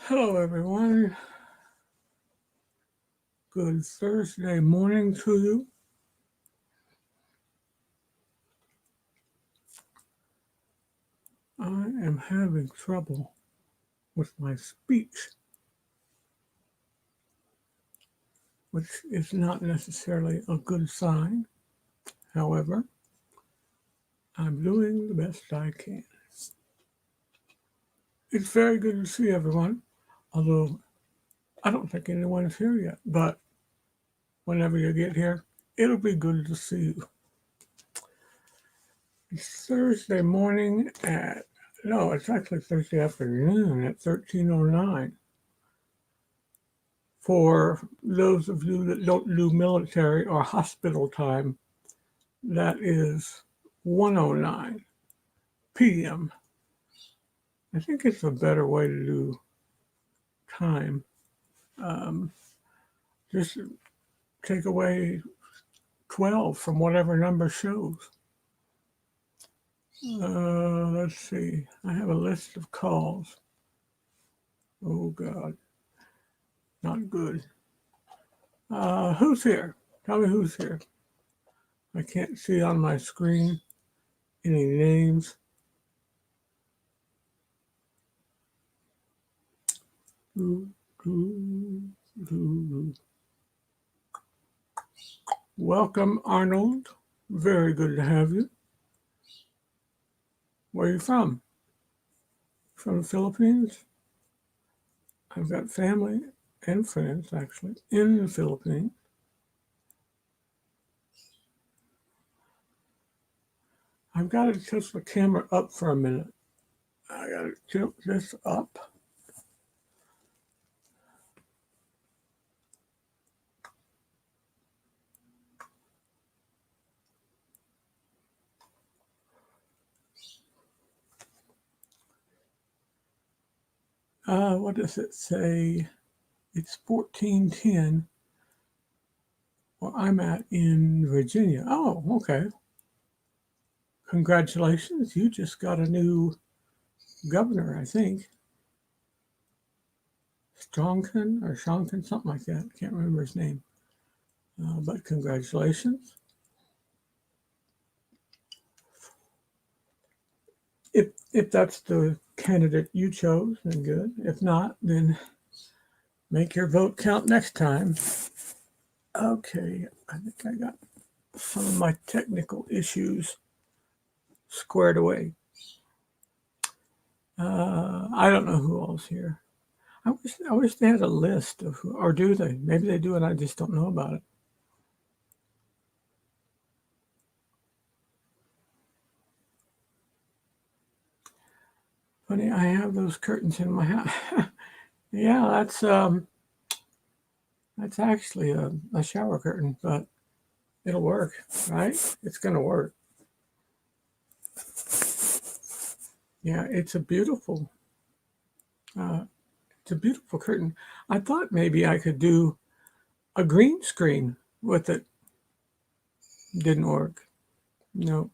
Hello, everyone. Good Thursday morning to you. I am having trouble with my speech, which is not necessarily a good sign. However, I'm doing the best I can. It's very good to see everyone, although I don't think anyone's here yet. But whenever you get here, it'll be good to see you. It's Thursday morning it's actually Thursday afternoon at 13:09. For those of you that don't do military or hospital time, that is 1:09 p.m. I think it's a better way to do time. Um, just take away 12 from whatever number shows. Let's see. I have a list of calls. Oh, God. Not good. Who's here? Tell me who's here. I can't see on my screen any names. Welcome, Arnold. Very good to have you. Where are you from? From the Philippines? I've got family and friends, actually, in the Philippines. I've got to tilt the camera up for a minute. I got to tilt this up. What does it say? It's 14:10 where I'm at in Virginia. Oh, okay. Congratulations. You just got a new governor, I think. Strongton or Shonkin, something like that. Can't remember his name. But congratulations. If that's the candidate you chose, then good. If not, then make your vote count next time. Okay, I think I got some of my technical issues squared away. I don't know who all's here. I wish they had a list of who, or do they? Maybe they do, and I just don't know about it. Funny, I have those curtains in my house. Yeah, that's actually a shower curtain, but it'll work, right? It's gonna work. Yeah, uh, it's a beautiful curtain. I thought maybe I could do a green screen with it. Didn't work. No.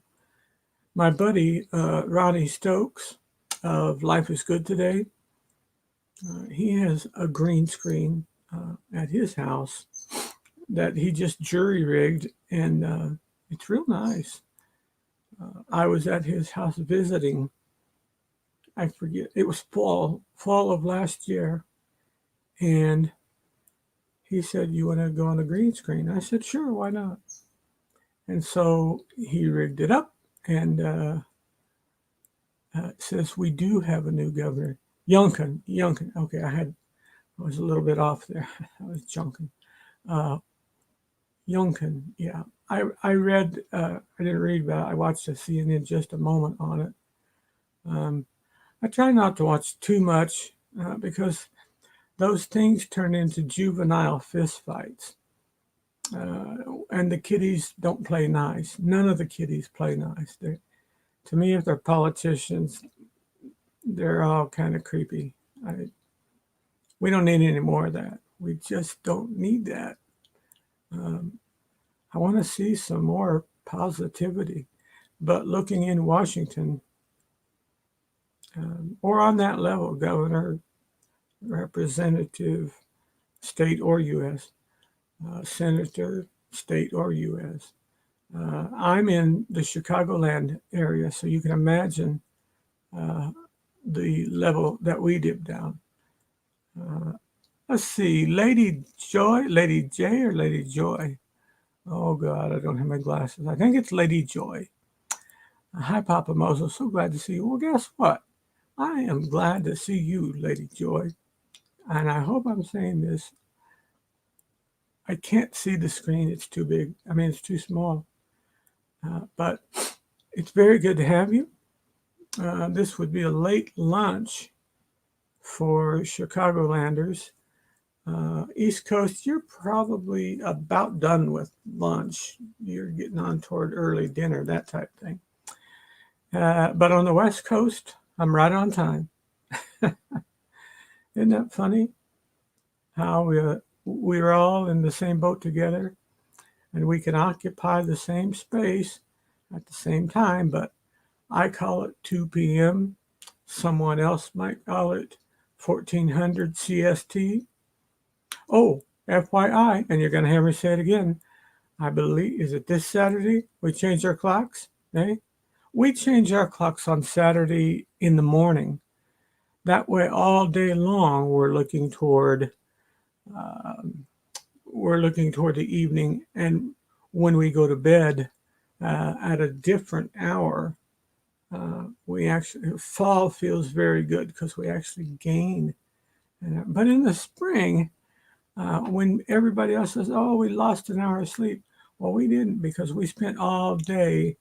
My buddy Ronnie Stokes of Life is Good Today, he has a green screen at his house that he just jury rigged, and it's real nice. I was at his house visiting. I forget, it was fall of last year, and he said, "You want to go on a green screen?" I said, "Sure, why not?" And so he rigged it up, and says we do have a new governor, Youngkin. Youngkin. Okay, I was a little bit off there. I was junking. Uh, Youngkin. Yeah, I read. I didn't read about it. I watched the CNN just a moment on it. Um, I try not to watch too much because those things turn into juvenile fistfights. And the kiddies don't play nice. None of the kiddies play nice. To me, if they're politicians, they're all kind of creepy. I, we don't need any more of that. We just don't need that. Um, I want to see some more positivity. But looking in Washington, or on that level, governor, representative, state or U.S., senator, state or U.S. I'm in the Chicagoland area, so you can imagine the level that we dip down. Let's see, Lady Joy, Lady J, or Lady Joy? Oh God, I don't have my glasses. I think it's Lady Joy. Hi, Papa Moses. So glad to see you. Well, guess what? I am glad to see you, Lady Joy. And I hope I'm saying this. I can't see the screen. It's too big. I mean, it's too small. But it's very good to have you. This would be a late lunch for Chicagolanders. East Coast, you're probably about done with lunch. You're getting on toward early dinner, that type of thing. But on the West Coast, I'm right on time. Isn't that funny? How we're all in the same boat together, and we can occupy the same space at the same time, but I call it 2 p.m. Someone else might call it 1400 CST. Oh, FYI, and you're going to hear me say it again. I believe, is it this Saturday we change our clocks? Eh? We change our clocks on Saturday in the morning. That way, all day long, we're looking toward the evening, and when we go to bed at a different hour, we actually fall feels very good because we actually gain. But in the spring, when everybody else says, "Oh, we lost an hour of sleep," well, we didn't, because we spent all day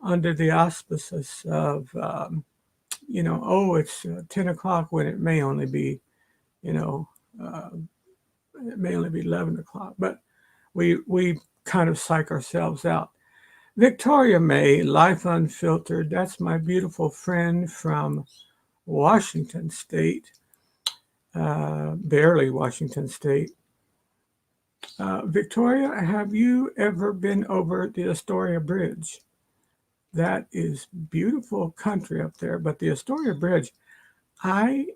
under the auspices of, oh, it's 10 o'clock when it may only be, it may only be 11 o'clock. But we kind of psych ourselves out. Victoria May, Life Unfiltered. That's my beautiful friend from Washington State, barely Washington State. Victoria, have you ever been over the Astoria Bridge? That is beautiful country up there, but the Astoria Bridge, I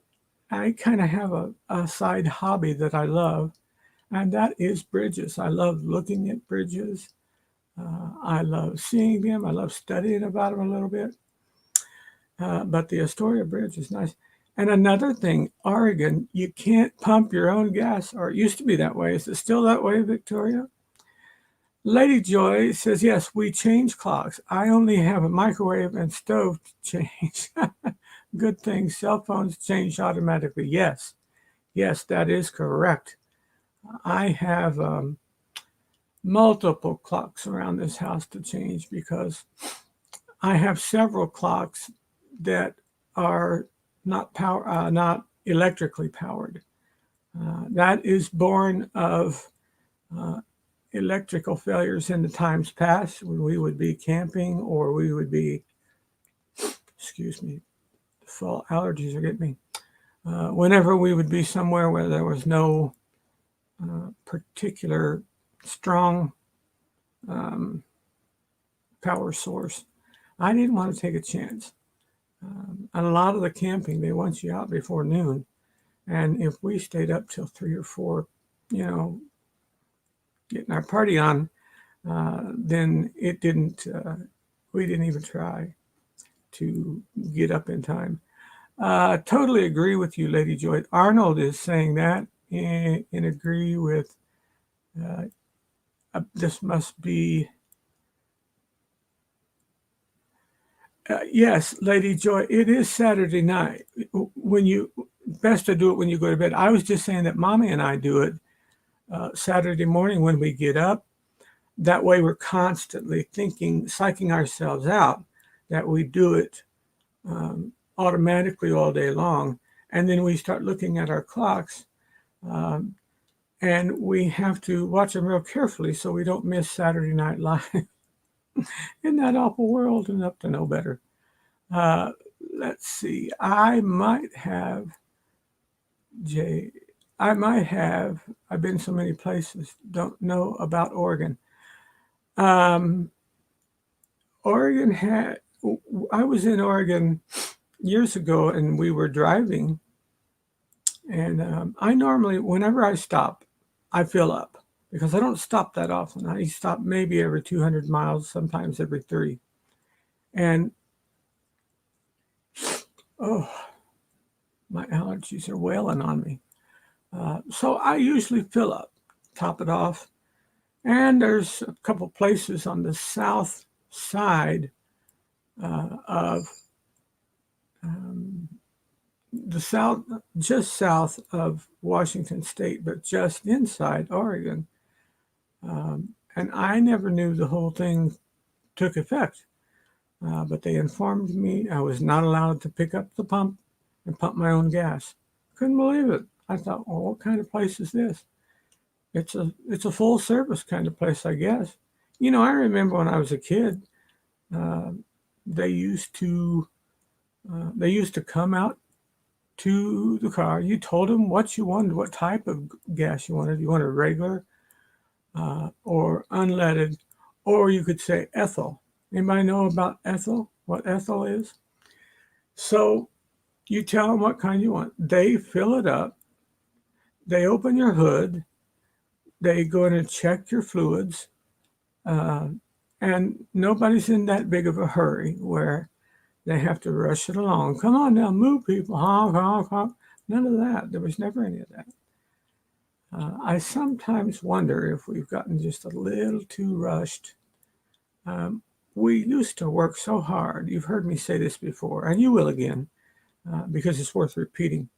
kind of have a side hobby that I love, and that is bridges. I love looking at bridges. I love seeing them. I love studying about them a little bit. But the Astoria Bridge is nice. And another thing, Oregon, you can't pump your own gas, or it used to be that way. Is it still that way, Victoria? Lady Joy says, yes, we change clocks. I only have a microwave and stove to change. Good thing cell phones change automatically. Yes, that is correct. I have multiple clocks around this house to change because I have several clocks that are not electrically powered. That is born of electrical failures in the times past when we would be camping, or we would be, excuse me, fall allergies are getting me. Whenever we would be somewhere where there was no particular strong power source, I didn't want to take a chance. A lot of the camping, they want you out before noon. And if we stayed up till 3 or 4, getting our party on, then we didn't even try to get up in time. Totally agree with you, Lady Joy. Arnold is saying that and agree with, this must be, yes, Lady Joy, it is Saturday night. Best to do it when you go to bed. I was just saying that Mommy and I do it Saturday morning when we get up. That way we're constantly thinking, psyching ourselves out that we do it automatically all day long. And then we start looking at our clocks, and we have to watch them real carefully so we don't miss Saturday Night Live in that awful world, and up to no better. Let's see. I've been so many places, don't know about Oregon. I was in Oregon years ago, and we were driving And I normally, whenever I stop, I fill up because I don't stop that often. I stop maybe every 200 miles, sometimes every 3. And oh, my allergies are wailing on me. So I usually fill up, top it off. And there's a couple places on the south side of the south, just south of Washington State, but just inside Oregon. And I never knew the whole thing took effect. But they informed me I was not allowed to pick up the pump and pump my own gas. Couldn't believe it. I thought, well, what kind of place is this? It's a full service kind of place, I guess. You know, I remember when I was a kid, uh, they used to come out to the car. You told them what you wanted, what type of gas you wanted. You wanted regular or unleaded, or you could say ethyl. Anybody know about ethyl? What ethyl is? So you tell them what kind you want. They fill it up. They open your hood. They go in and check your fluids. Uh, and nobody's in that big of a hurry where they have to rush it along. Come on now, move people, honk, honk, honk. None of that. There was never any of that. I sometimes wonder if we've gotten just a little too rushed. We used to work so hard. You've heard me say this before, and you will again, because it's worth repeating.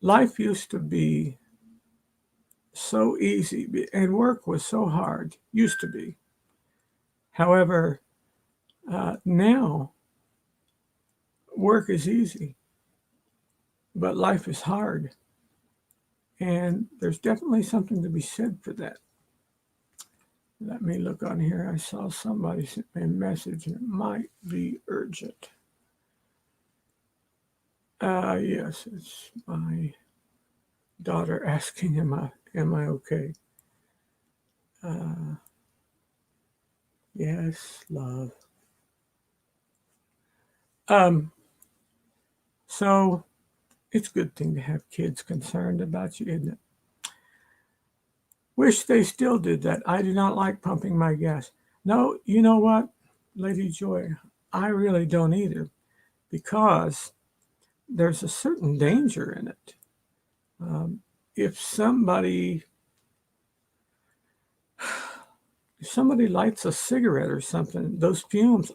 Life used to be so easy, and work was so hard. Used to be. However, now work is easy, but life is hard. And there's definitely something to be said for that. Let me look on here. I saw somebody sent me a message and it might be urgent. Yes, it's my daughter asking, am I okay? Yes, love. So it's a good thing to have kids concerned about you, isn't it? Wish they still did that. I do not like pumping my gas. No, you know what, Lady Joy? I really don't either, because there's a certain danger in it. If somebody lights a cigarette or something, those fumes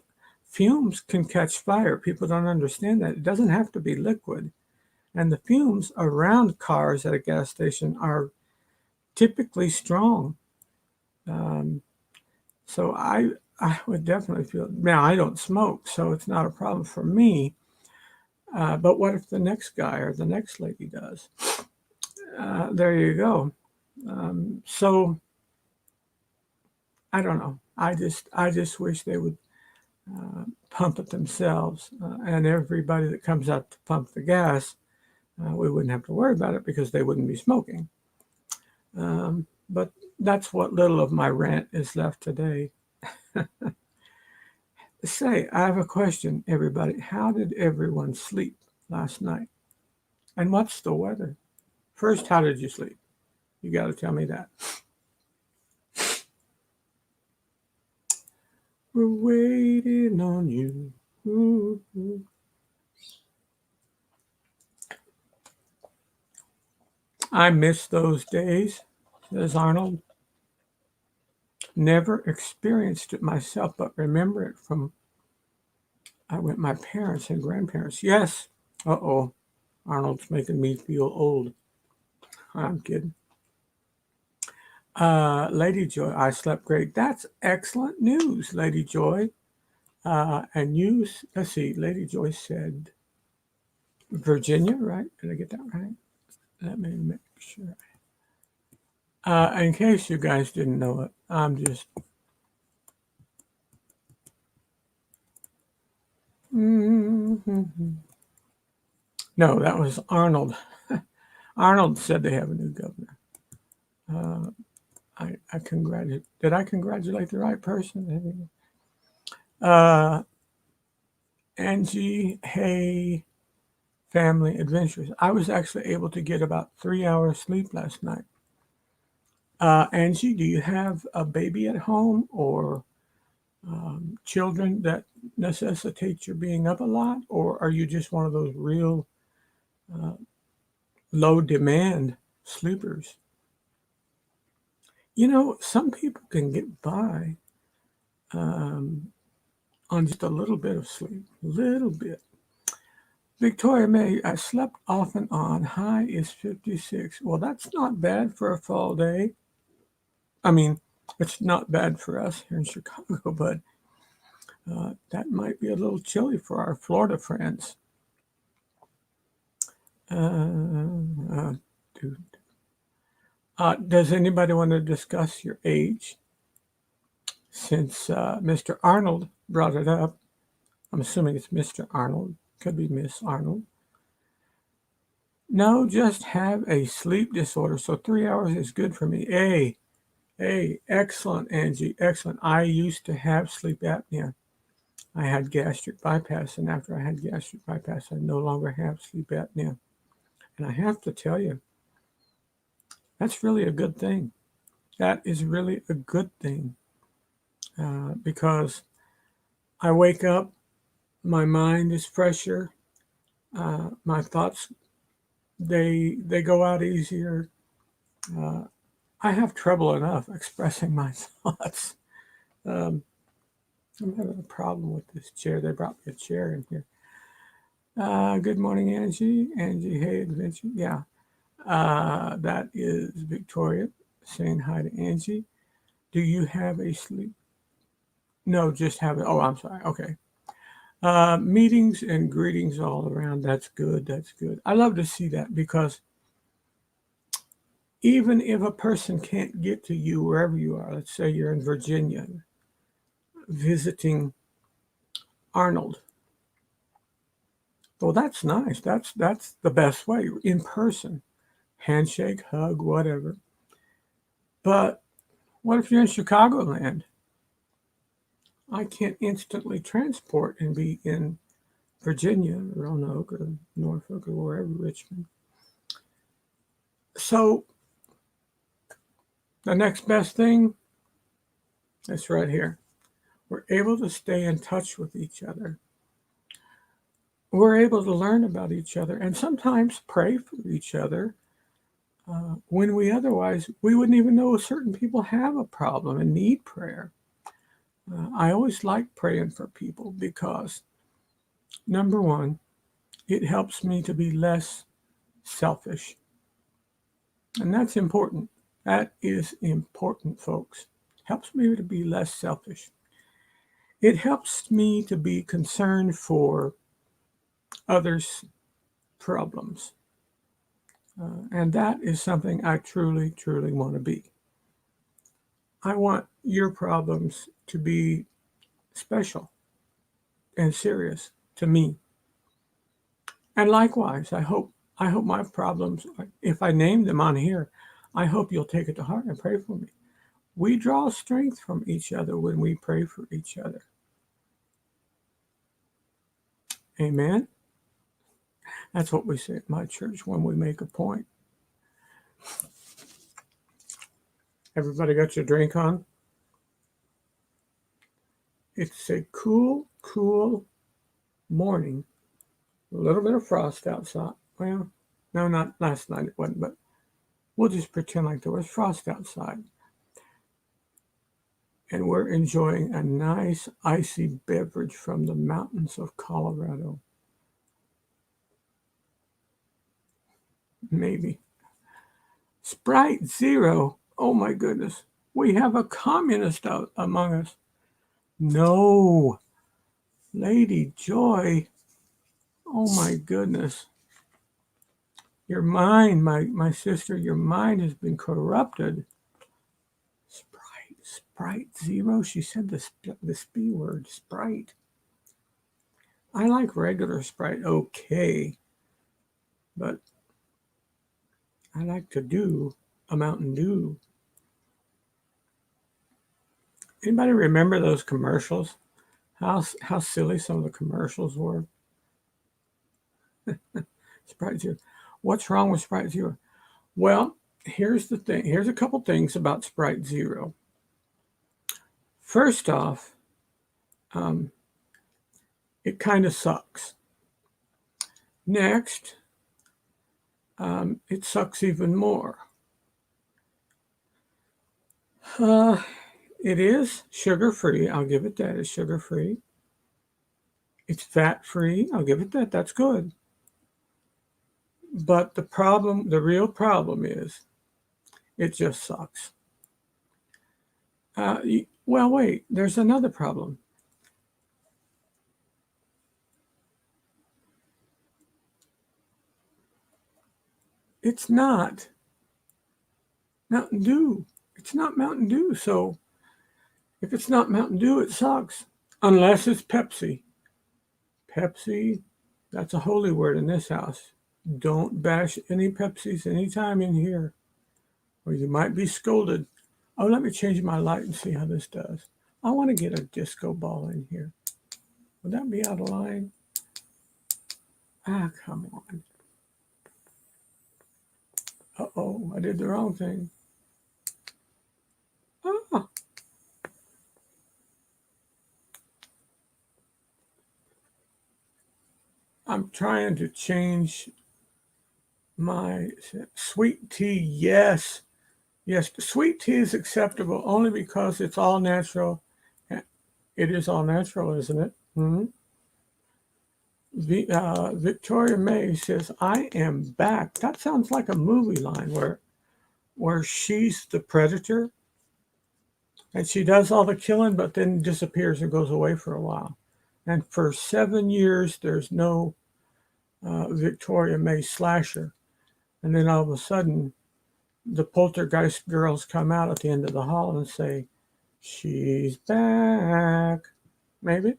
can catch fire. People don't understand that. It doesn't have to be liquid. And the fumes around cars at a gas station are typically strong. So I would definitely feel, now I don't smoke, so it's not a problem for me. But what if the next guy or the next lady does? There you go. So I don't know. I just wish they would pump it themselves, and everybody that comes out to pump the gas, we wouldn't have to worry about it because they wouldn't be smoking. But that's what little of my rant is left today. Say, I have a question, everybody. How did everyone sleep last night? And what's the weather? First, how did you sleep? You got to tell me that. We're waiting on you. Ooh. I miss those days, says Arnold. Never experienced it myself, but remember it from my parents and grandparents. Yes. Uh-oh. Arnold's making me feel old. I'm kidding. Lady Joy, I slept great. That's excellent news, Lady Joy. And you, let's see, Lady Joy said Virginia, right? Did I get that right? Let me make sure. In case you guys didn't know it, I'm just. No, that was Arnold. Arnold said they have a new governor. I congratulate. Did I congratulate the right person? Angie, hey, family adventures. I was actually able to get about 3 hours sleep last night. Angie, do you have a baby at home or children that necessitate your being up a lot? Or are you just one of those real uh, low demand sleepers? You know, some people can get by um, on just a little bit of sleep, little bit. Victoria May, I slept off and on. High is 56. Well, that's not bad for a fall day. I mean, it's not bad for us here in Chicago, but that might be a little chilly for our Florida friends. Uh, does anybody want to discuss your age? Since Mr. Arnold brought it up, I'm assuming it's Mr. Arnold, could be Miss Arnold. No, just have a sleep disorder. So 3 hours is good for me. Hey, excellent, Angie, excellent. I used to have sleep apnea. I had gastric bypass, and after I had gastric bypass, I no longer have sleep apnea. And I have to tell you, that's really a good thing. That is really a good thing because I wake up, my mind is fresher, my thoughts they go out easier. Uh, I have trouble enough expressing my thoughts. Um, I'm having a problem with this chair. They brought me a chair in here. Good morning, Angie. Angie, hey, adventure. Yeah, that is Victoria saying hi to Angie. Do you have a sleep? No, just have it. Oh, I'm sorry. Okay. Meetings and greetings all around. That's good. That's good. I love to see that because even if a person can't get to you wherever you are, let's say you're in Virginia visiting Arnold. Well, that's nice. That's the best way in person. Handshake, hug, whatever. But what if you're in Chicagoland? I can't instantly transport and be in Virginia, Roanoke, or Norfolk, or wherever, Richmond. So the next best thing is right here. We're able to stay in touch with each other. We're able to learn about each other and sometimes pray for each other when we wouldn't even know certain people have a problem and need prayer. I always like praying for people because, number one, it helps me to be less selfish. And that's important. That is important, folks. Helps me to be less selfish. It helps me to be concerned for others' problems. And that is something I truly, truly want to be. I want your problems to be special and serious to me. And likewise, I hope my problems, if I name them on here, I hope you'll take it to heart and pray for me. We draw strength from each other when we pray for each other. Amen. That's what we say at my church when we make a point. Everybody got your drink on? It's a cool, cool morning. A little bit of frost outside. Well, no, not last night it wasn't, but we'll just pretend like there was frost outside. And we're enjoying a nice icy beverage from the mountains of Colorado. Maybe. Sprite Zero. Oh my goodness. We have a communist out among us. No. Lady Joy. Oh my goodness. Your mind, my sister, your mind has been corrupted. Sprite Zero. She said the Sp word, Sprite. I like regular Sprite, okay, but I like to do a Mountain Dew. Anybody remember those commercials? How silly some of the commercials were. Sprite Zero. What's wrong with Sprite Zero? Well, here's the thing. Here's a couple things about Sprite Zero. First off, it kind of sucks. Next, it sucks even more. It is sugar-free. I'll give it that. It's sugar-free. It's fat-free. I'll give it that. That's good. But the real problem is, it just sucks. Well, wait, there's another problem. It's not Mountain Dew. It's not Mountain Dew. So if it's not Mountain Dew, it sucks. Unless it's Pepsi. Pepsi, that's a holy word in this house. Don't bash any Pepsis anytime in here, or you might be scolded. Oh, let me change my light and see how this does. I want to get a disco ball in here. Would that be out of line? Ah, come on. Uh-oh, I did the wrong thing. Ah. I'm trying to change my sweet tea. Yes. Yes, sweet tea is acceptable only because it's all natural. It is all natural, isn't it? Mm-hmm. Victoria May says, "I am back." That sounds like a movie line where she's the predator and she does all the killing, but then disappears and goes away for a while. And for 7 years, there's no Victoria May slasher. And then all of a sudden, the poltergeist girls come out at the end of the hall and say, "She's back." Maybe.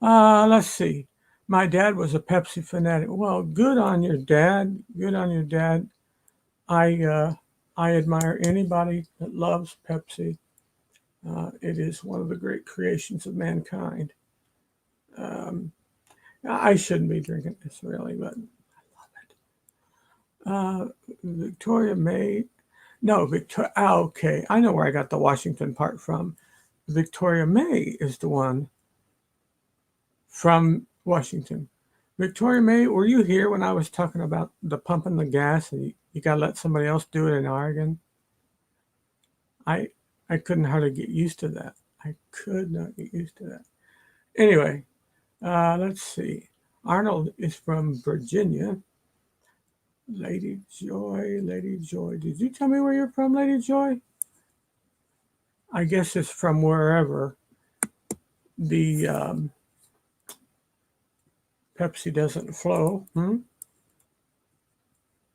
Let's see. My dad was a Pepsi fanatic. Well, good on your dad. Good on your dad. I admire anybody that loves Pepsi. It is one of the great creations of mankind. I shouldn't be drinking this really, but I love it. Victoria May. No, Victoria. Okay, I know where I got the Washington part from. Victoria May is the one from Washington. Victoria May, were you here when I was talking about the pumping the gas and you got to let somebody else do it in Oregon? I couldn't hardly get used to that. I could not get used to that. Anyway, let's see. Arnold is from Virginia. Lady Joy, Lady Joy. Did you tell me where you're from, Lady Joy? I guess it's from wherever the Pepsi doesn't flow.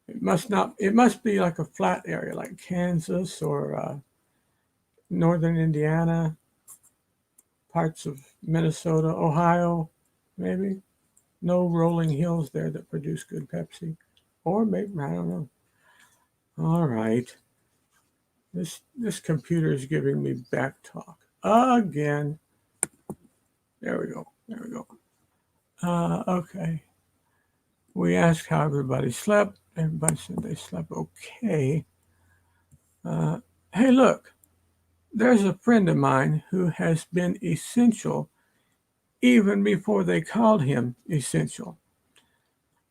It must not. It must be like a flat area, like Kansas or northern Indiana, parts of Minnesota, Ohio, maybe. No rolling hills there that produce good Pepsi, or maybe I don't know. All right, this computer is giving me back talk again. There we go. There we go. Okay. We asked how everybody slept. Everybody said they slept okay. Hey, look, there's a friend of mine who has been essential even before they called him essential.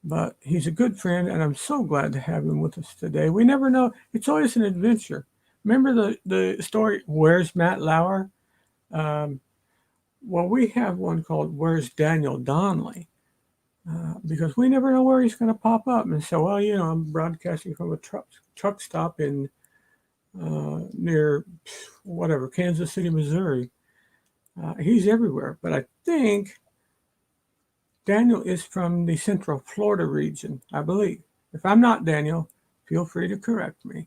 But he's a good friend, and I'm so glad to have him with us today. We never know. It's always an adventure. Remember the story, Where's Matt Lauer? Well, we have one called Where's Daniel Donnelly? Because we never know where he's going to pop up. And so, well, I'm broadcasting from a truck stop in near whatever, Kansas City, Missouri. He's everywhere. But I think Daniel is from the Central Florida region, I believe. If I'm not Daniel, feel free to correct me.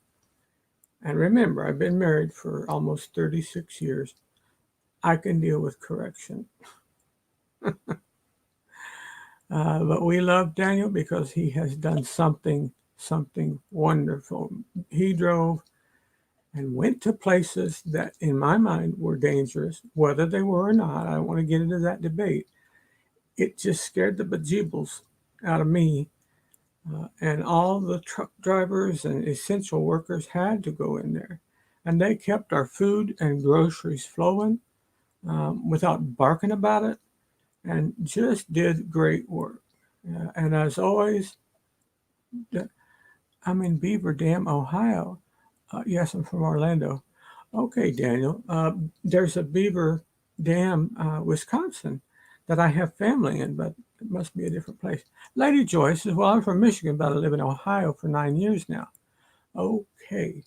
And remember, I've been married for almost 36 years. I can deal with correction. But we love Daniel because he has done something wonderful. He drove and went to places that, in my mind, were dangerous, whether they were or not. I don't want to get into that debate. It just scared the bejeebles out of me And all the truck drivers and essential workers had to go in there. And they kept our food and groceries flowing without barking about it, and just did great work. And as always, I'm in Beaver Dam, Ohio. Yes, I'm from Orlando. Okay, Daniel. There's a Beaver Dam, Wisconsin, that I have family in, but it must be a different place. Lady Joyce says, well, I'm from Michigan, but I live in Ohio for 9 years now. Okay,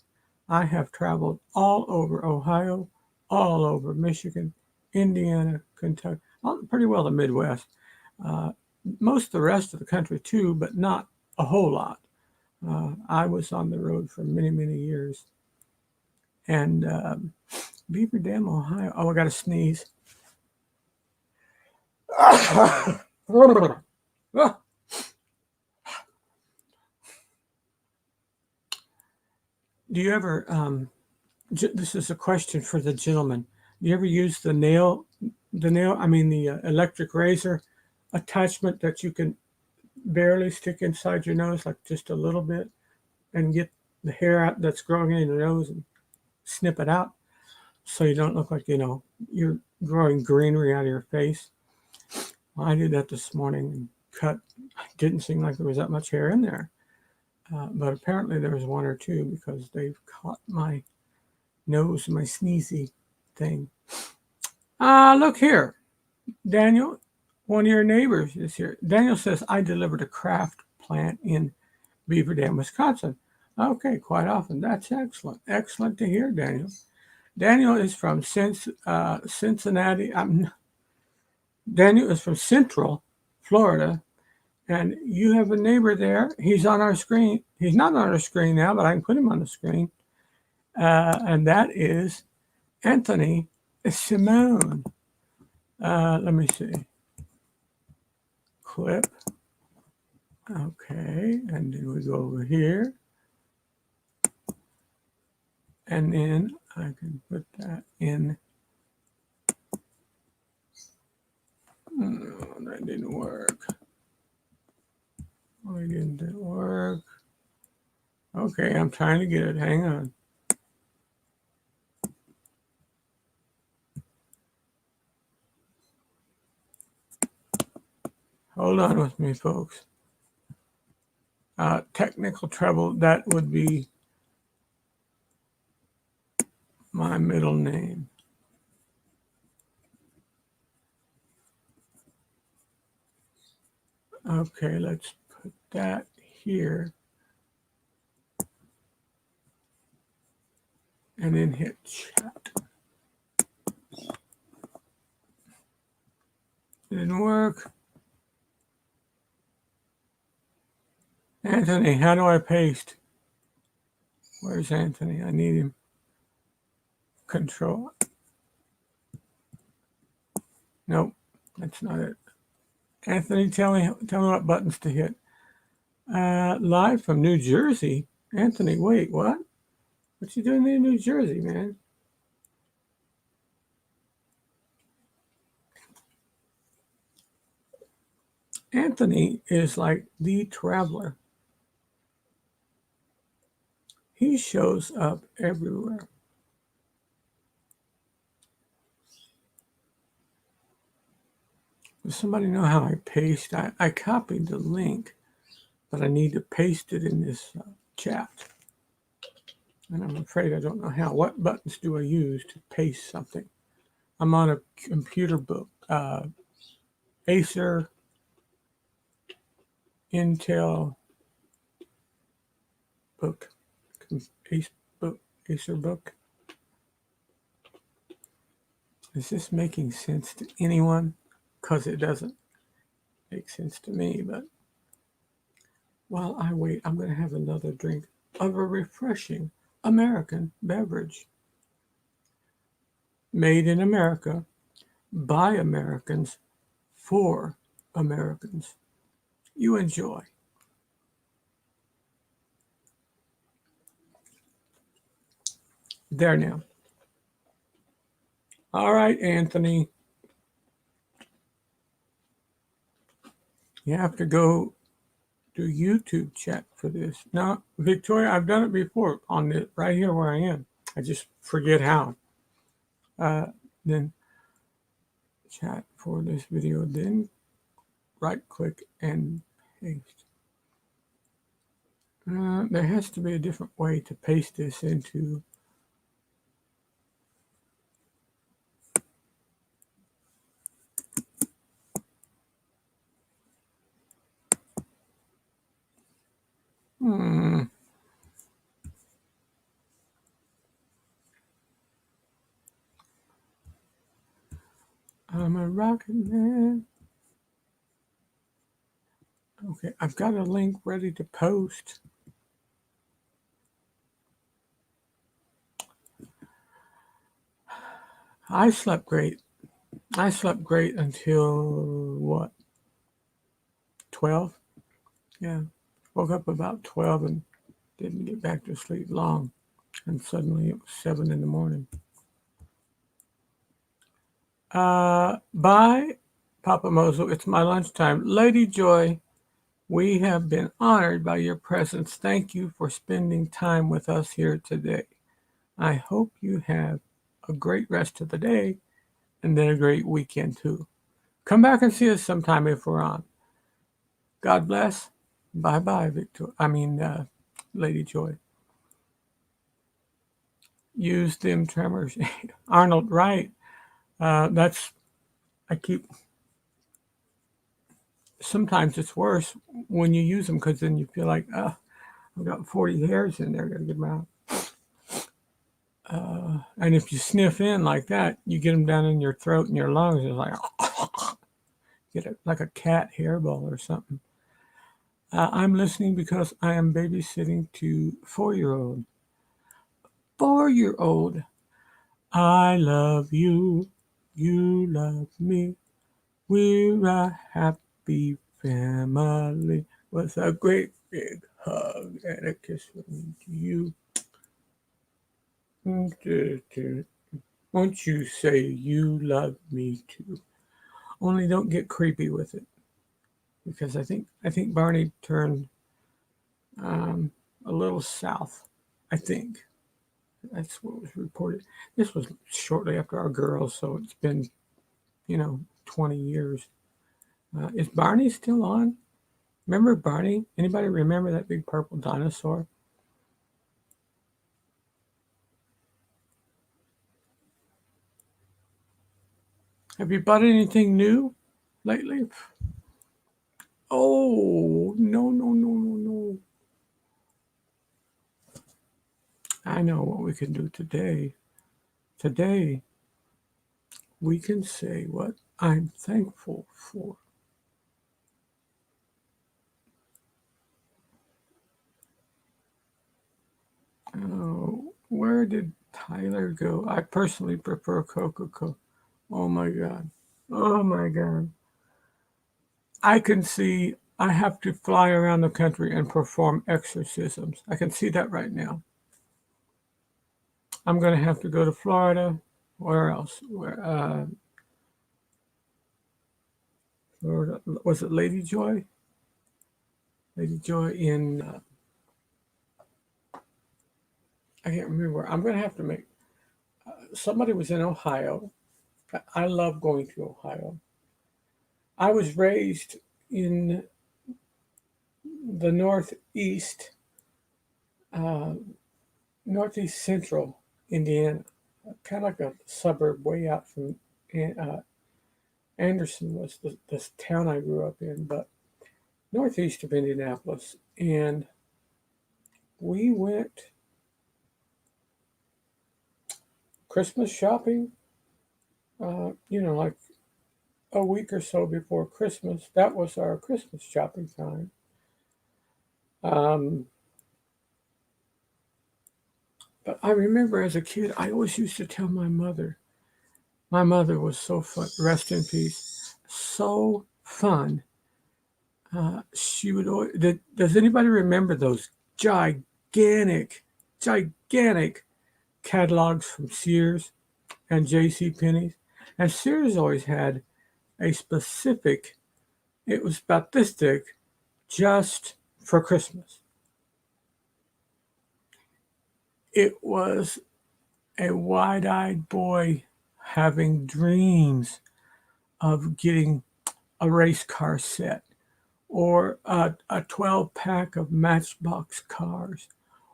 I have traveled all over Ohio, all over Michigan, Indiana, Kentucky, pretty well the Midwest. Uh, Most of the rest of the country too, but not a whole lot. I was on the road for many, many years. And Beaver Dam, Ohio. Oh, I got to sneeze. Do you ever, this is a question for the gentleman. Do you ever use the electric razor attachment that you can barely stick inside your nose, like just a little bit, and get the hair out that's growing in your nose and snip it out so you don't look like, you're growing greenery out of your face? Well, I did that this morning and cut. Didn't seem like there was that much hair in there. But apparently there was one or two because they've caught my nose, my sneezy thing. Look here. Daniel, one of your neighbors is here. Daniel says, I delivered a craft plant in Beaver Dam, Wisconsin. Okay, quite often. That's excellent. Excellent to hear, Daniel. Daniel is from Cincinnati. Daniel is from Central Florida, and you have a neighbor there. He's on our screen. He's not on our screen now, but I can put him on the screen. And that is Anthony Simone. Let me see. Clip. Okay, and then we go over here. And then I can put that in. Oh, that didn't work. Why didn't it work? Okay, I'm trying to get it. Hang on. Hold on with me, folks. Technical trouble, that would be my middle name. Okay, let's put that here. And then hit chat. Didn't work. Anthony, how do I paste? Where's Anthony? I need him. Control. Nope, that's not it. Anthony, tell me what buttons to hit. Live from New Jersey. Anthony, wait, what? What you doing in New Jersey, man? Anthony is like the traveler. He shows up everywhere. Does somebody know how I paste? I copied the link, but I need to paste it in this chat. And I'm afraid I don't know how. What buttons do I use to paste something? I'm on a computer book. Acer, Intel book. Acer book. Is this making sense to anyone? Because it doesn't make sense to me. But while I wait, I'm going to have another drink of a refreshing American beverage. Made in America, by Americans, for Americans. You enjoy. There now. All right, Anthony. You have to go do YouTube chat for this. No, Victoria, I've done it before on this right here where I am. I just forget how. Then chat for this video, then right click and paste. There has to be a different way to paste this into. I'm a rocket man. Okay, I've got a link ready to post. I slept great. I slept great until what? 12? Yeah. Woke up about 12 and didn't get back to sleep long. And suddenly it was 7 in the morning. Bye, Papa Mosul. It's my lunchtime. Lady Joy, we have been honored by your presence. Thank you for spending time with us here today. I hope you have a great rest of the day and then a great weekend too. Come back and see us sometime if we're on. God bless. Bye-bye, Lady Joy. Use them tremors. Arnold, right. Sometimes it's worse when you use them because then you feel like, I've got 40 hairs in there, got to get them out. And if you sniff in like that, you get them down in your throat and your lungs. It's like, get it like a cat hairball or something. I'm listening because I am babysitting to 4-year-old. 4-year-old. I love you. You love me. We're a happy family with a great big hug and a kiss from me to you. Won't you say you love me too? Only don't get creepy with it, because I think Barney turned a little south. I think that's what was reported. This was shortly after our girls, so it's been 20 years. Is Barney still on? Remember Barney? Anybody remember that big purple dinosaur? Have you bought anything new lately? Oh, no. I know what we can do today. Today, we can say what I'm thankful for. Oh, where did Tyler go? I personally prefer Coca-Cola. Oh my God. Oh my God. I can see I have to fly around the country and perform exorcisms. I can see that right now. I'm going to have to go to Florida. Where else? Florida. Was it Lady Joy? Lady Joy in, I can't remember. I'm going to have to make, somebody was in Ohio. I love going to Ohio. I was raised in the northeast central Indiana, kind of like a suburb way out from Anderson was the town I grew up in, but northeast of Indianapolis. And we went Christmas shopping, like a week or so before Christmas. That was our Christmas shopping time. But I remember as a kid, I always used to tell my mother was so fun, rest in peace, so fun. She would always, does anybody remember those gigantic catalogs from Sears and J.C. Penney's? And Sears always had a specific, it was about this thick, just for Christmas. It was a wide-eyed boy having dreams of getting a race car set or a 12-pack of Matchbox cars,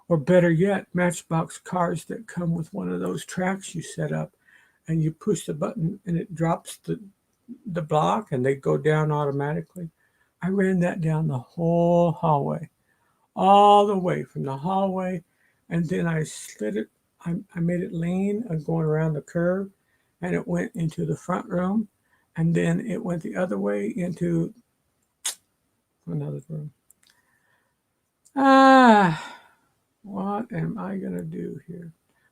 or better yet, Matchbox cars that come with one of those tracks you set up and you push the button and it drops the block and they go down automatically. I ran that down the whole hallway, all the way from the hallway, and then I slid it. I made it lean going around the curve, and it went into the front room, and then it went the other way into another room. What am I going to do here?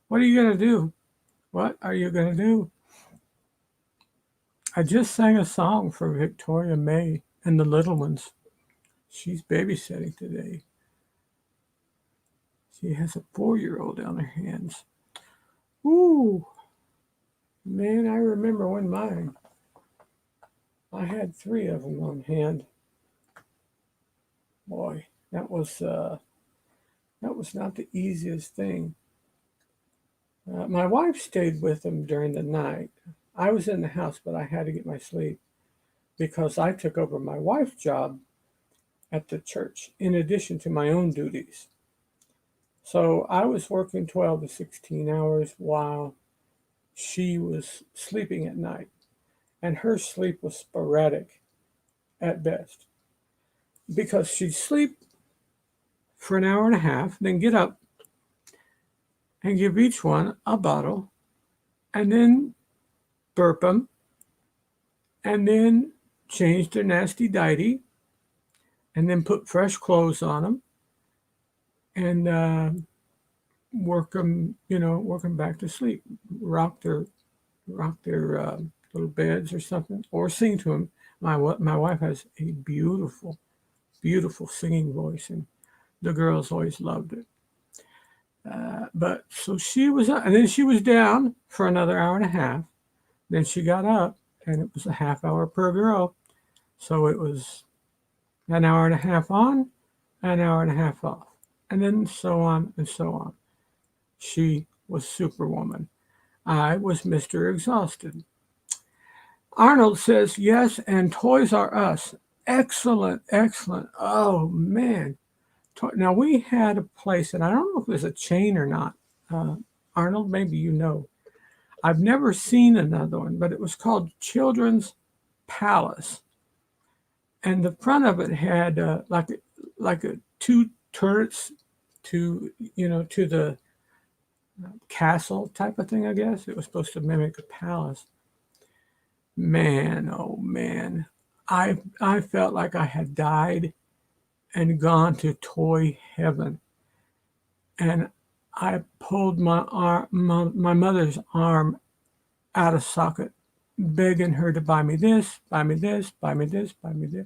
What are you going to do? What are you going to do? I just sang a song for Victoria May and the little ones. She's babysitting today. She has a 4-year-old on her hands. Ooh, man, I remember when I had 3 of them on hand. Boy, that was not the easiest thing. My wife stayed with them during the night. I was in the house, but I had to get my sleep because I took over my wife's job at the church in addition to my own duties. So I was working 12 to 16 hours while she was sleeping at night, and her sleep was sporadic at best because she'd sleep for an hour and a half, then get up and give each one a bottle, and then burp them, and then change their nasty diety, and then put fresh clothes on them, and work them back to sleep, rock their little beds or something, or sing to them. My wife has a beautiful, beautiful singing voice, and the girls always loved it. But so she was up, and then she was down for another hour and a half. Then she got up, and it was a half hour per girl. So it was an hour and a half on, an hour and a half off, and then so on and so on. She was Superwoman. I was Mr. Exhausted. Arnold says, yes, and Toys R Us. Excellent, excellent. Oh, man. Now, we had a place, and I don't know if it was a chain or not. Arnold, maybe you know. I've never seen another one, but it was called Children's Palace. And the front of it had like a 2 turrets to the castle type of thing, I guess. It was supposed to mimic a palace. Man, oh man. I felt like I had died and gone to toy heaven. And I pulled my mother's arm out of socket, begging her to buy me this, buy me this, buy me this, buy me this.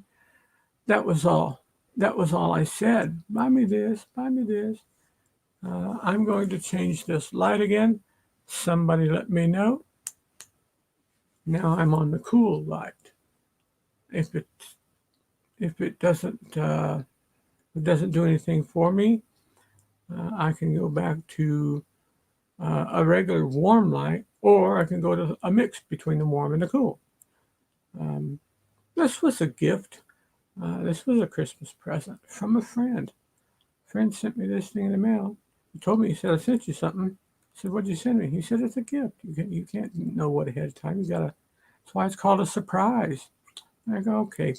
That was all. That was all I said. Buy me this, buy me this. I'm going to change this light again. Somebody let me know. Now I'm on the cool light. If it doesn't do anything for me, I can go back to a regular warm light, or I can go to a mix between the warm and the cool. This was a gift. This was a Christmas present from a friend. A friend sent me this thing in the mail. He told me, he said, I sent you something. I said, what'd you send me? He said, it's a gift. You can't know what ahead of time. That's why it's called a surprise. And I go, okay.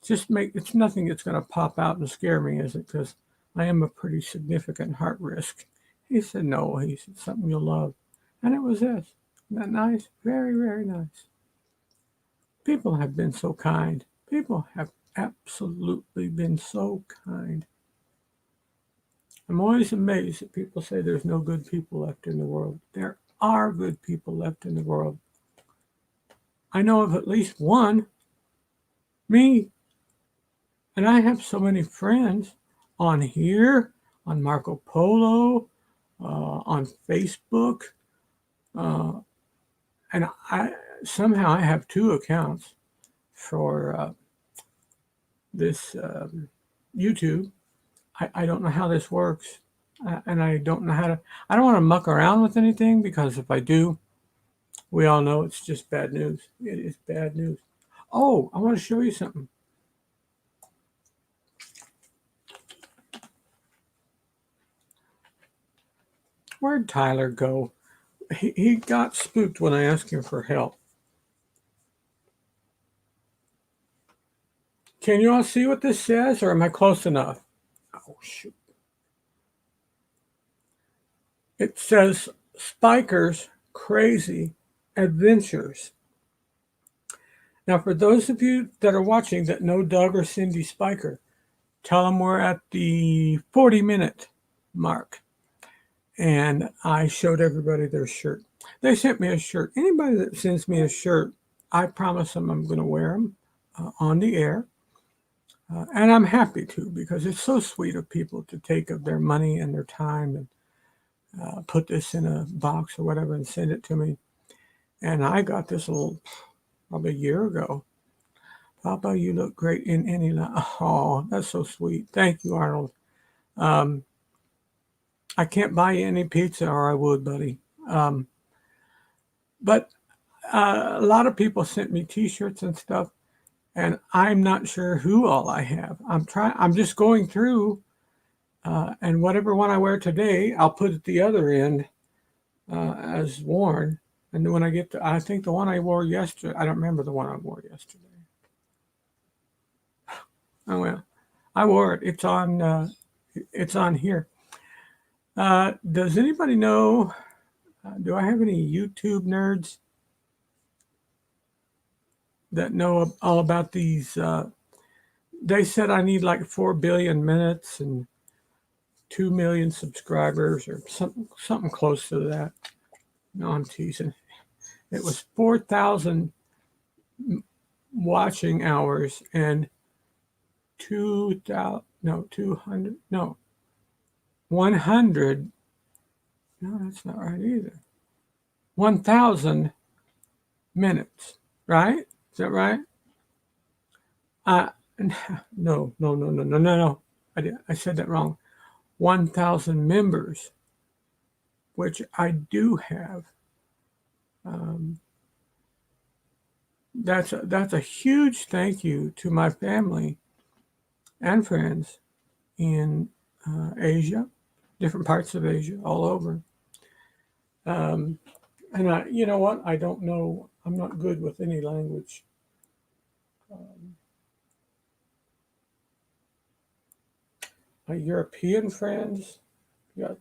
It's nothing that's going to pop out and scare me, is it? Because I am a pretty significant heart risk. He said, no. He said, something you'll love. And it was this. Isn't that nice? Very, very nice. People have been so kind. People have absolutely been so kind. I'm always amazed that people say there's no good people left in the world. There are good people left in the world. I know of at least one. Me. And I have so many friends on here, on Marco Polo, on Facebook, and I have 2 accounts for this YouTube, I don't know how this works, and I don't know how to. I don't want to muck around with anything because if I do, we all know it's just bad news. It is bad news. Oh, I want to show you something. Where'd Tyler go? He got spooked when I asked him for help. Can you all see what this says, or am I close enough? Oh, shoot. It says Spiker's Crazy Adventures. Now, for those of you that are watching that know Doug or Cindy Spiker, tell them we're at the 40-minute mark. And I showed everybody their shirt. They sent me a shirt. Anybody that sends me a shirt, I promise them I'm going to wear them on the air. And I'm happy to, because it's so sweet of people to take of their money and their time and put this in a box or whatever and send it to me. And I got this probably a year ago. Papa, you look great in any light. Oh, that's so sweet. Thank you, Arnold. I can't buy you any pizza, or I would, buddy. But a lot of people sent me T-shirts and stuff, and I'm not sure who all I have. I'm just going through, and whatever one I wear today, I'll put at the other end as worn. And then when I get to, I think the one I wore yesterday, I don't remember the one I wore yesterday. Oh well, I wore it. It's on. It's on here. Does anybody know? Do I have any YouTube nerds that know all about these? They said I need like 4 billion minutes and 2 million subscribers or something close to that. No, I'm teasing. It was 4,000 watching hours and 2,000, no, 200, no, 100. No, that's not right either. 1,000 minutes, right? Is that right? No. I said that wrong. 1,000 members, which I do have. That's a huge thank you to my family and friends in Asia, different parts of Asia, all over. And you know what? I don't know. I'm not good with any language. My European friends, I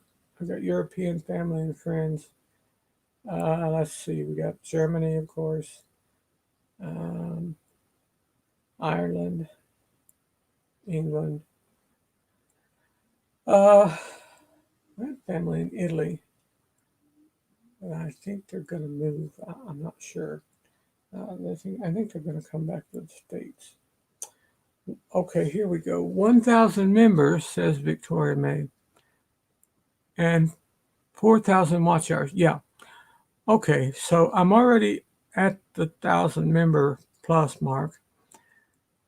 got European family and friends. Let's see. We got Germany, of course, Ireland, England. I have family in Italy. I think they're going to move. I'm not sure. I think they're going to come back to the States. Okay, here we go. 1,000 members, says Victoria May, and 4,000 watch hours. Yeah. Okay, so I'm already at the 1,000 member plus mark.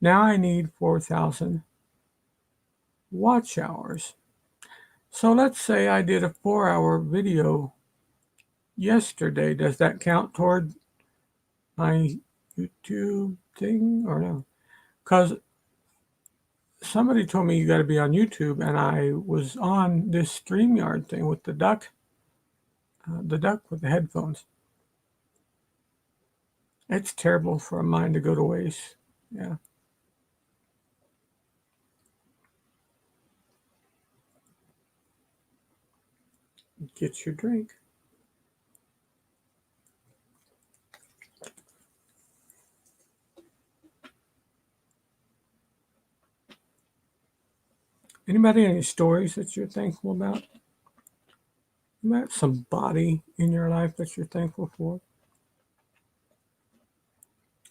Now I need 4,000 watch hours. So let's say I did a 4-hour video yesterday. Does that count toward my YouTube thing or no? Because somebody told me you got to be on YouTube, and I was on this StreamYard thing with the duck with the headphones. It's terrible for a mind to go to waste. Yeah. Get your drink. Anybody any stories that you're thankful about? About somebody in your life that you're thankful for?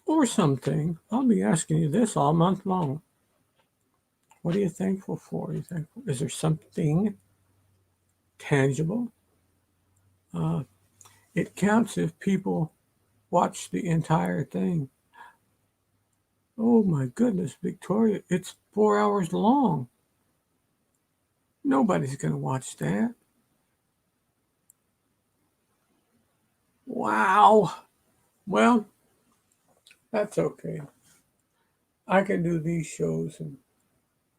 Or something. I'll be asking you this all month long. What are you thankful for? Are you thankful? Is there something tangible? It counts if people watch the entire thing. Oh my goodness, Victoria, it's 4 hours long. Nobody's going to watch that. Wow. Well, that's okay. I can do these shows and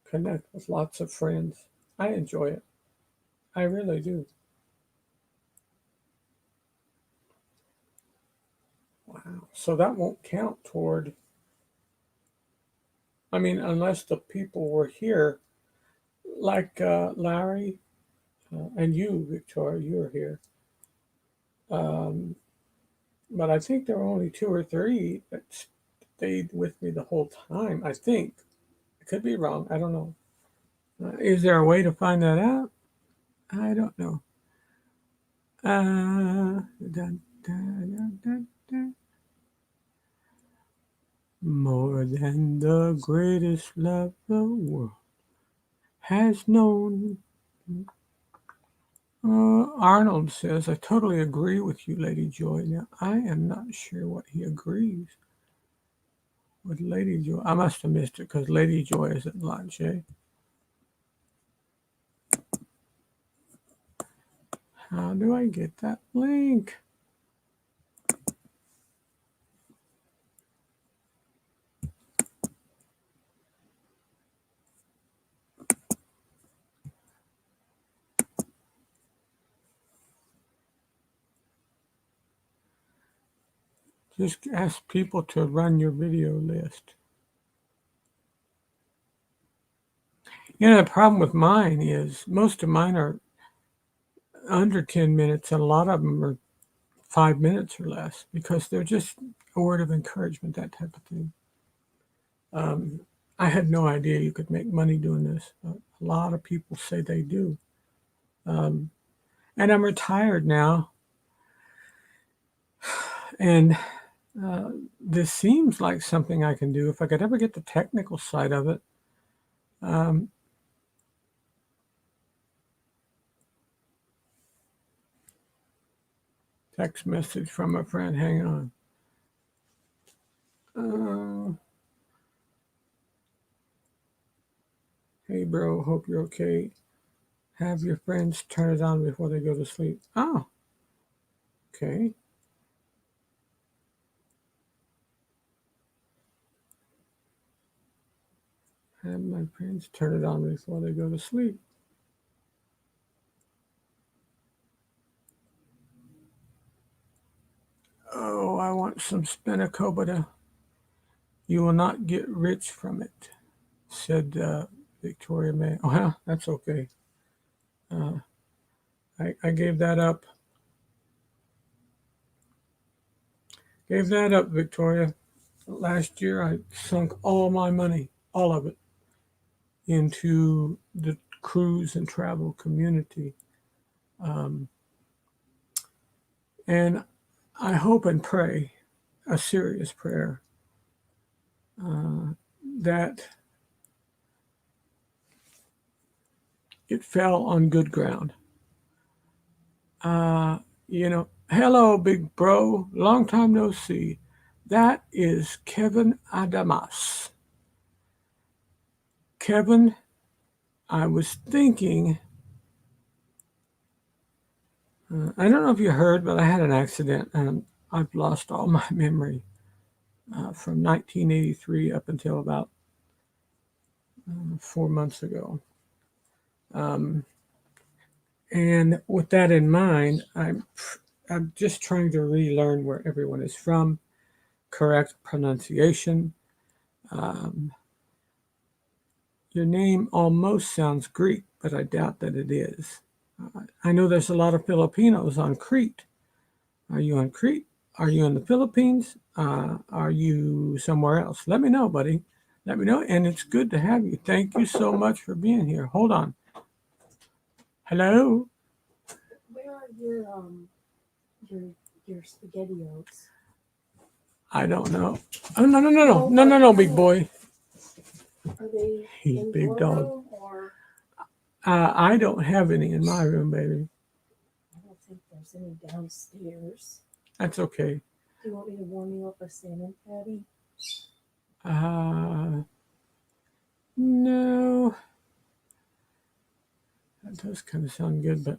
connect with lots of friends. I enjoy it. I really do. Wow. So that won't count toward, I mean, unless the people were here, like Larry and you, Victoria, you were here. Um, but I think there were only 2 or 3 that stayed with me the whole time. I think. I could be wrong. I don't know. Is there a way to find that out? I don't know. Dun, dun, dun, dun. More than the greatest love the world has known. Arnold says, I totally agree with you, Lady Joy. Now, I am not sure what he agrees with Lady Joy. I must have missed it because Lady Joy is at lunch, eh? How do I get that link? Just ask people to run your video list. You know, the problem with mine is most of mine are under 10 minutes, and a lot of them are 5 minutes or less because they're just a word of encouragement, that type of thing. I had no idea you could make money doing this, but a lot of people say they do. And I'm retired now, and this seems like something I can do if I could ever get the technical side of it. Text message from a friend. Hang on. Hey, bro. Hope you're okay. Have your friends turn it on before they go to sleep. Oh, okay. Have my friends turn it on before they go to sleep. Oh, I want some spanakopita. You will not get rich from it, said Victoria May. Oh, yeah, that's okay. I gave that up. Gave that up, Victoria. Last year, I sunk all my money, all of it, into the cruise and travel community. And I hope and pray, a serious prayer, that it fell on good ground. Hello, big bro. Long time no see. That is Kevin Adamas. Kevin, I was thinking, I don't know if you heard, but I had an accident and I've lost all my memory from 1983 up until about 4 months ago. And with that in mind, I'm just trying to relearn where everyone is from, correct pronunciation. Your name almost sounds Greek, but I doubt that it is. I know there's a lot of Filipinos on Crete. Are you on Crete? Are you in the Philippines? Are you somewhere else? Let me know, buddy. Let me know. And it's good to have you. Thank you so much for being here. Hold on. Hello? Where are your SpaghettiOs? I don't know. Oh, no, big boy. Are they He's in big your dog. room or? I don't have any in my room, baby. I don't think there's any downstairs. That's okay. Do you want me to warm you up a salmon patty? No. That does kind of sound good, but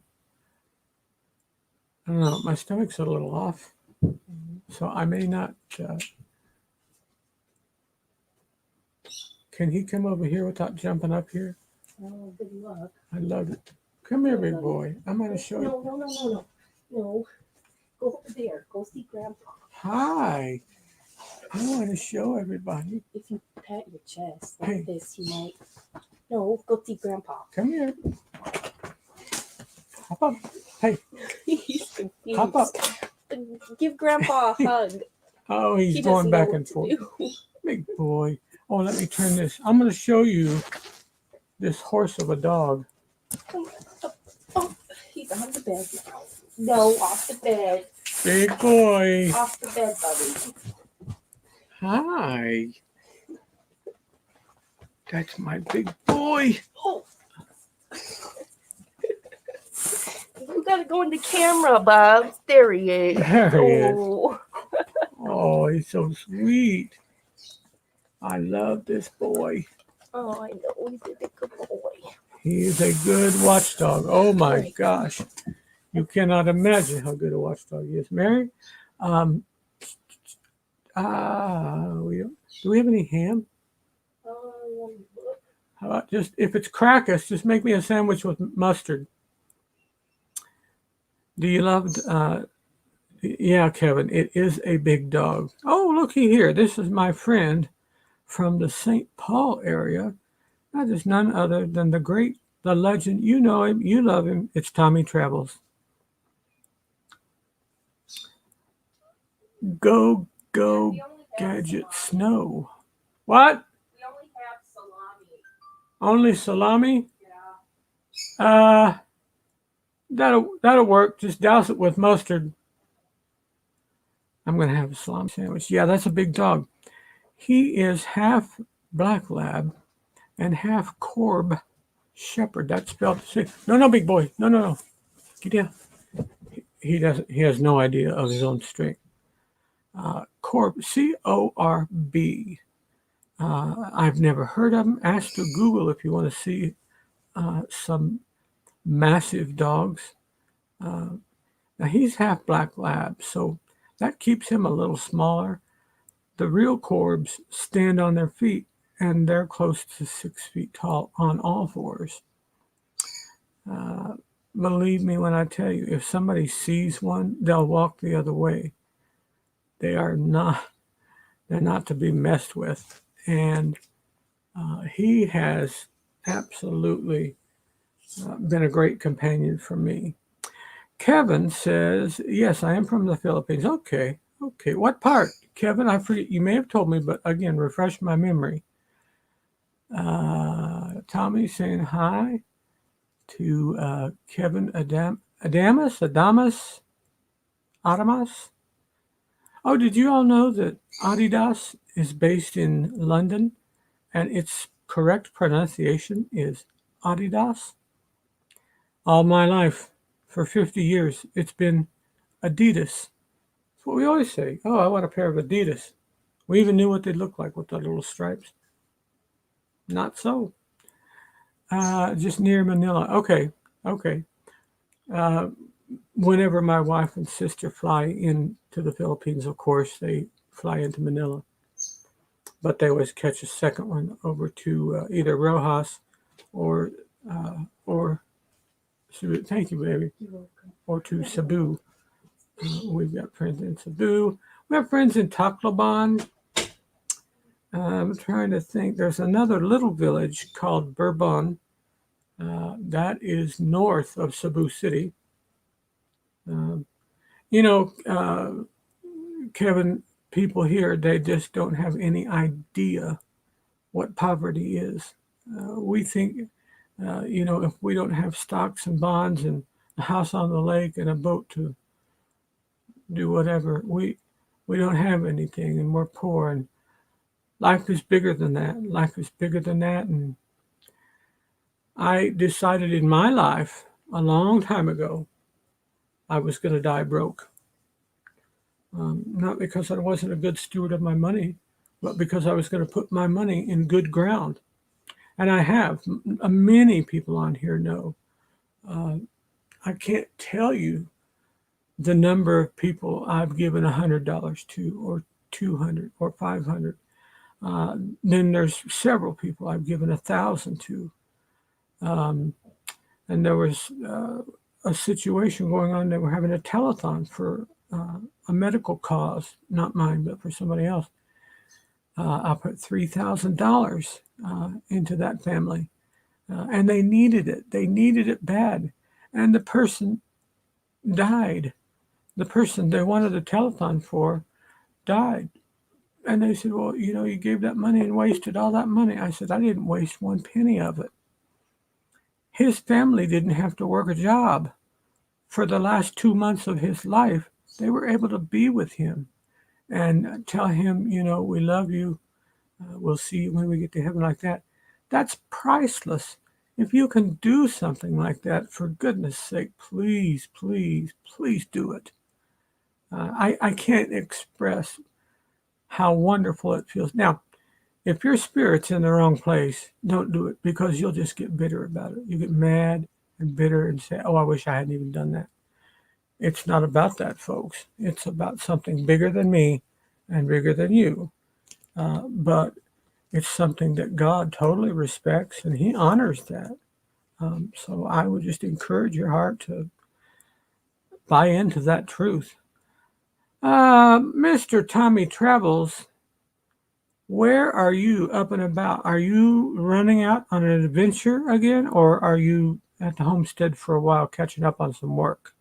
I don't know. My stomach's a little off, so I may not. Can he come over here without jumping up here? Oh, good luck. I love it. Come here, big boy. I'm going to show you. No. No. Go over there. Go see Grandpa. Hi. I want to show everybody. If you pat your chest like Hey. this, he might. No, go see Grandpa. Come here. Hop up. Hey, He's confused. hop up. Give Grandpa a hug. Oh, he's He going doesn't know back what and to forth. do. Big boy. Oh, let me turn this. I'm going to show you this horse of a dog. Oh, he's on the bed now. No, off the bed. Big boy. Off the bed, buddy. Hi. That's my big boy. Oh. You gotta go in the camera, Bob. There he is. There he is. Oh. Oh, he's so sweet. I love this boy. Oh, I know. He's a good boy. He is a good watchdog. Oh my gosh. You cannot imagine how good a watchdog he is. Mary, do we have any ham? How about just, if it's Crackus, just make me a sandwich with mustard. Do you love, yeah, Kevin, it is a big dog. Oh, looky here. This is my friend from the St. Paul area. That is none other than the legend. You know him, you love him. It's Tommy Travels. Go, Gadget Snow. What? We only have salami. Only salami? Yeah. That'll work. Just douse it with mustard. I'm gonna have a salami sandwich. Yeah, that's a big dog. He is half black lab and half Corb Shepherd. That's spelled the same. No, big boy. No. Get down. He doesn't. He has no idea of his own strength. Corb, C-O-R-B. I've never heard of him. Ask to Google if you want to see some massive dogs. Now he's half black lab, so that keeps him a little smaller. The real Corbs stand on their feet, and they're close to 6 feet tall on all fours. Believe me when I tell you, if somebody sees one, they'll walk the other way. They're not to be messed with. And he has absolutely been a great companion for me. Kevin says, yes, I am from the Philippines. Okay. What part? Kevin, I forget. You may have told me, but again, refresh my memory. Tommy saying hi to Kevin Adamas. Oh, did you all know that Adidas is based in London and its correct pronunciation is Adidas? All my life, for 50 years, it's been Adidas. That's what we always say. Oh, I want a pair of Adidas. We even knew what they looked like with the little stripes. Not so. Just near Manila. Okay. Whenever my wife and sister fly into the Philippines, of course, they fly into Manila. But they always catch a second one over to either Rojas or Cebu. Thank you, baby. Or to Cebu. We've got friends in Cebu. We have friends in Tacloban. I'm trying to think. There's another little village called Bourbon. That is north of Cebu City. Kevin, people here, they just don't have any idea what poverty is. We think, if we don't have stocks and bonds and a house on the lake and a boat to do whatever, we don't have anything and we're poor, and life is bigger than that. And I decided in my life a long time ago I was going to die broke. Not because I wasn't a good steward of my money, but because I was going to put my money in good ground. And I have. Many people on here know I can't tell you the number of people I've given $100 to, or 200 or 500. Then there's several people I've given 1,000 to. And there was a situation going on. They were having a telethon for a medical cause, not mine, but for somebody else. I put $3,000 into that family, and they needed it. They needed it bad, and the person died. The person they wanted a telethon for died. And they said, well, you know, you gave that money and wasted all that money. I said, I didn't waste one penny of it. His family didn't have to work a job for the last 2 months of his life. They were able to be with him and tell him, you know, we love you. We'll see you when we get to heaven, like that. That's priceless. If you can do something like that, for goodness sake, please, please, please do it. I can't express how wonderful it feels. Now, if your spirit's in the wrong place, don't do it, because you'll just get bitter about it. You get mad and bitter and say, oh, I wish I hadn't even done that. It's not about that, folks. It's about something bigger than me and bigger than you. But it's something that God totally respects, and He honors that. So I would just encourage your heart to buy into that truth. Mr. Tommy Travels, where are you up and about? Are you running out on an adventure again, or are you at the homestead for a while catching up on some work?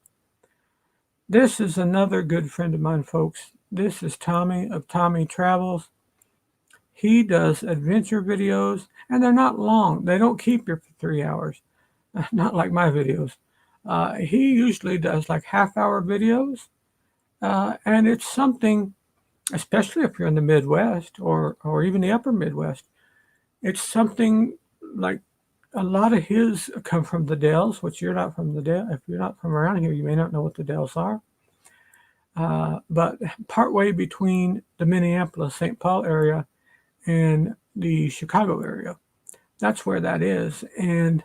This is another good friend of mine, folks. This is Tommy of Tommy Travels. He does adventure videos, and they're not long. They don't keep you for 3 hours, not like my videos. He usually does like half-hour videos, and it's something, especially if you're in the Midwest or even the upper Midwest, it's something like a lot of his come from the Dells, which you're not from the Dells. If you're not from around here, you may not know what the Dells are. But partway between the Minneapolis, St. Paul area and the Chicago area, that's where that is. And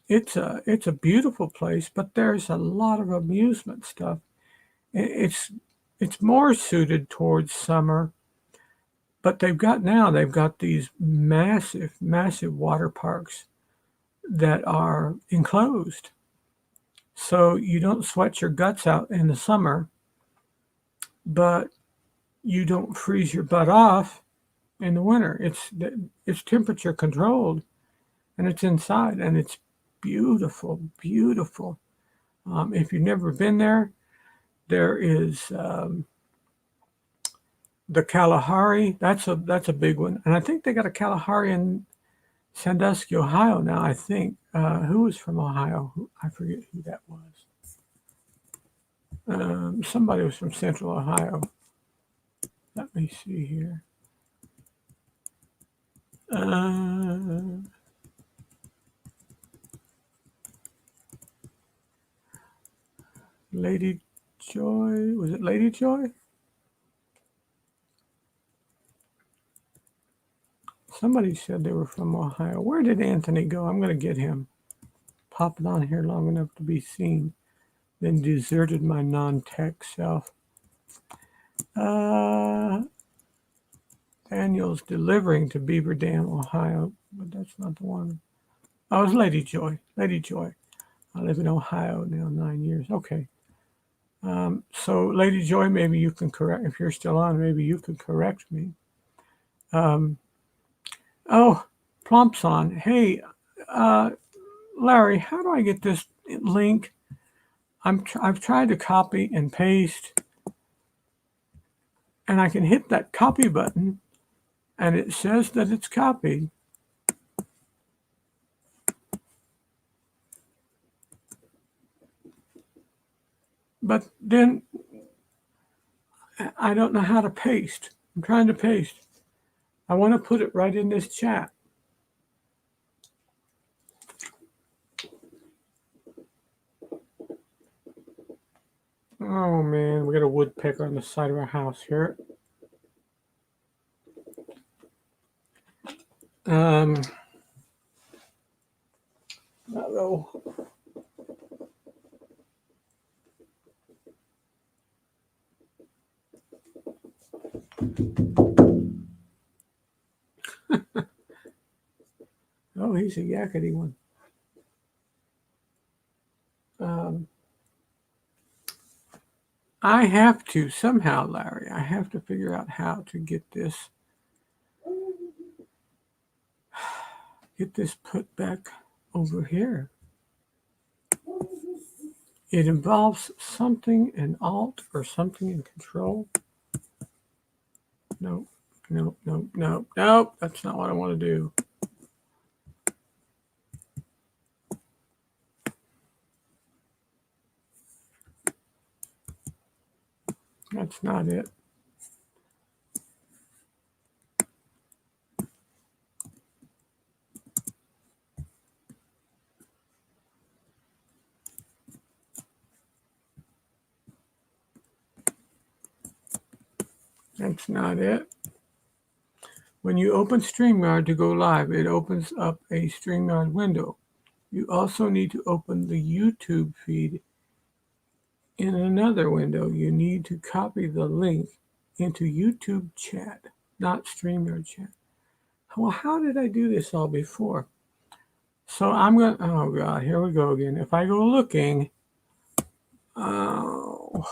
it's a beautiful place, but there's a lot of amusement stuff. It's more suited towards summer, but they've got these massive water parks that are enclosed, so you don't sweat your guts out in the summer, but you don't freeze your butt off in the winter. It's temperature controlled, and it's inside, and it's beautiful. If you've never been there, there is the Kalahari. That's a big one, and I think they got a Kalahari in Sandusky, Ohio now. I think who was from Ohio? I forget who that was. Somebody was from Central Ohio. Let me see here. Lady Joy, was it Lady Joy? Somebody said they were from Ohio. Where did Anthony go? I'm going to get him. Popping on here long enough to be seen, then deserted my non-tech self. Daniel's delivering to Beaver Dam, Ohio, but that's not the one. Oh, it's Lady Joy. Lady Joy. I live in Ohio now 9 years. Okay. So Lady Joy, maybe you can correct, if you're still on, maybe you could correct me. Oh, Plump's on. Hey, Larry, how do I get this link? I've tried to copy and paste, and I can hit that copy button, and it says that it's copied. But then I don't know how to paste. I'm trying to paste. I want to put it right in this chat. Oh man, we got a woodpecker on the side of our house here. Uh-oh. Oh, he's a yakety one. I have to somehow, Larry. I have to figure out how to get this put back over here. It involves something in Alt or something in Control. No, no, no, no, no. That's not what I want to do. That's not it. That's not it. When you open StreamYard to go live, it opens up a StreamYard window. You also need to open the YouTube feed in another window. You need to copy the link into YouTube chat, not StreamYard chat. Well, how did I do this all before? So I'm going to, oh God, here we go again. If I go looking, oh,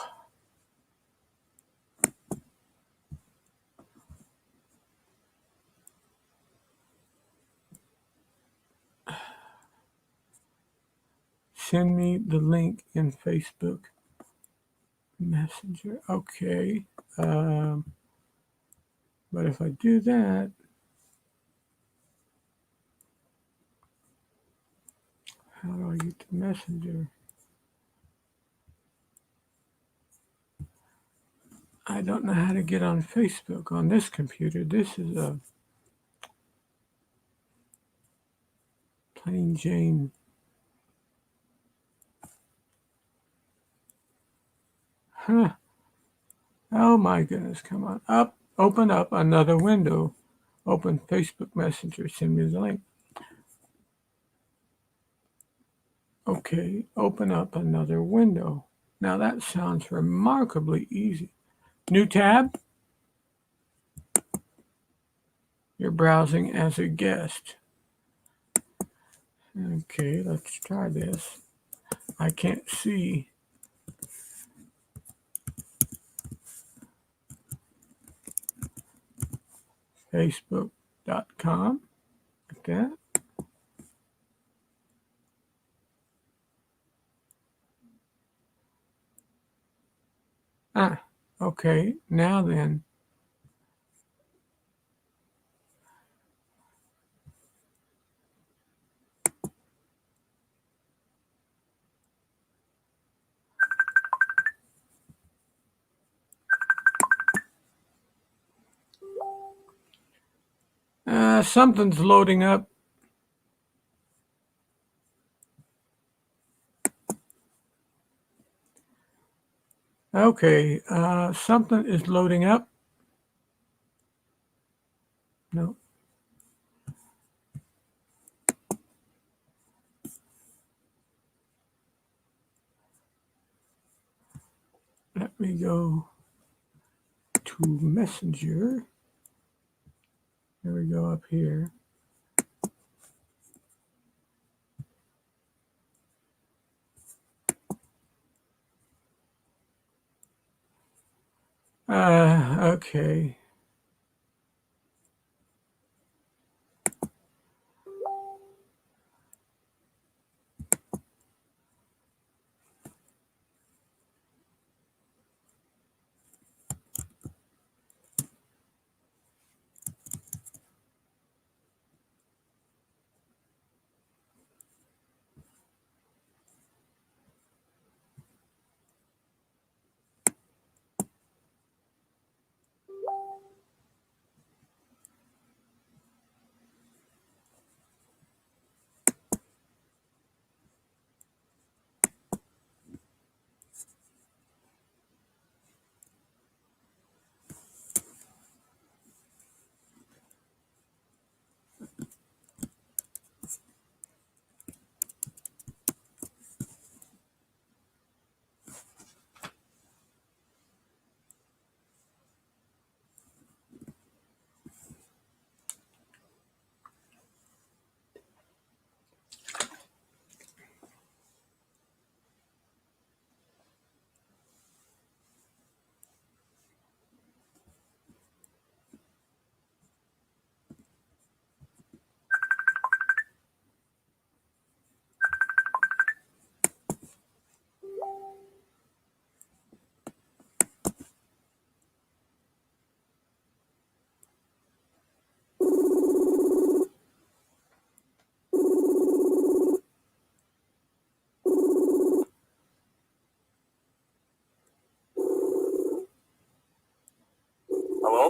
send me the link in Facebook Messenger. Okay. But if I do that, how do I get to Messenger? I don't know how to get on Facebook on this computer. This is a plain Jane. Huh. Oh my goodness, come on. Up, open up another window. Open Facebook Messenger, send me the link. Okay, open up another window. Now that sounds remarkably easy. New tab. You're browsing as a guest. Okay, let's try this. I can't see. Facebook.com. Like that. Ah, okay. Now then. Something's loading up. Okay, something is loading up. No. Let me go to Messenger. Here we go up here. Okay.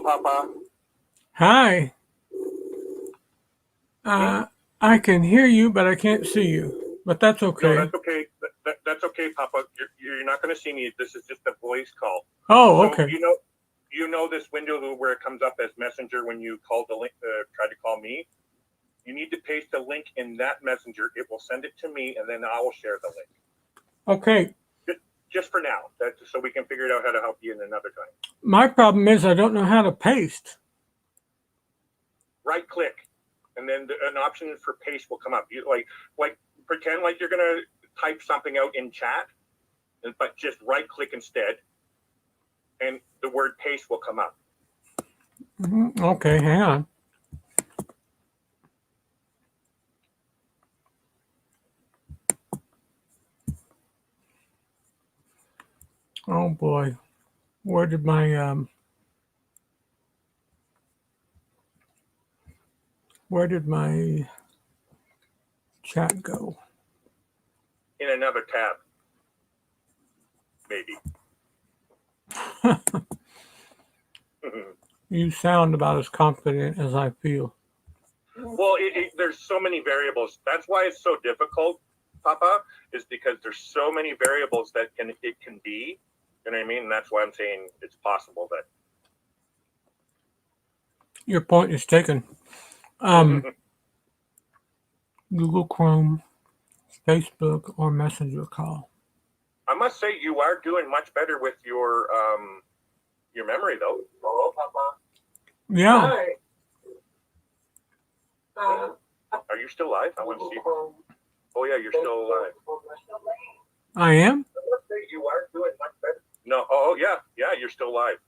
Papa. Hi. I can hear you, but I can't see you. But that's No, okay. that's okay. That's okay, Papa. You're not going to see me. This is just a voice call. Oh, So okay. you know this window where it comes up as messenger when you call the link, try to call me. You need to paste the link in that messenger. It will send it to me, and then I will share the link. Okay. Just for now, so we can figure out how to help you in another time. My problem is I don't know how to paste. Right click, and then an option for paste will come up. You like pretend like you're gonna type something out in chat, but just right click instead, and the word paste will come up. Okay, hang on. Oh boy, where did my chat go? In another tab, maybe. You sound about as confident as I feel. Well, there's so many variables. That's why it's so difficult, Papa, is because there's so many variables that it can be. You know what I mean? And that's why I'm saying it's possible that. Your point is taken. Google Chrome, Facebook, or Messenger call. I must say you are doing much better with your memory, though. Hello, Papa. Yeah. Hi. Are you still live? I want to see. Oh yeah, you're still alive. I am? You are doing much better. No. Oh yeah, you're still live.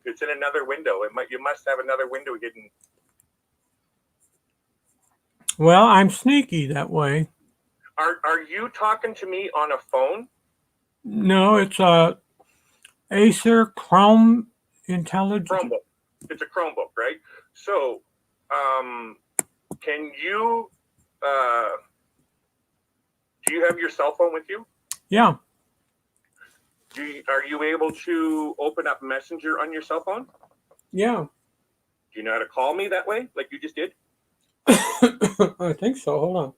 It's in another window. You must have another window hidden. Well, I'm sneaky that way. Are you talking to me on a phone? No, it's a Acer Chrome Intelligent. Chromebook. It's a Chromebook, right? So, can you? Do you have your cell phone with you? Yeah. Are you able to open up Messenger on your cell phone? Yeah. Do you know how to call me that way, like you just did? I think so. Hold on.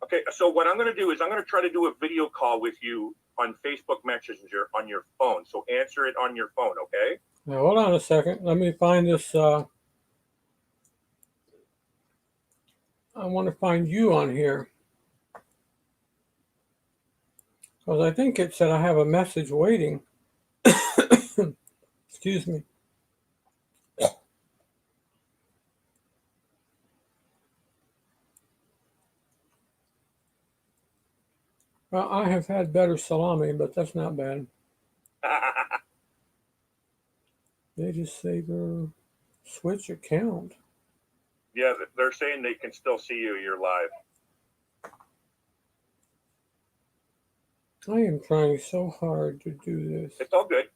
Okay, so what I'm going to do is I'm going to try to do a video call with you on Facebook Messenger on your phone. So answer it on your phone, okay? Now, hold on a second. Let me find this. I want to find you on here. Because I think it said I have a message waiting. Excuse me. Well, I have had better salami, but that's not bad. Data saver, switch account. Yeah, they're saying they can still see you. You're live. I am trying so hard to do this. It's all good.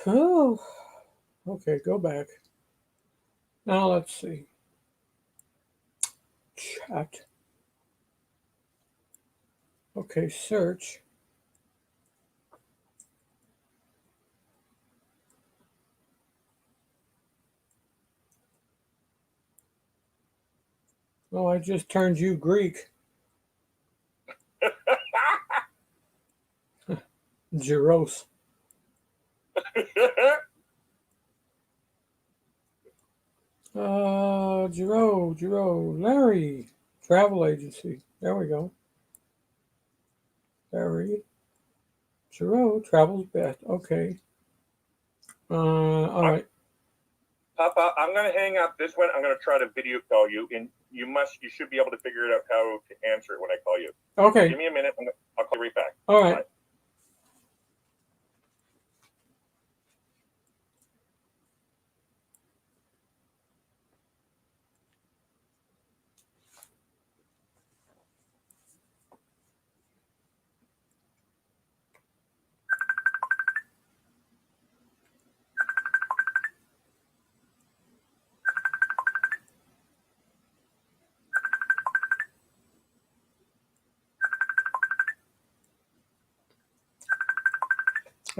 Oh, okay, go back. Now let's see. Chat. Okay, search. Oh, I just turned you Greek. Gyros. Giro, Larry, travel agency. There we go. Larry, Giro, travels best. Okay. All right. Papa, I'm going to hang up this one. I'm going to try to video call you, and you should be able to figure it out how to answer it when I call you. Okay. Give me a minute. I'll call you right back. All right. Bye.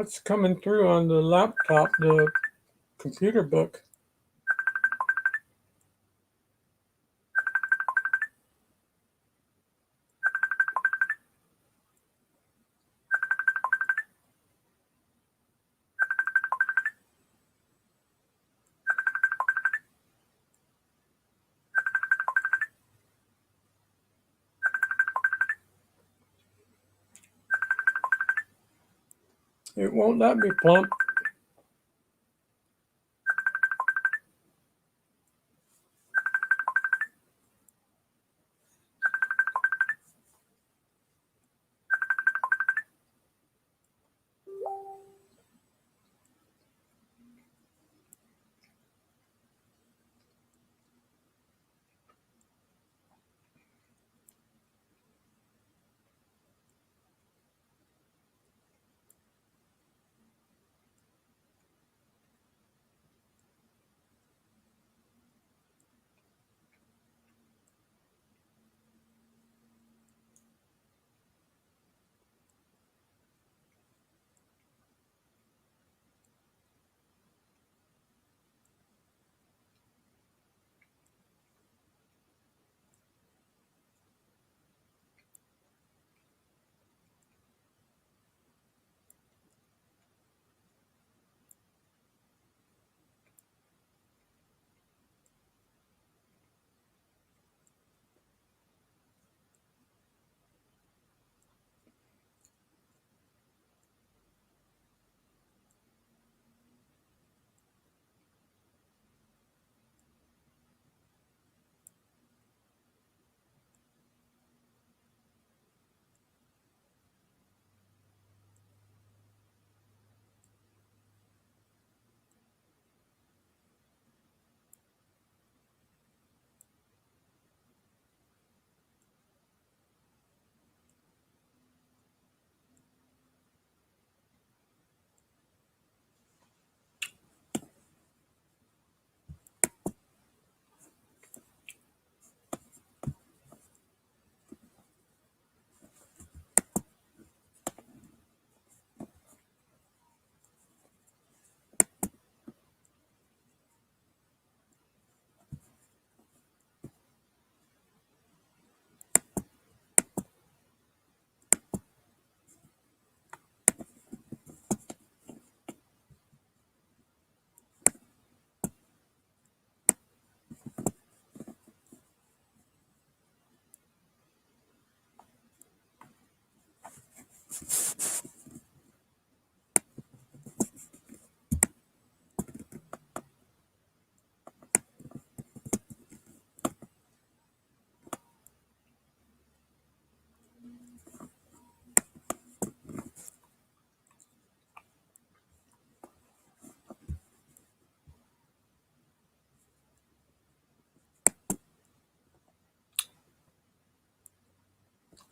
What's coming through on the laptop, the computer book? It won't let me plump.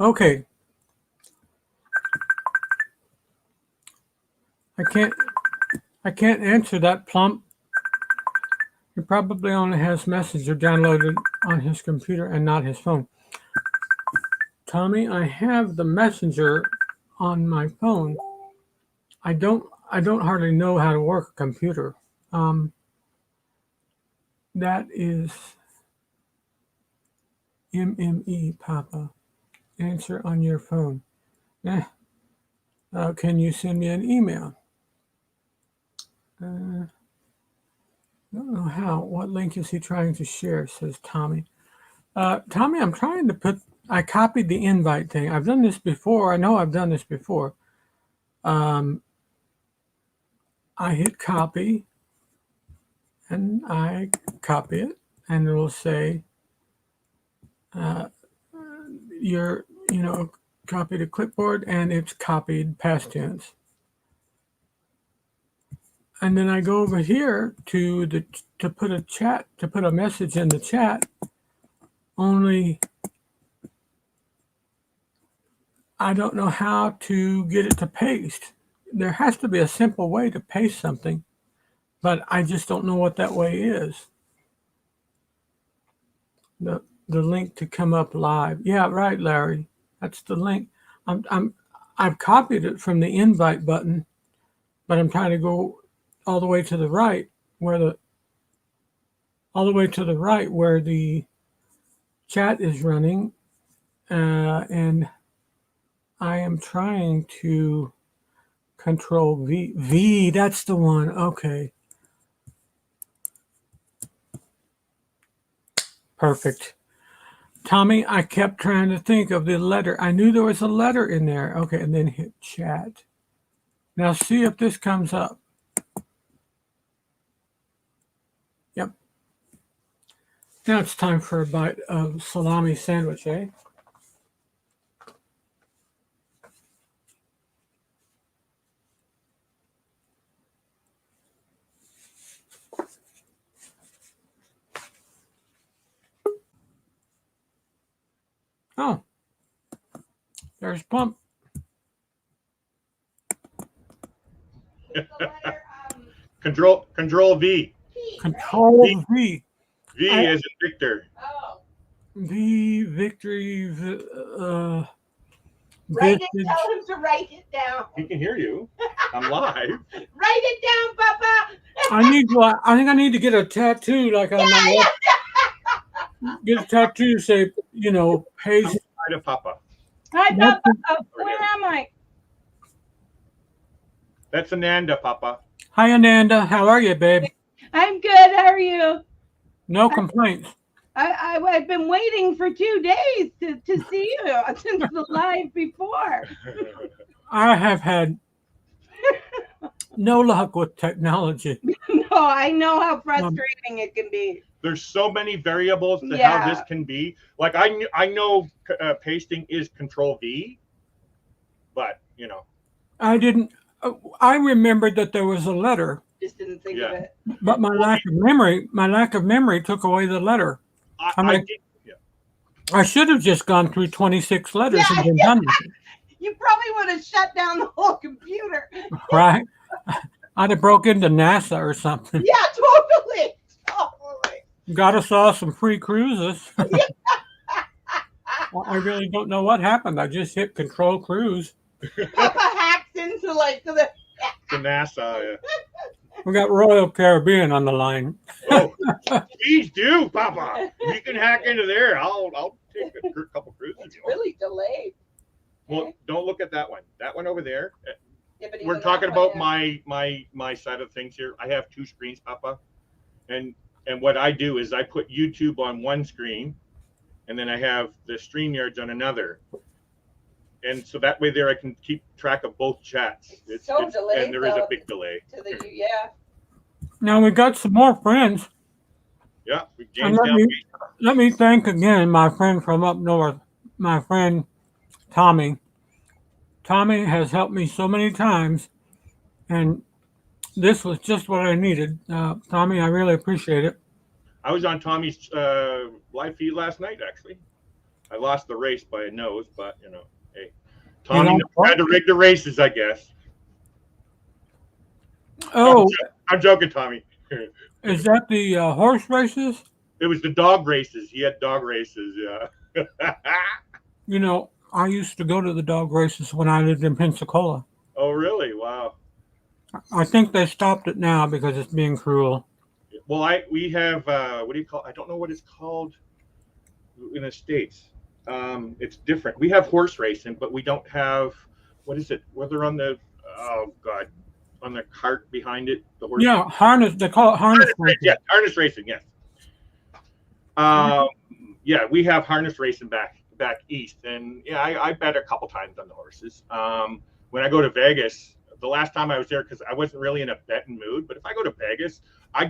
Okay. I can't answer that, Plump. He probably only has Messenger downloaded on his computer and not his phone. Tommy, I have the Messenger on my phone. I don't hardly know how to work a computer. That is MME, Papa. Answer on your phone. Can you send me an email? Don't know how. What link is he trying to share, says Tommy. Tommy, I'm trying to put, I copied the invite thing. I've done this before. I know I've done this before. I hit copy and I copy it and it will say, copy to clipboard, and it's copied past tense. And then I go over here to put a message in the chat, only I don't know how to get it to paste. There has to be a simple way to paste something, but I just don't know what that way is. The link to come up live. Yeah, right, Larry. That's the link. I've copied it from the invite button, but I'm trying to go all the way to the right where the chat is running, and I am trying to control V. V, that's the one. Okay. Perfect. Tommy, I kept trying to think of the letter. I knew there was a letter in there. Okay, and then hit chat. Now see if this comes up. Yep. Now it's time for a bite of salami sandwich, eh? Oh, there's Plump. Control V. Control V. V I- as in Victor. Oh. V victory. Write it. Vintage. Tell him to write it down. He can hear you. I'm live. Write it down, Papa. I think I need to get a tattoo like on my left. Get a tattoo say, paste. Hi to Papa. Hi, That's- Papa. Where am I? That's Ananda, Papa. Hi Ananda, how are you, babe? I'm good. How are you? No complaints. I've been waiting for 2 days to see you since the live before. I have had no luck with technology. No, I know how frustrating it can be. There's so many variables to Yeah. how this can be. Like I know pasting is Control V, but I remembered that there was a letter, Just didn't think Yeah. of it. but my lack of memory took away the letter. I mean- did. Yeah. I should have just gone through 26 letters and been done with it, You probably would have shut down the whole computer. right? I'd have broke into NASA or something. Yeah, totally. Got us all some free cruises. I really don't know what happened. I just hit Control Cruise. Papa hacks into the. The NASA. We got Royal Caribbean on the line. Oh, please do, Papa. You can hack into there. I'll take a couple cruises. It's really delayed. Well, don't look at that one. That one over there. Yeah, but We're even talking that one, about yeah. my side of things here. I have 2 screens, Papa, and what I do is I put YouTube on one screen, and then I have the StreamYards on another, and so that way there I can keep track of both chats. It's so delayed, and there is a though. big delay. Now we got some more friends. Yeah, And let me thank again my friend from up north, my friend Tommy. Tommy has helped me so many times, and this was just what I needed. Tommy, I really appreciate it. I was on Tommy's live feed last night. Actually, I lost the race by a nose, but hey, Tommy had to rig the races, I guess. Oh, I'm joking, Tommy. is that the horse races? It was the dog races. He had dog races. Yeah. I used to go to the dog races when I lived in Pensacola. Oh, really? Wow. I think they stopped it now because it's being cruel. Well, we have what do you call? I don't know what it's called in the States. It's different. We have horse racing, but we don't have what is it? Where they're on the on the cart behind it. The horse. Yeah, harness. They call it harness racing. Yeah, harness racing. Yes. Yeah, we have harness racing back east, and yeah, I bet a couple times on the horses. When I go to Vegas, the last time I was there, because I wasn't really in a betting mood, but if I go to Vegas, I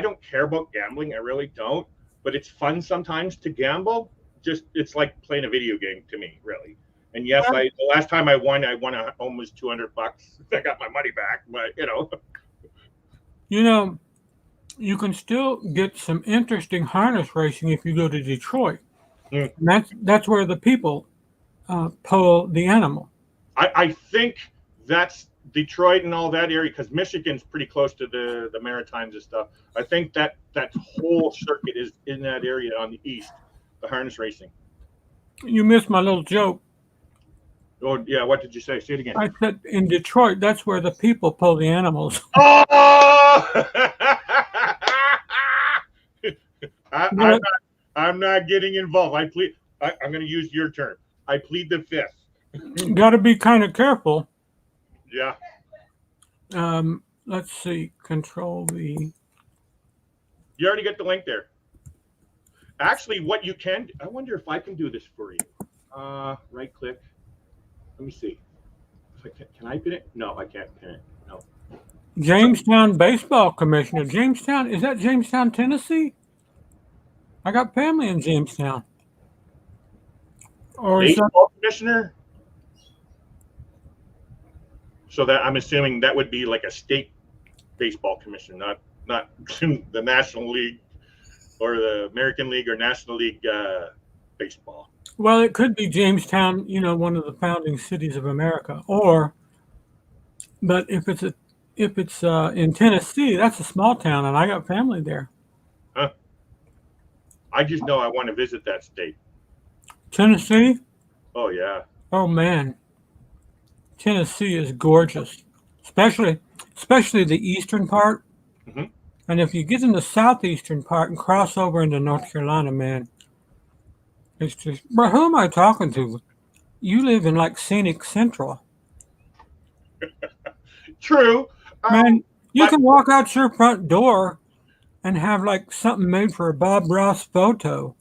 don't care about gambling. I really don't. But it's fun sometimes to gamble. It's like playing a video game to me, really. And yes, the last time I won almost $200. I got my money back, but You can still get some interesting harness racing if you go to Detroit. Mm. And that's where the people pull the animal. I think that's Detroit and all that area, because Michigan's pretty close to the Maritimes and stuff. I think that whole circuit is in that area on the east, the harness racing. You missed my little joke. Oh, yeah. What did you say? Say it again. I said in Detroit, that's where the people pull the animals. Oh! I'm not getting involved. I'm going to use your term. I plead the fifth. Got to be kind of careful. Yeah. Let's see. Control V. You already got the link there. Actually, what you can, I wonder if I can do this for you. Right click. Let me see. If I can I pin it? No, I can't pin it. No. Jamestown Baseball Commissioner. Jamestown, is that Jamestown, Tennessee? I got family in Jamestown. Or is that, Baseball commissioner? So that I'm assuming that would be like a state baseball commission, not the National League or the American League or National League baseball. well, it could be Jamestown, one of the founding cities of America. But if it's in Tennessee, that's a small town, and I got family there. Huh? I just know I want to visit that state. Tennessee? Oh yeah. Oh man, Tennessee is gorgeous, especially the eastern part. Mhm. And if you get in the southeastern part and cross over into North Carolina, man, it's just. Bro, who am I talking to? You live in like scenic Central, True. man. You but- can walk out your front door and have like something made for a Bob Ross photo.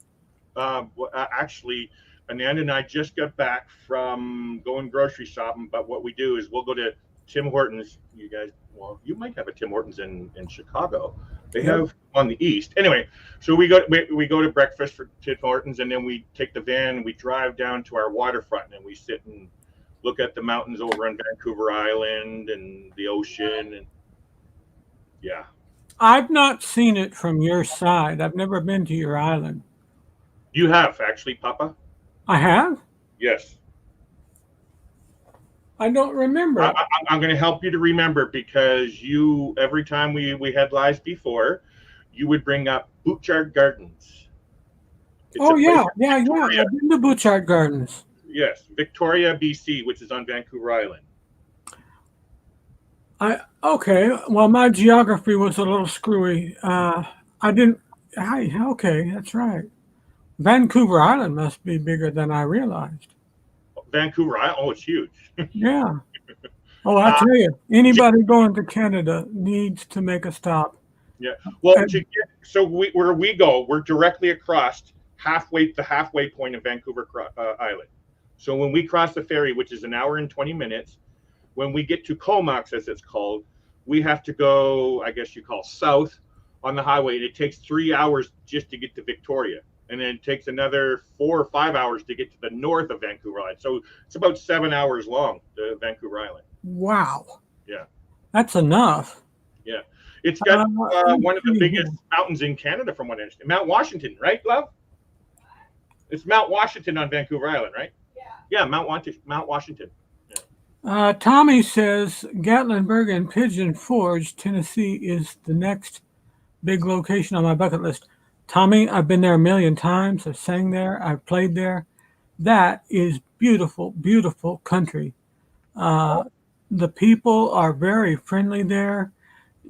Actually, Ananda and I just got back from going grocery shopping. But what we do is we'll go to Tim Hortons. You guys, well, you might have a Tim Hortons in Chicago. They Yep. have on the east. Anyway, so we go to breakfast for Tim Hortons, and then we take the van and we drive down to our waterfront, and we sit and look at the mountains over on Vancouver Island and the ocean. And yeah, I've not seen it from your side. I've never been to your island. you have actually, Papa. I have? Yes. I don't remember. I'm going to help you to remember because you, every time we had lives before, you would bring up Butchart Gardens. It's Oh a place- yeah. I've Victoria. been to Butchart Gardens. Yes, Victoria, BC, which is on Vancouver Island. Okay. Well, my geography was a little screwy. I didn't. Okay, that's right. Vancouver Island must be bigger than I realized. Vancouver Island, oh, it's huge. Yeah. Oh, I tell you, anybody going to Canada needs to make a stop. Well, And- where we go, we're directly across the halfway point of Vancouver Island. So when we cross the ferry, which is an hour and 20 minutes, when we get to Comox, as it's called, we have to go, I guess you call south on the highway. And it takes 3 hours just to get to Victoria. And then it takes another 4 or 5 hours to get to the north of Vancouver Island. So it's about 7 hours long, the Vancouver Island. Wow. Yeah. That's enough. It's got Uh, one of the biggest mountains in Canada, from what I understand. Mount Washington, right, love? It's Mount Washington on Vancouver Island, right? Yeah, Mount Washington. Tommy says Gatlinburg and Pigeon Forge, Tennessee, is the next big location on my bucket list. Tommy, I've been there a million times. I've sang there. I've played there. That is beautiful, beautiful country. The people are very friendly there.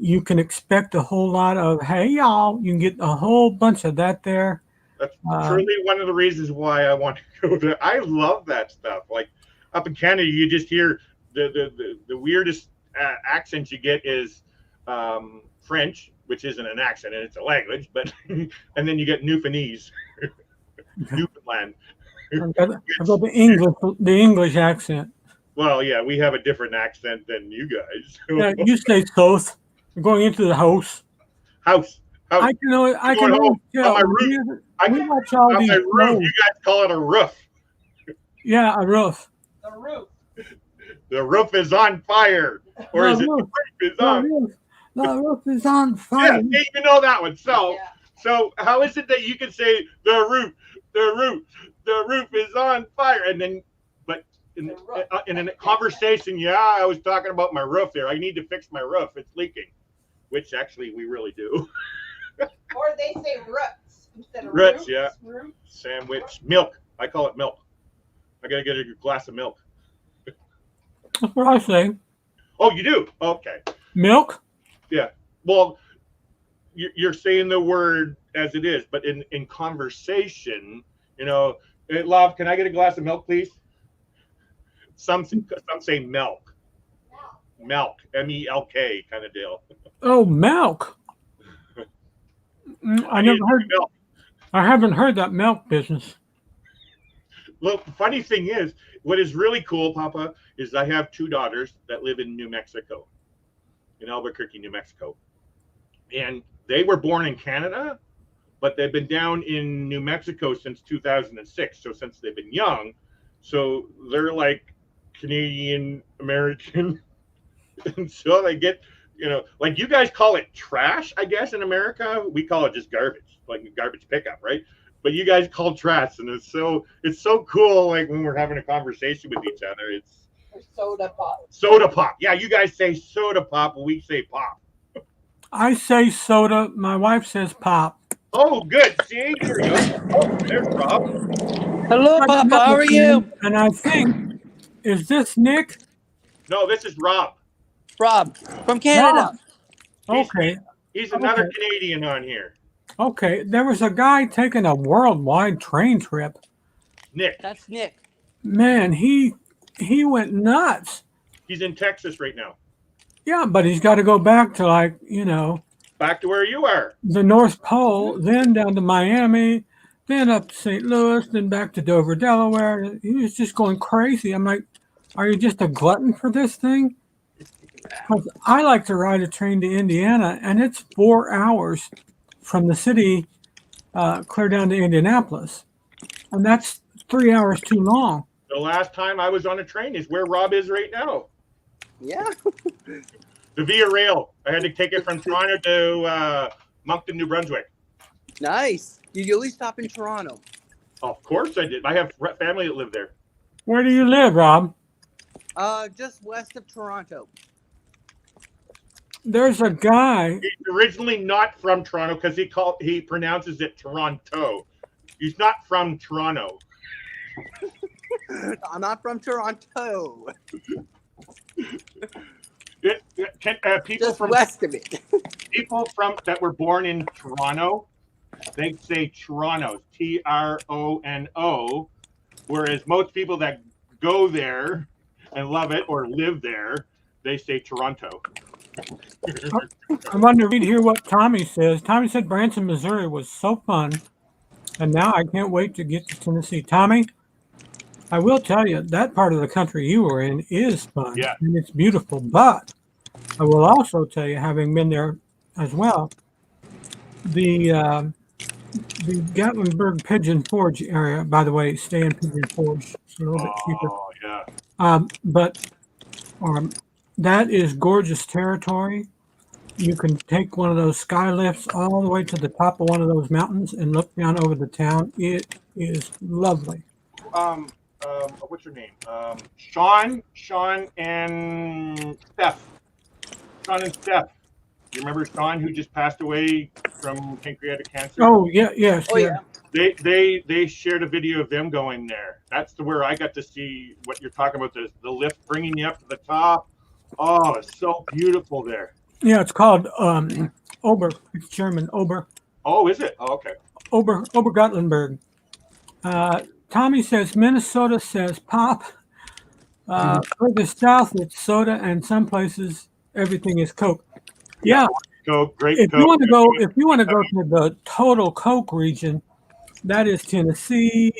You can expect a whole lot of, hey, y'all. You can get a whole bunch of that there. That's truly one of the reasons why I want to go there. I love that stuff. Like up in Canada, you just hear the weirdest accents you get is French, which isn't an accent and it's a language, but and then you get Newfoundlandese, Newfoundland. I've got the English accent. Well, yeah, we have a different accent than you guys. Yeah, you say south. We're going into the house. House. I can always tell. my roof. We watch all On these my roof, shows. you guys call it a roof. Yeah, a roof. The roof. The roof is on fire, or The is it roof. the roof is The on? roof. The roof is on Yeah, fire. you know that one. So, Yeah. so how is it that you can say the roof is on fire, and then, but in a conversation, yeah, I was talking about my roof there. I need to fix my roof. It's leaking, which actually we really do. Or they say roots instead of Roots, roots. yeah. Roots. Sandwich, milk. I call it milk. I gotta get a glass of milk. That's what I say. Oh, you do? Okay. Milk? Well, you're saying the word as it is, but in conversation, hey, love, can I get a glass of milk, please? Some say milk, MELK kind of deal. Oh, milk. I never heard. milk. I haven't heard that milk business. Well, the funny thing is, what is really cool, Papa, is I have 2 daughters that live in New Mexico, in Albuquerque, New Mexico. And they were born in Canada, but they've been down in New Mexico since 2006. So since they've been young, so they're like Canadian American. And so they get, like you guys call it trash, I guess, in America. We call it just garbage, like garbage pickup, right? But you guys call trash, and it's so cool. Like when we're having a conversation with each other, it's Soda pop. soda pop. Yeah, you guys say soda pop, but we say pop. I say soda. My wife says pop. Oh, good. See, there we go. Oh, there's Rob. Hello, Papa. How are you? And I think, is this Nick? No, this is Rob. Rob from Canada. Okay. He's another Canadian on here. Okay. There was a guy taking a worldwide train trip. Nick. That's Nick. Man, he went nuts. He's in Texas right now. Yeah, but he's got to go back to Back to where you are. the North Pole, then down to Miami, then up to St. Louis, then back to Dover, Delaware. He was just going crazy. I'm like, are you just a glutton for this thing? 'Cause I like to ride a train to Indiana, and it's 4 hours from the city clear down to Indianapolis. And that's 3 hours too long. The last time I was on a train is where Rob is right now. Yeah. The Via Rail. I had to take it from Toronto to Moncton, New Brunswick. Nice. You usually stop in Toronto. Of course I did. I have family that live there. Where do you live, Rob? Just west of Toronto. There's a guy. He's originally not from Toronto because he pronounces it Toronto. He's not from Toronto. I'm not from Toronto. People Just from west of it. people from that were born in Toronto, they say Toronto, Trono, whereas most people that go there and love it or live there, they say Toronto. I wanted to read here what Tommy says. Tommy said Branson, Missouri was so fun, and now I can't wait to get to Tennessee. Tommy, I will tell you, that part of the country you were in is fun, Yeah. and it's beautiful. But I will also tell you, having been there as well, the Gatlinburg Pigeon Forge area, by the way, stay in Pigeon Forge. It's a little bit cheaper. Oh, yeah. But that is gorgeous territory. You can take one of those sky lifts all the way to the top of one of those mountains and look down over the town. It is lovely. What's your name? Sean and Steph. Sean and Steph. You remember Sean who just passed away from pancreatic cancer? Oh yeah, yes. Oh, yeah. They shared a video of them going there. That's where I got to see what you're talking about, the lift bringing you up to the top. Oh, it's so beautiful there. Yeah, it's called Ober. It's German, Ober. Oh, is it? Oh, okay. Obergotlenberg. Tommy says Minnesota says pop. Further south, it's soda, and some places everything is Coke. Yeah. Coke, great If Coke. you want to go to the total Coke region, that is Tennessee,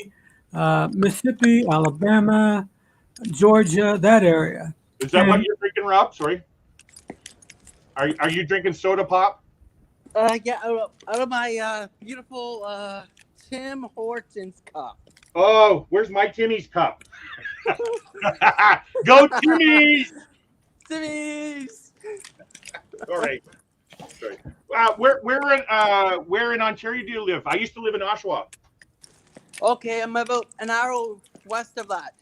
Mississippi, Alabama, Georgia, that area. Is that what you're drinking, Rob? Sorry. Are you drinking soda pop? Yeah, out of my beautiful Tim Hortons cup. Oh, where's my Timmy's cup? Go Timmy's! Timmy's. All right. Sorry. Where in Ontario do you live? I used to live in Oshawa. Okay, I'm about an hour west of that.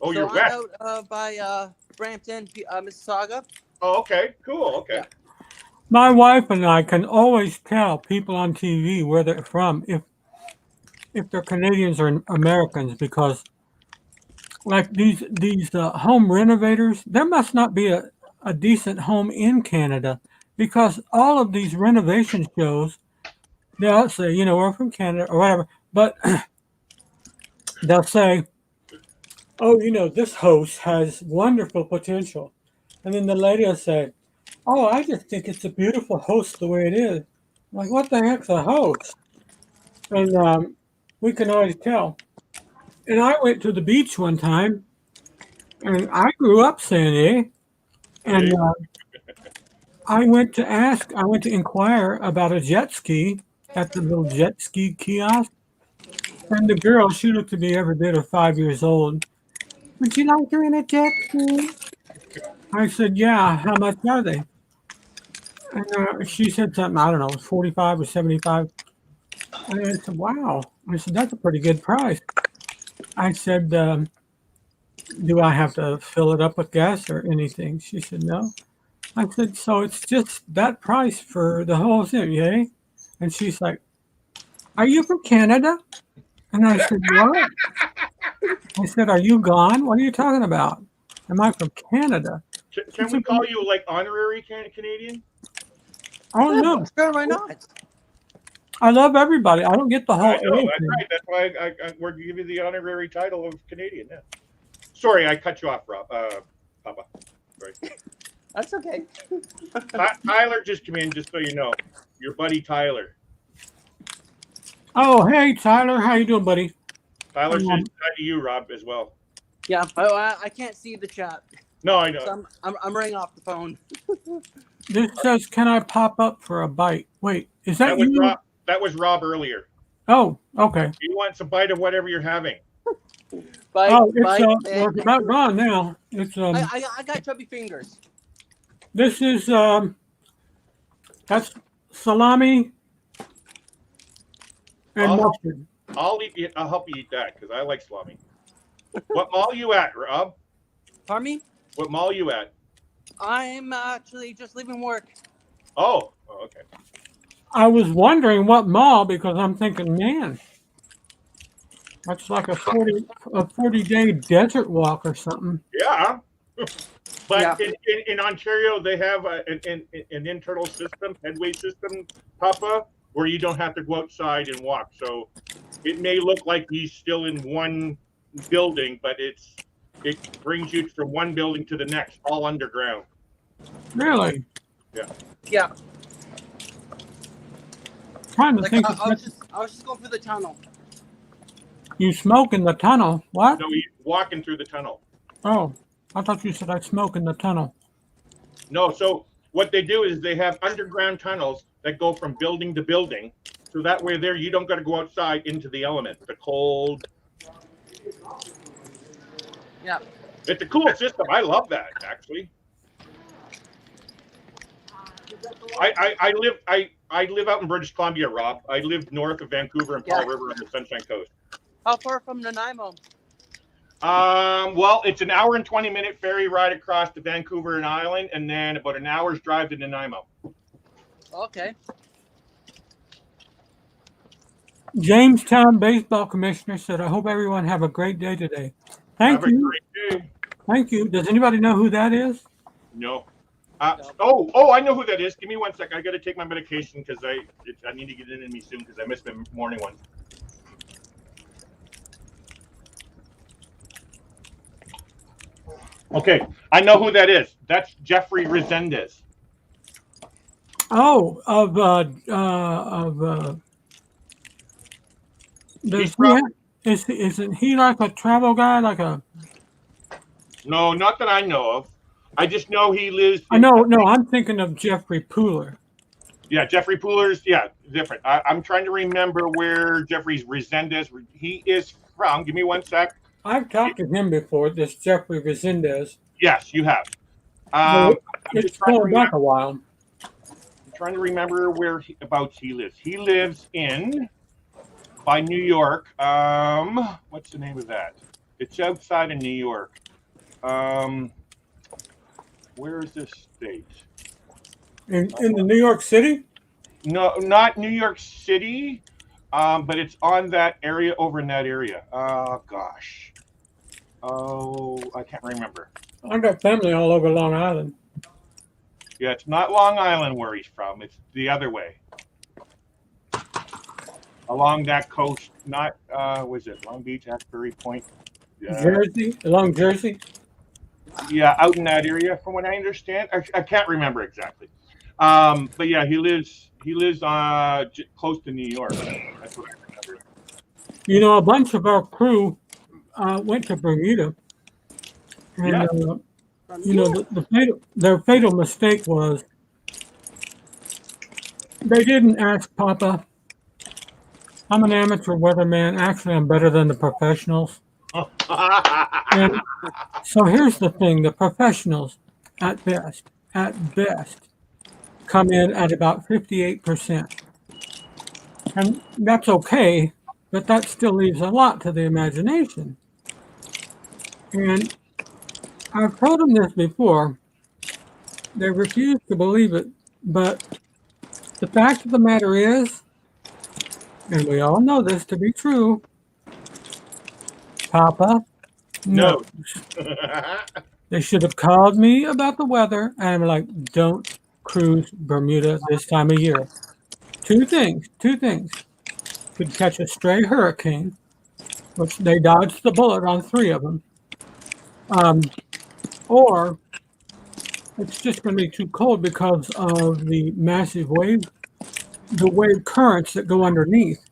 Oh, you're I'm west. out by Brampton, Mississauga. Oh, okay. Cool. Okay. Yeah. My wife and I can always tell people on TV where they're from if they're Canadians or Americans because like these home renovators, there must not be a decent home in Canada because all of these renovation shows, they'll say, you know, we're from Canada or whatever, but they'll say, oh, you know, this house has wonderful potential. And then the lady will say, oh, I just think it's a beautiful house the way it is. I'm like, what the heck's a house? And we can always tell. And I went to the beach one time, and I grew up saying, eh? And I went to inquire about a jet ski at the little jet ski kiosk. And the girl, she looked at me every bit of 5 years old. Would you like to rent a jet ski? I said, yeah, how much are they? And she said something, I don't know, 45 or 75. And I said, wow. I said, that's a pretty good price. I said, do I have to fill it up with gas or anything? She said, no. I said, so it's just that price for the whole thing, yay? And she's like, are you from Canada? And I said, what? I said, are you gone? What are you talking about? Am I from Canada? Can we call you like honorary Canadian? Oh, no. Sure, why not? I love everybody. I don't get the whole I know, A that's thing. right. That's why we're giving you the honorary title of Canadian. Yeah. Sorry, I cut you off, Rob. Papa. Sorry. That's okay. Tyler just came in, just so you know. Your buddy Tyler. Oh, hey, Tyler. How you doing, buddy? Tyler says hi to you, Rob, as well. Yeah. Oh, I can't see the chat. No, I know. So I'm ringing off the phone. This says, can I pop up for a bite? Wait, is that was you? Rob. That was Rob earlier. Oh, okay. He wants a bite of whatever you're having. Bye. Oh, it's, bye. well, it's about gone now. It's I got chubby fingers. this is that's salami and Oh. mustard. I'll help you eat that because I like salami. What mall you at, Rob? Pardon me? What mall you at? I'm actually just leaving work. Oh, okay. I was wondering what mall because I'm thinking, man, that's like a 40-day desert walk or something. Yeah. But Yeah. in Ontario, they have an internal system, headway system, Papa, where you don't have to go outside and walk. So it may look like he's still in one building, but it brings you from one building to the next, all underground. Really? Yeah. Trying to Like think. I was just going through the tunnel. You smoke in the tunnel? What? No, he's walking through the tunnel. Oh, I thought you said I smoke in the tunnel. No, so what they do is they have underground tunnels that go from building to building. So that way there, you don't got to go outside into the elements, the cold. Yeah. It's a cool system. I love that, actually. I live out in British Columbia, Rob. I live north of Vancouver and Paul River on the Sunshine Coast. How far from Nanaimo? Well, it's an hour and 20-minute ferry ride across to Vancouver and Island, and then about an hour's drive to Nanaimo. Okay. Jamestown baseball commissioner said, I hope everyone have a great day today. Thank Have a you. great day. Thank you. Does anybody know who that is? No. I know who that is. Give me 1 second. I got to take my medication because I need to get it in me soon because I missed my morning one. Okay, I know who that is. That's Jeffrey Resendez. Oh, He's from- isn't he like a travel guy? Like a No, not that I know of. I just know he lives. no, I'm thinking of Jeffrey Pooler. Yeah, Jeffrey Pooler's. Yeah, different. I'm trying to remember where Jeffrey Resendez he is from. Give me 1 sec. I've talked to him before, this Jeffrey Resendez. Yes, you have. I'm It's just trying to going back a while. trying to remember where he lives. He lives by New York. What's the name of that? It's outside of New York. Where is this state? In the New York City? No, not New York City, but it's on that area, over in that area. Oh gosh, Oh, I can't remember. I got family all over Long Island. Yeah, it's not Long Island where he's from. It's the other way. Along that coast, not was it Long Beach, Asbury Point? Jersey, along Jersey. Yeah, out in that area, from what I understand. I can't remember exactly. But yeah, he lives close to New York. That's what I remember. You know, a bunch of our crew went to Bermuda, and Yeah. you know, their fatal mistake was they didn't ask Papa. I'm an amateur weatherman. Actually, I'm better than the professionals. And so here's the thing: the professionals, at best, come in at about 58%, and that's okay, but that still leaves a lot to the imagination. And I've told them this before. They refuse to believe it, but the fact of the matter is, and we all know this to be true, Papa, No. They should have called me about the weather, and I'm like, don't cruise Bermuda this time of year. Two things. Could catch a stray hurricane, which they dodged the bullet on 3 of them, or it's just going to be too cold because of the massive wave currents that go underneath.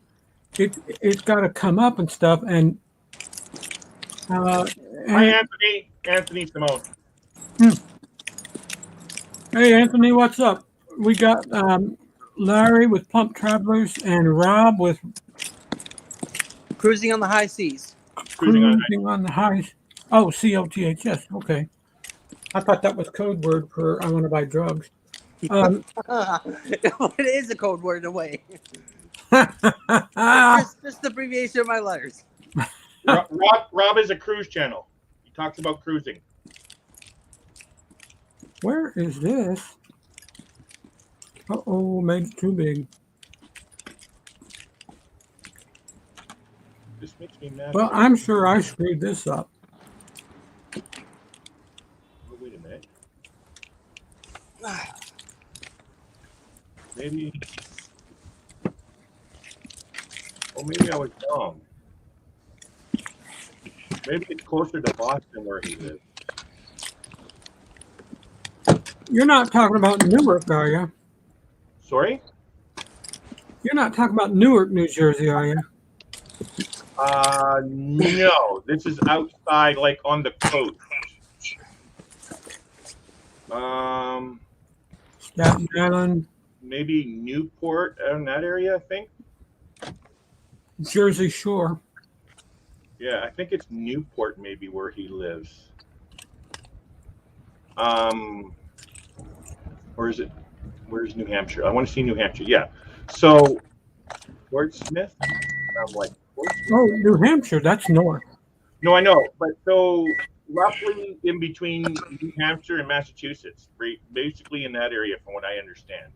It's got to come up and stuff, and Hi, Anthony Simone. Hey, Anthony, what's up? We got Larry with Plump Travelers and Rob with Cruising on the high seas. Cruising on the Highs. Oh, COTHS. Okay. I thought that was code word for I want to buy drugs. It is a code word away. Ah, Just the abbreviation of my letters. Rob is a cruise channel. He talks about cruising. where is this? Uh-oh, made it too big. This makes me mad. Well, I'm sure I screwed this up. Oh, wait a minute. Maybe. Oh, maybe I was wrong. Maybe it's closer to Boston where he lives. You're not talking about Newark, are you? Sorry? You're not talking about Newark, New Jersey, are you? No. This is outside, like on the coast. Staten Island, Maybe Newport in that area, I think. Jersey Shore. Yeah, I think it's Newport maybe where he lives. Or is it? Where's New Hampshire? I want to see New Hampshire. Yeah. So, Fort Smith. I'm like, Fort Smith? Oh, New Hampshire, that's north. No, I know, but so roughly in between New Hampshire and Massachusetts, basically in that area, from what I understand.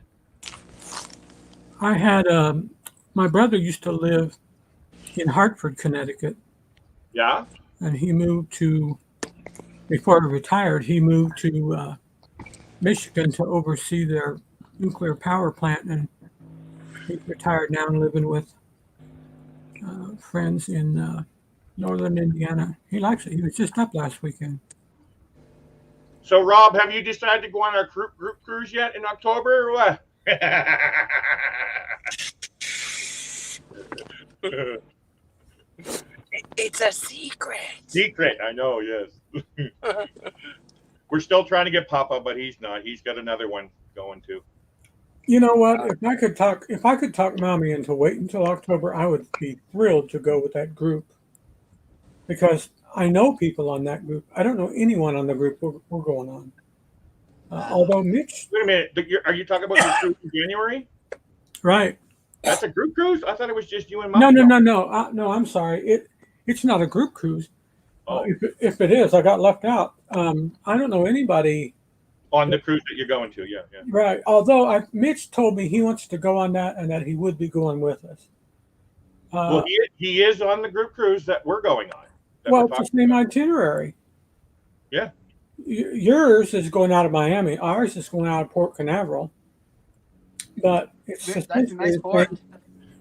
I had my brother used to live in Hartford, Connecticut, Yeah. and he moved to before he retired. He moved to Michigan to oversee their nuclear power plant, and he's retired now and living with friends in northern Indiana. He likes it. He was just up last weekend. So, Rob, have you decided to go on our group cruise yet in October or what? It's a secret. Secret, I know, yes. We're still trying to get Papa, but he's not. He's got another one going too. You know what? If I could talk Mommy into waiting until October, I would be thrilled to go with that group because I know people on that group. I don't know anyone on the group we're going on. Although Mitch, Wait a minute. Are you talking about your cruise in January? right? That's a group cruise? I thought it was just you and Mom. No. I'm sorry. It's not a group cruise. Oh, If it is, I got left out. I don't know anybody. on the cruise that you're going to, yeah. Right. Although Mitch told me he wants to go on that and that he would be going with us. Well, he is on the group cruise that we're going on. that Well, we're it's the talking same about. itinerary. Yeah. Yours is going out of Miami. Ours is going out of Port Canaveral. But it's That's a essentially nice the port. same.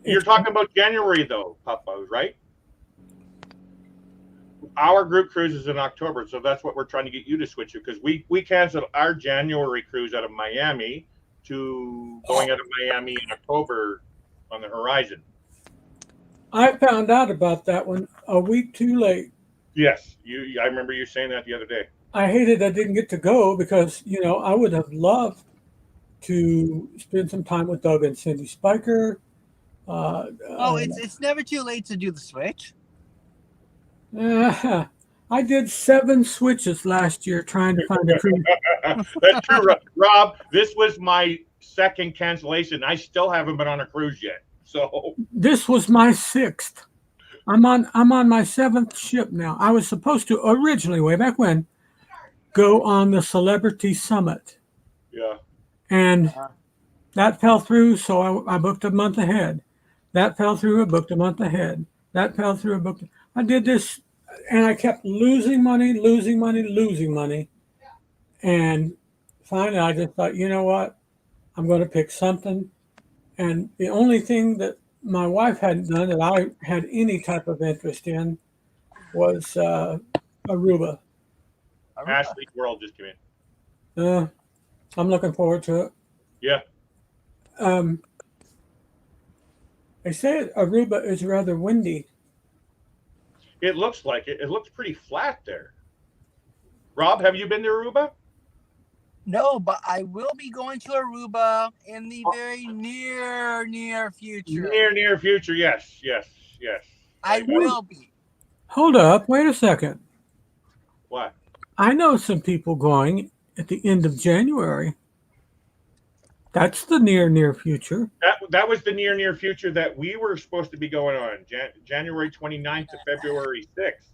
You're It's- talking about January though, Papa, right? Our group cruise is in October, so that's what we're trying to get you to switch it, because we canceled our January cruise out of Miami to going out of Miami in October on the horizon. I found out about that one a week too late. Yes, I remember you saying that the other day. I hated I didn't get to go because, I would have loved to spend some time with Doug and Cindy Spiker. Oh, it's never too late to do the switch. I did 7 switches last year trying to find a cruise. That's true, Rob. This was my second cancellation. I still haven't been on a cruise yet. So This was my 6th. I'm on my 7th ship now. I was supposed to originally, way back when, go on the Celebrity Summit, yeah, and that fell through. So I booked a month ahead. That fell through. I booked a month ahead. That fell through. I did this, and I kept losing money, and finally I just thought, you know what, I'm going to pick something. And the only thing that my wife hadn't done that I had any type of interest in was Aruba. Ashley's World just came in. I'm looking forward to it. Yeah, They say Aruba is rather windy. it looks like it. It looks pretty flat there. Rob, have you been to Aruba? No, but I will be going to Aruba in the very near future. Near future, yes. I will be. Hold up, wait a second. What? I know some people going at the end of January. That's the near future. That was the near future that we were supposed to be going on, January 29th to February 6th.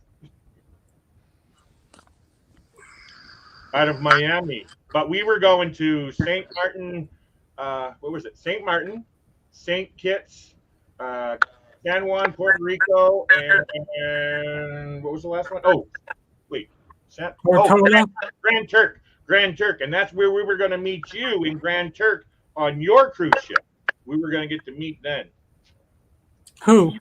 Out of Miami. But we were going to St. Martin, what was it? St. Martin, St. Kitts, San Juan, Puerto Rico, and what was the last one? Oh, wait. Portola. Grand Turk. And that's where we were going to meet you in Grand Turk on your cruise ship. We were going to get to meet then. Who?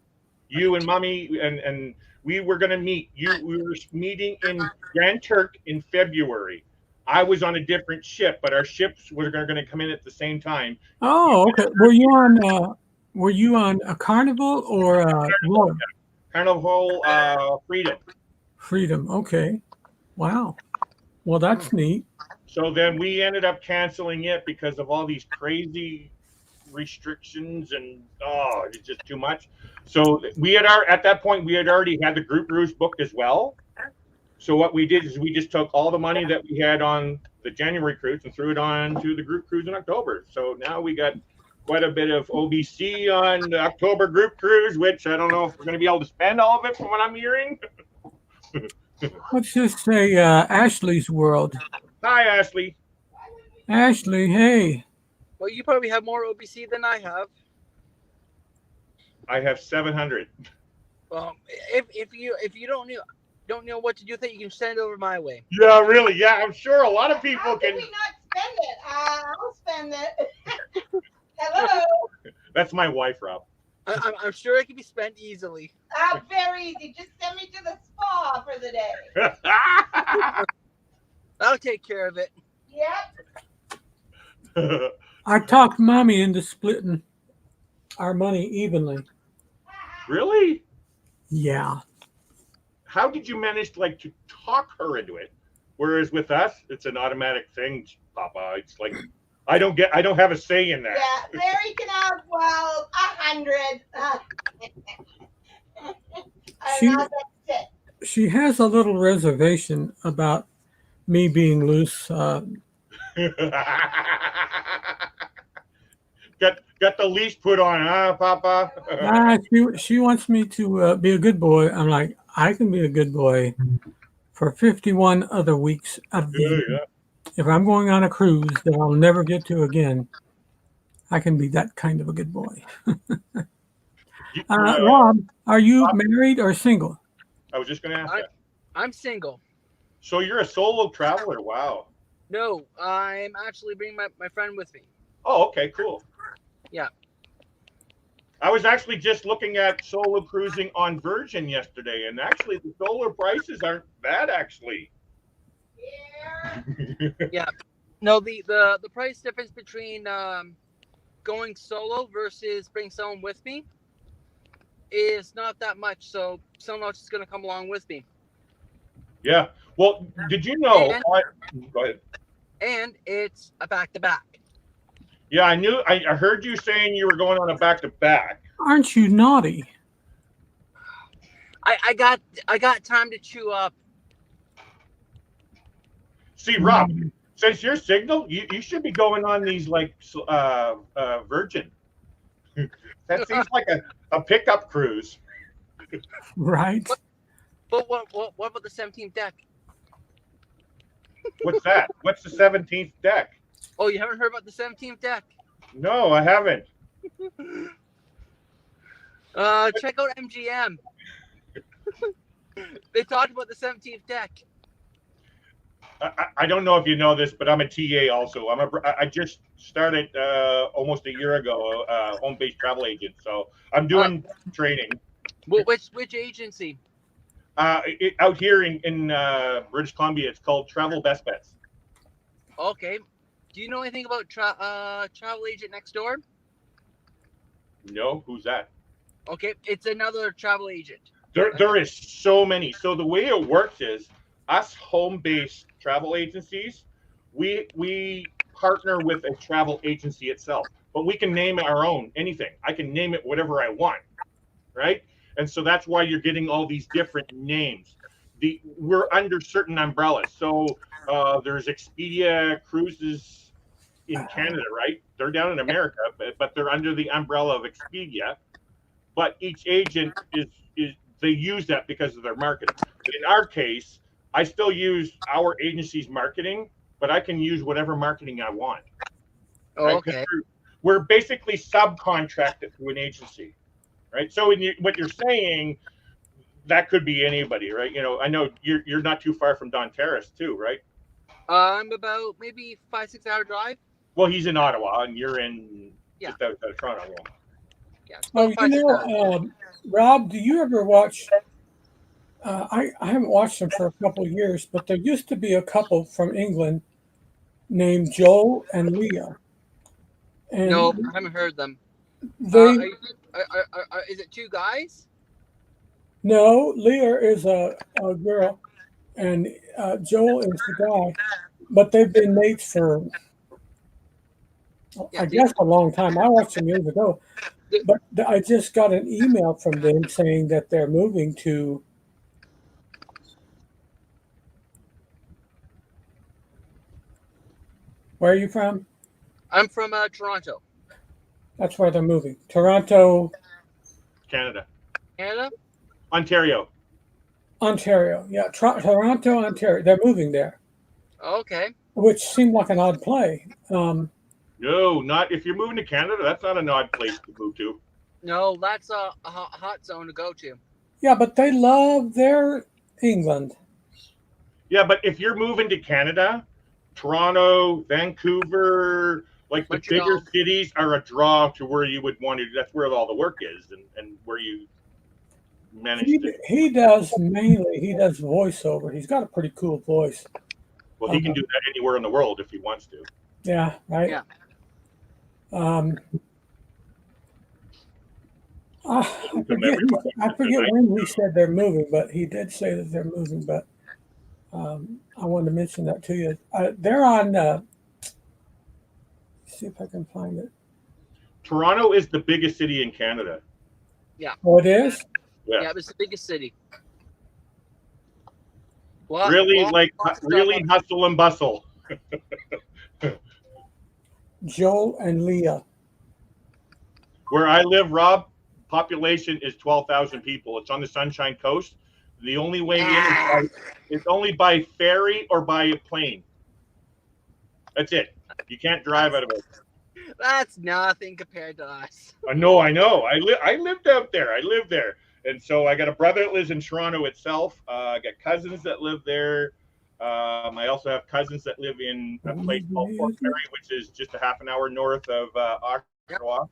You and Mommy, and we were going to meet you. We were meeting in Grand Turk in February. I was on a different ship, but our ships were going to come in at the same time. Oh, okay. Were you on a Carnival or a Royal? Carnival Freedom. Freedom. Okay. Wow. Well, that's neat. So then we ended up canceling it because of all these crazy restrictions, and it's just too much. So at that point we had already had the group cruise booked as well. So what we did is we just took all the money that we had on the January cruise and threw it on to the group cruise in October. So now we got quite a bit of OBC on the October group cruise, which I don't know if we're going to be able to spend all of it from what I'm hearing. Let's just say Ashley's World. Hi, Ashley. Ashley, hey. Well, you probably have more OBC than I have. I have 700. Well, if you don't know what to do with it, you can send it over my way. Yeah, really. Yeah, I'm sure a lot of people How can. can we not spend it? I'll spend it. Hello. That's my wife, Rob. I'm sure it can be spent easily. Very easy. Just send me to the spa for the day. I'll take care of it. Yep. I talked Mommy into splitting our money evenly. Really? Yeah. How did you manage to talk her into it? Whereas with us, it's an automatic thing, Papa. It's like I don't have a say in that. Yeah, Larry can have 100. She- That's it. She has a little reservation about me being loose. Got the leash put on, huh, Papa? She wants me to be a good boy. I'm like, I can be a good boy for 51 other weeks of the year. Yeah. If I'm going on a cruise that I'll never get to again, I can be that kind of a good boy. Rob, are you married or single? I was just going to ask that. I'm single. So you're a solo traveler? Wow. No, I'm actually bringing my friend with me. Oh, okay, cool. Yeah. I was actually just looking at solo cruising on Virgin yesterday, and actually the solo prices aren't bad, actually. No, the price difference between going solo versus bring someone with me is not that much. So someone else is going to come along with me. Yeah. Well, did you know? And- Go ahead. And it's a back-to-back. Yeah, I knew. I heard you saying you were going on a back-to-back. Aren't you naughty? I got time to chew up. See, Rob, since you're Signal, you should be going on these like Virgin. That seems like a pickup cruise. Right? But what about the 17th deck? What's that? What's the 17th deck? Oh, you haven't heard about the 17th deck? No, I haven't. Check out MGM. They talked about the 17th deck. I don't know if you know this, but I'm a TA also. I just started almost a year ago, home-based travel agent. So I'm doing training. Which agency? Out here in British Columbia, it's called Travel Best Bets. Okay. Do you know anything about Travel Agent Next Door? No, who's that? Okay, it's another travel agent. There is so many. So the way it works is us home-based travel agencies, we partner with a travel agency itself, but we can name our own anything. I can name it whatever I want, right? And so that's why you're getting all these different names. We're under certain umbrellas. So there's Expedia Cruises in Canada, right? They're down in America, but they're under the umbrella of Expedia. But each agent is they use that because of their marketing. In our case, I still use our agency's marketing, but I can use whatever marketing I want. Oh, Right? okay. We're basically subcontracted through an agency, right? So what you're saying, that could be anybody, right? You know, I know you're not too far from Don Terrace too, right? I'm about maybe 5-6 hour drive. Well, he's in Ottawa, and you're in Yeah. just outside of Toronto. Yeah. Yeah. it's Oh, about 5-6 hours. Rob, do you ever watch? I haven't watched them for a couple of years, but there used to be a couple from England named Joel and Leah. And No, I haven't heard them. they Is it two guys? no, Leah is a girl, and Joel is the guy, but they've been mates for Yeah, I guess a long time. I watched them years ago, but I just got an email from them saying that they're moving to. Where are you from? I'm from Toronto, That's where they're moving. Toronto, Canada, Canada. Ontario. Ontario. Yeah, Toronto, Ontario. They're moving there, Okay. which seemed like an odd play. No, not if you're moving to Canada. That's not an odd place to move to. No, that's a hot zone to go to. Yeah, but they love their England. Yeah, but if you're moving to Canada, Toronto, Vancouver, like the Montreal. bigger cities are a draw to where you would want to. That's where all the work is, and where you manage to. He does voiceover. He's got a pretty cool voice. Well, he can do that anywhere in the world if he wants to. Yeah, right. Yeah. I forget when he said they're moving, but he did say that they're moving. But I wanted to mention that to you. They're on. See if I can find it. Toronto is the biggest city in Canada. Oh, it is. Yeah. Yeah, it's the biggest city. Really hustle and bustle. Joel and Leah. Where I live, Rob, population is 12,000 people. It's on the Sunshine Coast. The only way in is only by ferry or by plane. That's it. You can't drive out of it. That's nothing compared to us. I know. I lived out there. I lived there. And so I got a brother that lives in Toronto itself. I got cousins that live there. I also have cousins that live in a place called Fort Perry, which is just a half an hour north of Oshawa.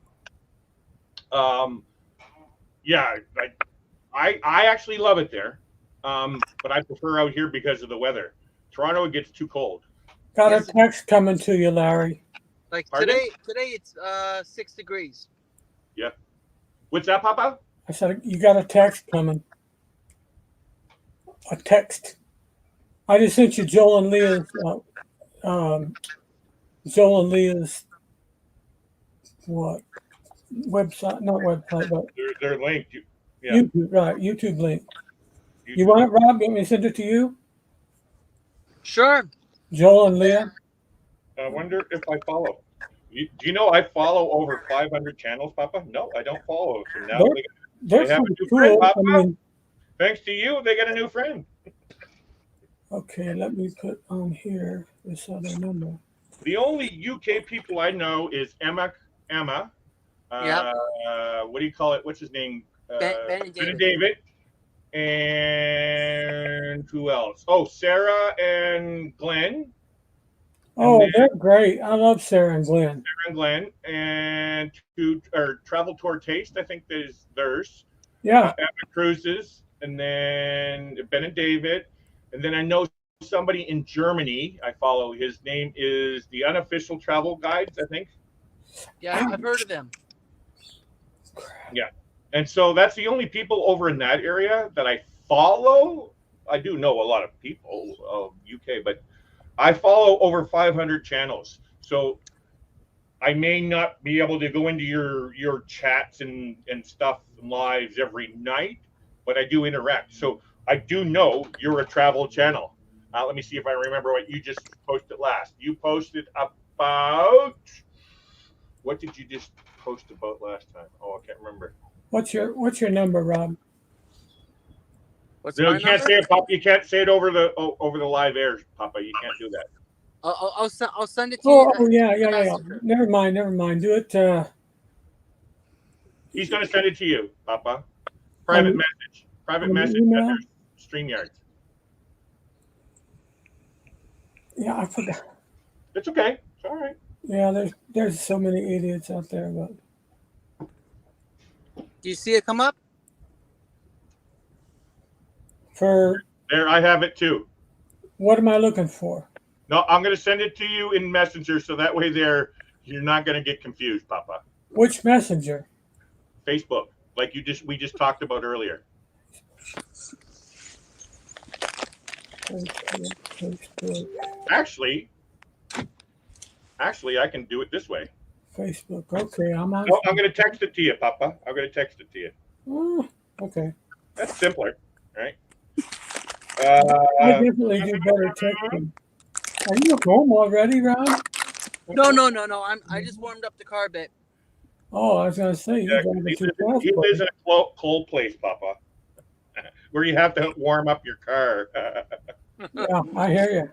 Yeah, I actually love it there, but I prefer out here because of the weather. Toronto, it gets too cold. Got Yes, a text coming to you, Larry. Like Pardon? today it's 6 degrees. Yeah. What's that, Papa? I said, you got a text coming. A text. I just sent you Joel and Leah's what website? Not website, but They're linked. Yeah. YouTube. Right, YouTube link. You want it, Rob? You want me to send it to you? Sure. Joel and Leah. I wonder if I follow. Do you know I follow over 500 channels, Papa? No, I don't follow. So now They're they have a pretty new friend, cool. I Papa. mean, Thanks to you, they got a new friend. okay, let me put on here this other number. The only UK people I know is Emma. Yep. What do you call it? What's his name? Ben and Ben David. and who else? Oh, Sarah and Glenn. Oh, then- they're great. I love Sarah and Glenn. Sarah and Glenn, and Travel Tour Taste. I think that is theirs. Yeah. Emma Cruises, and then Ben and David, and then I know somebody in Germany. I follow. His name is the Unofficial Travel Guides, I think. Yeah, I've heard of them. And so that's the only people over in that area that I follow. I do know a lot of people of UK, but I follow over 500 channels. So I may not be able to go into your chats and stuff and lives every night, but I do interact. So I do know you're a travel channel. Let me see if I remember what you just posted last. You posted about, what did you just post about last time? Oh, I can't remember. What's your number, Rob? What's No, my you can't number? say it, Papa. You can't say it over the live air, Papa. You can't do that. I'll send it to Oh, you. yeah. Messenger. Never mind. Do it. He's going to send it to you, Papa. Private message. Private on message email? under StreamYard. Yeah, I forgot. It's okay. It's all right. Yeah, there's so many idiots out there, but Do you see it come up? for There, I have it too. what am I looking for? No, I'm going to send it to you in Messenger, so that way you're not going to get confused, Papa. Which messenger? Facebook, like we just talked about earlier. Facebook. Actually, I can do it this way. Facebook. Okay, I'm on. No, I'm going to text it to you, Papa. I'm going to text it to you. Oh, okay. That's simpler, right? I definitely do better texting. Are you home already, Rob? No. I just warmed up the car a bit. Oh, I was gonna say Yeah, you're driving too fast. he lives in a cold place, Papa, where you have to warm up your car. Yeah, I hear you.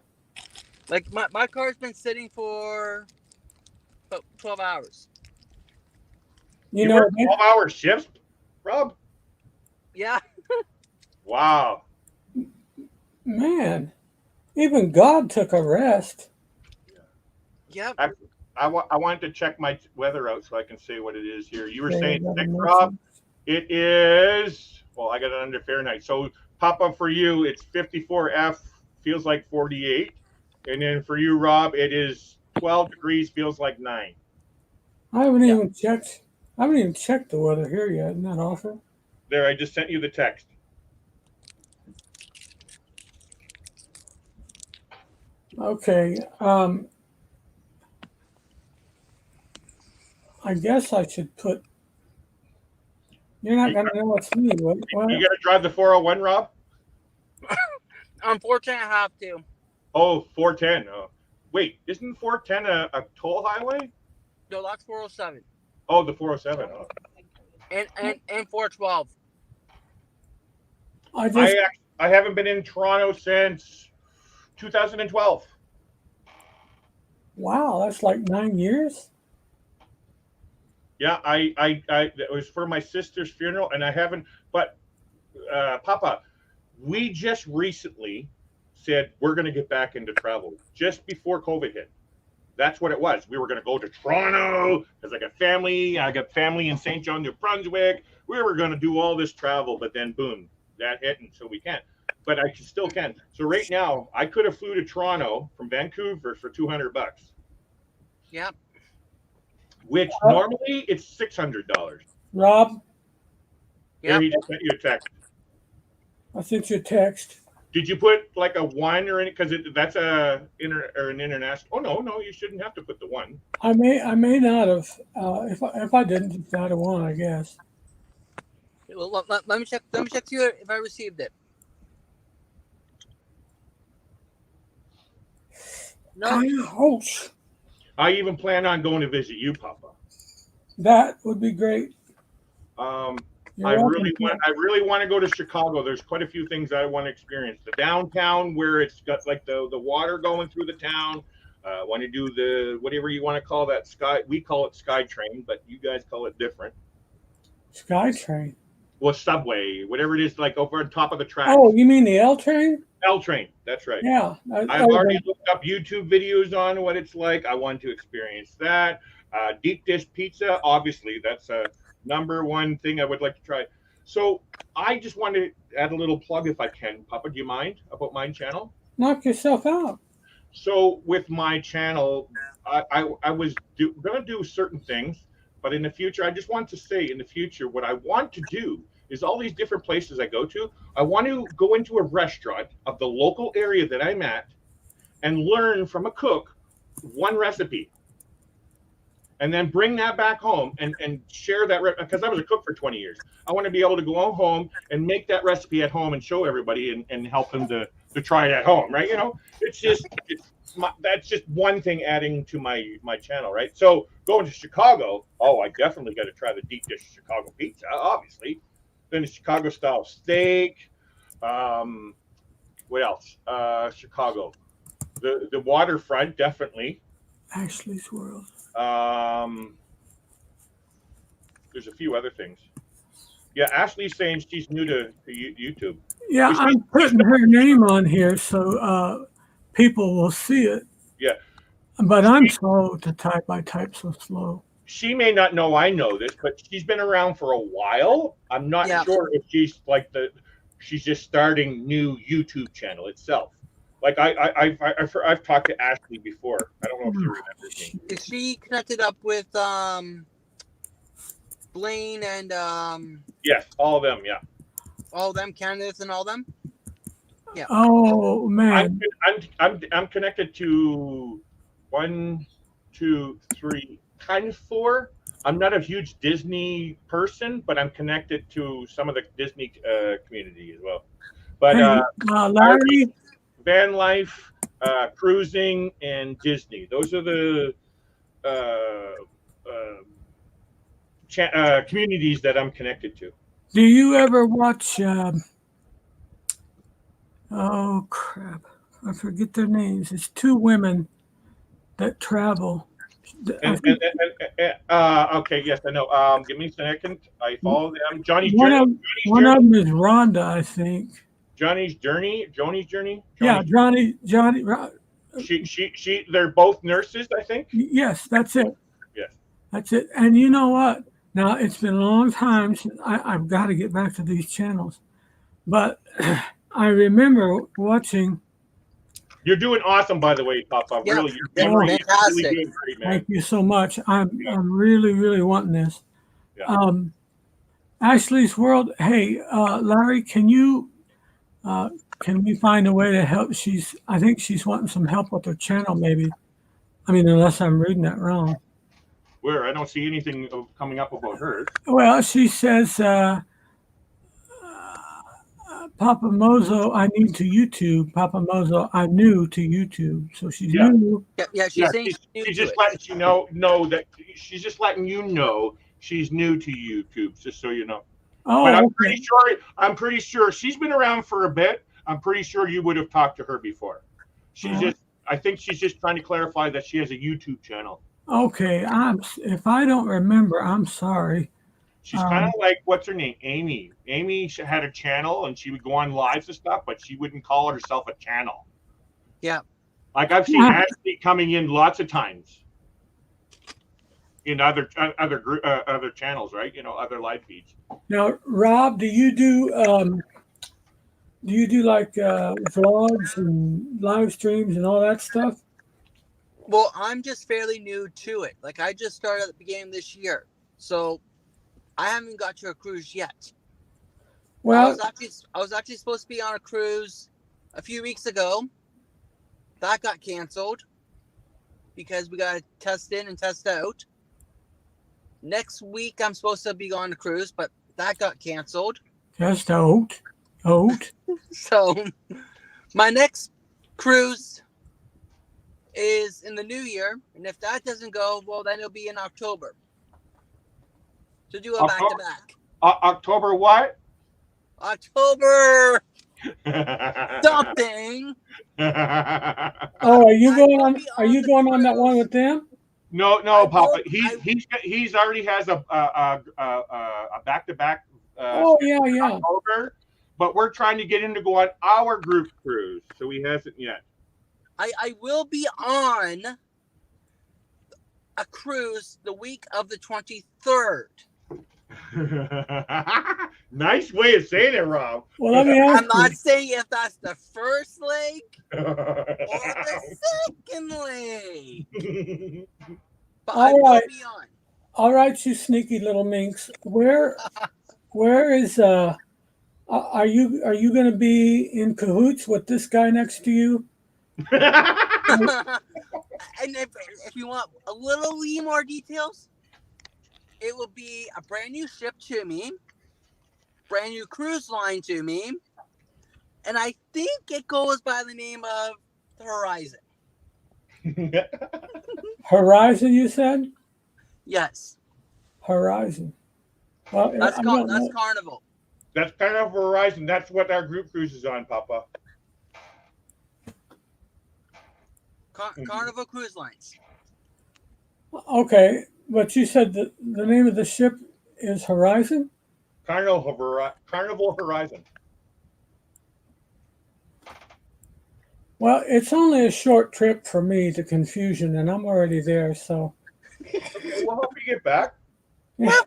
Like my car's been sitting for about 12 hours. You know, work 12-hour shifts, Rob? Yeah. Wow. man, even God took a rest. Yep. I wanted to check my weather out so I can say what it is here. You were Okay, saying, I got a Rob, message. it is, well, I got it under Fahrenheit. So, Papa, for you, it's 54F, feels like 48. And then for you, Rob, it is 12 degrees, feels like 9. I haven't even checked the weather here yet. Isn't that awful? There, I just sent you the text. Okay. I guess I should put. You're not gonna know it's me. What? You got to drive the 401, Rob? Unfortunately, I have to. Oh, 410. Oh. Wait, isn't 410 a toll highway? No, that's 407 Oh, the 407. Oh. and 412. I haven't been in Toronto since 2012. Wow, that's like 9 years. Yeah, I it was for my sister's funeral, and I haven't. But Papa, we just recently said we're going to get back into travel just before COVID hit. That's what it was. We were going to go to Toronto because I got family. I got family in St. John, New Brunswick. We were going to do all this travel, but then boom, that hit, and so we can't. But I still can. So right now, I could have flew to Toronto from Vancouver for $200, Yep. which normally it's $600. Rob, There, Yep. he just sent you a text. I sent you a text. Did you put like a one or any? Because that's an international. Oh no, you shouldn't have to put the one. I may not have. If I didn't, it's out of one, I guess. Well, let me check. Let me check to you if I received it. No. Ouch. I even plan on going to visit you, Papa. That would be great. I really want to go to Chicago. There's quite a few things I want to experience. The downtown, where it's got like the water going through the town. Want to do the whatever you want to call that sky. We call it SkyTrain, but you guys call it different. SkyTrain. Well, subway, whatever it is, like over on top of the track. Oh, you mean the L train? L train. That's right. Yeah. I've already looked up YouTube videos on what it's like. I want to experience that. Deep dish pizza, obviously, that's a number one thing I would like to try. So I just want to add a little plug if I can. Papa, do you mind about my channel? Knock yourself out. So with my channel, I was going to do certain things, but in the future, I just want to say in the future, what I want to do is all these different places I go to, I want to go into a restaurant of the local area that I'm at and learn from a cook one recipe. And then bring that back home and share that, because I was a cook for 20 years. I want to be able to go home and make that recipe at home and show everybody and help them to try it at home, right? You know, that's just one thing adding to my channel, right? So going to Chicago, I definitely got to try the deep dish Chicago pizza, obviously. Then the Chicago style steak. What else? Chicago, the waterfront, definitely. Ashley's World. There's a few other things. Yeah, Ashley's saying she's new to YouTube. Yeah, I'm putting her name on here so people will see it. Yeah. But I'm slow to type. I type so slow. She may not know I know this, but she's been around for a while. I'm not sure if she's like she's just starting new YouTube channel itself. Like I've talked to Ashley before. I don't know if you remember me. Is she connected up with Blaine and Yes, all of them. Yeah. all them candidates and all them? Yeah. Oh man. I'm connected to 1, 2, 3, kind of 4. I'm not a huge Disney person, but I'm connected to some of the Disney community as well. But Larry, van life, cruising, and Disney. Those are the communities that I'm connected to. do you ever watch? Oh crap! I forget their names. It's 2 women that travel. Okay, yes, I know. Give me a second. I follow them. Johnny's One Journey. of them is Rhonda, I think. Johnny's Journey. Yeah, Johnny. She. They're both nurses, I think. Yes, that's it. Yes. That's it. And you know what? Now it's been a long time since I've got to get back to these channels, but I remember watching. You're doing awesome, by the way, Papa. Yeah. Really, you're really doing great, man. Thank you so much. I'm really wanting this. Yeah. Ashley's World. Hey, Larry, can we find a way to help? I think she's wanting some help with her channel, maybe. I mean, unless I'm reading that wrong. Where I don't see anything coming up about hers. Well, she says, Papa Mozo, I need to YouTube. Papa Mozo, I'm new to YouTube. So she's new. Yeah, she's saying she's just letting you know that she's just letting you know she's new to YouTube, just so you know. Oh, but okay. I'm pretty sure she's been around for a bit. I'm pretty sure you would have talked to her before. I think she's just trying to clarify that she has a YouTube channel. Okay, if I don't remember, I'm sorry. She's kind of like, what's her name? Amy. Amy had a channel and she would go on lives and stuff, but she wouldn't call herself a channel. Yeah. Like I've seen Ashley coming in lots of times in other channels, right? Other live feeds. Now, Rob, do you do like vlogs and live streams and all that stuff? Well, I'm just fairly new to it. Like I just started at the beginning of this year, so I haven't got to a cruise yet. Well, I was actually supposed to be on a cruise a few weeks ago. That got canceled because we got to test in and test out. Next week, I'm supposed to be on a cruise, but that got canceled. just out. So my next cruise is in the new year, and if that doesn't go, well, then it'll be in October. To do a back-to-back. October what? October something. Oh, are you going on? Are you going on that one with them? No, Papa. He's already has a back-to-back. Oh yeah. October, but we're trying to get him to go on our group cruise, so he hasn't yet. I will be on a cruise the week of the 23rd. Nice way of saying it, Rob. Well, let me ask I'm not saying if that's the first leg or the second leg, but I will be on. All right, you sneaky little minx. Where is are you going to be in cahoots with this guy next to you? And if you want a little more details, it will be a brand new ship to me, brand new cruise line to me, and I think it goes by the name of the Horizon. Horizon, you said? Yes. Horizon. Well, That's Carnival. That's Carnival Horizon. That's what our group cruise is on, Papa. Carnival Cruise Lines. Okay, but you said the name of the ship is Horizon? Carnival Horizon. Well, it's only a short trip for me to Confusion, and I'm already there, so. Okay, we'll help you get back. Yeah.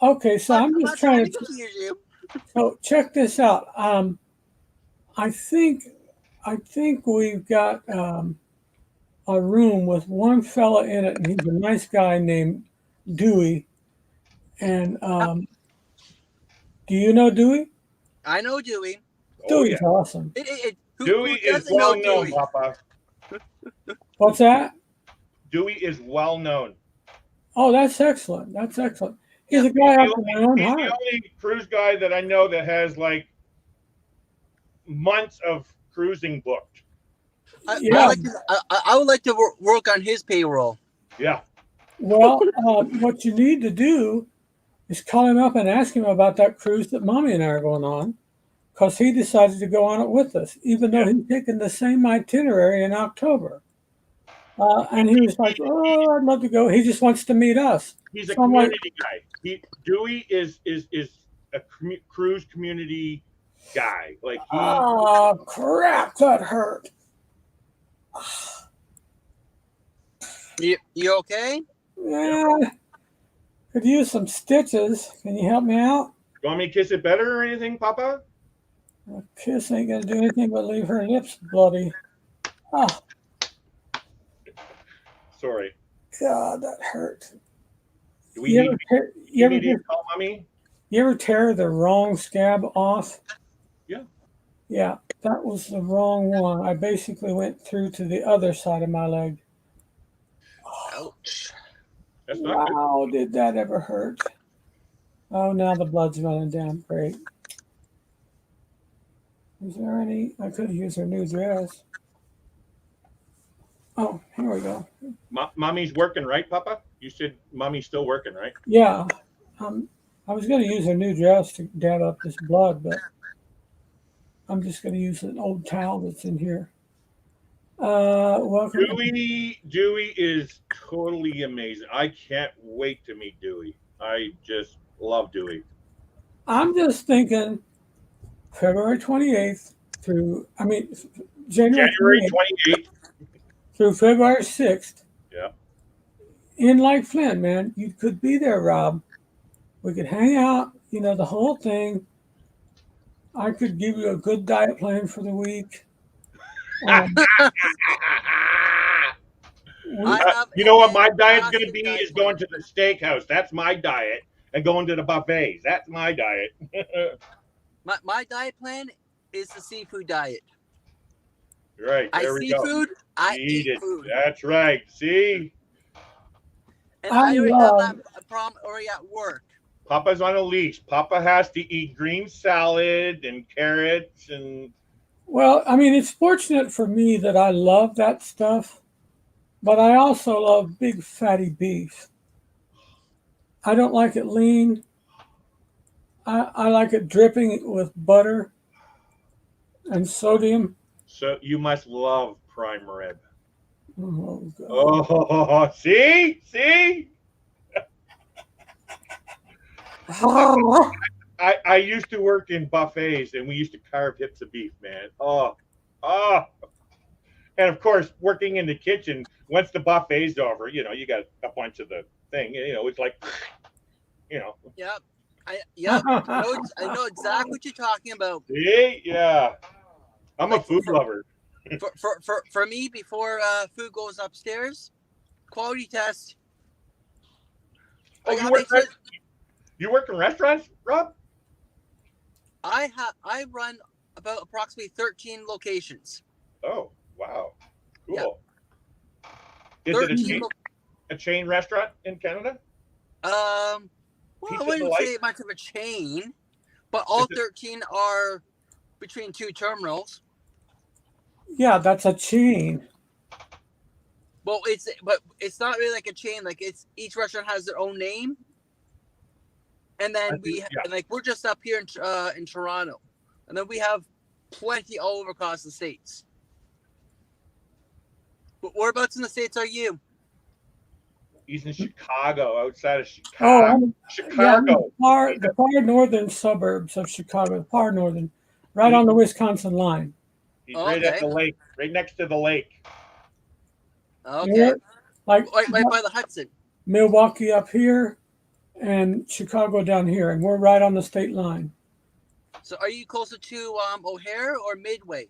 Okay, so I'm just trying to confuse you. So check this out. I think we've got a room with one fella in it, and he's a nice guy named Dewey. And do you know Dewey? I know Dewey. Dewey's awesome. Dewey is well known, Papa. What's that? Dewey is well known. Oh, that's excellent. That's excellent. He's a guy after my own He's heart. the only cruise guy that I know that has like months of cruising booked. I would like to work on his payroll. Yeah. Well, what you need to do is call him up and ask him about that cruise that Mommy and I are going on, because he decided to go on it with us, even though he's taking the same itinerary in October. And he was like, "Oh, I'd love to go." He just wants to meet us. He's a So I'm like, community guy. Dewey is a cruise community guy. Like oh crap, that hurt. You okay? Yeah, could use some stitches. Can you help me out? You want me to kiss it better or anything, Papa? A kiss ain't gonna do anything but leave her lips bloody. Oh Sorry. God, that hurt. Do we You need, ever tear- you you ever need to tear- call Mommy? You ever tear the wrong scab off? Yeah. Yeah, that was the wrong one. I basically went through to the other side of my leg. Ouch. That's not good. Wow, did that ever hurt? Oh, now the blood's running down. Great. Is there any? I could use her new dress. Oh, here we go. Mommy's working, right, Papa? You said Mommy's still working, right? Yeah. I was going to use her new dress to dab up this blood, but I'm just going to use an old towel that's in here. Welcome. Dewey is totally amazing. I can't wait to meet Dewey. I just love Dewey. I'm just thinking February 28th through, I mean, January January 28th 28th. through February 6th Yeah. in Lake Flint, man. You could be there, Rob. We could hang out, the whole thing. I could give you a good diet plan for the week. I We- have You know what a my diet's going to fantastic be diet is plan. going to the steakhouse. That's my diet. And going to the buffets. That's my diet. My diet plan is the seafood diet. Right. I There we go. seafood, I Eat eat it. food. That's right. See? And I I already love- have that problem already at work. Papa's on a leash. Papa has to eat green salad and carrots and Well, I mean, it's fortunate for me that I love that stuff, but I also love big fatty beef. I don't like it lean. I like it dripping with butter and sodium. so you must love prime rib. Oh, God. Oh, see? See? I used to work in buffets and we used to carve hips of beef, man. Oh. And of course, working in the kitchen, once the buffet's over, you got a bunch of the thing, it's like, Yep. I know exactly what you're talking about. see? Yeah. I'm a Like, food lover. For me, before food goes upstairs, quality test. Oh, I you gotta work, make sure you work in restaurants, Rob? I run about approximately 13 locations. Oh, wow. Cool. Yeah. Is it 13 a chain restaurant in Canada? Well, Pizza I wouldn't Delight? say much of a chain, but all 13 are between two terminals. Yeah, that's a chain. Well, it's not really like a chain. Like each restaurant has their own name, and then we're just up here in Toronto, and then we have plenty all over across the states. But whereabouts in the states are you? He's in Chicago, outside of Oh, Chicago. the far northern suburbs of Chicago, the far northern, right on the Wisconsin line. He's right at Okay. the lake, right next to the lake. Okay, We're like right by the Hudson. Milwaukee up here and Chicago down here, and we're right on the state line, So, are you closer to O'Hare or Midway?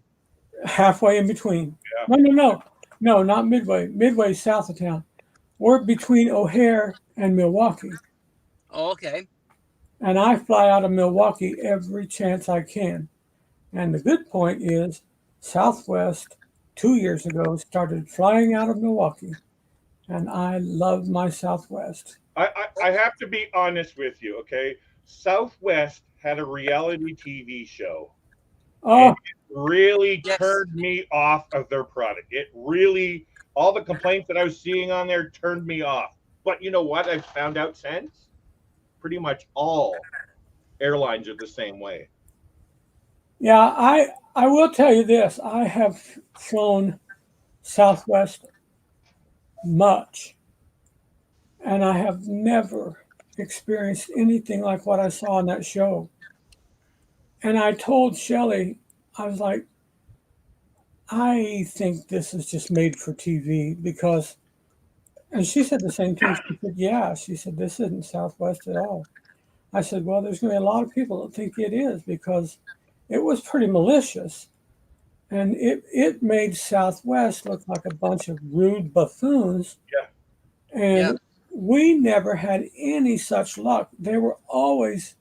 halfway in between. Yeah. No, not Midway. Midway's south of town. We're between O'Hare and Milwaukee, Oh, okay. and I fly out of Milwaukee every chance I can. And the good point is, Southwest 2 years ago started flying out of Milwaukee, and I love my Southwest. I have to be honest with you, okay? Southwest had a reality TV show. Oh, Really Yes. turned me off of their product. It really, all the complaints that I was seeing on there turned me off. But you know what? I've found out since pretty much all airlines are the same way. yeah, I will tell you this. I have flown Southwest much, and I have never experienced anything like what I saw on that show. And I told Shelley, I was like, I think this is just made for TV because, and she said the same thing. She said, yeah, she said, this isn't Southwest at all. I said, well, there's going to be a lot of people that think it is because it was pretty malicious. And it made Southwest look like a bunch of rude buffoons. Yeah. And Yeah. we never had any such luck. They were always,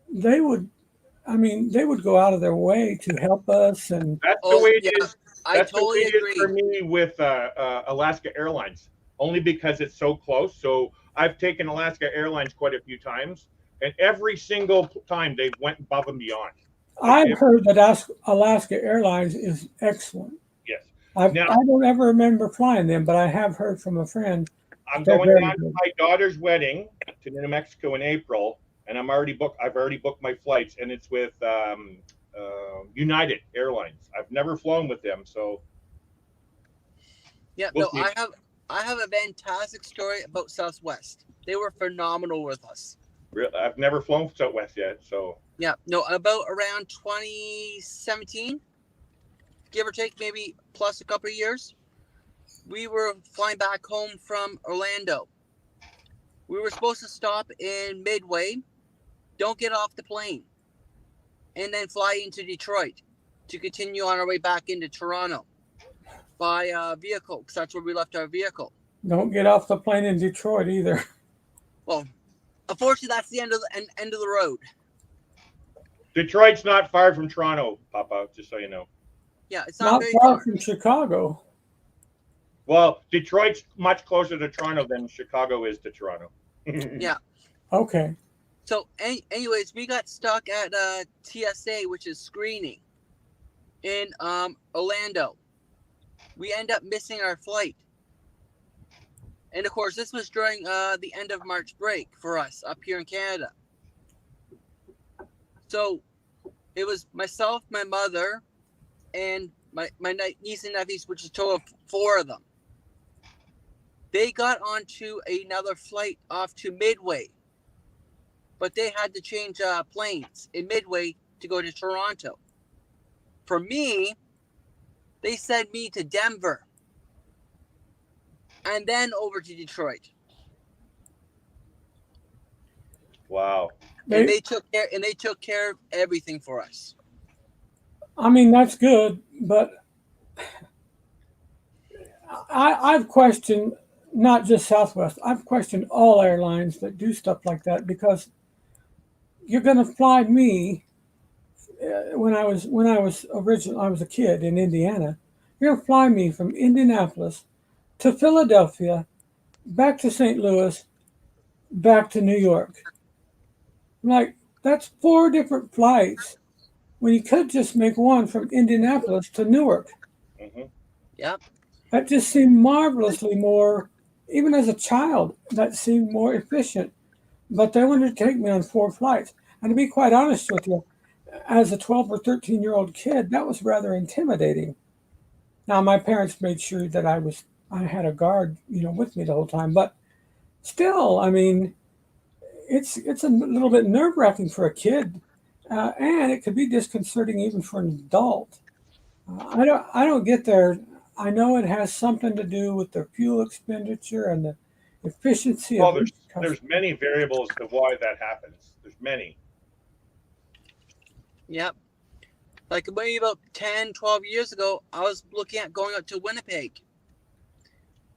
they would go out of their way to help us. And That's the Oh, way it yeah. is. I That's totally the way it is for agree. me with Alaska Airlines, only because it's so close. So I've taken Alaska Airlines quite a few times, and every single time they went above and beyond. I've heard that Alaska Airlines is excellent. Yes. I Now- don't ever remember flying them, but I have heard from a friend. I'm They're going very down to good. my daughter's wedding to New Mexico in April, and I've already booked my flights, and it's with United Airlines. I've never flown with them, so Yeah, We'll no, see. I have a fantastic story about Southwest. They were phenomenal with us. I've never flown Southwest yet, so Yeah, no, about around 2017, give or take, maybe plus a couple of years. We were flying back home from Orlando. We were supposed to stop in Midway, don't get off the plane, and then fly into Detroit to continue on our way back into Toronto by vehicle, because that's where we left our vehicle. Don't get off the plane in Detroit either. Well, unfortunately, that's the end of the road. Detroit's not far from Toronto, Papa, just so you know. Yeah, it's not Not very far far. from Chicago. Well, Detroit's much closer to Toronto than Chicago is to Toronto. Yeah. Okay. So, anyways, we got stuck at TSA, which is screening, in Orlando. We end up missing our flight. And of course, this was during the end of March break for us up here in Canada. So it was myself, my mother, and my niece and nephews, which is a total of 4 of them. They got onto another flight off to Midway, but they had to change planes in Midway to go to Toronto. For me, they sent me to Denver and then over to Detroit. Wow. And they took care of everything for us. I mean, that's good, but I've questioned not just Southwest. I've questioned all airlines that do stuff like that, because you're going to fly me. When I was a kid in Indiana. You're going to fly me from Indianapolis to Philadelphia, back to St. Louis, back to New York. Like, that's 4 different flights when you could just make one from Indianapolis to Newark. Mm-hmm. Yep. That just seemed marvelously more, even as a child, that seemed more efficient. But they wanted to take me on 4 flights. And to be quite honest with you, as a 12 or 13-year-old kid, that was rather intimidating. Now, my parents made sure that I had a guard, with me the whole time. But still, I mean, it's a little bit nerve-wracking for a kid, and it could be disconcerting even for an adult. I don't get there. I know it has something to do with the fuel expenditure and the efficiency Well, of there's many variables to why that happens. There's many. Yep. Like maybe about 10, 12 years ago, I was looking at going out to Winnipeg.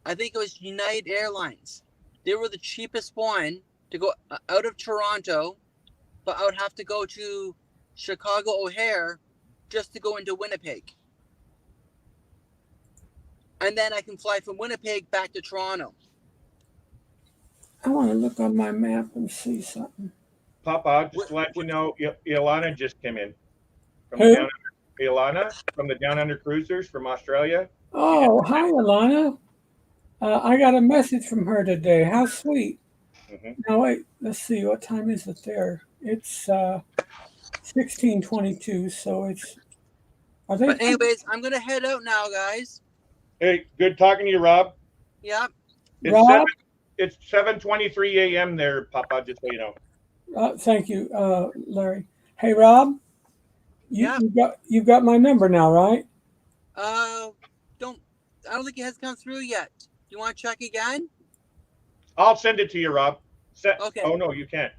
I think it was United Airlines. They were the cheapest one to go out of Toronto, but I would have to go to Chicago O'Hare just to go into Winnipeg. And then I can fly from Winnipeg back to Toronto. I want to look on my map and see something. Papa, just to let you know, Ilana just came in. Who? Ilana from the Down Under Cruisers from Australia. Oh, hi, Alana. I got a message from her today. How sweet. Mm-hmm. Now, wait, let's see. What time is it there? It's 16:22, so it's... Are they... But anyways, I'm going to head out now, guys. Hey, good talking to you, Rob. Yep. It's 7:23 a.m. there, Papa, just so you know. Thank you, Larry. Hey, Rob, you've got my number now, right? I don't think it has come through yet. You want to check again? I'll send it to you, Rob. Okay. Oh no, you can't.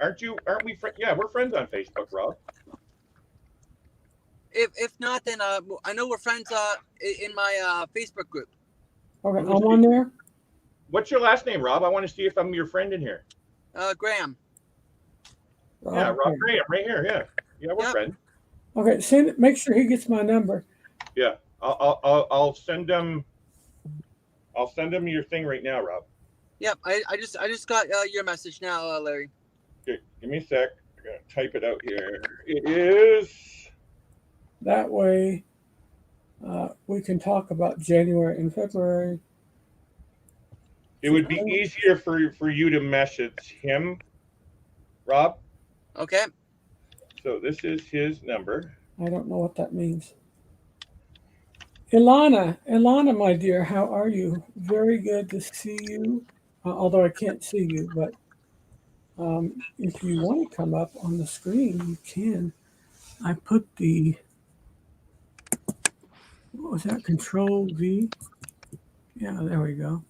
Aren't we friends? Yeah, we're friends on Facebook, Rob. If not, then I know we're friends in my Facebook group. Okay, I'm on there. What's your last name, Rob? I want to see if I'm your friend in here. Graham. Yeah, Rob Graham, right here. Yeah, we're friends. Okay, make sure he gets my number. Yeah, I'll send him. I'll send him your thing right now, Rob. Yep, I just got your message now, Larry. Okay, give me a sec. I gotta type it out here. It is. That way, we can talk about January and February. It would be easier for you to message him, Rob. Okay. So this is his number. I don't know what that means. Ilana, my dear, how are you? Very good to see you. Although I can't see you, but if you want to come up on the screen, you can. I put the, what was that? Control V. Yeah, there we go.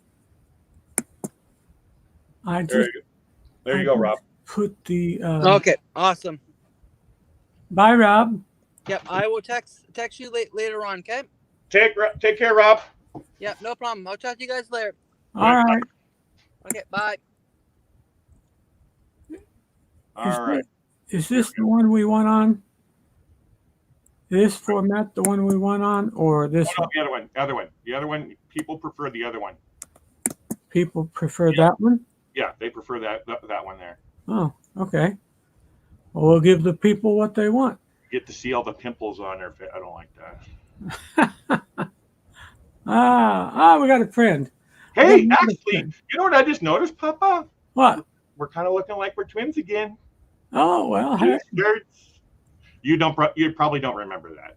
I There just you go. There you go, Rob. put the. Okay, awesome. Bye, Rob. Yep, I will text you later on. Okay. Take care, Rob. Yep, no problem. I'll talk to you guys later. All right. Okay, bye. All right. Is this the one we went on? This format, the one we went on, or this Oh, one? no, the other one. The other one. People prefer the other one. People prefer that one? Yeah, they prefer that one there. Oh, okay. Well, we'll give the people what they want. You get to see all the pimples on their face. I don't like that. We got a friend. Hey, Another actually, friend. you know what I just noticed, Papa? What? We're kind of looking like we're twins again. Oh, well, hey, You probably don't remember that.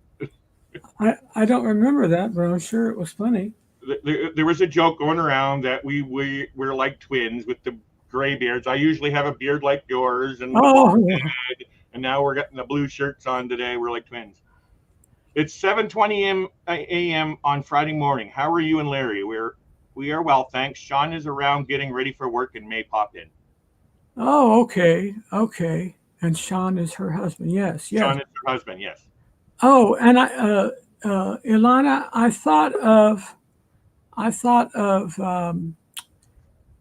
I don't remember that, but I'm sure it was funny. There was a joke going around that we're like twins with the gray beards. I usually have a beard like yours, and now we're getting the blue shirts on today. We're like twins. It's 7:20 a.m. on Friday morning. How are you and Larry? We are well, thanks. Sean is around getting ready for work and may pop in. Oh, okay. And Sean is her husband. Yes. Sean is her husband. Yes. Oh, and Ilana, I thought of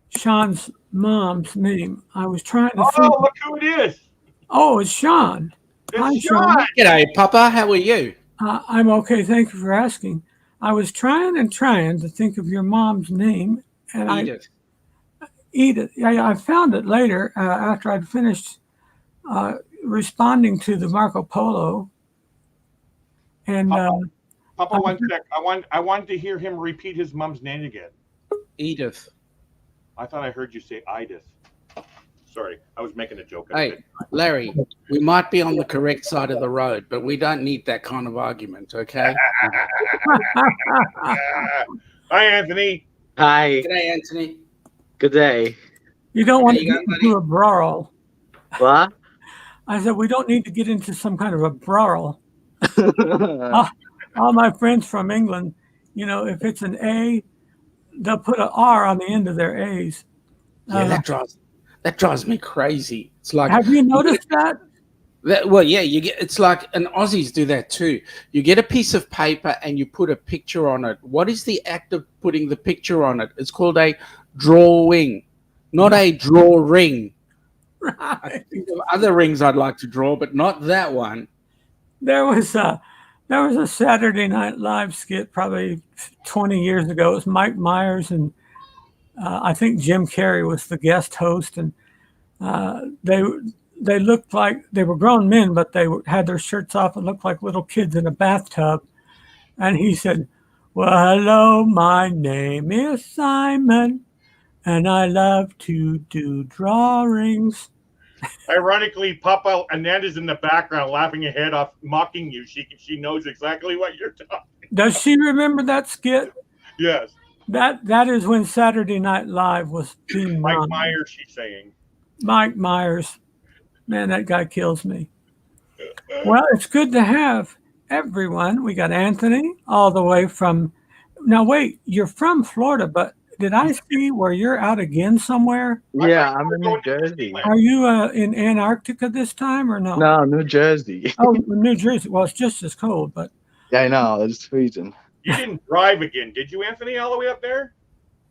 Sean's mom's name. I was trying to think. Oh, look who it is! Oh, it's Sean. Hi, It's Sean. G'day, Papa. How are you? I'm okay. Thank you for asking. I was trying to think of your mom's name, and Edith. Yeah, I found it later after I'd finished responding to the Marco Polo. And Papa, one sec. I wanted to hear him repeat his mom's name again. Edith. I thought I heard you say Edith. Sorry, I was making a joke. Hey, Larry, we might be on the correct side of the road, but we don't need that kind of argument, okay? Hi, Anthony. Hi. G'day, Anthony. Good day. you don't want to There get you go, into a brawl. What? I said we don't need to get into some kind of a brawl. All my friends from England, if it's an A, they'll put an R on the end of their A's. Yeah, that drives me crazy. It's like, Have you noticed that? well, yeah, it's like, and Aussies do that too. You get a piece of paper and you put a picture on it. What is the act of putting the picture on it? It's called a drawing, not a drawing. I Right. think of other rings I'd like to draw, but not that one. There was a Saturday Night Live skit probably 20 years ago. It was Mike Myers and I think Jim Carrey was the guest host, and they looked like they were grown men, but they had their shirts off and looked like little kids in a bathtub. And he said, "Well, hello, my name is Simon, and I love to do drawings." Ironically, Papa Ananda's in the background laughing her head off, mocking you. She knows exactly what you're talking. Does she remember that skit? Yes. That is when Saturday Night Live was being Mike run. Myers, she's saying. Mike Myers. Man, that guy kills me. Well, it's good to have everyone. We got Anthony all the way from. Now, wait, you're from Florida, but did I see where you're out again somewhere? Yeah, I'm in New Jersey. Are you in Antarctica this time or no? No, New Jersey. Oh, New Jersey. Well, it's just as cold, but Yeah, I know. It's freezing. You didn't drive again, did you, Anthony, all the way up there?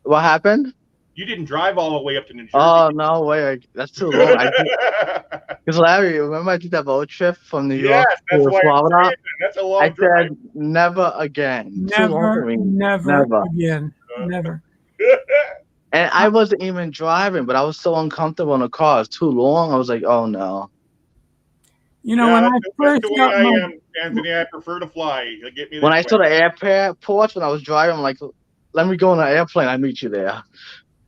What happened? You didn't drive all the way up to New Jersey. Oh, no way. That's too long. Because Larry, remember I did that boat trip from New York Yes, that's to why I'm Florida? saying that. That's a long I drive. said never again. Too long for me. never Never. again. Never. And I wasn't even driving, but I was so uncomfortable in the car. It's too long. I was like, oh no. When I that's first the way got I my am, Anthony. I prefer to fly. You'll get me When I this saw way. the airports when I was driving, I'm like, let me go on an airplane. I meet you there.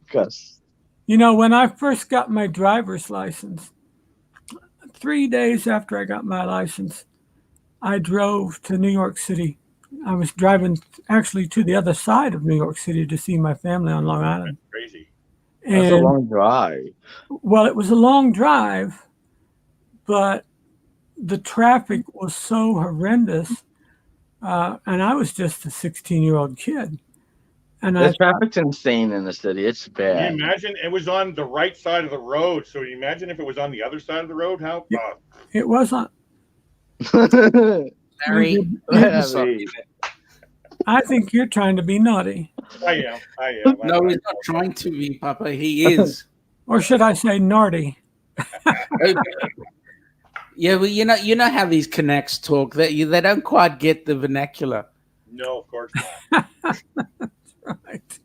Because when I first got my driver's license, 3 days after I got my license, I drove to New York City I was driving actually to the other side of New York City to see my family on Long Island. Crazy. That's a And long drive. well, it was a long drive, but the traffic was so horrendous. And I was just a 16-year-old kid. And The traffic's insane in the city. It's Can you bad. imagine? It was on the right side of the road. So you imagine if it was on the other side of the road, how? Yeah. It was on. Larry, Yeah, sorry. I think you're trying to be naughty. I am. No, he's not trying to be, Papa. He is. Or should I say narty? Yeah, well, you know how these connects talk. They don't quite get the vernacular. No, of course not. Right.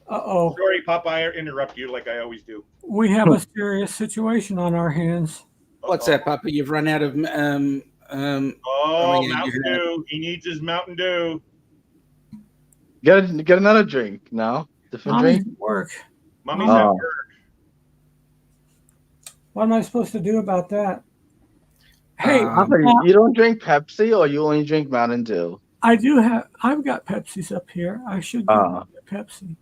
Uh-oh. Sorry, Papa, I interrupt you like I always do. We have a serious situation on our hands. What's that, Papa? You've run out of Oh, yeah, Mountain Dew. He needs his Mountain Dew. Get another drink now. Different Mommy's drink. at work. Mommy's Oh. at work. What am I supposed to do about that? Hey, Papa, you don't drink Pepsi, or you only drink Mountain Dew? I've got Pepsis up here. I should get Ah. a Pepsi.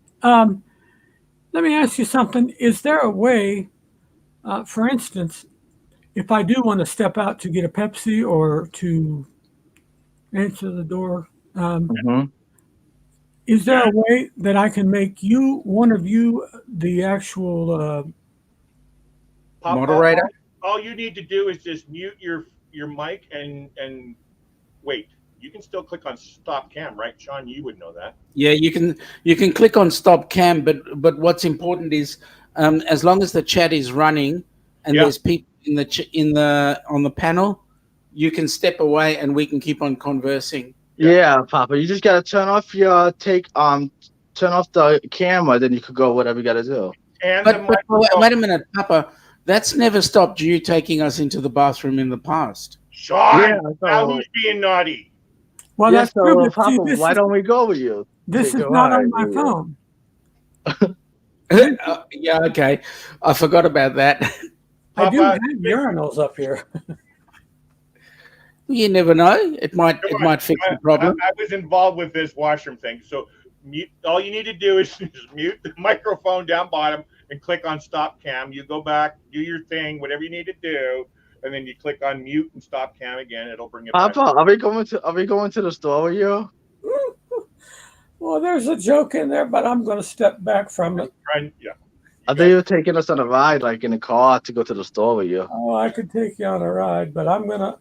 Let me ask you something. Is there a way, for instance, if I do want to step out to get a Pepsi or to answer the door, Mhm. is there a way that I can make one of you, the actual Papa, moderator? all you need to do is just mute your mic and wait. You can still click on stop cam, right, Sean? You would know that. Yeah, you can click on stop cam, but what's important is as long as the chat is running and Yeah. there's people on the panel, you can step away and we can keep on conversing. Yeah, Papa. You just gotta turn off the camera, then you could go whatever you gotta do. And But wait a minute, Papa. That's never stopped you taking us into the bathroom in the past. Sean, Yeah, now so- who's being naughty? well, Yeah, that's true, so but see, Papa, why don't we go with you? this take is a not on ride my with you? phone. Yeah, okay. I forgot about that. I do Papa, have urinals up here. You never know. It might fix the problem. I was involved with this washroom thing. So all you need to do is just mute the microphone down bottom and click on stop cam. You go back, do your thing, whatever you need to do, and then you click on mute and stop cam again. It'll bring it Papa, back. are we going to the store with you? Well, there's a joke in there, but I'm going to step back from it. Yeah. I think you were taking us on a ride, like in a car, to go to the store with you. Oh, I could take you on a ride, but I'm gonna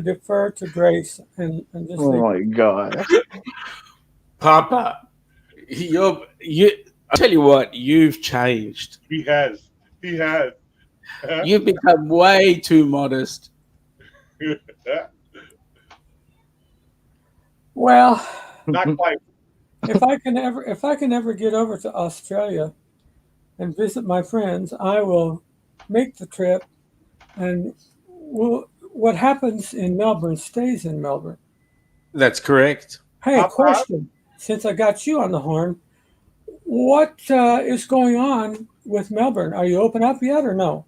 defer to Grace and just Oh say, my God! Papa, I tell you what, you've changed. He has. You've become way too modest. well, Not quite. if I can ever get over to Australia and visit my friends, I will make the trip, and what happens in Melbourne stays in Melbourne. That's correct. Hey, question. Since I got you on the horn, what is going on with Melbourne? Are you open up yet or no?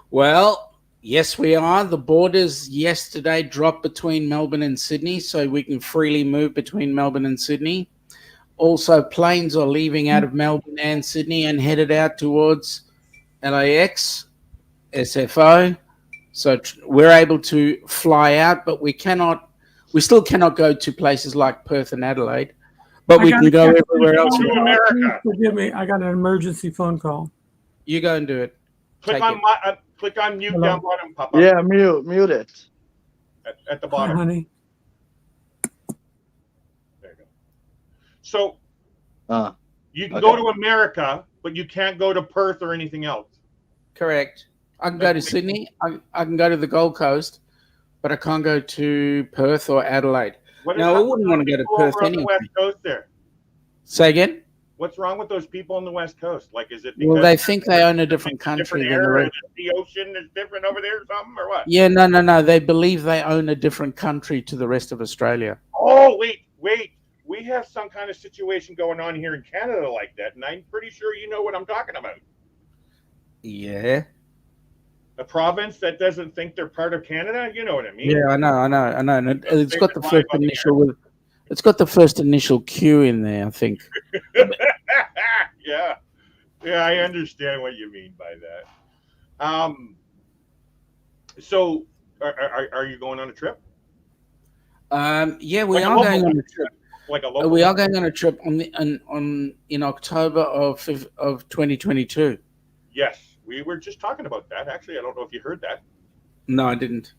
Well, yes, we are. The borders yesterday dropped between Melbourne and Sydney, so we can freely move between Melbourne and Sydney. Also, planes are leaving out of Melbourne and Sydney and headed out towards LAX, SFO. So we're able to fly out, but we still cannot go to places like Perth and Adelaide, but we can go everywhere else. To America. Forgive me, I got an emergency phone call. You go and do it. Click Take on mute Hello. down bottom, Papa. Yeah, mute it. At the Hi, bottom. honey. There you go. So Uh, you can Okay. go to America, but you can't go to Perth or anything else. Correct. I can go to Sydney. I can go to the Gold Coast, but I can't go to Perth or Adelaide. What No, I happening wouldn't want to go to people Perth over on the anyway. West Coast there? Say again? What's wrong with those people on the West Coast? Like, is it Well, because they think they own a different it's country different than the air rest. and the ocean is different over there or something, or what? Yeah, no. They believe they own a different country to the rest of Australia. Oh, wait. We have some kind of situation going on here in Canada like that, and I'm pretty sure you know what I'm talking about. Yeah. A province that doesn't think they're part of Canada. You know what I mean? Yeah, I know. And it's They got the can first live on the initial with. It's got the first initial Q in there, I think. Yeah, I understand what you mean by that. So are you going on a trip? Yeah, we Like a are local going on one? a trip. Like a local? We are going on a trip in October of 2022. Yes, we were just talking about that. Actually, I don't know if you heard that. No, I didn't.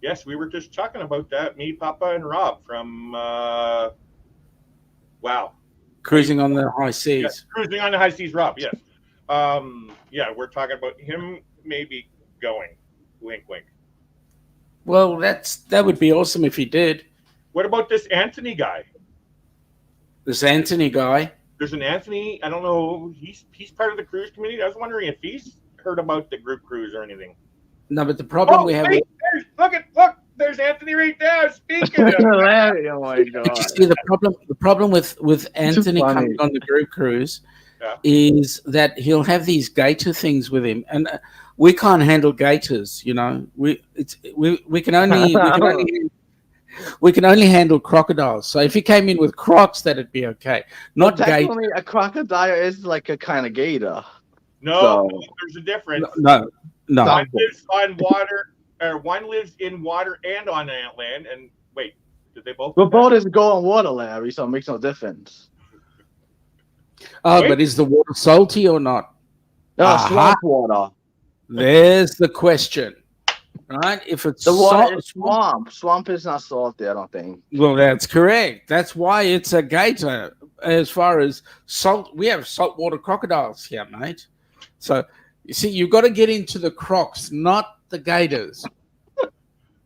Yes, we were just talking about that. Me, Papa, and Rob from wow, Cruising on the high yeah, seas. cruising on the high seas. Rob, yes. Yeah, we're talking about him maybe going. Wink, wink. Well, that would be awesome if he did. What about this Anthony guy? This Anthony guy. There's an Anthony. I don't know. He's part of the cruise community. I was wondering if he's heard about the group cruise or anything. No, but the problem we have. Hey, look! There's Anthony right now speaking. Larry, oh my god. But you see, the problem with Anthony funny. coming on the group cruise Yeah. is that he'll have these gator things with him, and we can't handle gators. You know, we can only handle crocodiles. So if he came in with crocs, that'd be okay. Not gator. Technically, a crocodile is like a kind of gator. No, So- there's a difference. No. One lives on water, or one lives in water and on land. And wait, did they both? The boat is going water, Larry, so it makes no difference. Oh, Wait. but is the water salty or not? No, Aha. swamp water. There's the question, right? If it's The water salt, is swamp. Swamp is not salty, I don't think. well, that's correct. That's why it's a gator. As far as salt, we have saltwater crocodiles here, mate. So you see, you've got to get into the crocs, not the gators.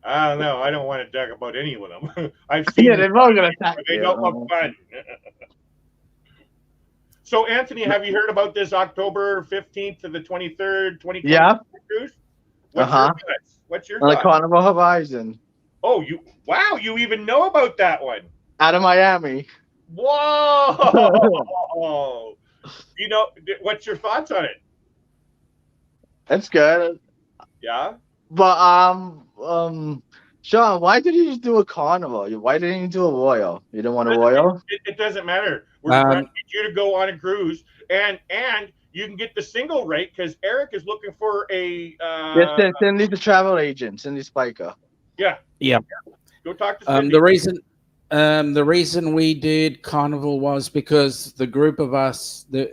I don't know. I don't want to talk about any of them. I've seen. Yeah, they're all gonna attack They you. don't look fun. So, Anthony, have you heard about this October 15th to the 23rd, 2020 Yeah, cruise? What's your on the thoughts? Carnival Horizon. Oh, you even know about that one? Out of Miami. Whoa! You know, what's your thoughts on it? That's good. Yeah. But Sean, why did you just do a carnival? Why didn't you do a royal? You didn't want a royal? It doesn't matter. We're trying to get you to go on a cruise, and you can get the single rate because Eric is looking for a. Yes, Cindy, the travel agent, Cindy Spiker. Yeah. Yeah. Go talk to Cindy. The reason we did Carnival was because the group of us, the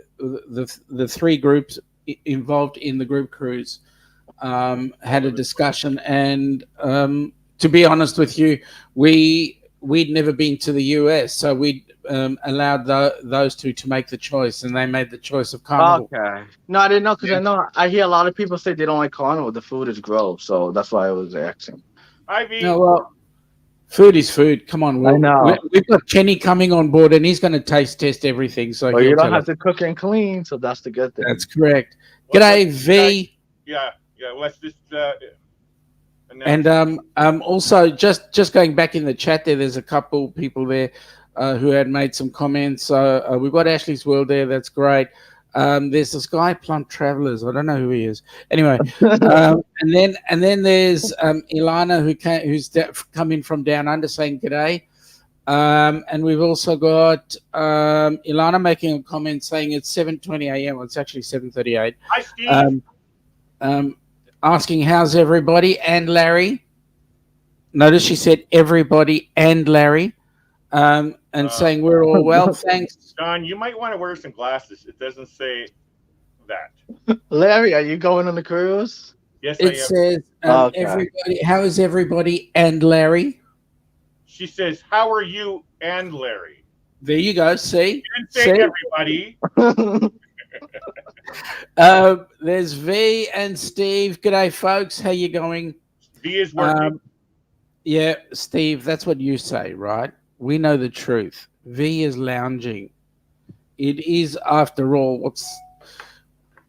three groups involved in the group cruise, had a discussion, and to be honest with you, we'd never been to the US, so we allowed those two to make the choice, and they made the choice of Carnival. Okay. No, I didn't know because I hear a lot of people say they don't like carnival. The food is gross, so that's why I was asking. No, well, food is food. Come on, I know. we've got Kenny coming on board, and he's going to taste test everything. So Well, he'll you don't tell have us. to cook and clean, so that's the good thing. That's correct. Well, G'day, V. Yeah. Let's just. And also just going back in the chat there's a couple people there who had made some comments. So we've got Ashley's World there. That's great. There's this guy, Plump Travelers. I don't know who he is. Anyway, and then there's Ilana who's come in from down under saying g'day. And we've also got Ilana making a comment saying it's 7:20 a.m. Well, it's actually 7:38. Hi, Steve. Asking how's everybody and Larry. Notice she said everybody and Larry, and saying we're all well. Thanks. Don, you might want to wear some glasses. It doesn't say that. Larry, are you going on the cruise? Yes, It I am. says Okay. everybody. How is everybody and Larry? She says, "How are you and Larry?" There you go. See, You didn't say See? everybody. There's V and Steve. G'day, folks. How you going? V is working. Yeah, Steve. That's what you say, right? We know the truth. V is lounging. It is, after all,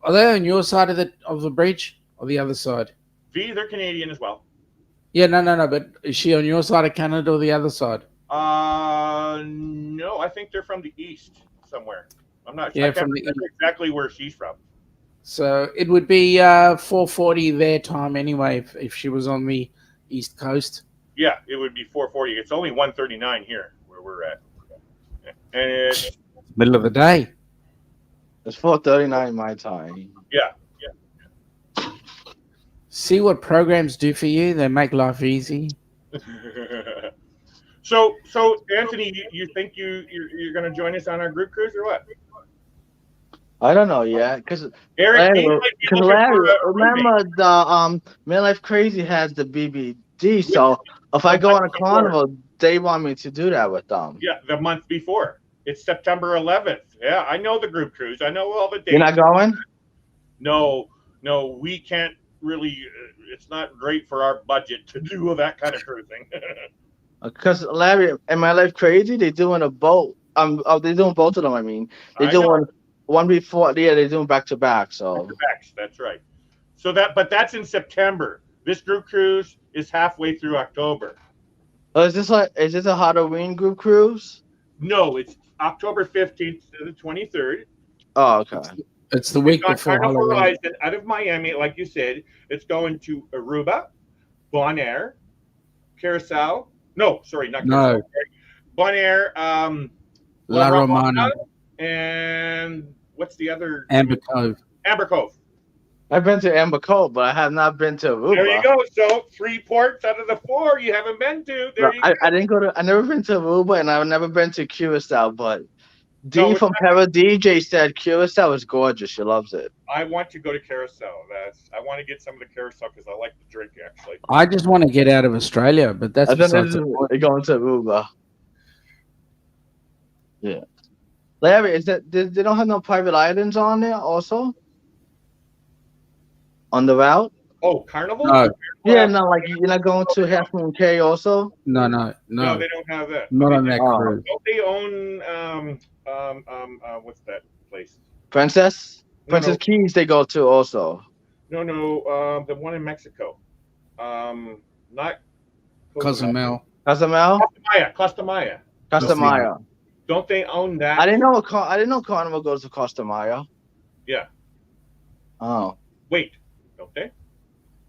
are they on your side of the bridge or the other side? V, they're Canadian as well. Yeah, no. But is she on your side of Canada or the other side? No, I think they're from the east somewhere. I'm not sure. Yeah, I can't from the remember exactly where she's from. So it would be 4:40 their time anyway if she was on the East Coast. Yeah, it would be 4:40. It's only 1:39 here where we're at, and it's Middle of the day. It's 4:39 my time. yeah. See what programs do for you? They make life easy. So Anthony, you think you're going to join us on our group cruise or what? I don't know yet, because Eric, Larry, might be looking for a roommate. remember the Midlife Crazy has the BBD, so if I go on a carnival, they want me to do that with them. Yeah, the month before. It's September 11th. Yeah, I know the group cruise. I know all the dates. You're not going? No, we can't really. It's not great for our budget to do that kind of cruising. Because Larry, in My Life Crazy, they're doing a boat. They're doing both of them. I mean, they're I know. doing one before. Yeah, they're doing back to back. So That's right. But that's in September. This group cruise is halfway through October. is this a Halloween group cruise? No, it's October 15th to the 23rd. Oh, okay. It's the week Got before Carnival Halloween. Horizon out of Miami, like you said. It's going to Aruba, Bonaire, Curacao. No, sorry, not Curacao. No, Bonaire, La Romana, and what's the other? Amber Cove. Amber Cove. I've been to Amber Cove, but I have not been to Aruba. There you go. So 3 ports out of the 4 you haven't been to. There you go. I didn't go to. I never been to Aruba, and I've never been to Curacao. But Dee No, it's from Para DJ said Curacao is gorgeous. She loves it. I want to go to Curacao. I want to get some of the Curacao because I like the drink actually. I just want to get out of Australia, but that's I don't besides the know. point. They're going to Aruba. Yeah. Larry, is that they don't have no private islands on there also? On the route? Oh, Carnival? No. Yeah, no, like you're not going to Half Moon Cay also? No, No, they don't have that. not on that Oh. cruise. Don't they own what's that place? Princess? No, Princess Keys they go to also. No, the one in Mexico. Not Cozumel. Cozumel? Costa Maya. Costa Maya. Don't they own that? I didn't know Carnival goes to Costa Maya. Yeah. Oh. Wait, don't they?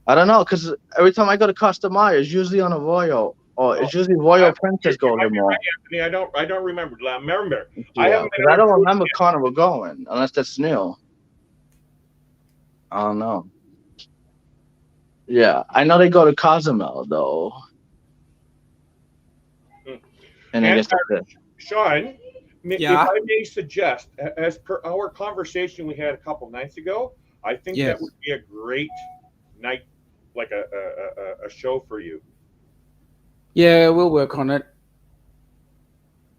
I don't know, because every time I go to Costa Maya, it's usually on a Royal, or it's usually Royal Princess You go might there be more. right, Anthony. I don't remember. Remember. Yeah, haven't been 'cause I don't on a cruise remember yet. Carnival going, unless that's new. I don't know. Yeah, I know they go to Cozumel, though. Hmm. And I guess that's it. Sean, Yeah. if I may suggest, as per our conversation we had a couple nights ago, I think Yes. that would be a great night, like a show for you. Yeah, we'll work on it.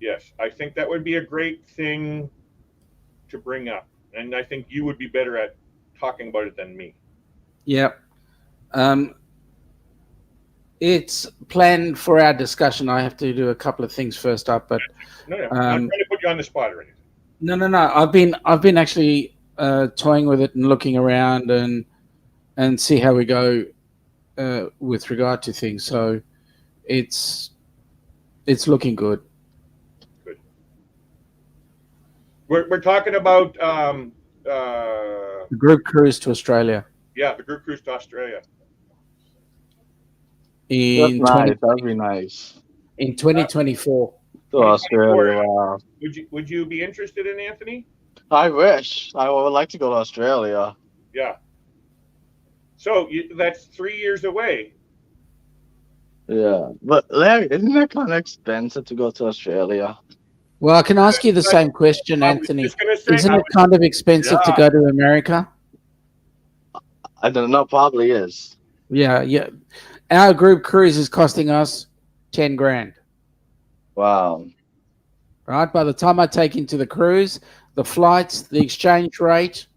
Yes, I think that would be a great thing to bring up, and I think you would be better at talking about it than me. Yep. It's planned for our discussion. I have to do a couple of things first up, but No, I'm not trying to put you on the spot or anything. no. I've been actually toying with it and looking around and see how we go with regard to things. So it's looking good. We're talking about The group cruise to Australia the group cruise to Australia. in That's nice. That'd be nice. in 2024. To Australia, wow. Would you be interested in Anthony? I wish. I would like to go to Australia. Yeah. So that's 3 years away. Yeah. But Larry, isn't that kind of expensive to go to Australia? Well, I can ask you the same question, I was Anthony. just gonna say, Isn't it kind of expensive to Yeah. go to America? I don't know. Probably is. Yeah. Our group cruise is costing us 10 grand. Wow. Right? By the time I take into the cruise, the flights, the exchange rate,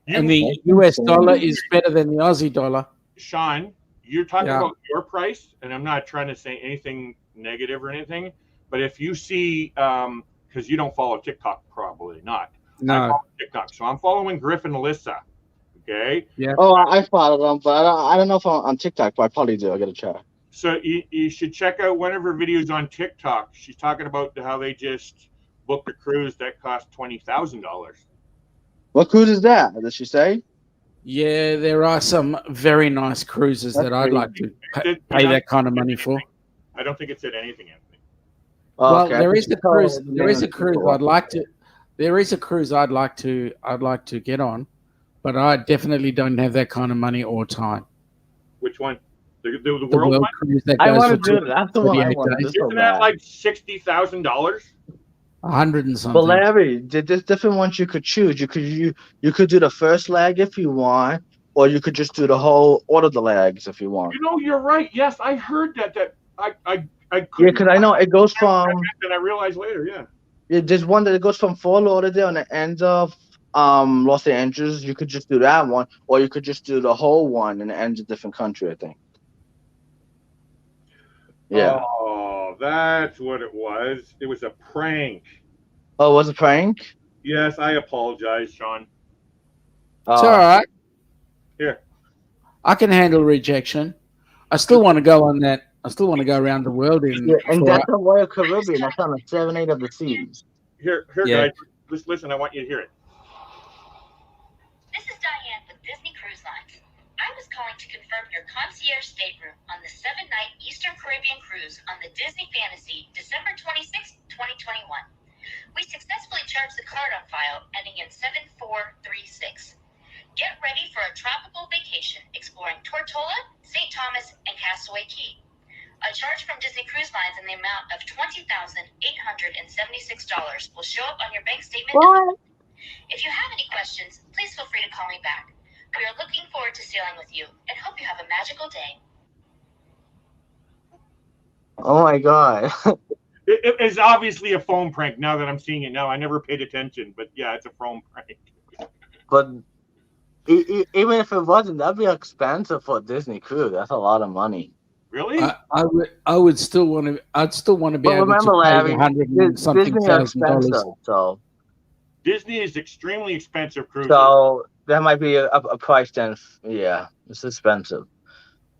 and the US dollar is better than the Aussie dollar. Sean, you're talking Yeah. about your price, and I'm not trying to say anything negative or anything, but if you see, because you don't follow TikTok, probably not. I No. follow TikTok, so I'm following Griff and Alyssa. Okay, Oh, I follow them, but I don't know if I'm on TikTok, but I probably do. I gotta check. so you should check out one of her videos on TikTok. She's talking about how they just booked a cruise that cost $20,000. What cruise is that? Did she say? Yeah, there are some very nice cruises That's that I'd pretty- like to pay that kind of money for. I don't think it said anything, Anthony. Oh, Well, okay. there I is a think she told cruise. the There name is of a the cruise people. I'd like to. There is a cruise I'd like to get on, but I definitely don't have that kind of money or time. Which one? The The world world one? cruise that I goes want for to do it. That's the one I 38 want to do days, so Isn't that bad. like $60,000? 100 and But something. Larry, there's different ones you could choose. You could do the first leg if you want, or you could just do the whole order the legs if you want. You know, you're right. Yes, I heard that. I Yeah, couldn't. because I know it goes from. And I realized later, yeah. Yeah, there's one that goes from Fort Lauderdale and the end of Los Angeles. You could just do that one, or you could just do the whole one and it ends a different country. I think. Yeah. Oh, that's what it was. It was a prank. Oh, was it prank? Yes, I apologize, Sean. Oh. It's all right. Here. I can handle rejection. I still want to go on that. I still want to go around the world in. Yeah, and for- that's the Royal Caribbean. That's on the 7-8 of the seas. Here, Yeah. guys. Just listen. I want you to hear it. This is Diane with Disney Cruise Lines. I was calling to confirm your concierge stateroom on the 7-night Eastern Caribbean cruise on the Disney Fantasy, December 26, 2021. We successfully charged the card on file ending in 7436. Get ready for a tropical vacation exploring Tortola, St. Thomas, and Castaway Cay. A charge from Disney Cruise Lines in the amount of $20,876 will show up on your bank statement. What? If you have any questions, please feel free to call me back. We are looking forward to sailing with you and hope you have a magical day. Oh my God. It's obviously a phone prank. Now that I'm seeing it now, I never paid attention, but yeah, it's a phone prank. But even if it wasn't, that'd be expensive for a Disney cruise. That's a lot of money. Really? I would still want to. I'd still want to be But able remember, to pay Larry, the hundred and something Disney are thousand dollars. expensive, so Disney is extremely expensive cruise. that might be a price then. Yeah, it's expensive.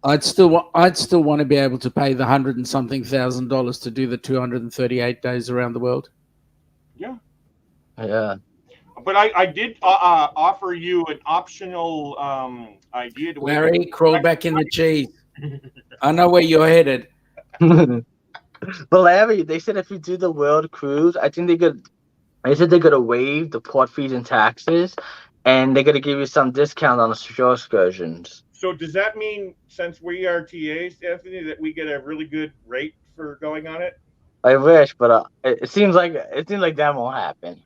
I'd still want to be able to pay the hundred and something $1,000 to do the 238 days around the world. Yeah. Yeah. But I did offer you an optional idea to Larry, crawl back in the cheese. I know where you're headed. But Larry, they said if you do the world cruise, I think they said they're gonna waive the port fees and taxes, and they're gonna give you some discount on the shore excursions. So does that mean, since we are TAs, Anthony, that we get a really good rate for going on it? I wish, but it seems like that won't happen.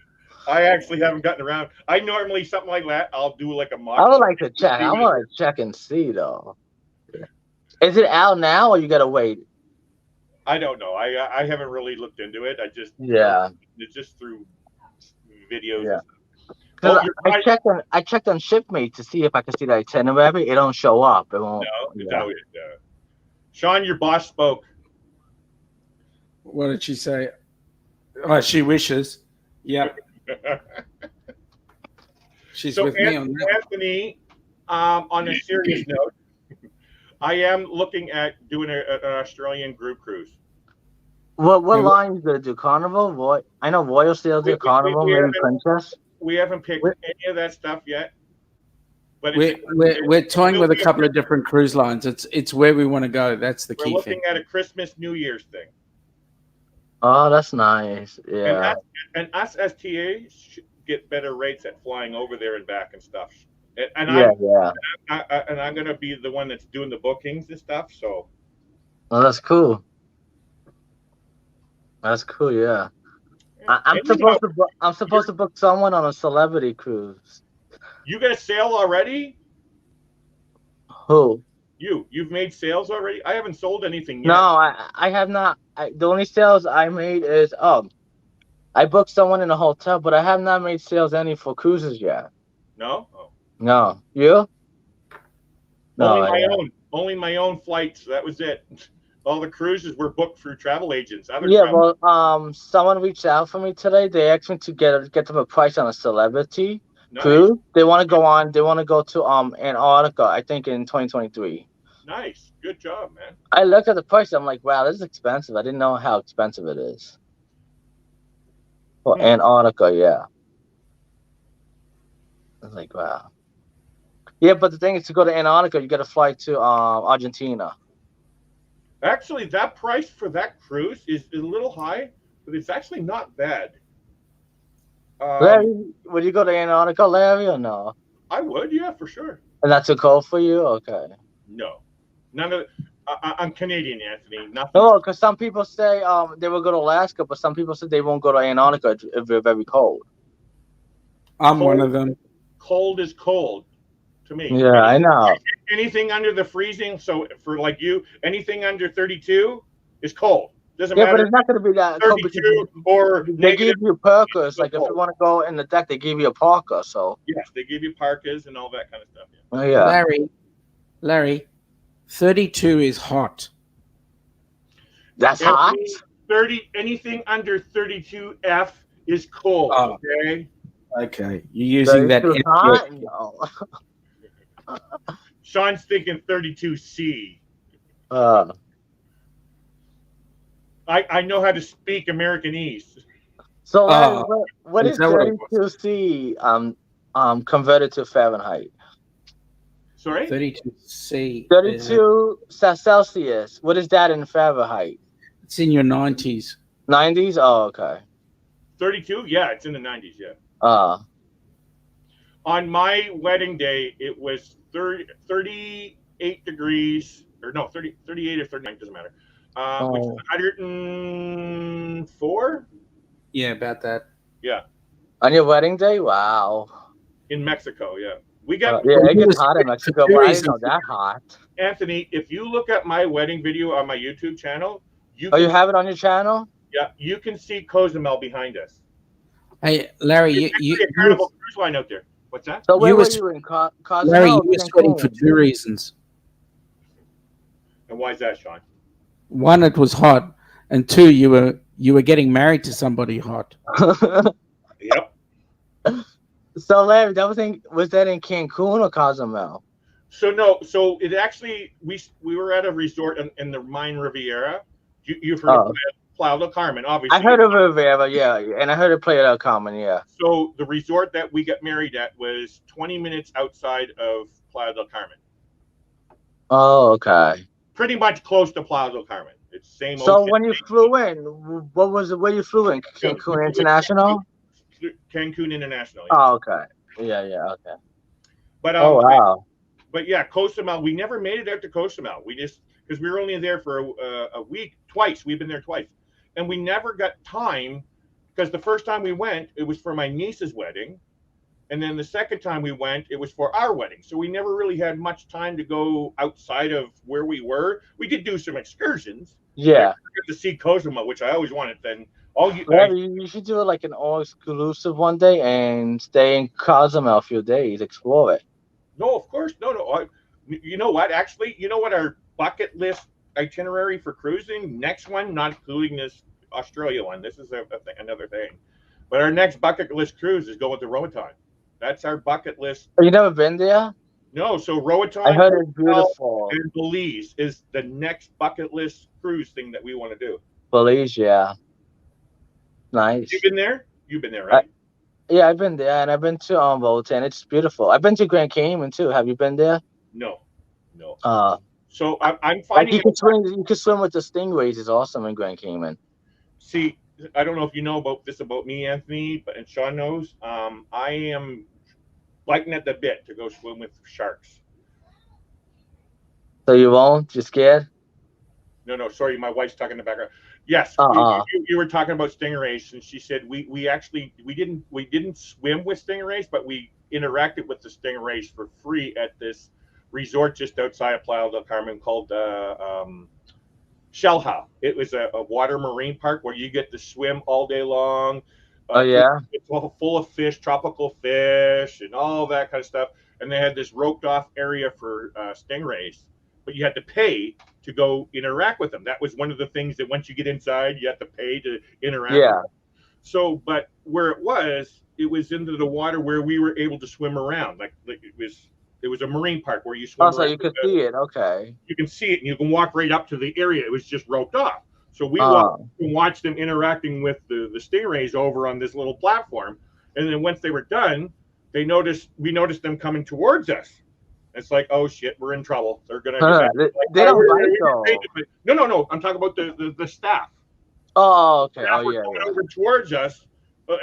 I actually haven't gotten around. I normally something like that. I'll do like a mock. I would like to check. I want to check and see though. Is it out now, or you gotta wait? I don't know. I haven't really looked into it. Yeah. It's just through videos. Yeah. Oh, 'Cause you're I right. checked on Shipmate to see if I could see the itinerary. It don't show up. It won't. No, Sean, your boss spoke. What did she say? Oh, she wishes. Yeah, she's So with me on that. Anthony, on a serious note, I am looking at doing an Australian group cruise. What Yeah, line you gonna do? Carnival? I know Royal Sail do Carnival. we Maybe haven't- Princess. We haven't picked We're- any of that stuff yet. But We're toying with a couple of different cruise lines. It's where we want to go. That's the we're key looking thing. at a Christmas New Year's thing. Oh, that's nice. Yeah. And us as TAs should get better rates at flying over there and back and stuff. And Yeah. I'm going to be the one that's doing the bookings and stuff. So Oh, that's cool. That's cool. Yeah. I'm supposed to book someone on a celebrity cruise. You guys sail already? Who? You've made sales already? I haven't sold anything yet. No, I have not. The only sales I made is I booked someone in a hotel, but I have not made sales any for cruises yet. No? Oh. No, you? No, Only my own flights. That was it. All the cruises were booked through travel agents. Someone reached out for me today. They asked me to get them a price on a celebrity Nice. cruise. They want to go on. They want to go to Antarctica. I think in 2023. Nice. Good job, man. I looked at the price. I'm like, wow, this is expensive. I didn't know how expensive it is. For Antarctica, yeah. I was like, wow. Yeah, but the thing is, to go to Antarctica, you got to fly to Argentina. Actually, that price for that cruise is a little high, but it's actually not bad. Larry, would you go to Antarctica, Larry, or no? I would, yeah, for sure. And that's too cold for you? Okay. No, none of. I'm Canadian, Anthony. Nothing. No, because some people say they will go to Alaska, but some people said they won't go to Antarctica if they're very cold. I'm one of them. Cold is cold to me. Yeah, I know. Anything under the freezing, so for like you, anything under 32 is cold. Doesn't Yeah, but matter. it's not going to be that cold because 32 or they negative. give you parkas. Like if cold. you want to go in the deck, they give you a parka. So Yes, they give you parkas and all that kind of stuff. Yeah. oh, yeah. Larry, 32 is hot. That's hot. 30, anything under 32 F is cold. Oh. Okay. Okay, you're using that. Too hot? No. Sean's thinking 32 C. I know how to speak Americanese. So what is is that what it 32 C converted to Fahrenheit? Sorry. 32 C. 32 Celsius. What is that in Fahrenheit? It's in your 90s. 90s? Oh, okay. 32? Yeah, it's in the 90s. Yeah. On my wedding day, it was 38 degrees, or no, 38 or 39, doesn't matter. Which is 104? Yeah, about that. Yeah. On your wedding day? Wow. In Mexico, yeah. We got Yeah, it gets hot in Mexico, but I didn't know that hot. Anthony, if you look at my wedding video on my YouTube channel, you have it on your channel? Yeah, you can see Cozumel behind us. Hey, Larry, There's a Carnival cruise line out there. What's that? So where You were was- you in Cozumel? Larry, you or were sweating Cancun? for two reasons. And why is that, Sean? One, it was hot, and two, you were getting married to somebody hot. Yep. So Larry, was that in Cancun or Cozumel? So no, so it actually we were at a resort in the Mine Riviera. You've heard of Playa del Carmen, obviously. I heard of Riviera, yeah, and I heard of Playa del Carmen, yeah. So the resort that we got married at was 20 minutes outside of Playa del Carmen. Oh, okay. Pretty much close to Playa del Carmen. It's same. So ocean. when you flew in, where you flew in? Cancun International? Cancun International. Yeah. Oh, okay. Yeah, okay. But Oh, wow. But yeah, Cozumel. We never made it out to Cozumel. We just because we were only there for a week twice. We've been there twice, and we never got time because the first time we went, it was for my niece's wedding, and then the second time we went, it was for our wedding. So we never really had much time to go outside of where we were. We did do some excursions. Yeah. To see Cozumel, which I always wanted. Then You should do it like an all-exclusive one day and stay in Cozumel a few days, explore it. No, of course, no. You know what? Actually, you know what our bucket list itinerary for cruising? Next one, not including this Australia one. This is another thing. But our next bucket list cruise is going to Roatan. That's our bucket list. You never been there? No, so Roatan I heard it's beautiful. and Belize is the next bucket list cruise thing that we want to do. Belize, yeah. Nice. You've been there? You've been there, right? Yeah, I've been there, and I've been to Roatan. It's beautiful. I've been to Grand Cayman too. Have you been there? No. So I'm Like finding you can swim with the stingrays. It's awesome in Grand Cayman. See, I don't know if you know about me, Anthony, and Sean knows. I am biting at the bit to go swim with sharks. So you won't? You're scared? No, sorry, my wife's talking in the background. Yes, you were talking about stingrays, and she said we didn't swim with stingrays, but we interacted with the stingrays for free at this resort just outside of Playa del Carmen called Shellhow. It was a water marine park where you get to swim all day long. It's all full of fish, tropical fish, and all that kind of stuff. And they had this roped off area for stingrays, but you had to pay to go interact with them. That was one of the things that once you get inside, you have to pay to interact. Yeah. With them. So, but where it was into the water where we were able to swim around. Like it was a marine park where you swim. Oh, so you could see it. Okay. You can see it, and you can walk right up to the area. It was just roped off. So we walked and watched them interacting with the stingrays over on this little platform. And then once they were done, we noticed them coming towards us. It's like, oh shit, we're in trouble. They're gonna. They don't bite though. No. I'm talking about the staff. Oh, okay. Staff Oh, were yeah. coming over towards us,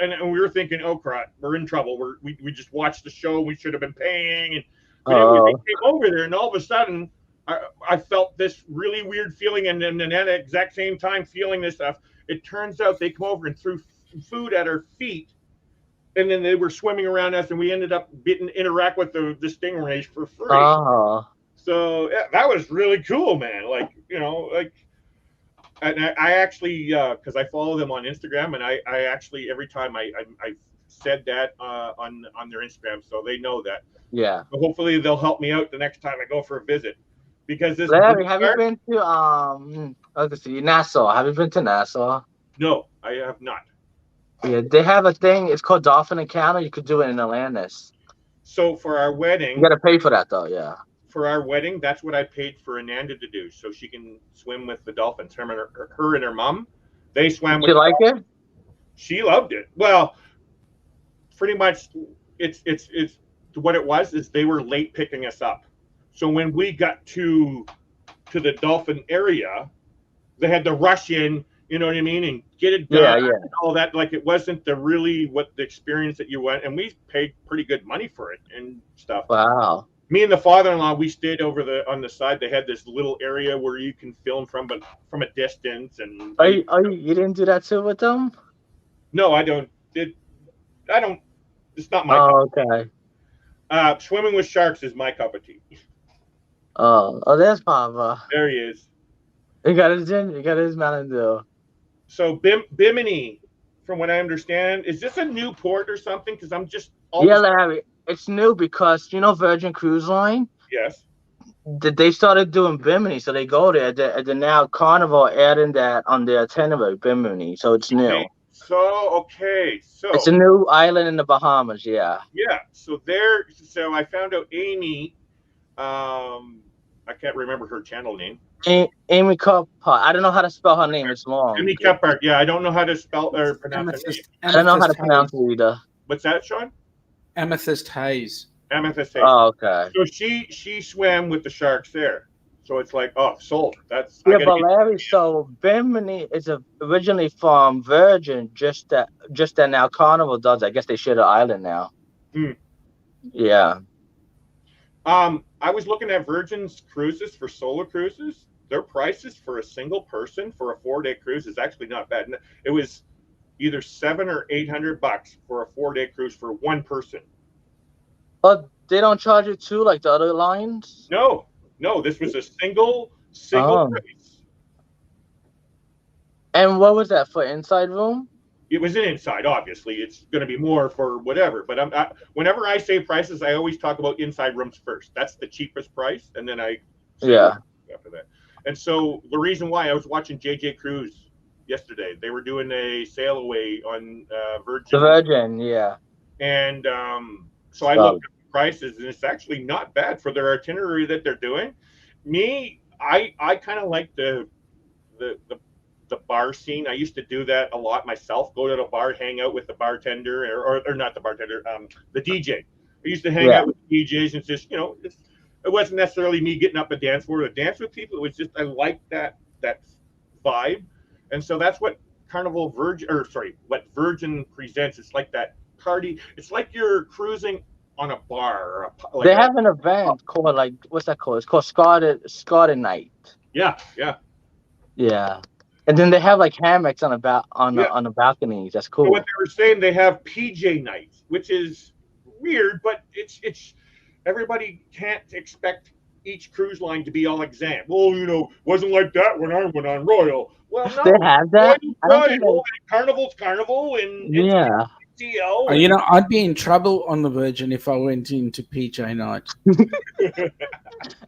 and we were thinking, oh crap, we're in trouble. We just watched the show. We should have been paying. And but anyway, they came over there, and all of a sudden, I felt this really weird feeling, and then at the exact same time feeling this stuff. It turns out they come over and threw food at our feet. And then they were swimming around us, and we ended up interact with the stingrays for free. So yeah, that was really cool, man. Like, you know, like, and I actually, because I follow them on Instagram, and I actually every time I said that on their Instagram, so they know that. Yeah. So hopefully they'll help me out the next time I go for a visit, because this. Larry, have you been to Nassau? Have you been to Nassau? No, I have not. Yeah, they have a thing. It's called Dolphin Encounter. You could do it in Atlantis. So for our wedding, you got to pay for that though. Yeah. For our wedding, that's what I paid for Ananda to do, so she can swim with the dolphins. Her and her mom, they swam. Did you like it? She loved it. Well, pretty much, it's what it was is they were late picking us up, so when we got to the dolphin area, they had to rush in. You know what I mean? And get it done. Yeah. And all that. Like, it wasn't the experience that you went, and we paid pretty good money for it and stuff. Wow. Me and the father-in-law, we stayed over on the side. They had this little area where you can film from a distance. And you didn't do that too with them? No, I don't. It's not my cup. Okay. Swimming with sharks is my cup of tea. Oh, there's Papa. There he is. You got his Mountain Dew. So Bimini, from what I understand, is this a new port or something? Because I'm just Larry, it's new because Virgin Cruise Line. Yes. They started doing Bimini, so they go there. They're now Carnival adding that on their itinerary, Bimini. So it's new. Okay. So it's a new island in the Bahamas. Yeah. Yeah. So I found out Amy. I can't remember her channel name. Amy Cuppart. I don't know how to spell her name. It's long. Amy Cuppart. Yeah, I don't know how to spell or pronounce her name. I don't know how to pronounce it either. What's that, Sean? Amethyst Haze. Amethyst Haze. Oh, okay. So she swam with the sharks there. So it's like, oh, sold. That's but Larry. So Bimini is originally from Virgin. Just that now Carnival does. I guess they share the island now. Yeah. I was looking at Virgin's cruises for solo cruises. Their prices for a single person for a 4-day cruise is actually not bad. It was either $700 or $800 for a 4-day cruise for one person. But they don't charge you too, like the other lines? No. This was a single price. And what was that for? Inside room? It was an inside. Obviously, it's going to be more for whatever. But whenever I say prices, I always talk about inside rooms first. That's the cheapest price, and then after that. And so the reason why I was watching JJ Cruise yesterday, they were doing a sail away on Virgin. The Virgin, yeah. And so I looked at the prices, and it's actually not bad for their itinerary that they're doing. I kind of like the bar scene. I used to do that a lot myself. Go to the bar, hang out with the bartender, or not the bartender, the DJ. I used to hang out with the DJs and just, it wasn't necessarily me getting up and dance floor to dance with people. It was just I liked that vibe, and so that's what what Virgin presents. It's like that party. It's like you're cruising on a bar. They have an event called what's that called? It's called Scarlet Night. Yeah. And then they have hammocks on the balconies. That's cool. So what they were saying, they have PJ nights, which is weird, but it's everybody can't expect each cruise line to be all exempt. Well, wasn't like that when I went on Royal. Well, no, they have that. Carnival's Carnival, and yeah. CL. I'd be in trouble on the Virgin if I went into PJ night.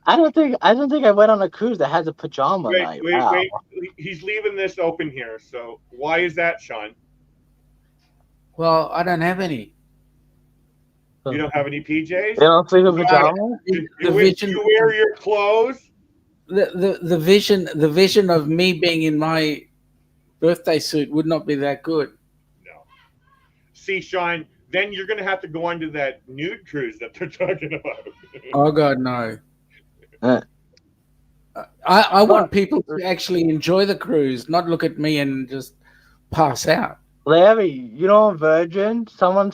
I don't think I went on a cruise that has a pajama night. Wait. He's leaving this open here. So why is that, Sean? Well, I don't have any. You don't have any PJs? You don't sleep in pajamas? You wear your clothes? The vision of me being in my birthday suit would not be that good. No. See, Sean, then you're going to have to go onto that nude cruise that they're talking about. Oh God, no. Uh. I want people to actually enjoy the cruise, not look at me and just pass out. Larry, you know on Virgin, someone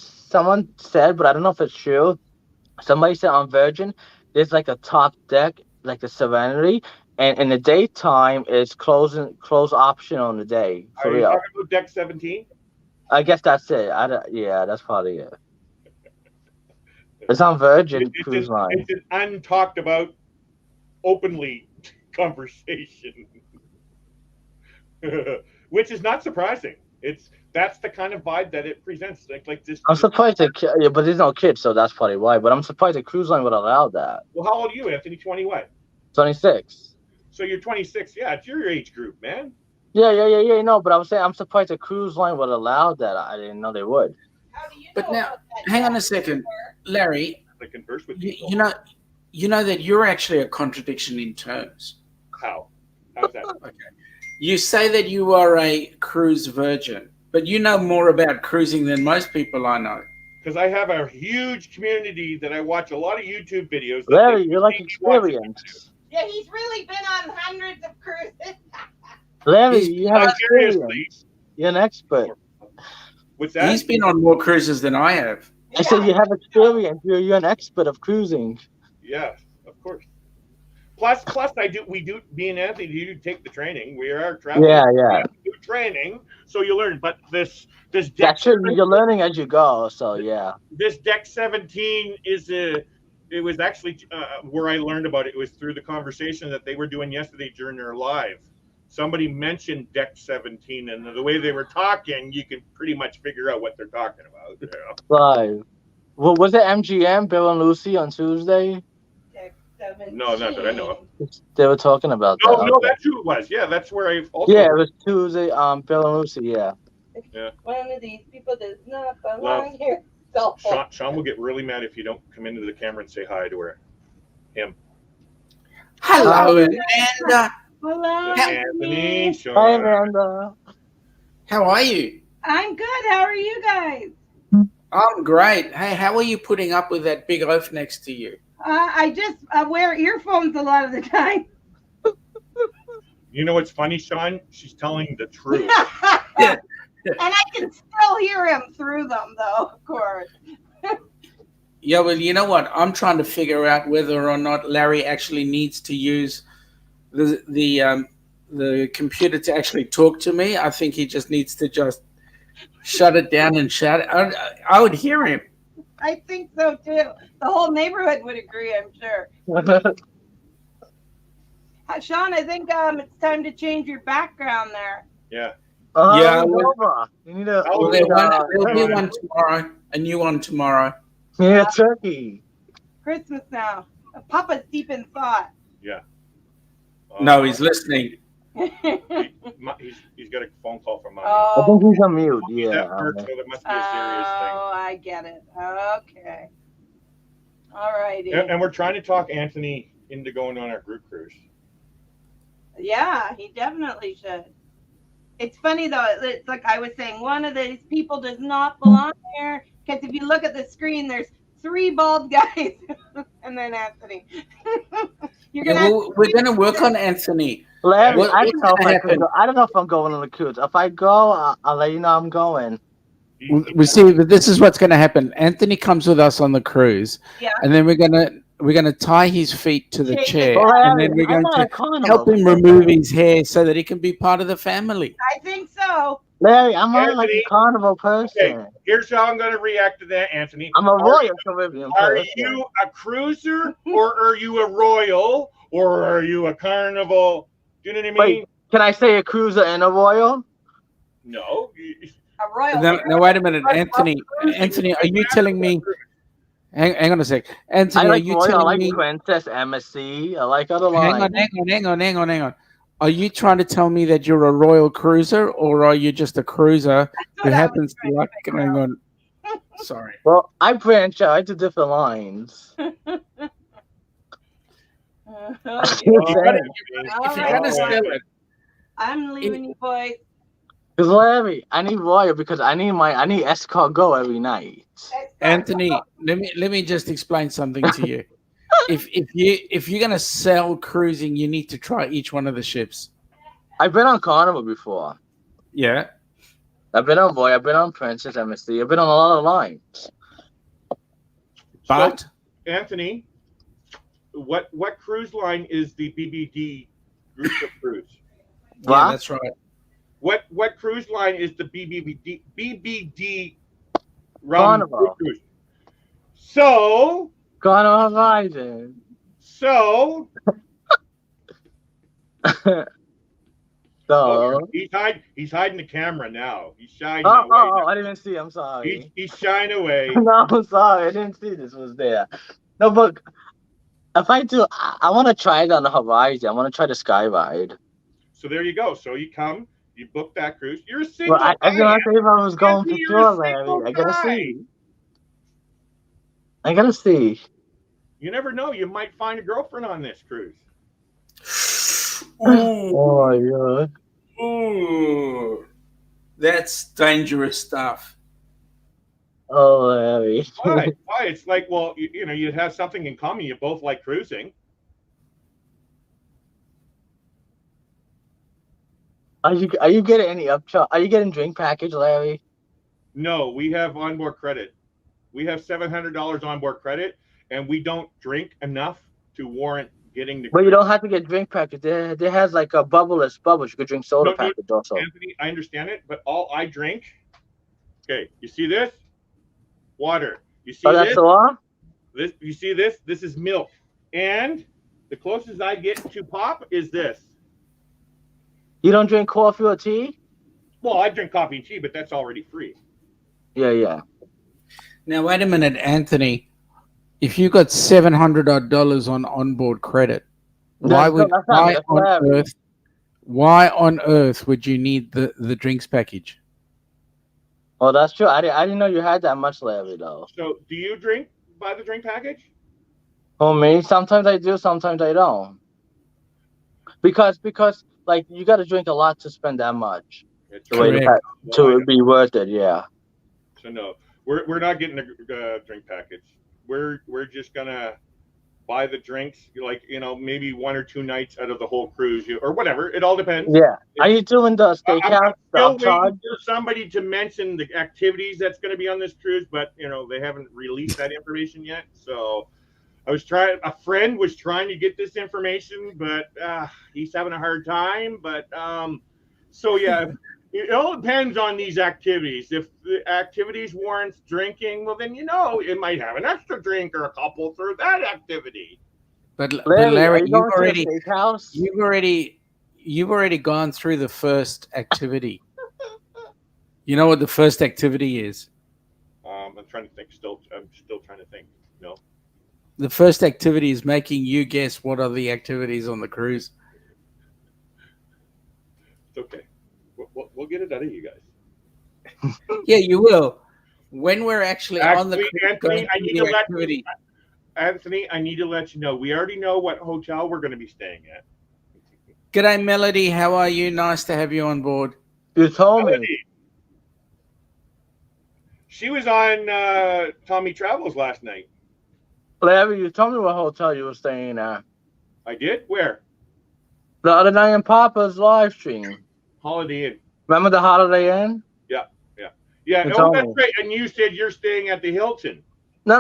said, but I don't know if it's true. Somebody said on Virgin, there's like a top deck, like the Serenity, and in the daytime it's closed option on the day. For Are you real. talking about Deck 17? I guess that's it. Yeah, that's probably it. It's on Virgin Cruise Line. It's an untalked about, openly conversation, which is not surprising. That's the kind of vibe that it presents. Like this. I'm surprised yeah, but there's no kids, so that's probably why. But I'm surprised the cruise line would allow that. Well, how old are you, Anthony? 20 what? 26. So you're 26. Yeah, it's your age group, man. Yeah. No, but I was saying I'm surprised the cruise line would allow that. I didn't know they would. How do you But know now, about that, hang on a Jack? second, Larry. I converse with You, people. you know that you're actually a contradiction in terms. How? How's that? Okay. You say that you are a cruise virgin, but you know more about cruising than most people I know. Because I have a huge community that I watch a lot of YouTube videos. that Larry, they you're like see me watching experienced. Yeah, he's really been on hundreds of cruises. Larry, He's- you have Seriously. experience. You're an expert. What's that? He's been on more cruises than I have. I said you have experience. You're an expert of cruising. Yeah, of course. Plus, me and Anthony do take the training. We are traveling. Yeah. We have to do training, so you learn. But this deck, That's true. You're learning as you go. So yeah. this deck 17 it was actually where I learned about it. It was through the conversation that they were doing yesterday during their live. Somebody mentioned deck 17, and the way they were talking, you can pretty much figure out what they're talking about. You know? Live. Well, was it MGM, Bill and Lucy on Tuesday? No, not that I know of. They were talking about No, that. no, Okay. that's who it was. Yeah, that's where I also. Yeah, it was Tuesday. Bill and Lucy. Yeah. One of these people does not belong Well, here. So, Sean will get really mad if you don't come into the camera and say hi to her. Hello, Amanda. hello. Anthony, Hi, Sean. Amanda. How are you? I'm good. How are you guys? I'm great. Hey, how are you putting up with that big oaf next to you? I just wear earphones a lot of the time. You know what's funny, Sean? She's telling the truth. Yeah. And I can still hear him through them, though, of course. Yeah, well, you know what? I'm trying to figure out whether or not Larry actually needs to use the computer to actually talk to me. I think he just needs to just shut it down and shout it. I would hear him. I think so, too. The whole neighborhood would agree, I'm sure. Sean, I think it's time to change your background there. Yeah. Yeah, Nova. You need a Oh, There'll be one tomorrow, a new one tomorrow. yeah, turkey. Christmas now. Papa's deep in thought. No, he's listening. He's got a phone call from Mommy. I think he's on mute. That Yeah. hurts, so there must be a serious Oh, I get it. Okay. All righty. thing. And we're trying to talk Anthony into going on our group cruise. Yeah, he definitely should. It's funny though. It's like I was saying, one of these people does not belong here because if you look at the screen, there's 3 bald guys and then Anthony. You're Yeah, gonna. we're going to work on Anthony. Larry, What- I what's don't know if gonna I could happen? go. I don't know if I'm going on the cruise. If I go, I'll let you know I'm going. We see, but this is what's going to happen. Anthony comes with us on the cruise, Yeah. and then we're gonna tie his feet to the Shake chair, it. and then we're I'm going not a to carnival. help him remove his hair so that he can be part of the family. I think so. Larry, I'm not like Anthony, a carnival person. Okay, here's how I'm going to react to that, Anthony. I'm a Royal Caribbean Are person. you a cruiser, or are you a royal, or are you a carnival? Do you know what I mean? Wait, can I say a cruiser and a Royal? No. A royal. Now wait a minute, Anthony. Anthony, are you telling me? Hang on a sec, Anthony. I like are you Royal. I telling like me? Princess Embassy. I like other Hang lines. on. Are you trying to tell me that you're a royal cruiser, or are you just a cruiser who what I was happens to trying to like figure going out. on? Sorry. Well, I branch out. I do different lines. Okay. If you're All gonna right. spell it, I'm leaving you boys. Because Larry, I need Royal because I need escargot every night. Anthony, let me just explain something to you. If you're gonna sell cruising, you need to try each one of the ships. I've been on Carnival before. Yeah. I've been on Royal. I've been on Princess MSC. I've been on a lot of lines. But So, Anthony, what cruise line is the BBD group of cruise? yeah, What? that's right. What cruise line is the BBD Carnival. cruise? So Carnival Horizon. So he's hiding the camera now. He's shying away. Oh, I didn't see. I'm sorry. He's shying away. No, I'm sorry. I didn't see this was there. No, but if I do, I want to try it on the Horizon. I want to try the Sky Ride. So there you go. So you come, you book that cruise. You're a single Well, I guy. gonna say if I was going for Anthony, sure, you're a Larry. single I gotta guy. see. I gotta see. You never know. You might find a girlfriend on this cruise. Ooh, Oh my god. ooh, that's dangerous stuff. Oh, Larry. Why? Why? It's like, well, you know, you have something in common. You both like cruising. Are you getting any upcharge? Are you getting drink package, Larry? No, we have onboard credit. We have $700 onboard credit, and we don't drink enough to warrant getting the. But you don't have to get drink package. There has like a bubbles. You could drink soda No, package also. Anthony, I understand it, but all I drink. Okay, you see this? Water. You see Oh, that's this? all? This. You see this? This is milk, and the closest I get to pop is this. You don't drink coffee or tea? Well, I drink coffee and tea, but that's already free. Yeah. Now wait a minute, Anthony. If you got $700 on onboard credit, why on earth would you need the drinks package? Oh, that's true. I didn't know you had that much, Larry, though. So, do you drink by the drink package? For me, sometimes I do, sometimes I don't. Because like you got to drink a lot to spend that much It's Correct. to be worth it. Yeah. So no, we're not getting a drink package. We're just gonna buy the drinks, like, you know, maybe 1 or 2 nights out of the whole cruise, or whatever. It all depends. Yeah. Are you doing the steakhouse? I'm still upcharge? waiting for somebody to mention the activities that's going to be on this cruise, but you know they haven't released that information yet. So a friend was trying to get this information, but he's having a hard time. But so yeah, it all depends on these activities. If the activities warrants drinking, well then, you know, it might have an extra drink or a couple for that activity. But Larry, Larry, are you going to the steakhouse? you've already gone through the first activity. You know what the first activity is? I'm trying to think. I'm still trying to think. No. The first activity is making you guess what are the activities on the cruise. It's okay. We'll get it out of you guys. Yeah, you will. When we're actually on the cruise, Anthony, going through the activity. Anthony, I need to let you know. We already know what hotel we're going to be staying at. G'day, Melody. How are you? Nice to have you on board. You told me. Melody. She was on Tommy Travels last night. Larry, you told me what hotel you were staying at. I did? Where? The other night in Papa's live stream. Holiday Inn. Remember the Holiday Inn? Yeah. You No, told that's me. right. And you said you're staying at the Hilton. No,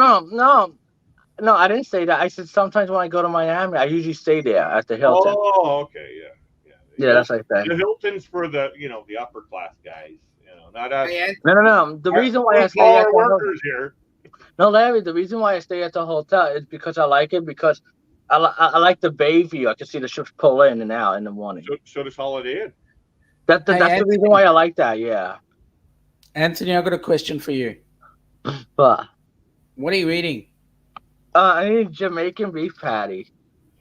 I didn't say that. I said sometimes when I go to Miami, I usually stay there at the Hilton. Oh, okay, yeah. Yeah, that's like that. The Hilton's for the upper class guys. Not us. No. The reason why I stay at the workers here. No, Larry, the reason why I stay at the hotel is because I like it, because I like the bay view. I can see the ships pull in and out in the morning. So does Holiday Inn. That's the reason why I like that, yeah. Anthony, I've got a question for you. But What are you eating? I need Jamaican beef patty.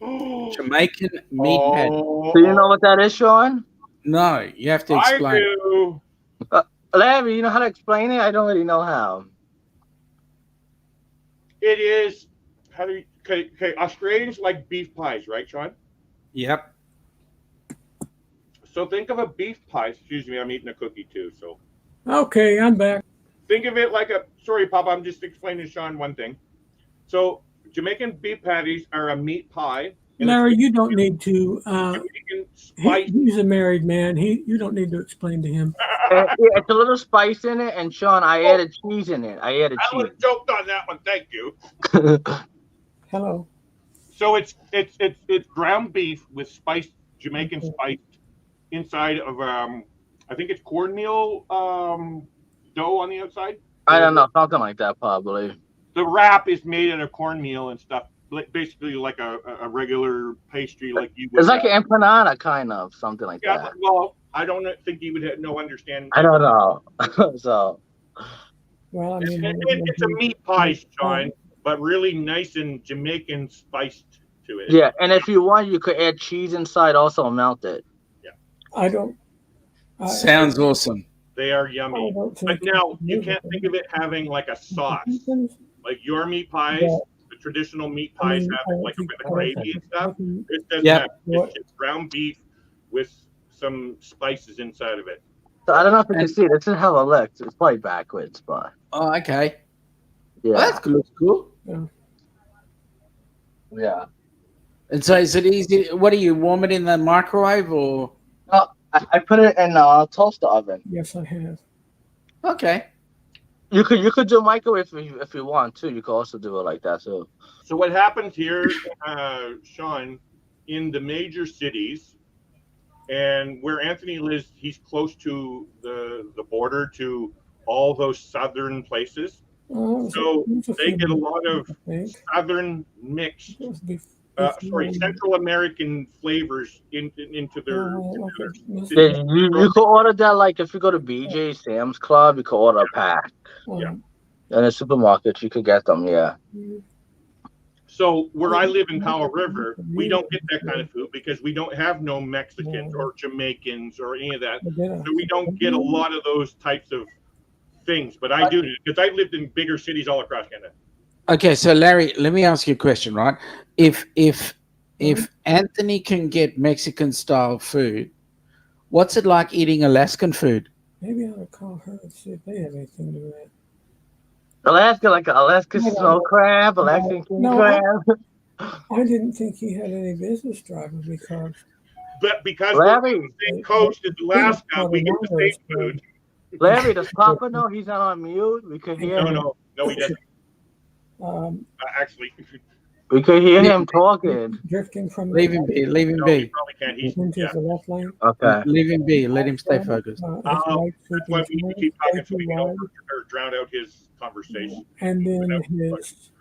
Jamaican meat patty. Do you know what that is, Sean? No, you have to I explain. do. Larry, you know how to explain it? I don't really know how. It is. How do you? Okay. Australians like beef pies, right, Sean? Yep. So think of a beef pie. Excuse me, I'm eating a cookie too. So Okay, I'm back. think of it like a. Sorry, Papa. I'm just explaining to Sean one thing. So Jamaican beef patties are a meat pie. and Larry, it's you don't need to. Jamaican spice. He's a married man. You don't need to explain to him. Yeah, it's a little spice in it, and Sean, I added cheese in it. I added I would cheese. have joked on that one. Thank you. Hello. So it's ground beef with spiced Jamaican spiced inside of I think it's cornmeal dough on the outside. I don't know, something like that, probably. The wrap is made out of cornmeal and stuff, basically like a regular pastry, like you would. It's like an empanada, kind of, something like Yeah, that. well, I don't think you would have no understanding. I don't know. So Well, I mean, It's a meat pie, Sean, but really nice and Jamaican spiced to it. yeah, and if you want, you could add cheese inside, also melt it. I don't. Sounds awesome. They are I yummy. don't But think now you can't think of it having like a sauce, like your meat pies. Yeah. The traditional meat pies have like a bit of gravy and stuff. It doesn't Yeah. have. It's just ground beef with some spices inside of it. So I don't know if you can see it. This is how it looks. It's probably backwards, but Oh, okay. yeah, Well, that's good. Looks cool. yeah. And so, is it easy? What do you warm it in the microwave or? I put it in a toaster oven. Yes, I have. Okay. You could do microwave if you want to. You could also do it like that too. So what happens here, Sean, in the major cities, and where Anthony lives, he's close to the border to all those southern places. So they get a lot of southern mix, Central American flavors into their. Yeah, you could order that like if you go to BJ, Sam's Club, you could order a pack. Yeah. In the supermarket, you could get them. Yeah. So where I live in Powell River, we don't get that kind of food because we don't have no Mexicans or Jamaicans or any of that. So we don't get a lot of those types of things. But I do because I lived in bigger cities all across Canada. Okay, so Larry, let me ask you a question, right? If Anthony can get Mexican style food, what's it like eating Alaskan food? Maybe I'll call her and see if they have anything to do with it. Alaska, like Alaska snow crab, Alaskan king crab. I didn't think he had any business driving because. But because Larry, we're on the same coast as Alaska, we get the same food. Larry, does Papa know he's not on mute? We could hear him. No, he doesn't. Actually, we could hear him talking. Drifting from. Leave him be. Leave him no, be. he probably can't. He's Into the left lane. Okay. Leave him be. Let him stay focused. That's why we need to keep talking so we can or drown out his conversation. And then his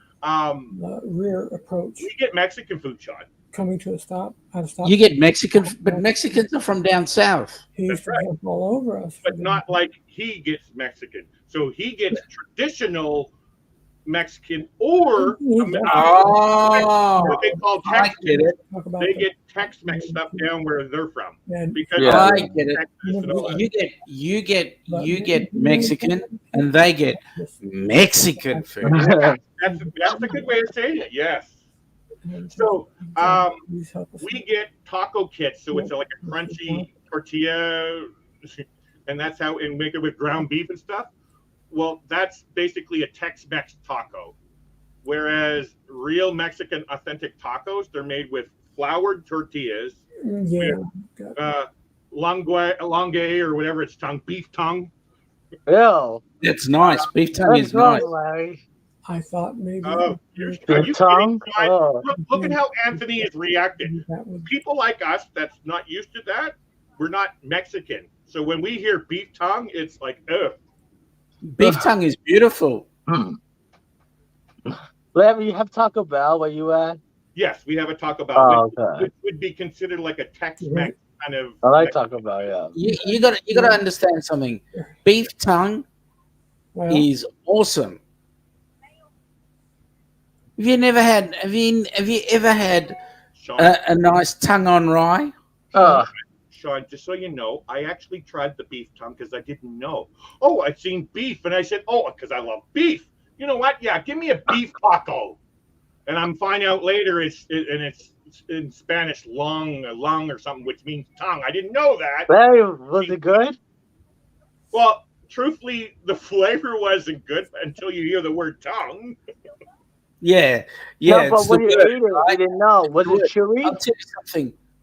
rear approach. We get Mexican food, Sean. Coming to a stop. At a stop. You get Mexican, but Mexicans are from down south. He used to jump all over us. But not like he gets Mexican. So he gets traditional Mexican or what they call I Tex. get it. They get Tex-Mex stuff down where they're from because Yeah. I get it. You get Mexican, and they get Mexican food. that's a good way of saying it. Yes. So we get taco kits, so it's like a crunchy tortilla, and that's how and make it with ground beef and stuff. Well, that's basically a Tex-Mex taco, whereas real Mexican authentic tacos, they're made with floured tortillas, longue or whatever it's beef tongue. Ew. That's nice. Beef tongue is nice. Larry. I thought maybe. Are you tongue? kidding? Oh. Look at how Anthony is reacting. People like us that's not used to that, we're not Mexican. So when we hear beef tongue, it's like, ugh. Beef tongue is beautiful. Larry, you have Taco Bell where you at? Yes, we have a Taco Bell. Oh, okay. Which would be considered like a Tex-Mex kind of. I like Taco Bell, yeah. You gotta understand something. Beef tongue is awesome. Have you ever had Sean, a nice tongue on rye? Sean, just so you know, I actually tried the beef tongue because I didn't know. Oh, I've seen beef, and I said, oh, because I love beef. You know what? Yeah, give me a beef taco. and I'm finding out later it's in Spanish lung or something, which means tongue. I didn't know that. Larry, was it good? Well, truthfully, the flavor wasn't good until you hear the word tongue. Yeah, No, it's but when the you word, ate it, right? you didn't know. Was it chewy?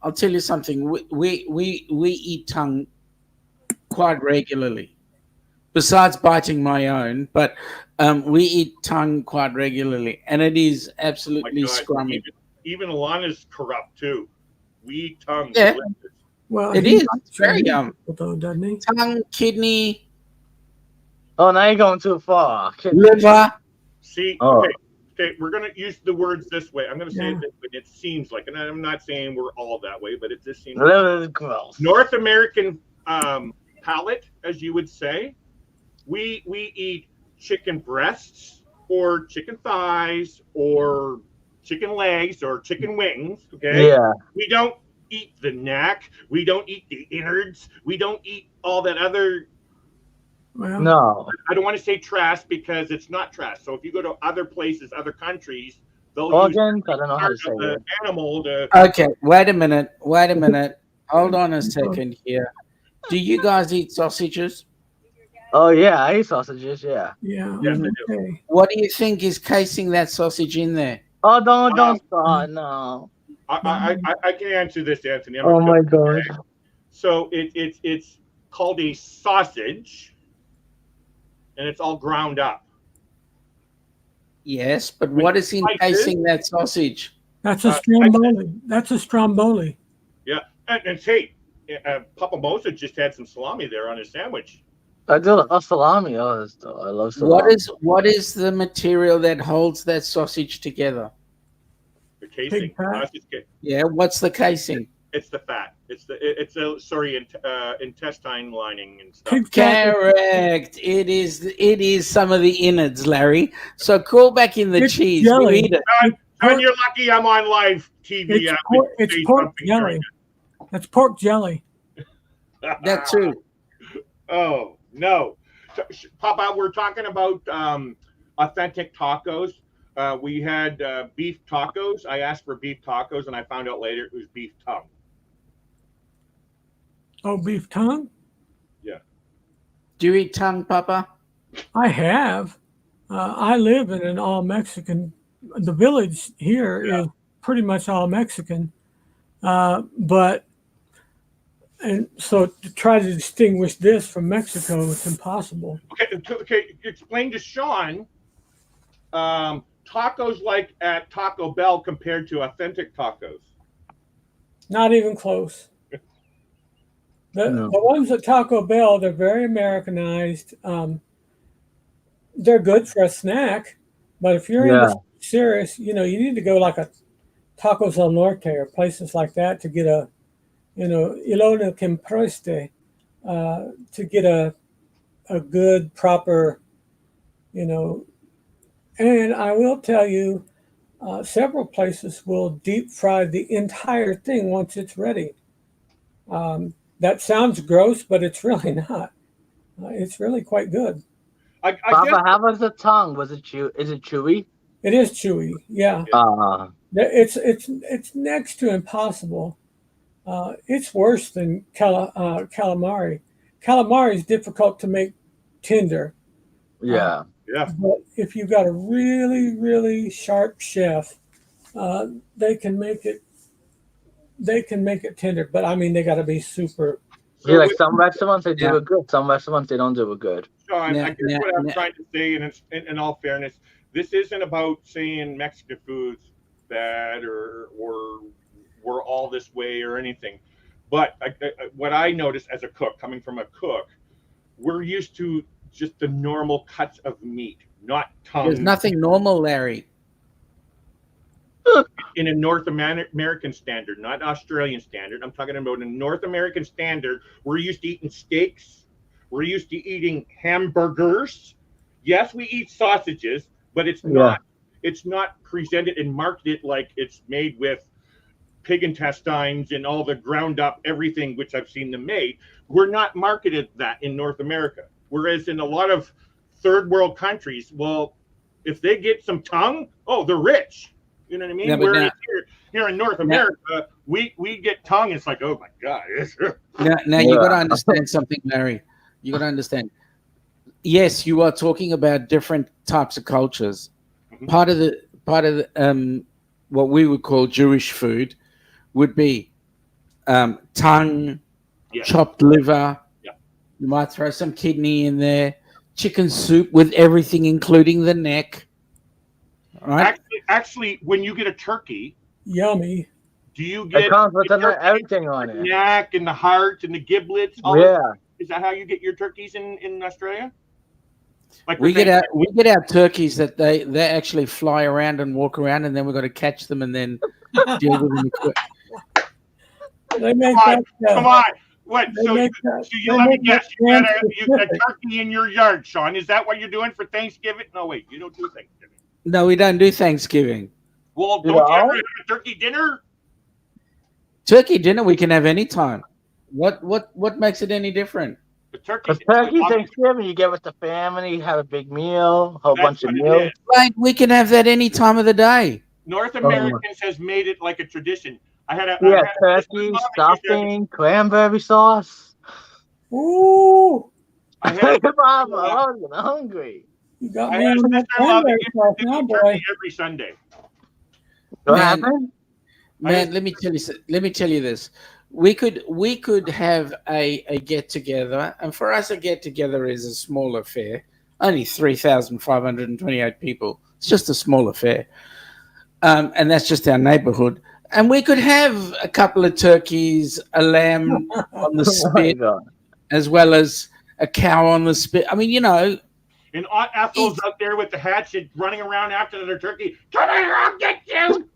I'll tell you something. We eat tongue quite regularly. Besides biting my own, but we eat tongue quite regularly, and it is absolutely Oh my God, scrummy. Even Alana's corrupt too. We eat tongue. Yeah. Delicious. Well, It he is likes very meat, yum. though, doesn't he? Tongue, kidney, Oh, now you're going too far. liver. See, Oh. okay, we're gonna use the words this way. I'm gonna say Yeah. it this way. It seems like, and I'm not saying we're all that way, but it just seems Liver is gross. North American palate, as you would say. We eat chicken breasts or chicken thighs or chicken legs or chicken wings. Okay. Yeah. We don't eat the neck. We don't eat the innards. We don't eat all that other. Well, No. I don't want to say trash because it's not trash. So if you go to other places, other countries, they'll use Organs? I don't know how to part say of the it. animal to. Okay, wait a minute. Hold on a second here. Do you guys eat sausages? Oh, yeah. I eat sausages. Yeah. yeah. Yes, I do. Okay. What do you think is casing that sausage in there? Oh, don't start. No. I can answer this, Anthony. Oh, my God. So it's called a sausage, and it's all ground up. Yes, but what is encasing that sausage? That's a stromboli. That's a stromboli. Yeah, and hey, Papa Mosa just had some salami there on his sandwich. I do love salami. Oh, I love salami. What is the material that holds that sausage together? The casing. Pig fat. Sausage Yeah, what's the casing? It's the fat. It's intestine lining and stuff. Pig fat. Correct. It is some of the innards, Larry. So call back in the It's cheese. jelly. You eat it. And you're lucky I'm on live TV. It's pork jelly. That's pork jelly. That too. Oh no, Papa, we're talking about authentic tacos. We had beef tacos. I asked for beef tacos, and I found out later it was beef tongue. Oh, beef tongue? Do you eat tongue, Papa? I have. I live in an all Mexican. The village here is pretty much all Mexican. And so to try to distinguish this from Mexico, it's impossible. Okay. Explain to Sean tacos like at Taco Bell compared to authentic tacos. Not even close. The ones at Taco Bell, they're very Americanized. They're good for a snack, but if you're into serious, you need to go like a Tacos El Norte or places like that to get a, Ilona Quempreste, to get a good, proper, and I will tell you, several places will deep fry the entire thing once it's ready. That sounds gross, but it's really not. It's really quite good. Papa, how was the tongue? Was it Is it chewy? It is chewy, yeah. It's next to impossible. It's worse than calamari. Calamari is difficult to make tender. Yeah. But if you've got a really, really sharp chef, they can make it tender. But I mean, they got to be super. Yeah, like some restaurants they do it good. Some restaurants they don't do it good. Sean, I guess what I'm trying to say, and in all fairness, this isn't about saying Mexican food's bad or we're all this way or anything. But what I noticed as a cook, coming from a cook, we're used to just the normal cuts of meat, not tongue. There's nothing normal, Larry. In a North American standard, not Australian standard. I'm talking about a North American standard. We're used to eating steaks. We're used to eating hamburgers. Yes, we eat sausages, but it's not presented and marketed like it's made with pig intestines and all the ground up everything, which I've seen them made. We're not marketed that in North America. Whereas in a lot of third world countries, well, if they get some tongue, oh, they're rich. You know what I mean? Yeah, but Whereas now- here in North America, we get tongue. It's like, oh my god. Now you got to Yeah. understand something, Larry. You got to understand. Yes, you are talking about different types of cultures. Mhm. Part of the what we would call Jewish food would be tongue, Yeah. chopped liver. Yeah. You might throw some kidney in there, chicken soup with everything, including the neck. Right? Actually, when you get a turkey, Yummy. do you It get comes with the turkey, everything on the it. neck and the heart and the giblets? All Yeah. Is that how you get your turkeys in Australia? Like We for get our turkeys that they actually fly around and walk around, and then we've got to catch them and then deal with them. They make Come on, that. Come on. What? They So make that. so you they let me make that guess. You got a trans-Pacific. turkey in your yard, Sean. Is that what you're doing for Thanksgiving? No, wait. You don't do Thanksgiving. No, we don't do Thanksgiving. Well, You don't you ever know? have a turkey dinner? Turkey dinner we can have anytime. What makes it any different? The turkey. Because turkey Thanksgiving, you get with the family, have a big meal, whole That's bunch of what it meals. is. Like we can have that any time of the day. North Americans has made it like a tradition. I had a Yeah, I had turkey, my mom used to have- stuffing, cranberry sauce. Ooh, I had Mom, I'm hungry. you got I me had a on that sister-in-law that cranberry used sauce to now, do boy. turkey every Sunday. What Man. happened? Man, let me tell you this. We could have a get together, and for us a get together is a small affair. Only 3,528 people. It's just a small affair, and that's just our neighborhood. And we could have a couple of turkeys, a lamb on the Oh my spit, God. as well as a cow on the spit. I mean, you know, And Aunt Ethel's out there with the hatchet running around after their turkey. Come here, I'll get you.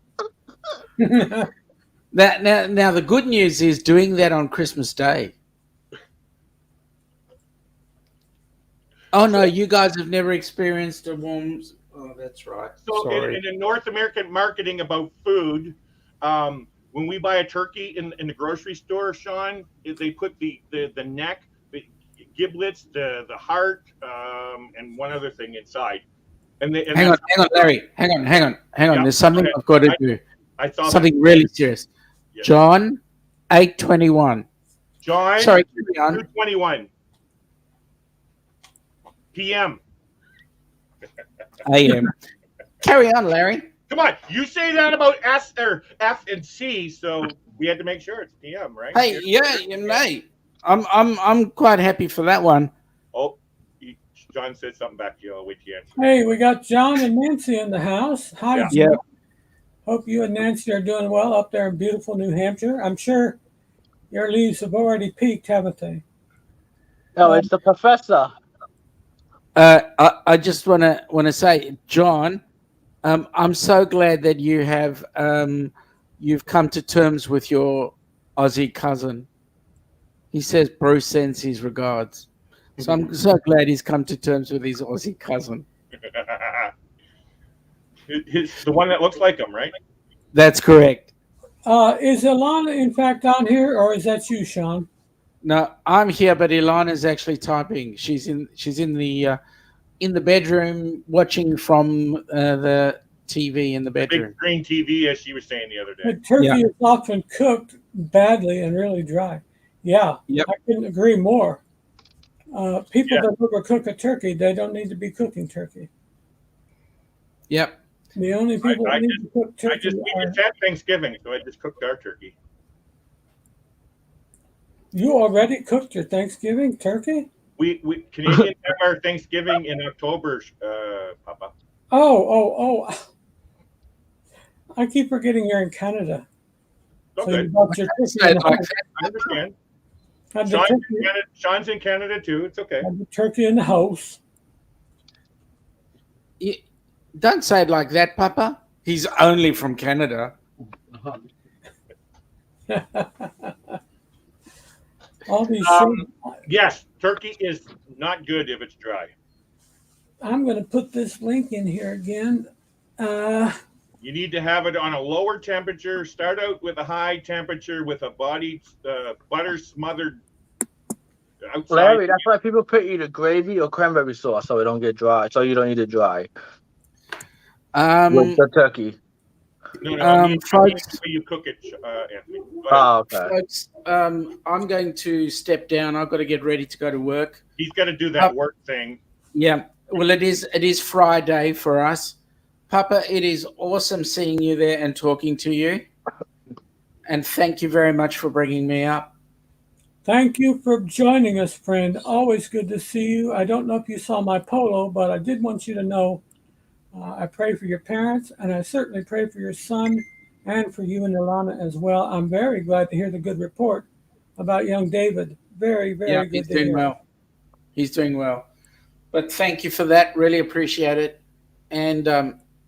that now the good news is doing that on Christmas Day. Oh no, you guys have never experienced a warm. Oh, that's right. So Sorry. in the North American marketing about food, when we buy a turkey in the grocery store, Sean, they put the neck, the giblets, the heart, and one other thing inside. And Hang on, Larry. Hang on. Yeah, There's something okay. I've got to do. I saw Something really serious. Yeah. John, 8:21. John, Sorry, carry on. 2:21 p.m. AM. Carry on, Larry. Come on, you say that about S or F and C, so we had to make sure it's p.m. right? Hey, yeah, you mate. I'm quite happy for that one. Oh, John said something back to you. I'll wait till you answer. Hey, we got John and Nancy in the house. Hi, Yeah. John. Yeah. Hope you and Nancy are doing well up there in beautiful New Hampshire. I'm sure your leaves have already peaked, haven't they? No, it's the professor. I just want to say, John, I'm so glad that you have you've come to terms with your Aussie cousin. He says Bruce sends his regards. So I'm so glad he's come to terms with his Aussie cousin. The one that looks like him, right? That's correct. Is Ilana in fact on here, or is that you, Sean? No, I'm here, but Ilana's actually typing. She's in the bedroom watching from the TV in the bedroom. Big screen TV, as she was saying the other day. The turkey Yeah. is often cooked badly and really dry. Yeah, Yep. I couldn't agree more. People Yeah. that overcook a turkey, they don't need to be cooking turkey. Yep. The only people I that need to cook turkey We are just had Thanksgiving, so I just cooked our turkey. you. Already cooked your Thanksgiving turkey? We Canadians have our Thanksgiving in October, Papa. Oh! I keep forgetting you're in Canada. So Okay, you bought your turkey. Say in it the like house. I understand. Had the turkey, Sean's in Canada too. It's okay. had the turkey in the house. Don't say it like that, Papa. He's only from Canada. All these. Yes, turkey is not good if it's dry. I'm going to put this link in here again. You need to have it on a lower temperature. Start out with a high temperature with a body butter smothered outside. Larry, that's why people put either gravy or cranberry sauce so it don't get dry. So you don't eat it dry with the turkey. No, I mean folks, the way you cook it, Anthony. Go ahead. Oh, okay. folks, I'm going to step down. I've got to get ready to go to work. He's got to do that work thing. Yeah, well, it is Friday for us. Papa, it is awesome seeing you there and talking to you. And thank you very much for bringing me up. Thank you for joining us, friend. Always good to see you. I don't know if you saw my polo, but I did want you to know I pray for your parents, and I certainly pray for your son and for you and Ilana as well. I'm very glad to hear the good report about young David. Very, very good he's to doing hear. well. He's doing well. But thank you for that. Really appreciate it. And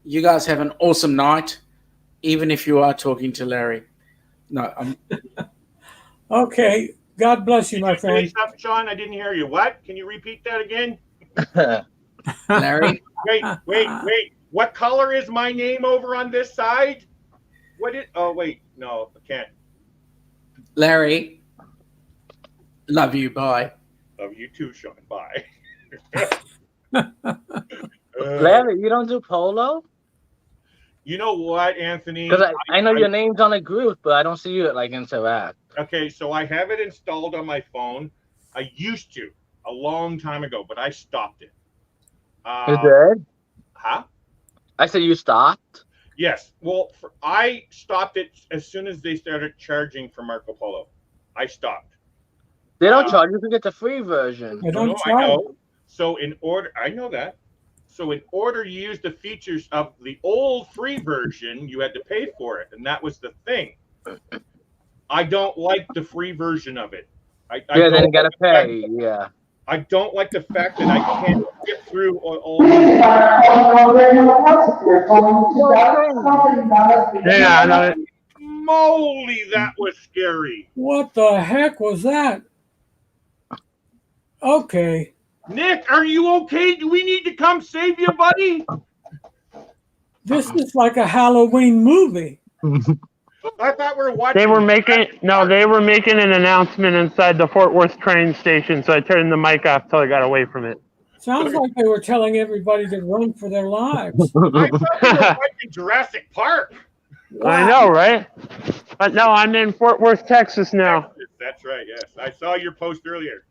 you guys have an awesome night, even if you are talking to Larry. No, Okay. God bless you, my Say friend. something, Sean. I didn't hear you. What? Can you repeat that again? Larry. Wait. What color is my name over on this side? What is? Oh, wait. No, I can't. Larry. Love you. Bye. Love you too, Sean. Bye. Larry, you don't do polo? You know what, Anthony? Because I know your name's on a group, but I don't see you like interact. Okay, so I have it installed on my phone. I used to a long time ago, but I stopped it. You did? Huh? I said you stopped? Yes. Well, I stopped it as soon as they started charging for Marco Polo. I stopped. They don't charge you to get the free version. I don't No, I try. know. So I know that. So in order to use the features of the old free version, you had to pay for it, and that was the thing. I don't like the free version of it. I Yeah, then don't you gotta like pay. Yeah. I don't like the fact that I can't get through all these. Yeah, I know. Moly, that was scary. What the heck was that? Okay. Nick, are you okay? Do we need to come save you, buddy? This is like a Halloween movie. I thought we were watching. They were making an announcement inside the Fort Worth train station, so I turned the mic off till I got away from it. Sounds like they were telling everybody to run for their lives. I thought we were watching Jurassic Park. I know, right? But no, I'm in Fort Worth, Texas now. That's right, yes. I saw your post earlier.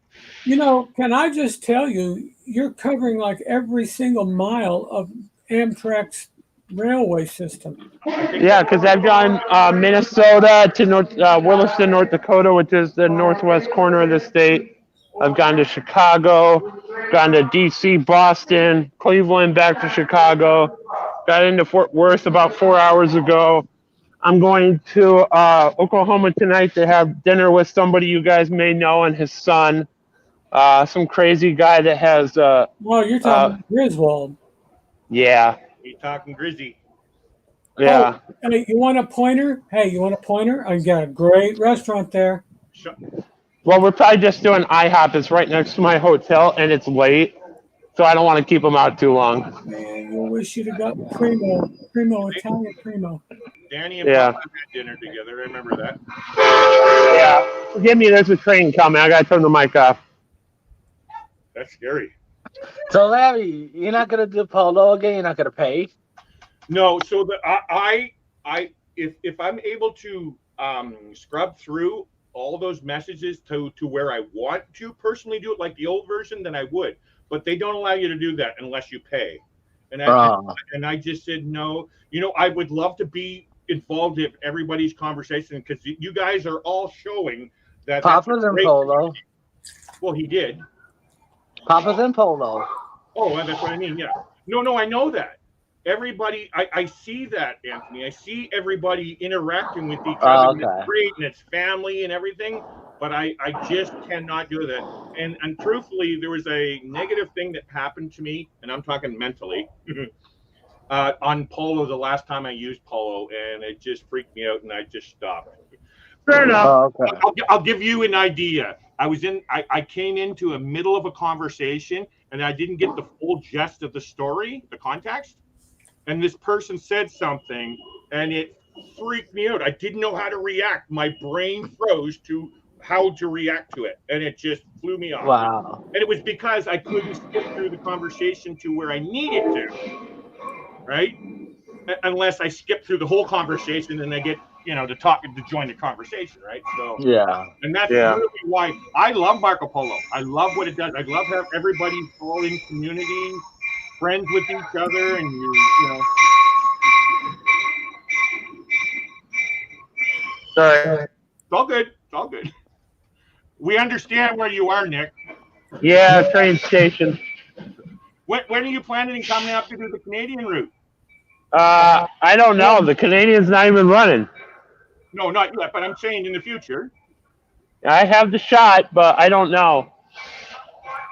You know, can I just tell you, you're covering like every single mile of Amtrak's railway system. Yeah, because I've gone Minnesota to Williston, North Dakota, which is the northwest corner of the state. I've gone to Chicago, gone to D.C., Boston, Cleveland, back to Chicago. Got into Fort Worth about 4 hours ago. I'm going to Oklahoma tonight to have dinner with somebody you guys may know and his son. Some crazy guy that has... Well, you're talking Griswold. Yeah. We talking Grizzy. Yeah. Oh, hey, you want a pointer? Hey, you want a pointer? I got a great restaurant there. Well, we're probably just doing IHOP. It's right next to my hotel, and it's late, so I don't want to keep them out too long. Man, you wish you'd have got Primo, Italian Primo. Danny and Yeah. Papa had dinner together. I remember that. Yeah. Forgive me, there's a train coming. I got to turn the mic off. That's scary. So Larry, you're not gonna do polo again? You're not gonna pay? No, so if I'm able to scrub through all those messages to where I want to personally do it, like the old version, then I would. But they don't allow you to do that unless you pay. And I just said no. You know, I would love to be involved in everybody's conversation because you guys are all showing that. Papa's in polo. Well, he did. Papa's in polo. Oh, that's what I mean. Yeah. No, I know that. Everybody, I see that, Anthony. I see everybody interacting with each other. And it's great, and it's family and everything. But I just cannot do that. And truthfully, there was a negative thing that happened to me, and I'm talking mentally, on polo the last time I used polo, and it just freaked me out, and I just stopped. Fair enough. Oh, okay. I'll give you an idea. I came into a middle of a conversation and I didn't get the full gist of the story, the context. And this person said something and it freaked me out. I didn't know how to react. My brain froze to how to react to it. And it just flew me off. Wow. And it was because I couldn't skip through the conversation to where I needed to. Right? unless I skip through the whole conversation and I get, to talk and to join the conversation, right? So Yeah. and that's Yeah. really why I love Marco Polo. I love what it does. I love how everybody all in community, friends with each other, and Sorry. it's all good. It's all good. We understand where you are, Nick. Yeah, train station. When are you planning on coming up to do the Canadian route? I don't know. The Canadian's not even running. No, not yet, but I'm saying in the future. I have the shot, but I don't know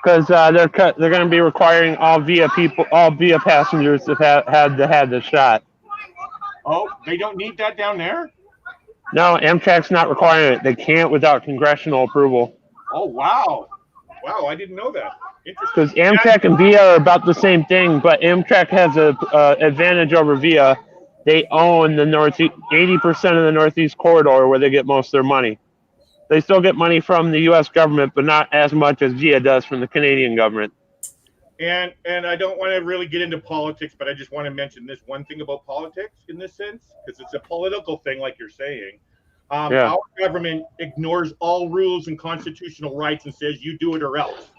because they're going to be requiring all via passengers to have had the shot. Oh, they don't need that down there? No, Amtrak's not requiring it. They can't without congressional approval. Oh, wow. Wow, I didn't know that. Interesting. Because Amtrak and VIA are about the same thing, but Amtrak has a advantage over VIA. They own the 80% of the Northeast corridor where they get most of their money. They still get money from the U.S. government, but not as much as VIA does from the Canadian government. And I don't want to really get into politics, but I just want to mention this one thing about politics in this sense, because it's a political thing, like you're saying. Our government ignores all rules and constitutional rights and says you do it or else.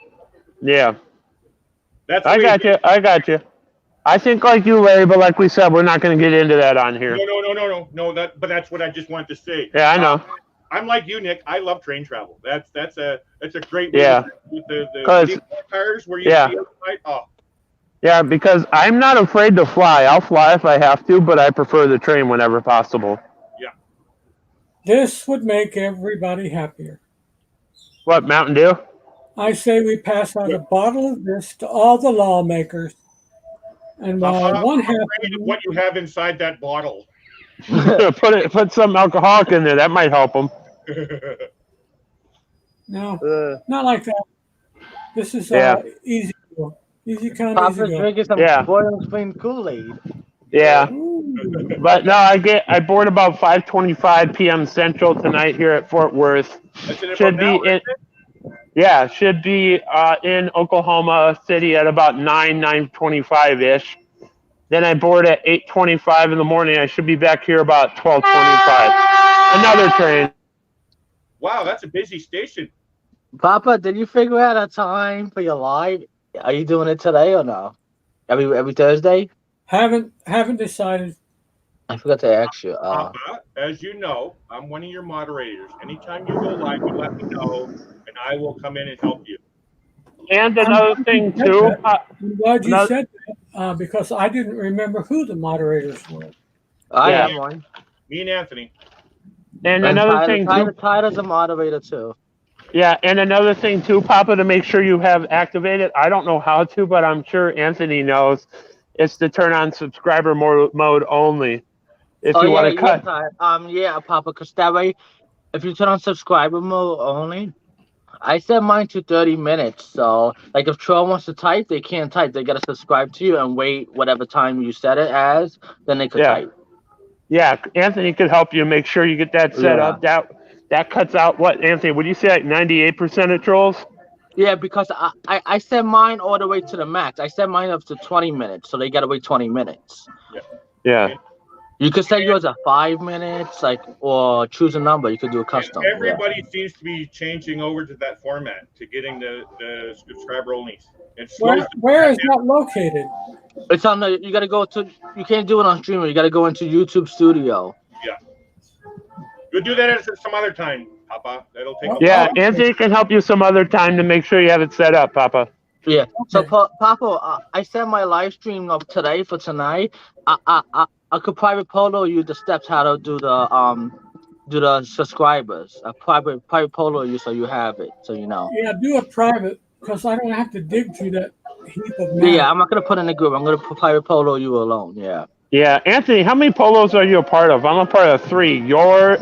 Yeah. That's I got you. I think like you, Larry, but like we said, we're not going to get into that on here. No. But that's what I just wanted to say. Yeah, I know. I'm like you, Nick. I love train travel. That's a great way Yeah. with the cars where you see outside. Oh. Yeah, because I'm not afraid to fly. I'll fly if I have to, but I prefer the train whenever possible. Yeah. This would make everybody happier. What, Mountain Dew? I say we pass out a bottle of this to all the lawmakers. And while one half Afraid of what you have inside that bottle. Put some alcoholic in there. That might help them. No, not like that. This is easy. Easy come, Papa's easy go. drinking some boiling spring Kool-Aid. Yeah. Ooh. But no, I board about 5:25 p.m. Central tonight here at Fort Worth. Should be in Oklahoma City at about 9:25 ish. Then I board at 8:25 in the morning. I should be back here about 12:25. Another train. Wow, that's a busy station. Papa, did you figure out a time for your live? Are you doing it today or no? Every Thursday? Haven't decided. I forgot to ask you. Papa, as you know, I'm one of your moderators. Anytime you go live, you let me know, and I will come in and help you. And another thing too. I'm glad you said that because I didn't remember who the moderators were. I am one. Me and Anthony. And another thing too. Tyler's a moderator too. Yeah, and another thing too, Papa, to make sure you have activated. I don't know how to, but I'm sure Anthony knows. It's to turn on subscriber mode only. If you want to cut. Yeah, Papa, because that way, if you turn on subscriber mode only, I set mine to 30 minutes. So, like, if Troll wants to type, they can't type. They got to subscribe to you and wait whatever time you set it as, then they could type. Yeah, Anthony could help you make sure you get that set up. That cuts out what, Anthony? Would you say like 98% of trolls? Yeah, because I set mine all the way to the max. I set mine up to 20 minutes, so they got to wait 20 minutes. Yeah. You could set yours at 5 minutes, or choose a number. You could do a custom. Everybody seems to be changing over to that format, to getting the subscriber only. Where is that located? It's on the. You got to go to. You can't do it on Streamer. You got to go into YouTube Studio. Yeah. We'll do that at some other time, Papa. That'll take. Yeah, Anthony can help you some other time to make sure you have it set up, Papa. Yeah. So, Papa, I set my live stream up today for tonight. I could private polo you the steps how to do the subscribers. A private polo you so you have it, so you know. Yeah, do a private because I don't have to dig through that heap of math. Yeah, I'm not gonna put in a group. I'm gonna private polo you alone. Yeah. Yeah, Anthony, how many polos are you a part of? I'm a part of 3. Your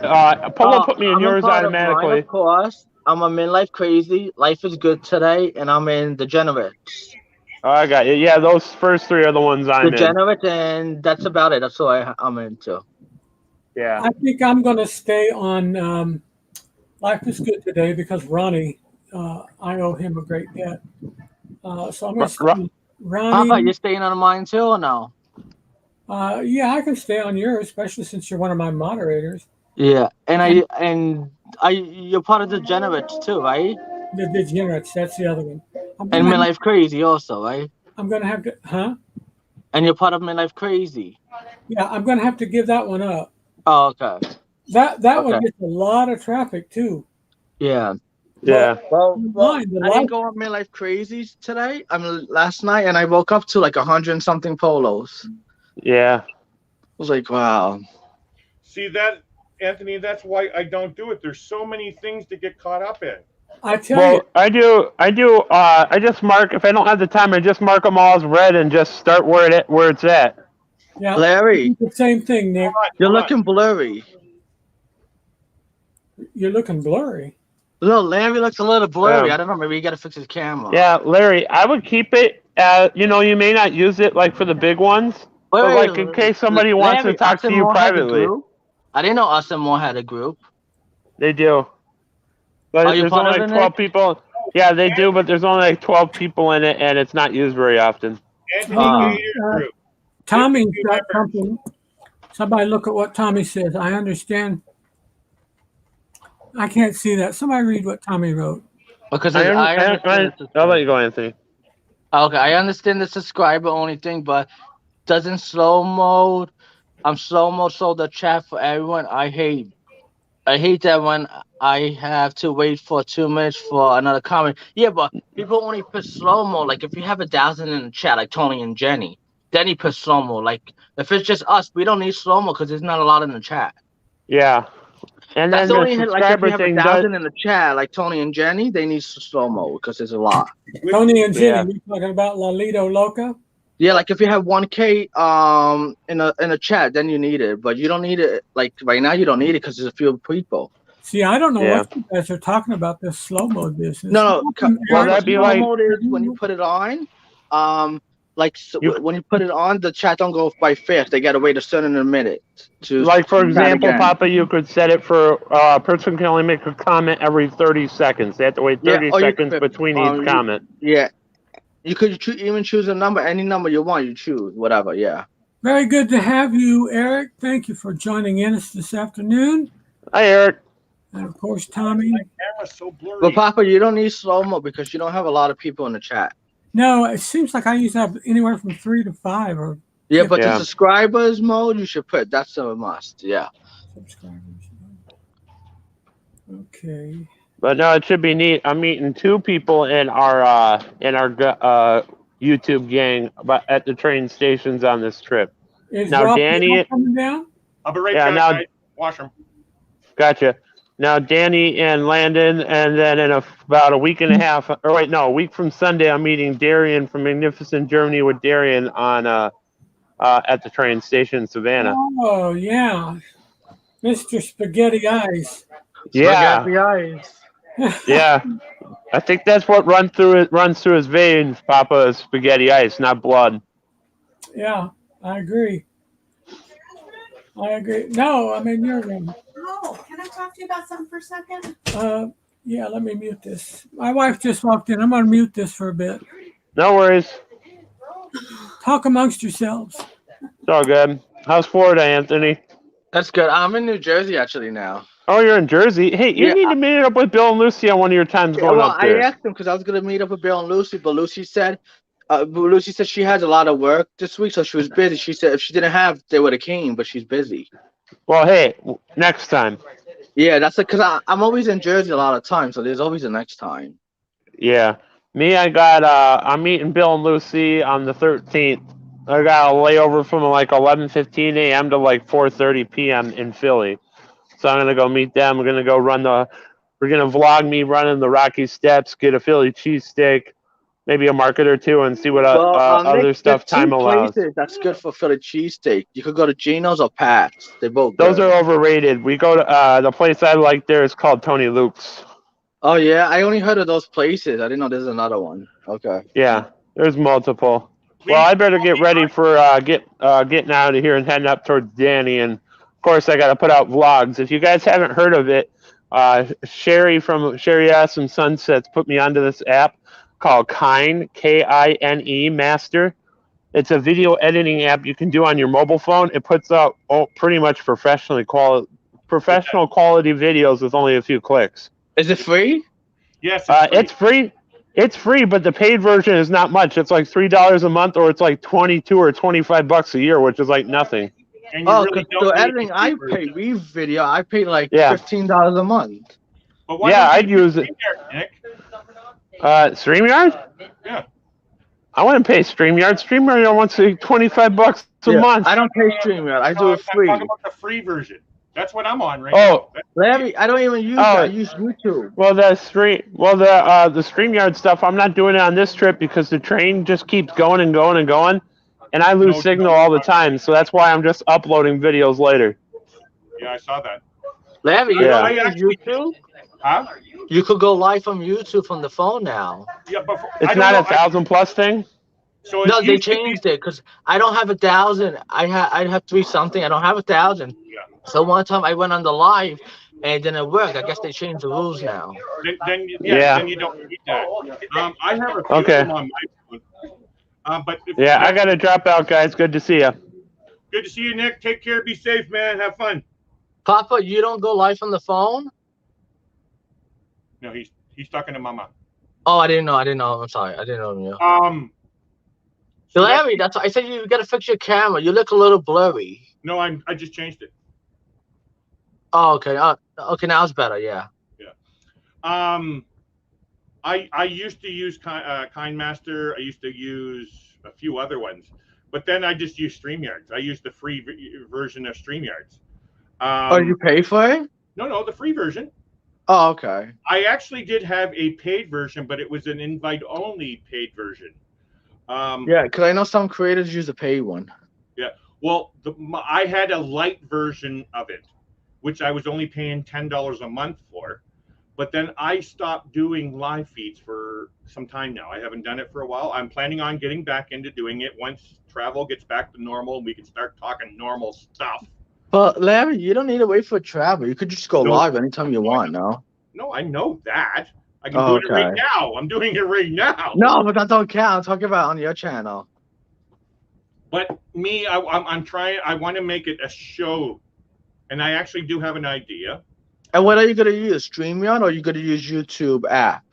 polo put me in yours automatically. Mine, of course, I'm a midlife crazy. Life is good today, and I'm in Degenerates. Oh, I got you. Yeah, those first 3 are the ones I'm in. Degenerate, and that's about it. That's all I'm into. Yeah. I think I'm going to stay on Life is Good today because Ronnie, I owe him a great debt. So I'm going to stay Ronnie. Papa, you staying on mine too or no? Yeah, I can stay on yours, especially since you're one of my moderators. Yeah, and you're part of the Degenerates too, right? The Degenerates, that's the other one. And Midlife Crazy also, right? I'm gonna have to, huh? And you're part of Midlife Crazy. Yeah, I'm gonna have to give that one up. Oh, okay. That one Okay. gets a lot of traffic too. Yeah. Well, Mine, the I live- didn't go on Midlife Crazy today. Last night, and I woke up to like 100 something polos. Yeah. I was like, wow. See that, Anthony? That's why I don't do it. There's so many things to get caught up in. I tell Well, you, I just mark, if I don't have the time, I just mark them all as red and just start where it's at. yeah, Larry, the same thing, Nick. you're looking blurry. You're looking blurry. No, Larry looks a little blurry. Yeah. I don't know. Maybe you got to fix his camera. Yeah, Larry, I would keep it, you may not use it like for the big ones, Wait, but like wait, in case somebody wants to Larry, talk Us and to you More had a privately. group? I didn't know Us and More had a group. They do. But Are you there's part only of like it, 12 Nick? people. Yeah, they do, but there's only like 12 people in it, and it's not used very often. Anthony Ah. Gator Group. Tommy's 52 got members. something. Somebody look at what Tommy says. I understand. I can't see that. Somebody read what Tommy wrote. Because I understand. I'll let you go, Anthony. Okay, I understand the subscriber only thing, but doesn't slow mode. Slow mode so the chat for everyone. I hate that when I have to wait for 2 minutes for another comment. Yeah, but people only put slow mo. Like if you have 1,000 in the chat, like Tony and Jenny, then he puts slow mo. Like if it's just us, we don't need slow mo because there's not a lot in the chat. Yeah. And That's then only the like if subscriber you have thing 1,000 in the chat, like Tony and Jenny, they need slow mo because there's a lot. Tony and Jenny, Yeah. you talking about Lalito Loca? Yeah, like if you have 1K in a chat, then you need it, but you don't need it. Like right now, you don't need it because there's a few people. See, I don't know Yeah. what you guys are talking about, this slow mode business. No, Well, that'd be slow like- mode is when you put it on. When you put it on, the chat don't go by fast. They gotta wait a certain minute to. Like, for chat example, again. Papa, you could set it for a person can only make a comment every 30 seconds. They have to wait 30 Yeah, or you seconds could, between you- each comment. Yeah, you could even choose a number, any number you want. You choose whatever. Yeah. Very good to have you, Eric. Thank you for joining in us this afternoon. Hi, Eric. And of course, Tommy. Camera's so blurry. But Papa, you don't need slow mo because you don't have a lot of people in the chat. No, it seems like I used to have anywhere from 3 to 5 or Yeah, but Yeah. the subscribers mode you should put. That's a must. Yeah. subscribers. Okay. But no, it should be neat. I'm meeting 2 people in our YouTube gang at the train stations on this trip. Is Now, Rob Danny- Dale coming down? I'll be right Yeah, back. now- Guys. Washroom. Gotcha. Now, Danny and Landon, and then in about a week and a half, or wait, no, a week from Sunday, I'm meeting Darian from Magnificent Germany with Darian on at the train station in Savannah. Oh, yeah. Mr. Spaghetti Eyes. Yeah, Spaghetti eyes. yeah. I think that's what runs through his veins, Papa, is spaghetti ice, not blood. Yeah, I agree. No, I'm in your room. Oh, can I talk to you about something for a second? Yeah, let me mute this. My wife just walked in. I'm going to mute this for a bit. No worries. Talk amongst yourselves. It's all good. How's Florida, Anthony? That's good. I'm in New Jersey actually now. Oh, you're in Jersey. Hey, you Yeah, need to meet up with Bill and Lucy on one of your times going Well, up there. I asked him because I was gonna meet up with Bill and Lucy, but Lucy said she has a lot of work this week, so she was busy. She said if she didn't have, they would have came, but she's busy. Well, hey, next time. Yeah, that's because I'm always in Jersey a lot of times, so there's always a next time. Yeah. Me, I'm meeting Bill and Lucy on the 13th. I got a layover from like 11:15 a.m. to like 4:30 p.m. in Philly. So I'm going to go meet them. We're going to go we're going to vlog me running the Rocky Steps, get a Philly cheesesteak, maybe a market or two, and see what other Nick, stuff there's time two allows. places that's good for Philly cheesesteak. You could go to Geno's or Pat's. They both Those good. are overrated. We go to the place I like there is called Tony Luke's. Oh yeah, I only heard of those places. I didn't know there's another one. Okay. Yeah, there's multiple. Well, I better get ready for getting out of here and heading up towards Danny. And of course, I got to put out vlogs. If you guys haven't heard of it, Sherry from Sherry Awesome Sunsets put me onto this app called Kine, Kine Master. It's a video editing app you can do on your mobile phone. It puts out pretty much professional quality videos with only a few clicks. Is it free? Yes, It's free. It's free, but the paid version is not much. It's like $3 a month, or it's like $22 or $25 a year, which is like nothing. And you Oh, really because don't the need editing the I free pay version. Reeve Video, I pay like Yeah. $15 a month. But why Yeah, don't I'd you use it. Nick? StreamYard? Yeah. I wouldn't pay StreamYard. StreamYard wants to $25 a month. I don't pay StreamYard. I do No, it free. I'm talking about the free version. That's what I'm on right Oh. now. Larry, I don't even use that. I use YouTube. Well, the StreamYard stuff, I'm not doing it on this trip because the train just keeps going and going and going, and I lose signal all the time. So that's why I'm just uploading videos later. Yeah, I saw that. Larry, you Yeah. don't use YouTube? Huh? You could go live from YouTube from the phone now. Yeah, but It's not a 1,000+ thing. So No, it they used to be- changed it because I don't have 1,000. I have 3 something. I don't have 1,000. Yeah. So one time I went on the live and it didn't work. I guess they changed the rules now. Then Yeah. you don't need that. I have a few Okay. of them on my phone. But Yeah, I got to drop out, guys. Good to see you. Good to see you, Nick. Take care. Be safe, man. Have fun. Papa, you don't go live from the phone? No, he's talking to Mama. Oh, I didn't know. I'm sorry. I didn't know. So Larry, that's I said you gotta fix your camera. You look a little blurry. No, I just changed it. Oh, okay. Okay, now it's better. Yeah. I used to use KindMaster. I used to use a few other ones, but then I just used StreamYards. I used the free version of StreamYards. You pay for it? No, the free version. Oh, okay. I actually did have a paid version, but it was an invite-only paid version. Yeah, because I know some creators use a paid one. Yeah. Well, I had a light version of it, which I was only paying $10 a month for. But then I stopped doing live feeds for some time now. I haven't done it for a while. I'm planning on getting back into doing it once travel gets back to normal and we can start talking normal stuff. But Larry, you don't need to wait for travel. You could just go No. live anytime you want, no? No, I know that. I can do it right Okay. now. I'm doing it right now. No, but that don't count. I'm talking about on your channel. But me, I'm trying. I want to make it a show, and I actually do have an idea. And what are you gonna use? StreamYard or are you gonna use YouTube app?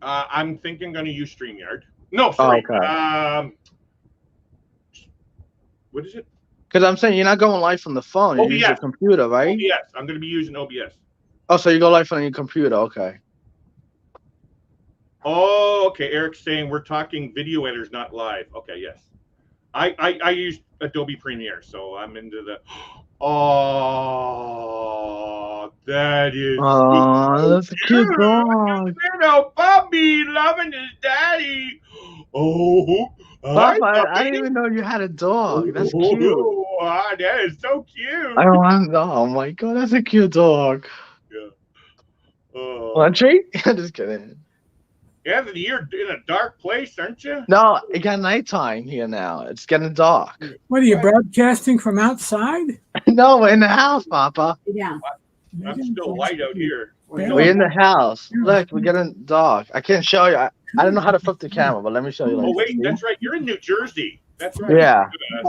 I'm thinking going to use StreamYard. No, sorry. Okay. What is it? Because I'm saying you're not going live from the phone. You use your OBS. computer, right? OBS. I'm going to be using OBS. Oh, so you go live on your computer. Okay. Oh, okay. Eric's saying we're talking video editors, not live. Okay, yes. I use Adobe Premiere, so I'm into the. Oh, that is. Oh, that's a cute dog. Little Bobby loving his daddy. Oh, Papa, I didn't even know you had a dog. That's cute. Oh, that is so cute. I want. Oh my god, that's a cute dog. Yeah. Oh. Want a treat? Just kidding. Yeah, you're in a dark place, aren't you? No, it got nighttime here now. It's getting dark. What are you broadcasting from outside? No, we're in the house, Papa. Yeah. I'm still light out here. We're in the house. Look, we're getting dark. I can't show you. I don't know how to flip the camera, but let me show you. Oh Like, wait, that's right. You're in New Jersey. That's right. Yeah.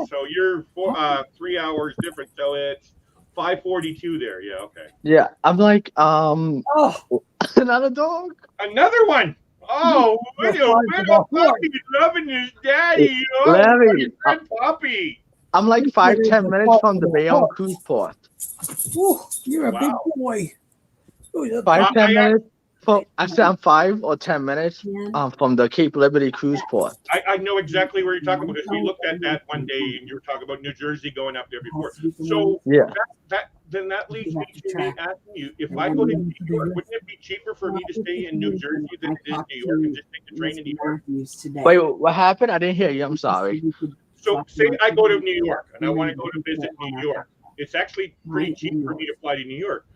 So you're 3 hours different. So it's 5:42 there. Yeah. Okay. Yeah. I'm like, Oh, another dog. Another one. Oh, little puppy loving his daddy. Oh, Larry, good puppy. I'm like 5-10 minutes from the Bayonne cruise port. ooh, you're a big Wow. boy. Ooh, you're- 5-10 minutes. I said I'm 5 or 10 minutes from the Cape Liberty cruise port. I know exactly where you're talking about because we looked at that one day and you were talking about New Jersey going up there before. So Yeah. then that leads me to me asking you, if I go to New York, wouldn't it be cheaper for me to stay in New Jersey than it is New York and just take the train to New York? Wait, what happened? I didn't hear you. I'm sorry. So say I go to New York and I want to go to visit New York. It's actually pretty cheap for me to fly to New York.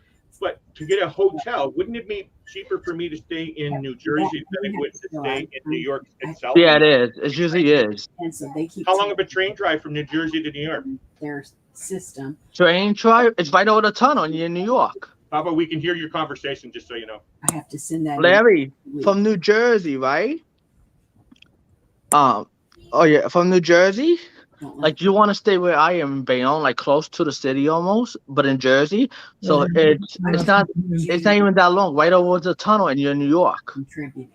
But to get a hotel, wouldn't it be cheaper for me to stay in New Jersey than it would to stay in New York itself? Yeah, it is. It usually is. And so they keep How long of a train drive from New Jersey to New York? their system. Train drive. It's right over the tunnel in New York. Papa, we can hear your conversation, just so you know. I have to send that. in Larry, every week. from New Jersey, right? Oh yeah, from New Jersey. Don't Like you want to stay where I am in Bayonne, like close to the city almost, but in Jersey. So it's not even that long. Right over the tunnel, and you're in New York. contributing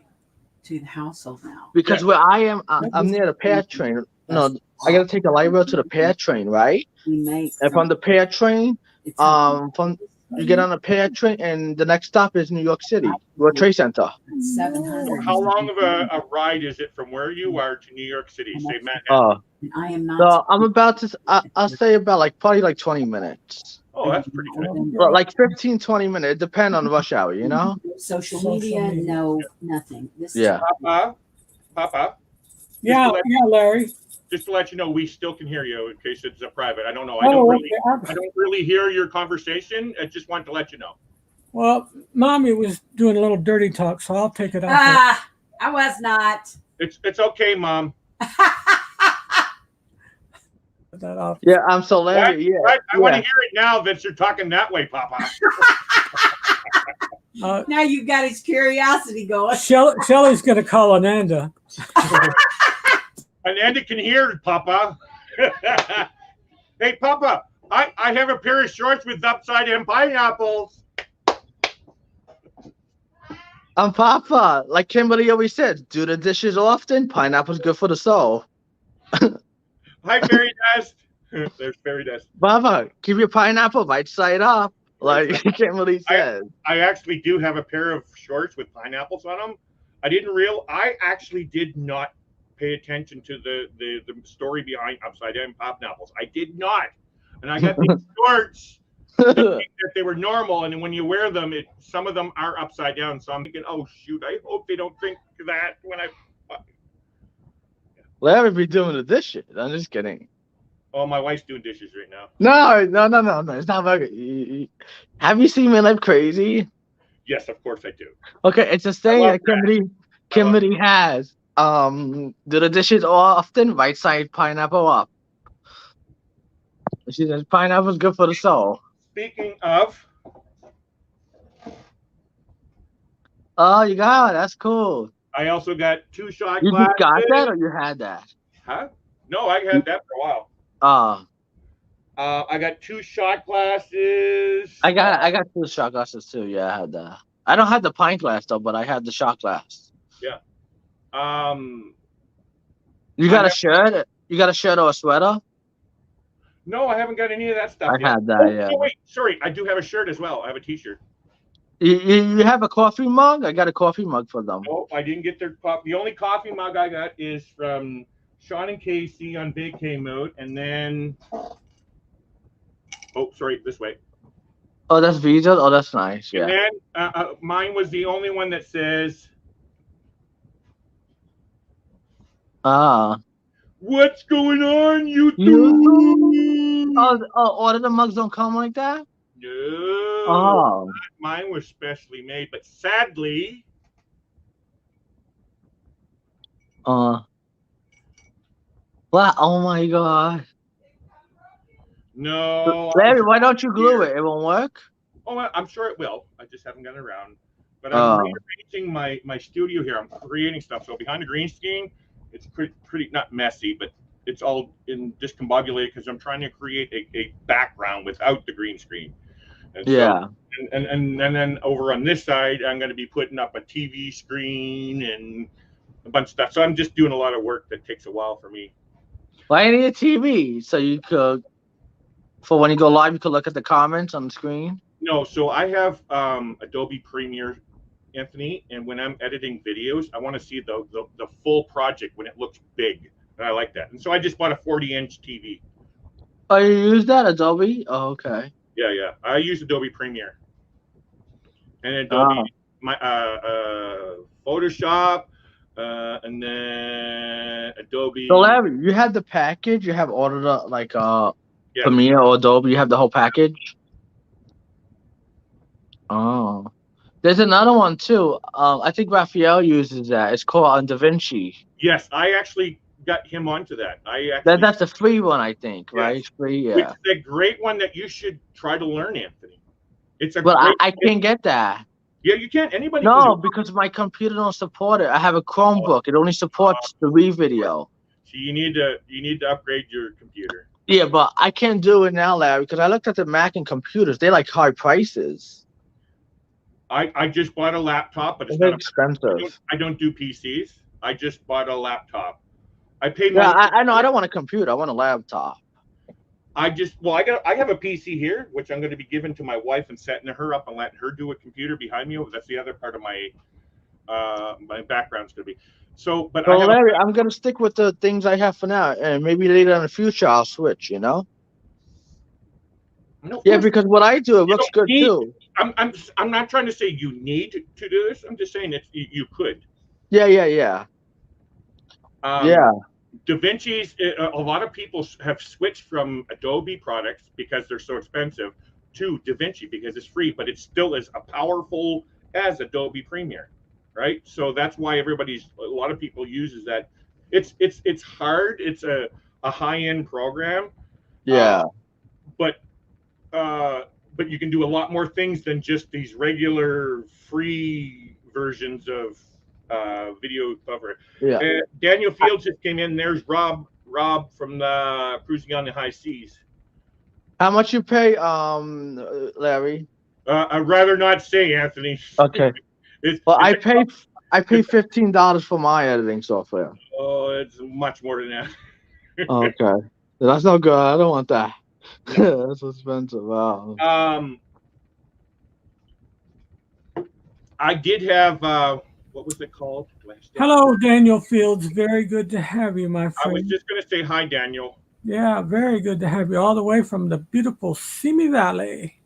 to the household now. Because where I am, I'm near the Pear train. No, I gotta take the light rail to the Pear train, right? We make And from the Pear train, it's from you get on the Pear train, and the next stop is New York City, World Trade Center. 700. How long of a ride is it from where you are to New York City? Say Manhattan. Oh, And I am not. so I'm about to. I'll say about probably 20 minutes. Oh, that's pretty good. Well, like 15, 20 minutes. It depends on rush hour, you know? Social media, no, nothing. This Yeah. Papa. Yeah, Larry. Just to let you know, we still can hear you in case it's a private. I don't know. Oh, I don't really hear your conversation. I just wanted to let you know. Well, Mommy was doing a little dirty talk, so I'll take it off. I was not. It's okay, Mom. That off. Yeah, I'm so Larry. Yeah. I want to hear it now that you're talking that way, Papa. Now you've got his curiosity going. Shelley's going to call Ananda. Ananda can hear, Papa. Hey, Papa, I have a pair of shorts with upside down pineapples. I'm Papa. Like Kimberly always says, do the dishes often. Pineapple's good for the soul. Hi, Fairy Dust. There's Fairy Dust. Papa, keep your pineapple right side up. Like Kimberly says. I actually do have a pair of shorts with pineapples on them. I actually did not pay attention to the story behind upside down pineapples. I did not. And I got these shorts that they were normal, and when you wear them, some of them are upside down. So I'm thinking, oh shoot, I hope they don't think that when I. Larry be doing the dishes. I'm just kidding. Oh, my wife's doing dishes right now. No. It's not about it. Have you seen Me Life Crazy? Yes, of course I do. Okay, it's a saying that Kimberly has. Do the dishes often, right side pineapple up. She says pineapple's good for the soul. Speaking of, Oh, you got it. That's cool. I also got 2 shot You glasses. just got that, or you had that? Huh? No, I had that for a while. I got 2 shot glasses. I got 2 shot glasses too. Yeah, I had that. I don't have the pint glass though, but I had the shot glass. Yeah. You got a shirt? You got a shirt or a sweater? No, I haven't got any of that stuff I yet. had that. Yeah. Oh, wait, sorry. I do have a shirt as well. I have a T-shirt. You have a coffee mug? I got a coffee mug for them. No, I didn't get their coffee. The only coffee mug I got is from Sean and Casey on Big K Mode, and then this way. Oh, that's Visa. Oh, that's nice. Yeah. And then mine was the only one that says, "What's going on, YouTube?" All of the mugs don't come like that? No. Oh. Mine was specially made, but sadly. Wow. Oh my God. No. Larry, why don't you glue it? It won't work? Oh, I'm sure it will. I just haven't gotten around. But I'm rearranging my studio here. I'm creating stuff. So behind the green screen, it's pretty not messy, but it's all discombobulated because I'm trying to create a background without the green screen. And yeah. So, and then over on this side, I'm going to be putting up a TV screen and a bunch of stuff. So I'm just doing a lot of work that takes a while for me. Why need a TV? So you could, for when you go live, you could look at the comments on the screen? No, so I have Adobe Premiere, Anthony, and when I'm editing videos, I want to see the full project when it looks big. And I like that. And so I just bought a 40-inch TV. Oh, you use that, Adobe? Oh, okay. Yeah. I use Adobe Premiere. And Adobe, my Photoshop, and then Adobe. So Larry, you have the package? You have ordered Premiere or Adobe? You have the whole package? Oh. There's another one too. I think Raphael uses that. It's called DaVinci. Yes, I actually got him onto that. That's a free one, I think, right? It's free, yeah. It's a great one that you should try to learn, Anthony. It's a I can't get that. Yeah, you can't. Anybody No, can because my computer don't support it. I have a Chromebook. It only supports the video. So you need to upgrade your computer. Yeah, but I can't do it now, Larry, because I looked at the Mac and computers. They're like high prices. I just bought a laptop, but it's They're not expensive. I don't do PCs. I just bought a laptop. I paid Yeah, money. I know. I don't want a computer. I want a laptop. I have a PC here, which I'm going to be giving to my wife and setting her up and letting her do a computer behind me. That's the other part of my my background's going to be. So, but So, Larry, I'm gonna stick with the things I have for now, and maybe later in the future I'll switch. You know? No, Yeah, because what I do, it looks don't good need- too. I'm not trying to say you need to do this. I'm just saying that you could. Yeah. Yeah. DaVinci's. A lot of people have switched from Adobe products because they're so expensive to DaVinci because it's free, but it still is as powerful as Adobe Premiere, right? So that's why a lot of people uses that. It's hard. It's a high-end program. Yeah. But you can do a lot more things than just these regular free versions of video cover. Yeah. Daniel Fields just came in. There's Rob from the Cruising on the High Seas. How much you pay, Larry? I'd rather not say, Anthony. Okay. Well, I pay $15 for my editing software. Oh, it's much more than that. Okay. That's not good. I don't want that. That's expensive. Wow. I did have what was it called? Hello, Daniel Fields. Very good to have you, my I was friend. just going to say hi, Daniel. Yeah, very good to have you all the way from the beautiful Simi Valley.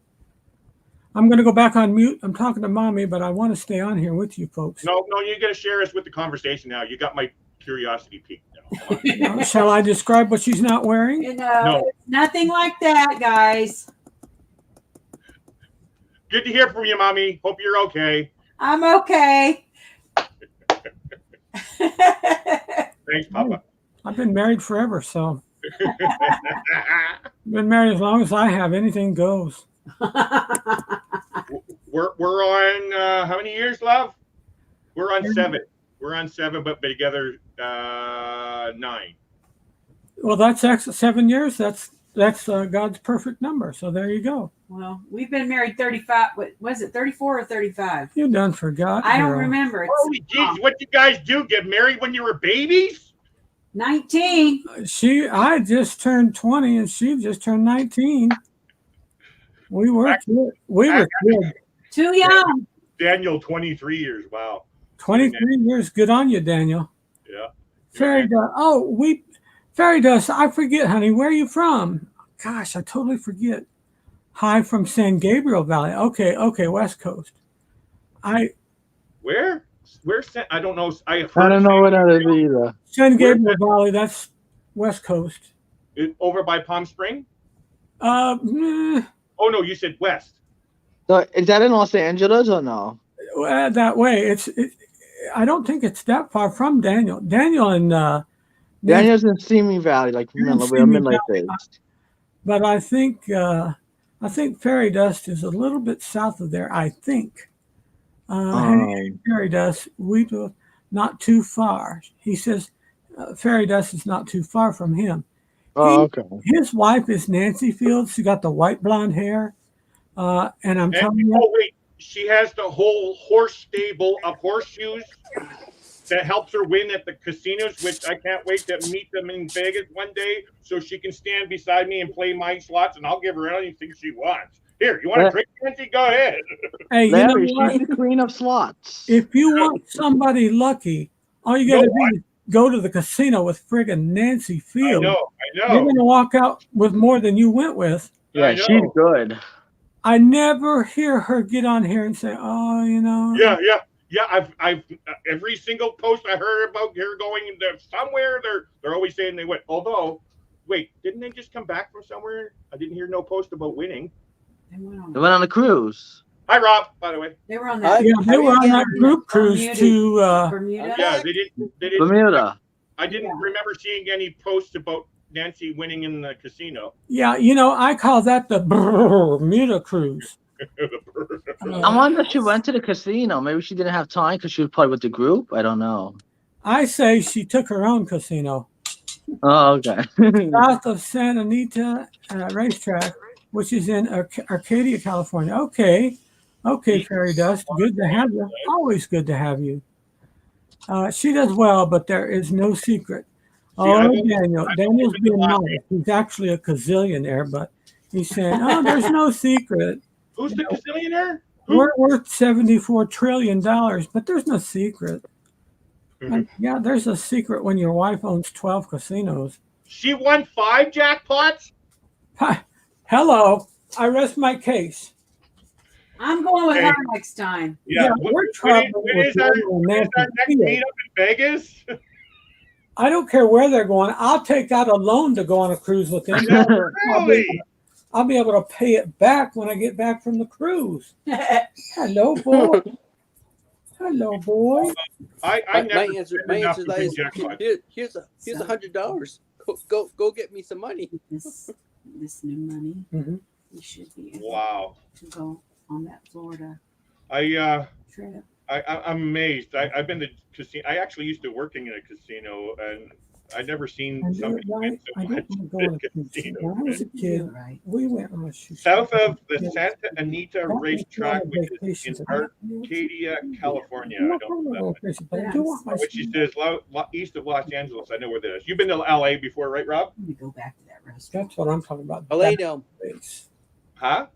I'm going to go back on mute. I'm talking to mommy, but I want to stay on here with you folks. No, you got to share us with the conversation now. You got my curiosity peaked now. Shall I describe what she's not wearing? You No. know, it's nothing like that, guys. Good to hear from you, Mommy. Hope you're okay. I'm okay. Thanks, Papa. I've been married forever, so I've been married as long as I have. Anything goes. We're on how many years, love? We're on 7. We're on 7, but together 9. Well, that's 7 years. That's God's perfect number. So there you go. Well, we've been married 35. What was it, 34 or 35? You done forgot. I don't girl. remember. It's Holy jeez, what you guys do? Get married when you were babies? 19. I just turned 20 and she just turned 19. We were kids. We were kids. Too young. Daniel, 23 years. Wow. 23 years. Good on you, Daniel. Yeah. Fairy dust. Fairy dust. I forget, honey. Where are you from? Gosh, I totally forget. Hi from San Gabriel Valley. Okay, West Coast. Where? Where's that? I don't know. I don't know what that is either. San Gabriel Valley. That's West Coast. Over by Palm Spring? Meh, Oh no, you said west. So is that in Los Angeles or no? that way. I don't think it's that far from Daniel. Daniel and Daniel's in Simi Valley, like You're in where Simi Midlight Valley. is. But I think Fairy Dust is a little bit south of there. I think. Fairy Dust, we do not too far. He says Fairy Dust is not too far from him. Oh, okay. His wife is Nancy Fields. She got the white blonde hair, and I'm telling you. Oh wait, she has the whole horse stable of horseshoes that helps her win at the casinos, which I can't wait to meet them in Vegas one day so she can stand beside me and play my slots, and I'll give her anything she wants. Here, you want to drink, Nancy? Go ahead. Hey, you Larry, know what? she's the queen of slots. If you want somebody lucky, all you got to do is go to the casino with friggin' Nancy I Fields. know. You're going to walk out with more than you went with. Yeah, she's good. I never hear her get on here and say, "Oh, you know." Yeah. I've every single post I heard about her going there somewhere, they're always saying they went. Although, wait, didn't they just come back from somewhere? I didn't hear no post about winning. They went on, They went on a cruise. Hi, Rob. By the way. they were on that. Yeah, they were on that group cruise to. Bermuda. Yeah, they didn't. Bermuda. I didn't remember seeing any posts about Nancy winning in the casino. Yeah, you know, I call that the Bermuda cruise. I wonder if she went to the casino. Maybe she didn't have time because she was probably with the group. I don't know. I say she took her own casino. Oh, okay. south of Santa Anita Racetrack, which is in Arcadia, California. Okay, Fairy Dust. Good to have you. Always good to have you. She does well, but there is no secret. Oh, Daniel's being nice. He's actually a gazillionaire, but he's saying, "Oh, there's no secret. Who's the gazillionaire? We're worth $74 trillion, but there's no secret." Yeah, there's a secret when your wife owns 12 casinos. She won 5 jackpots? Hi. Hello. I rest my case. I'm going with Okay. her next time. Yeah. we're traveling When with is our Nancy next Field. meetup in Vegas? I don't care where they're going. I'll take out a loan to go on a cruise with them. Really? I'll be able to pay it back when I get back from the cruise. Hello, boy. Hello, boy. I My never answer, spend my enough answer to to that win is jackpots. here's $100. Go get me some money. This new money, Mhm. we should be able Wow. to go on that Florida trip. I'm amazed. I've been to casino. I actually used to working in a casino, and I'd never seen I do somebody it right. win I so don't much want to go in on a a cruise. casino. When I was a You're kid, right. we went on a shoot. South of the Yeah. Santa Anita That was Racetrack, one of which the is in vacations. Arcadia, California. I'm I not don't going know to that go one. crazy, but I do want my Which she says east of Los Angeles. I know where that is. You've been to LA before, right, Rob? Let me go back to that restaurant. That's what I'm talking about. LA, That no. place. Huh?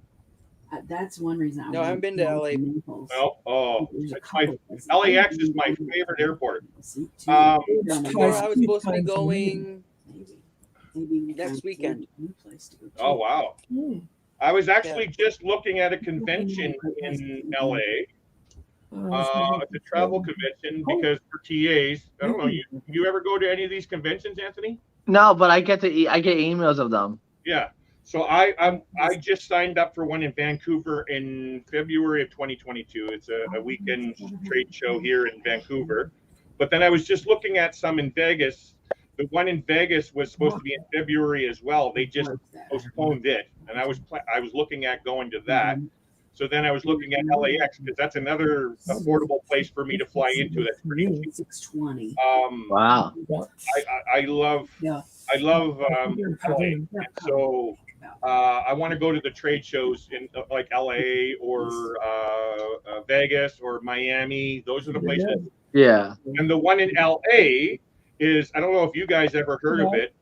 That's one reason. No, I haven't been to LA. Naples. No. Oh, There's a it's my couple places. LAX is my favorite airport. See, two. Um, Down You the know, road. I was supposed to be Maybe. going. Maybe we next find weekend. a new place to go to. Oh wow. Hmm. I was actually just looking at a convention in LA. It's a travel convention because for TAs, I don't know. You ever go to any of these conventions, Anthony? No, but I get emails of them. Yeah. So I just signed up for one in Vancouver in February of 2022. It's a weekend trade show here in Vancouver. But then I was just looking at some in Vegas. The one in Vegas was supposed to be in February as well. They just postponed it, and I was looking at going to that. So then I was looking at LAX because that's another affordable place for me to fly into. That's pretty cheap. 620. Wow. I love LA, and so I want to go to the trade shows in like LA or Vegas or Miami. Those are the places. Yeah. And the one in LA is, I don't know if you guys ever heard of it,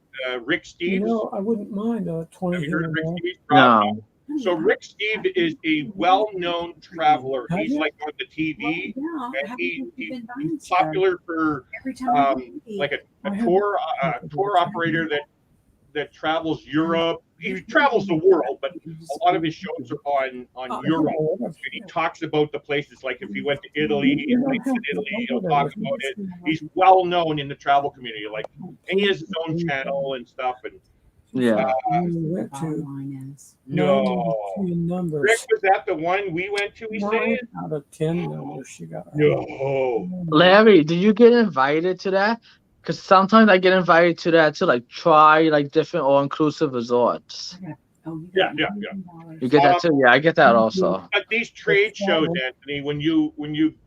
Rick You Steves. know, I wouldn't mind a 20 Have you heard of Rick year Steves? No. So Rick Steve is a well-known traveler. He's like on the TV, and he's popular for like a tour operator that travels Europe. He travels the world, but a lot of his shows are on Europe. And he talks about the places, like if he went to Italy and likes in Italy, he'll talk about it. He's well known in the travel community, like, and he has his own channel and stuff. And Yeah. went to no, 10 numbers. Rick, was that the one we went to? He 9 said out of 10 numbers she got. no. Larry, did you get invited to that? Because sometimes I get invited to that to like try like different all-inclusive resorts. Yeah. You get that too? Yeah, I get that also. But these trade shows, Anthony, when you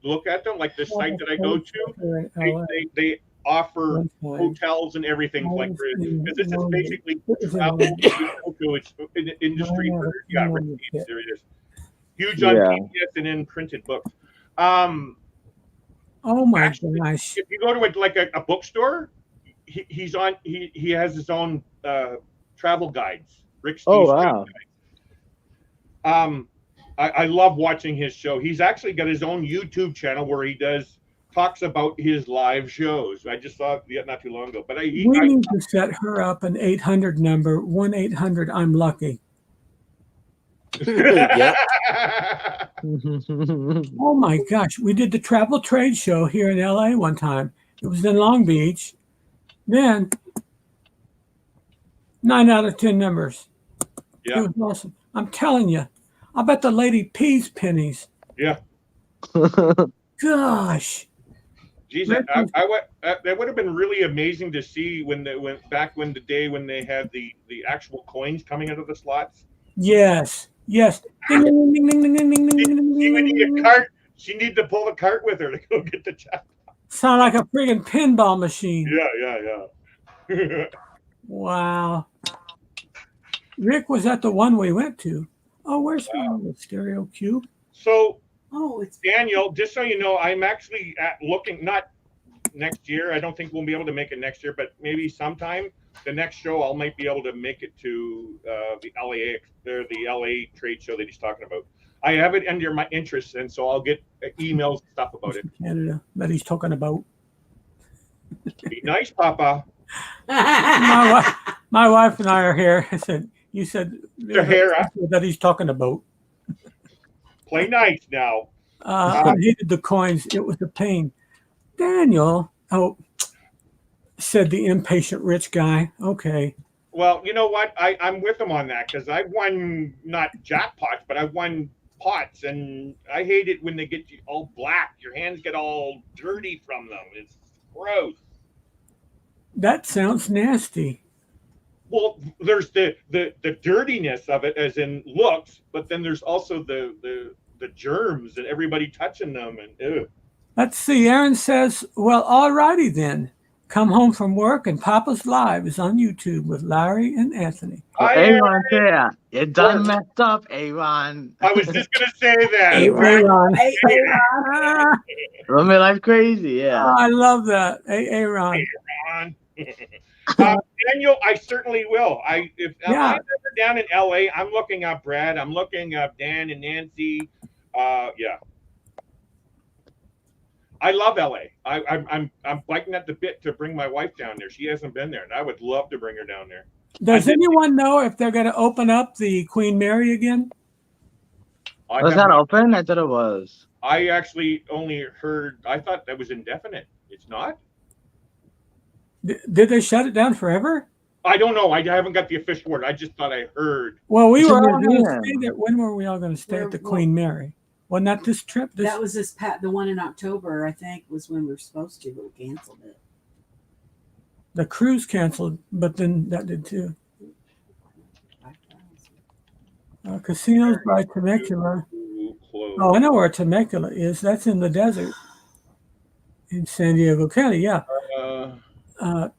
look at them, like the site that I go to, they offer hotels and everything like because this is basically travel to its industry for Rick Steves, there it is. Huge on PBS and in printed books. Oh my Actually, gosh. if you go to a bookstore, he has his own travel guides. Rick Steves. Oh wow. I love watching his show. He's actually got his own YouTube channel where he talks about his live shows. I just saw it not too long ago. But We need to set her up an 800 number, 1-800 I'm lucky. Yep. Oh my gosh, we did the travel trade show here in LA one time. It was in Long Beach. Then 9 out of 10 numbers. Yeah. It was awesome. I'm telling you, I bet the lady pees pennies. Yeah. Gosh. Geez, that would have been really amazing to see when the day when they had the actual coins coming out of the slots. Yes. Yes. Ding, ding, ding, ding, ding, ding, ding, ding, ding, ding, She would ding, need a ding. cart. She need to pull a cart with her to go get the jackpot. Sound like a friggin' pinball machine. Yeah. Wow. Rick was at the one we went to. Oh, where's the stereo cube? So, Oh, it's Daniel, just so you know, I'm actually looking, not next year. I don't think we'll be able to make it next year, but maybe sometime the next show I might be able to make it to the LA trade show that he's talking about. I have it under my interest, and so I'll get emails and stuff about it. Canada that he's talking about. Be nice, Papa. My wife and I are here. I said, you said Sahara. that he's talking about. Play nice now. I hated the coins. It was a pain. Daniel, said the impatient rich guy. Okay. Well, you know what? I'm with him on that because I've won not jackpots, but I've won pots, and I hate it when they get you all black. Your hands get all dirty from them. It's gross. That sounds nasty. Well, there's the dirtiness of it, as in looks, but then there's also the germs and everybody touching them, and ew. Let's see. Aaron says, well, all righty then. Come home from work and Papa's Live is on YouTube with Larry and Anthony. Aaron, yeah. You done messed up, Aaron. I was just going to say that. Aaron. Run me life crazy, yeah. Oh, I love that. Aaron. Daniel, I certainly will. If I'm ever down in LA, I'm looking up Brad. I'm looking up Dan and Nancy. Yeah. I love LA. I'm biting at the bit to bring my wife down there. She hasn't been there, and I would love to bring her down there. Does anyone know if they're going to open up the Queen Mary again? Was that open? I thought it was. I actually only heard. I thought that was indefinite. It's not. Did they shut it down forever? I don't know. I haven't got the official word. I just thought I heard. Well, we were all going to stay there. When were we all going to stay at the Queen Mary? Wasn't that this trip? That was the one in October, I think, was when we were supposed to, but we canceled it. The cruise canceled, but then that did too. Casinos by Temecula. Oh, I know where Temecula is. That's in the desert in San Diego County. Yeah.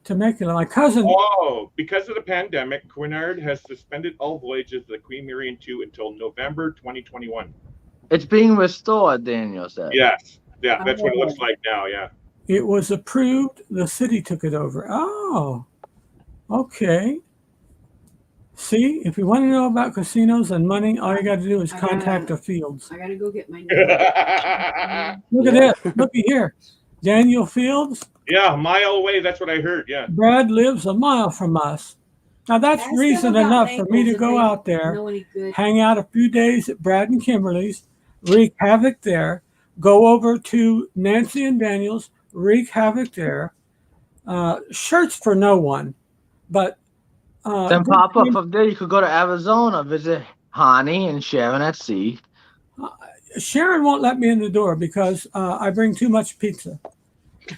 Temecula. My cousin. Oh, because of the pandemic, Quinard has suspended all voyages of the Queen Mary 2 until November 2021. It's being restored, Daniel said. Yes. Yeah, that's what it looks like now. Yeah. It was approved. The city took it over. Oh, okay. See, if you want to know about casinos and money, all you got to do is contact the Fields. I got to go get my Look at this. Looky here. Daniel Fields. Yeah, a mile away. That's what I heard. Yeah. Brad lives a mile from us. Now, that's reason enough for me to go out there, hang out a few days at Brad and Kimberly's, wreak havoc there, go over to Nancy and Daniel's, wreak havoc there. Shirts for no one, but then pop up from there. You could go to Arizona, visit Hani and Sharon at sea. Sharon won't let me in the door because I bring too much pizza.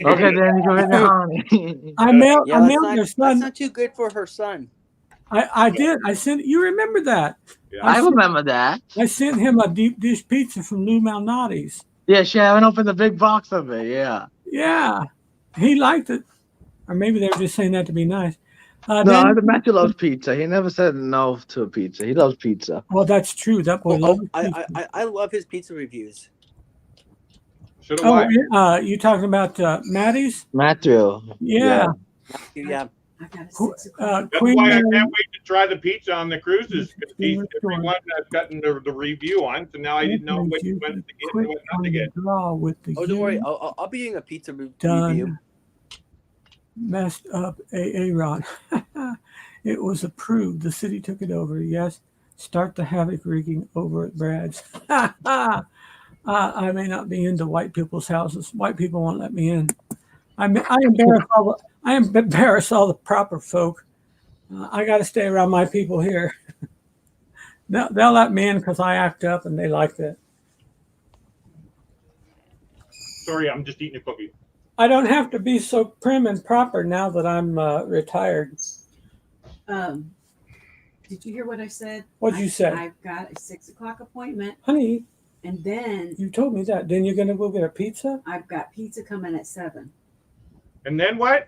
Okay, then you go visit Hani. I mailed your son. That's not too good for her son. I did. I sent. You remember that? Yeah. I remember that. I sent him a deep dish pizza from Lou Malnati's. Yeah, Sharon opened the big box of it. Yeah. Yeah, he liked it, or maybe they were just saying that to be nice. No, Matthew loves pizza. He never said no to a pizza. He loves pizza. Well, that's true. That boy loves pizza. I love his pizza reviews. You talking about Maddie's? Matthew. Yeah. Yeah. That's why I can't wait to try the pizza on the cruises. Everyone I've gotten the review on, so now I didn't know which one to get and what not to get. Oh, don't worry. I'll be doing a pizza review. Done. Messed up Aaron. It was approved. The city took it over. Yes. Start the havoc wreaking over at Brad's. I may not be into white people's houses. White people won't let me in. I embarrass all the proper folk. I got to stay around my people here. They'll let me in because I act up and they like that. Sorry, I'm just eating a cookie. I don't have to be so prim and proper now that I'm retired. Did you hear what I said? What'd you say? I've got a 6:00 appointment. Honey. And then. You told me that. Then you're going to go get a pizza? I've got pizza coming at 7. And then what?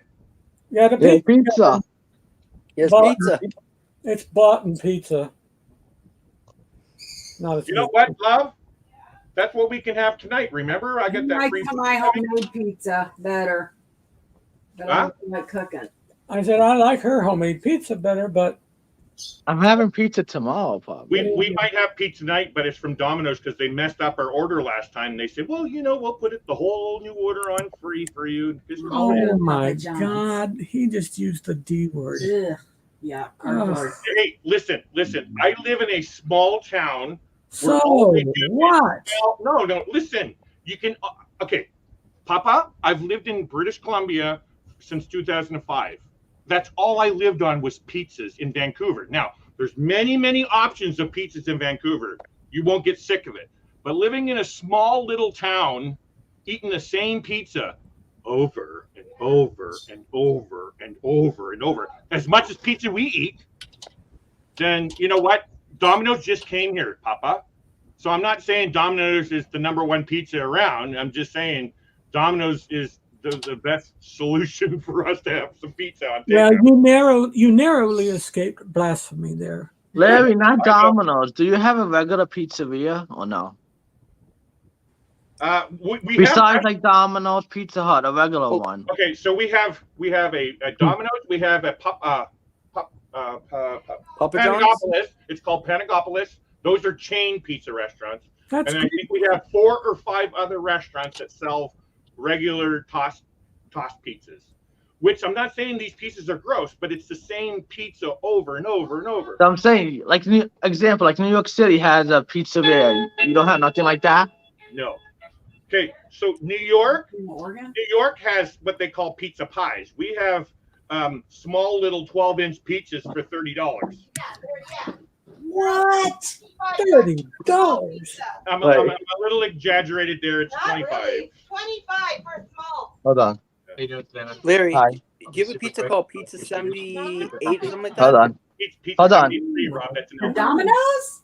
Yeah, the Yeah, pizza. pizza. Yes, But- pizza. It's Botten pizza. Not as You know good. what, love? That's what we can have tonight. Remember, I I got that like free. my homemade pizza better. But I Huh? don't like cooking. I said I like her homemade pizza better, but I'm having pizza tomorrow, probably. We might have pizza tonight, but it's from Domino's because they messed up our order last time. They said, well, we'll put the whole new order on free for you. Just call it in. oh my Papa John's. God, he just used the D word. Ugh. Yeah. cardboard. Hey, listen. I live in a small town. So all they do- what? Well, no, listen. You can, okay. Papa, I've lived in British Columbia since 2005. That's all I lived on was pizzas in Vancouver. Now, there's many options of pizzas in Vancouver. You won't get sick of it. But living in a small little town, eating the same pizza over and over and over and over and over, as much as pizza we eat, then you know what? Domino's just came here, Papa. So I'm not saying Domino's is the number one pizza around. I'm just saying Domino's is the best solution for us to have some pizza on Yeah, takeout. you narrowly escaped blasphemy there. Larry, not Domino's. Do you have a regular pizzeria or no? We Besides have, like Domino's, Pizza Hut, a regular one. okay, so we have a Domino's, we have a Papa John's. Panagopolis. It's called Panagopolis. Those are chain pizza restaurants. That's And I think we have 4 or 5 other restaurants that sell regular tossed pizzas. Which I'm not saying these pizzas are gross, but it's the same pizza over and over and over. So I'm saying, like, example, like New York City has a pizzeria. You don't have nothing like that? No. Okay, so New York In Oregon? has what they call pizza pies. We have small little 12-inch pizzas for $30. What? $30. I'm Right. a little exaggerated there. It's Not 25. really. 25 for small. Hold on. Larry, Hi. do you have a pizza called Pizza 78 or something like that? Hold on. Pizza Hold on. 73, Rob, that's an The L. Domino's?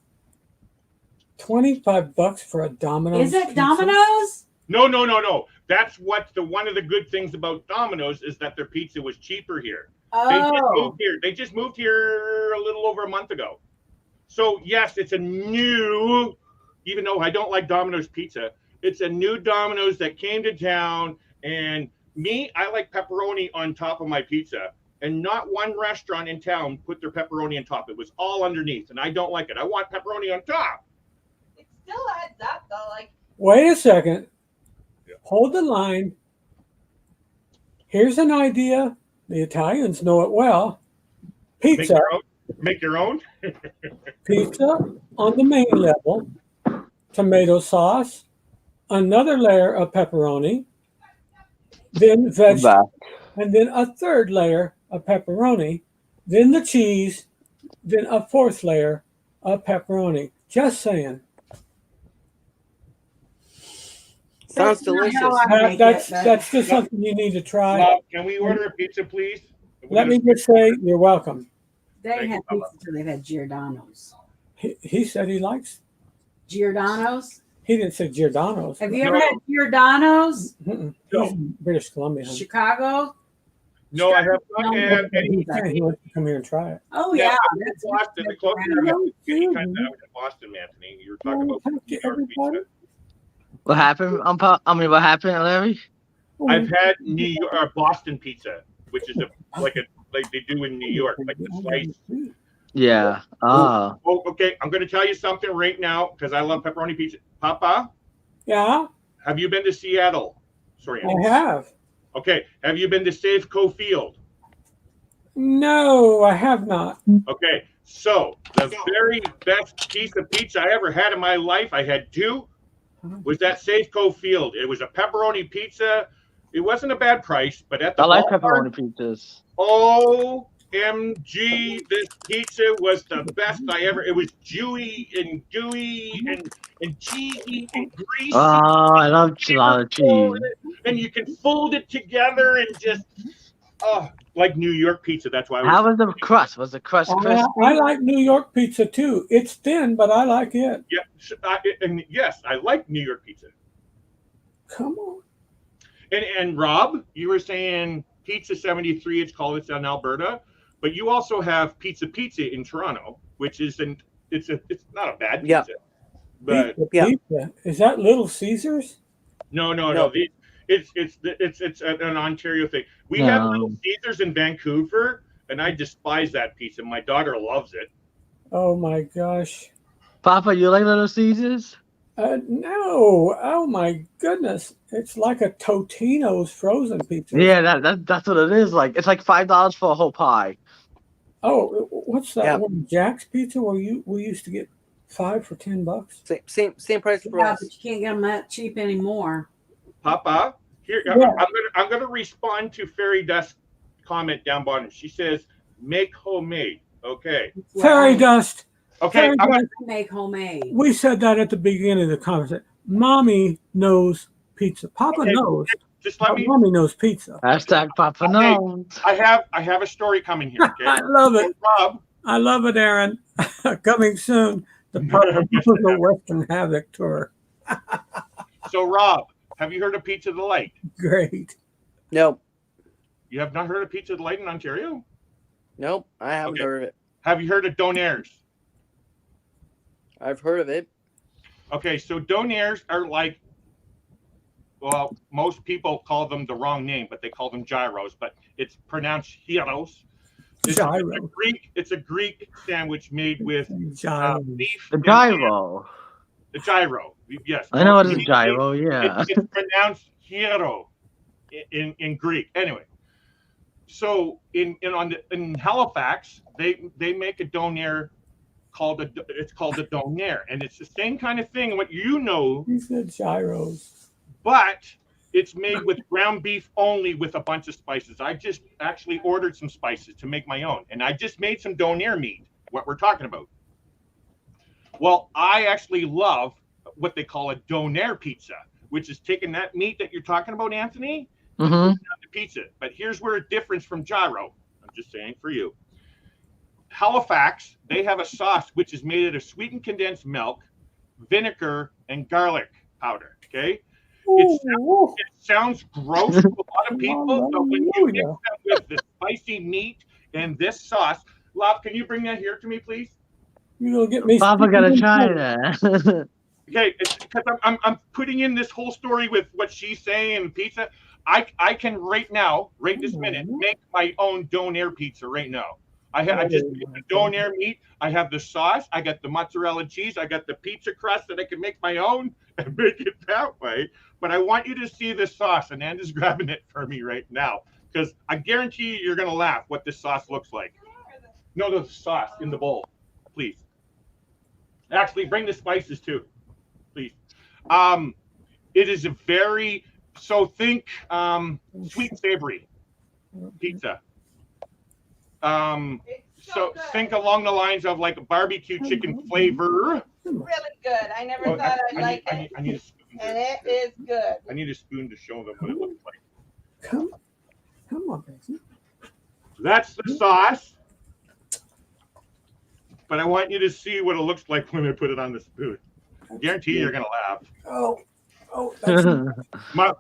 $25 for a Domino's. Is it pizza? Domino's? No. That's what one of the good things about Domino's is that their pizza was cheaper here. Oh. They just moved here a little over a month ago. So yes, it's a new, even though I don't like Domino's pizza, it's a new Domino's that came to town. And I like pepperoni on top of my pizza. And not one restaurant in town put their pepperoni on top. It was all underneath, and I don't like it. I want pepperoni on top. It still adds up though. Like Wait a second. Yeah. Hold the line. Here's an idea. The Italians know it well. Make Pizza. your own. Make your own. Pizza on the main level. Tomato sauce. Another layer of pepperoni. Then vegetables. Back. And then a third layer of pepperoni, then the cheese, then a fourth layer of pepperoni. Just saying. Sounds That's not delicious. how I make That's it, but- that's just something you need to try. Rob, can we order a pizza, please? Let me just say you're welcome. They Thank had you, Papa. pizza till they've had Giordano's. He said he likes. Giordano's? He didn't say Giordano's. Have you ever had Giordano's? Mm-mm. No. He's in British Columbia. Honey. Chicago? No, I have not No, had any. He said he wants to come here and try it. Oh Yeah, yeah, I'm in that's Boston. The closer I got to any kind of that was in Boston, Anthony. You were talking about Thank New you, York everybody. pizza. What happened? What happened, Larry? I've had New York Boston pizza, which is like they do in New York, like the slice. Yeah. Oh. Oh, okay. I'm going to tell you something right now because I love pepperoni pizza. Papa, Yeah, have you been to Seattle? Sorry. I have. Okay. Have you been to Safeco Field? No, I have not. Okay. So the very best piece of pizza I ever had in my life, I had 2, was that Safeco Field. It was a pepperoni pizza. It wasn't a bad price, but at the I like ballpark, pepperoni pizzas. OMG, this pizza was the best I ever. It was dewy and gooey and cheesy and greasy. Oh, I love gelato cheese. And you can fold it together and just, like New York pizza. That's why I How was. was the crust? Was the crust crispy? I like New York pizza too. It's thin, but I like it. Yeah, and yes, I like New York pizza. Come on. And Rob, you were saying Pizza 73. It's called. It's in Alberta, but you also have Pizza in Toronto, which isn't. It's not a bad pizza. Yeah. But Pizza. Is that Little Caesars? no. It's an Ontario thing. We No. have Little Caesars in Vancouver, and I despise that pizza. My daughter loves it. Oh my gosh. Papa, you like Little Caesars? No. Oh my goodness. It's like a Totino's frozen pizza. Yeah, that's what it is. Like it's like $5 for a whole pie. Oh, what's that Yeah. one? Jack's Pizza where we used to get 5 for $10. Same price for Yeah, us. but you can't get them that cheap anymore. Papa, here Yeah. I'm gonna respond to Fairy Dust comment down bottom. She says, "Make homemade." Okay. Fairy Dust. Okay. Fairy I'm gonna, Dust. Make homemade. We said that at the beginning of the conversation. Mommy knows pizza. Papa Okay. knows. just let But me. Mommy knows pizza. Hashtag Papa knows. I have a story coming here. Okay. I love it. Rob, I love it, Aaron. Coming soon. The Papa Western Havoc tour. so Rob, have you heard of Pizza Delight? Great. Nope. You have not heard of Pizza Delight in Ontario? Nope. I haven't Okay. heard of it. Have you heard of Donairs? I've heard of it. Okay, so Donairs are like, well, most people call them the wrong name, but they call them gyros, but it's pronounced gyros. Gyro. It's a Greek sandwich made with Gyro. beef. The gyro. The gyro. Yes. I know what is a gyro. Yeah. It's pronounced gyro in Greek. Anyway, so in Halifax, they make a donair called a donair, and it's the same kind of thing. What you know, He said gyros. but it's made with ground beef only with a bunch of spices. I just actually ordered some spices to make my own, and I just made some donair meat. What we're talking about. Well, I actually love what they call a donair pizza, which is taking that meat that you're talking about, Anthony, Mm-hmm. on the pizza. But here's where it differs from gyro. I'm just saying for you. Halifax, they have a sauce which is made out of sweetened condensed milk, vinegar, and garlic powder. Okay, it sounds gross to a lot of people, but when you mix them with the spicy meat and this sauce, Love, can you bring that here to me, please? You're gonna get me. Papa gotta try that. Okay, it's because I'm putting in this whole story with what she's saying and pizza. I can right now, right this minute, make my own donair pizza right now. I just made the donair meat. I have the sauce. I got the mozzarella cheese. I got the pizza crust that I can make my own and make it that way. But I want you to see the sauce, and Anna's grabbing it for me right now because I guarantee you you're gonna laugh what this sauce looks like. No, the sauce in the bowl, please. Actually, bring the spices too, please. It is a very think sweet savory pizza. So think along the lines of like a barbecue chicken flavor. Really good. I never thought I'd like it. I need a spoon. And it is good. I need a spoon to show them what it looks like. Come on, baby. That's the sauce. But I want you to see what it looks like when I put it on the spoon. Guarantee you're gonna laugh. Oh, that's Mama,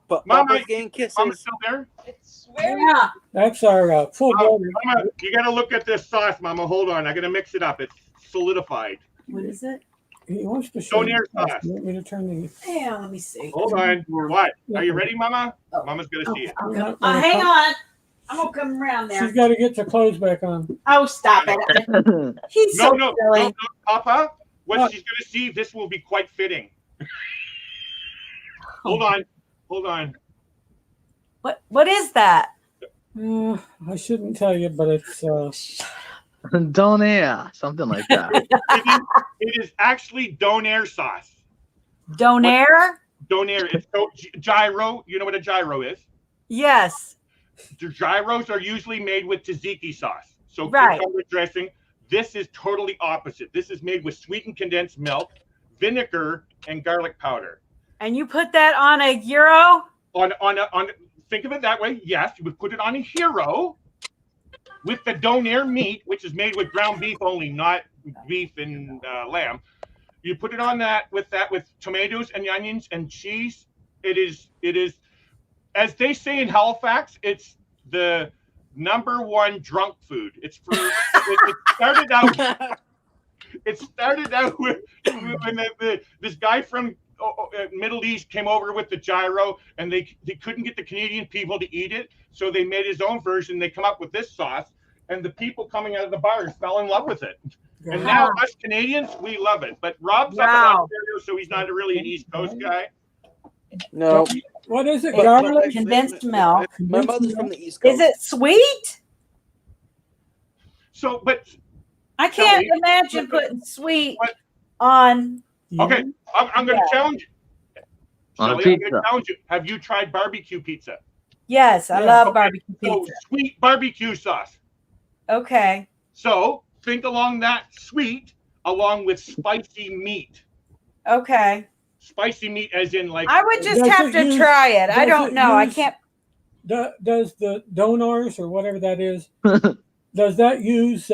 But Mama, Papa's getting kisses. Mama's still there? It's very Yeah. that's our full Oh, body. Mama, you gotta look at this sauce, Mama. Hold on, I gotta mix it up. It's solidified. What is it? He wants to show Donair you. sauce. You want me to turn the? Yeah, let me see. Hold on. What? Are you ready, Mama? Mama's gonna see it. Hang on. I'm gonna come around there. She's got to get her clothes back on. Oh, stop it. He's No, so no, silly. no, Papa. What What? she's gonna see, this will be quite fitting. Hold on. What is that? I shouldn't tell you, but it's Donair, something like that. It is actually donair sauce. Donair? Donair. It's gyro. You know what a gyro is? Yes. The gyros are usually made with tzatziki sauce. So Right. cucumber dressing. This is totally opposite. This is made with sweetened condensed milk, vinegar, and garlic powder. And you put that on a gyro? On think of it that way. Yes, you would put it on a hero with the donair meat, which is made with ground beef only, not beef and lamb. You put it on that with tomatoes and onions and cheese. It is as they say in Halifax, it's the #1 drunk food. It's for it started out. It started out with when this guy from Middle East came over with the gyro, and they couldn't get the Canadian people to eat it, so they made his own version. They come up with this sauce, and the people coming out of the bars fell in love with it. And now us Canadians, we love it. But Rob's up in Ontario, so he's not really an East Coast guy. No. What is it? But- Garlic? Condensed milk. My mother's from the East Coast. Is it sweet? So, but I can't imagine putting sweet on. okay, I'm going to challenge you. On a Shelley, I'm going pizza. to challenge you. Have you tried barbecue pizza? Yes, I Yeah. love Okay, barbecue so pizza. sweet barbecue sauce. Okay. So think along that sweet, along with spicy meat. Okay. Spicy meat, as in like. I would just Does have it to use- try it. I does don't it know. I use- can't. Does the donors or whatever that is, does that use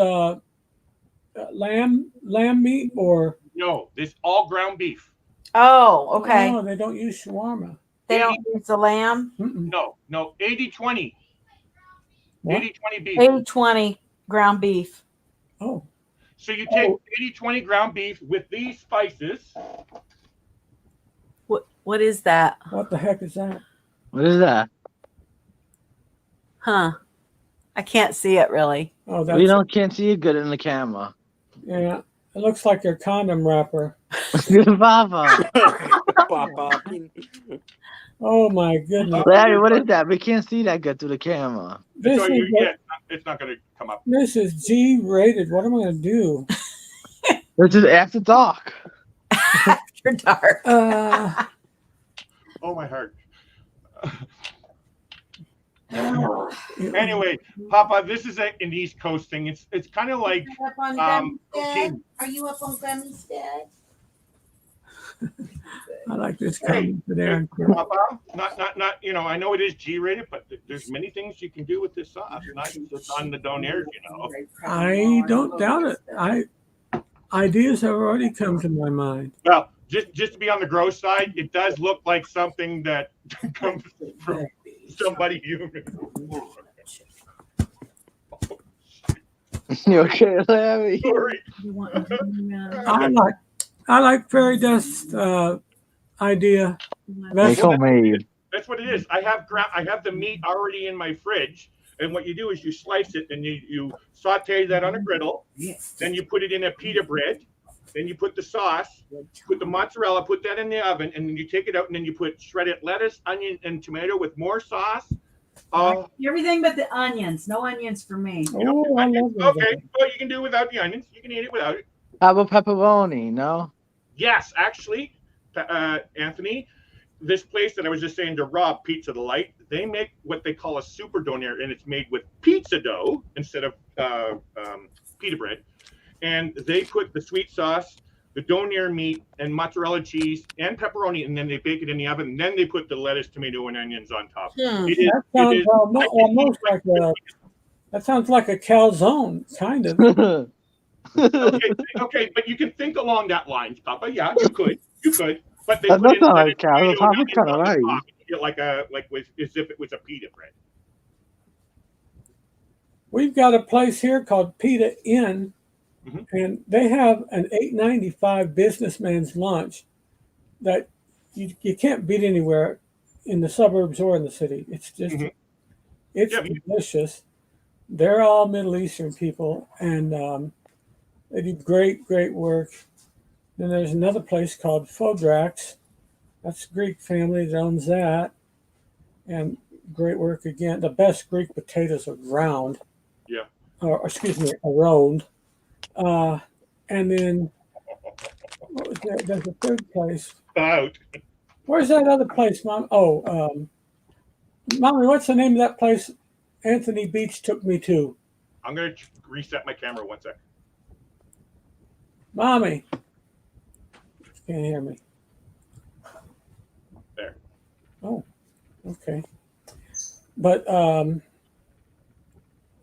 lamb meat or? No, this all ground beef. Oh, okay. No, they don't use shawarma. They don't use the lamb. Mm-mm. No, 80-20. What? 80-20 beef. 80-20 ground beef. Oh, So you take 80-20 ground beef with these spices. What is that? what the heck is that? What is that? Huh. I can't see it really. Oh, that's We can't see it good in the camera. yeah. It looks like your condom wrapper. Papa. Papa. Oh my goodness! Larry, what is that? We can't see that good through the camera. This So is it's not going to come up. this is G-rated. What am I going to do? This is after dark. After dark. Oh, my heart. Anyway, Papa, this is an East Coast thing. It's kind of like okay. Are you up on Grammy's dad? I like this Hey, comment there. Papa, not. You know, I know it is G-rated, but there's many things you can do with this sauce. Not just on the donairs, you know. I don't doubt it. Ideas have already come to my mind. Well, just to be on the gross side, it does look like something that comes from somebody human. You okay, Larry? Sorry. I like fairy dust idea. It's homemade. That's what it is. I have the meat already in my fridge, and what you do is you slice it and you saute that on a griddle. Then you put it in a pita bread. Then you put the sauce, put the mozzarella, put that in the oven, and then you take it out and then you put shredded lettuce, onion, and tomato with more sauce. Everything but the onions. No onions for me. Oh, I love those. Okay, well, you can do without the onions. You can eat it without it. How about pepperoni? No? Yes, actually, Anthony, this place that I was just saying to Rob, Pizza Delight, they make what they call a super donair, and it's made with pizza dough instead of pita bread. And they put the sweet sauce, the donair meat, and mozzarella cheese and pepperoni, and then they bake it in the oven. And then they put the lettuce, tomato, and onions on top. It is, That sounds it is, almost like that sounds like a calzone, kind of. okay, but you can think along that lines, Papa. Yeah, you could, but they That's put not in like cow. tomato, Papa's onions kinda on the right. top. You get as if it was a pita bread. We've got a place here called Pita Inn, and they have an $8.95 businessman's lunch that you can't beat anywhere in the suburbs or in the city. It's just it's delicious. They're all Middle Eastern people, and they do great work. Then there's another place called Fodrax. That's a Greek family that owns that, and great work again. The best Greek potatoes are ground. Yeah. Or excuse me, around. And then what was there? There's a third place. Where's that other place, Mom? Oh, Mommy, what's the name of that place Anthony Beach took me to? I'm going to reset my camera 1 second. Mommy. Can't hear me. There. Oh, okay. But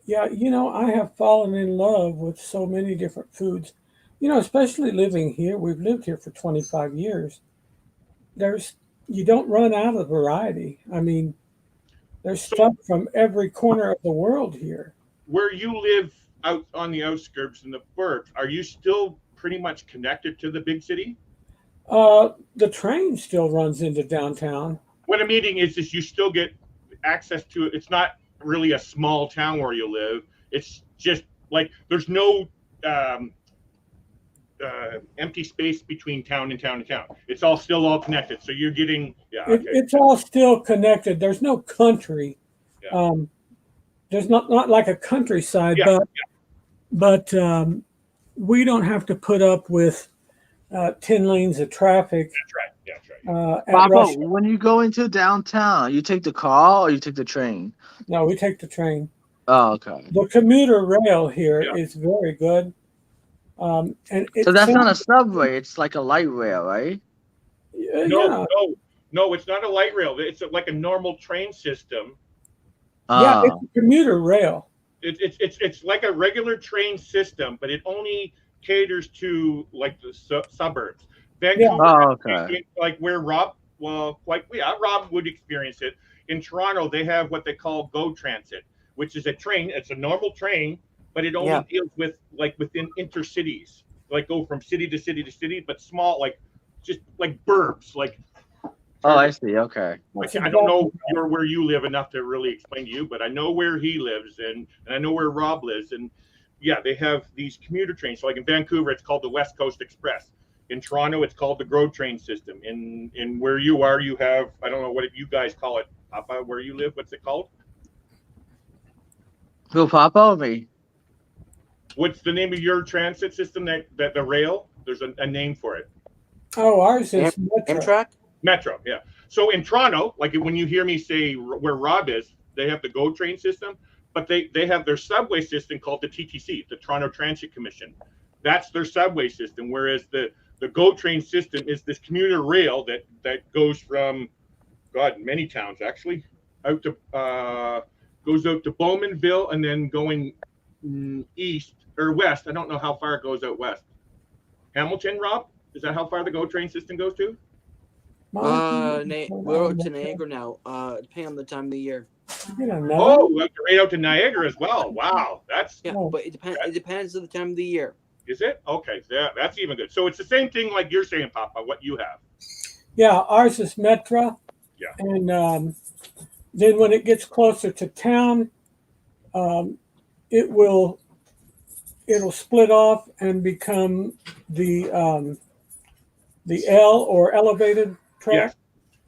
yeah, I have fallen in love with so many different foods. Especially living here. We've lived here for 25 years. You don't run out of variety. I mean, There's stuff from every corner of the world here. Where you live out on the outskirts in the burbs, are you still pretty much connected to the big city? The train still runs into downtown. What I'm meaning is you still get access to it. It's not really a small town where you live. It's just like there's no empty space between town and town and town. It's all still all connected. So you're getting It's all still connected. There's no country. Yeah. There's not like a countryside, Yeah, but we don't have to put up with 10 lanes of traffic. That's right. Yeah, that's right. At Papa, rush. when you go into downtown, you take the car or you take the train? No, we take the train. Oh, okay. The commuter rail here Yeah. is very good. And So that's not a subway. It's like a light rail, right? yeah. No, it's not a light rail. It's like a normal train system. Yeah, Oh. it's a commuter rail. It's like a regular train system, but it only caters to like the suburbs. Vancouver, Oh, okay. like where Rob would experience it. In Toronto, they have what they call GO Transit, which is a train. It's a normal train, but it only deals with like within intercities, like go from city to city to city, but small, like just like burbs, like. Oh, I see. Okay. I don't know where you live enough to really explain to you, but I know where he lives and I know where Rob lives. And yeah, they have these commuter trains. So like in Vancouver, it's called the West Coast Express. In Toronto, it's called the GO Train system. In where you are, you have, I don't know what you guys call it, Papa, where you live, what's it called? Who, Papa or me? What's the name of your transit system that the rail? There's a name for it. Oh, ours is Metro. Amtrak? Metro, yeah. So in Toronto, like when you hear me say where Rob is, they have the GO Train system, but they have their subway system called the TTC, the Toronto Transit Commission. That's their subway system, whereas the GO Train system is this commuter rail that goes from, God, many towns actually, out to goes out to Bowmanville and then going east or west. I don't know how far it goes out west. Hamilton, Rob? Is that how far the GO Train system goes to? We're out to Niagara now. Depending on the time of the year. You don't know. Oh, right out to Niagara as well. Wow, that's But it depends on the time of the year. Is it? Okay, yeah, that's even good. So it's the same thing like you're saying, Papa, what you have. Yeah, ours is Metro. Yeah. And then when it gets closer to town, it'll split off and become the L or elevated track.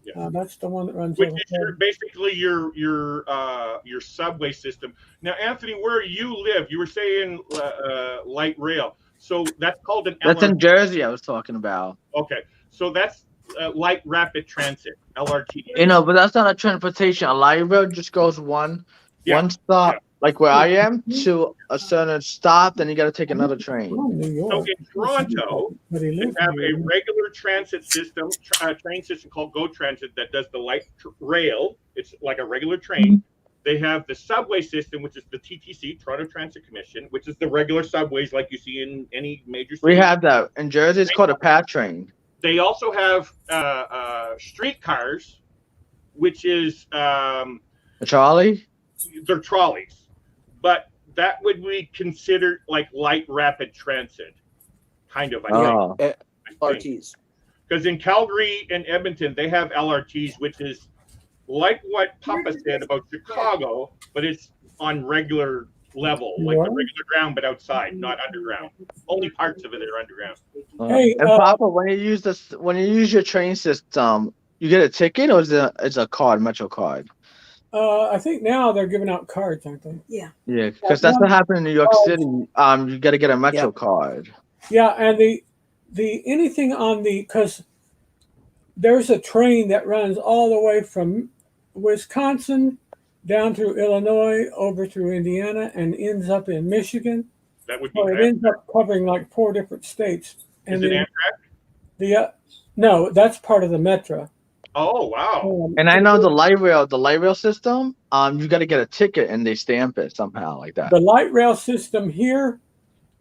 Yeah. That's the one that runs Which over is basically your subway system. Now, Anthony, where you live, you were saying light rail. So that's called an That's LRT. in Jersey I was talking about. Okay, so that's light rapid transit, LRT. You know, but that's not a transportation. A light rail just goes one stop, like where I am, to a certain stop, then you got to take another train. So in Toronto, they have a regular transit system, train system called GO Transit that does the light rail. It's like a regular train. They have the subway system, which is the TTC, Toronto Transit Commission, which is the regular subways like you see in any major city. We have that. In Jersey, it's called a PATH train. They also have streetcars, which is A trolley? they're trolleys, but that would be considered like light rapid transit, kind of. Oh. LRTs. Because in Calgary and Edmonton, they have LRTs, which is like what Papa said about Chicago, but it's on regular level, like the regular ground, but outside, not underground. Only parts of it are underground. Hey, and Papa, when you use your train system, you get a ticket or is a card, Metro card? I think now they're giving out cards, aren't they? Yeah. Yeah, because that's what happened in New York City. You got to get a Metro card. Yeah, and the anything on because there's a train that runs all the way from Wisconsin down through Illinois over through Indiana and ends up in Michigan. That would be So it ends up covering like 4 different states. Is And it then Amtrak? no, that's part of the Metro. Oh wow! And I know the light rail system. You got to get a ticket and they stamp it somehow like that. The light rail system here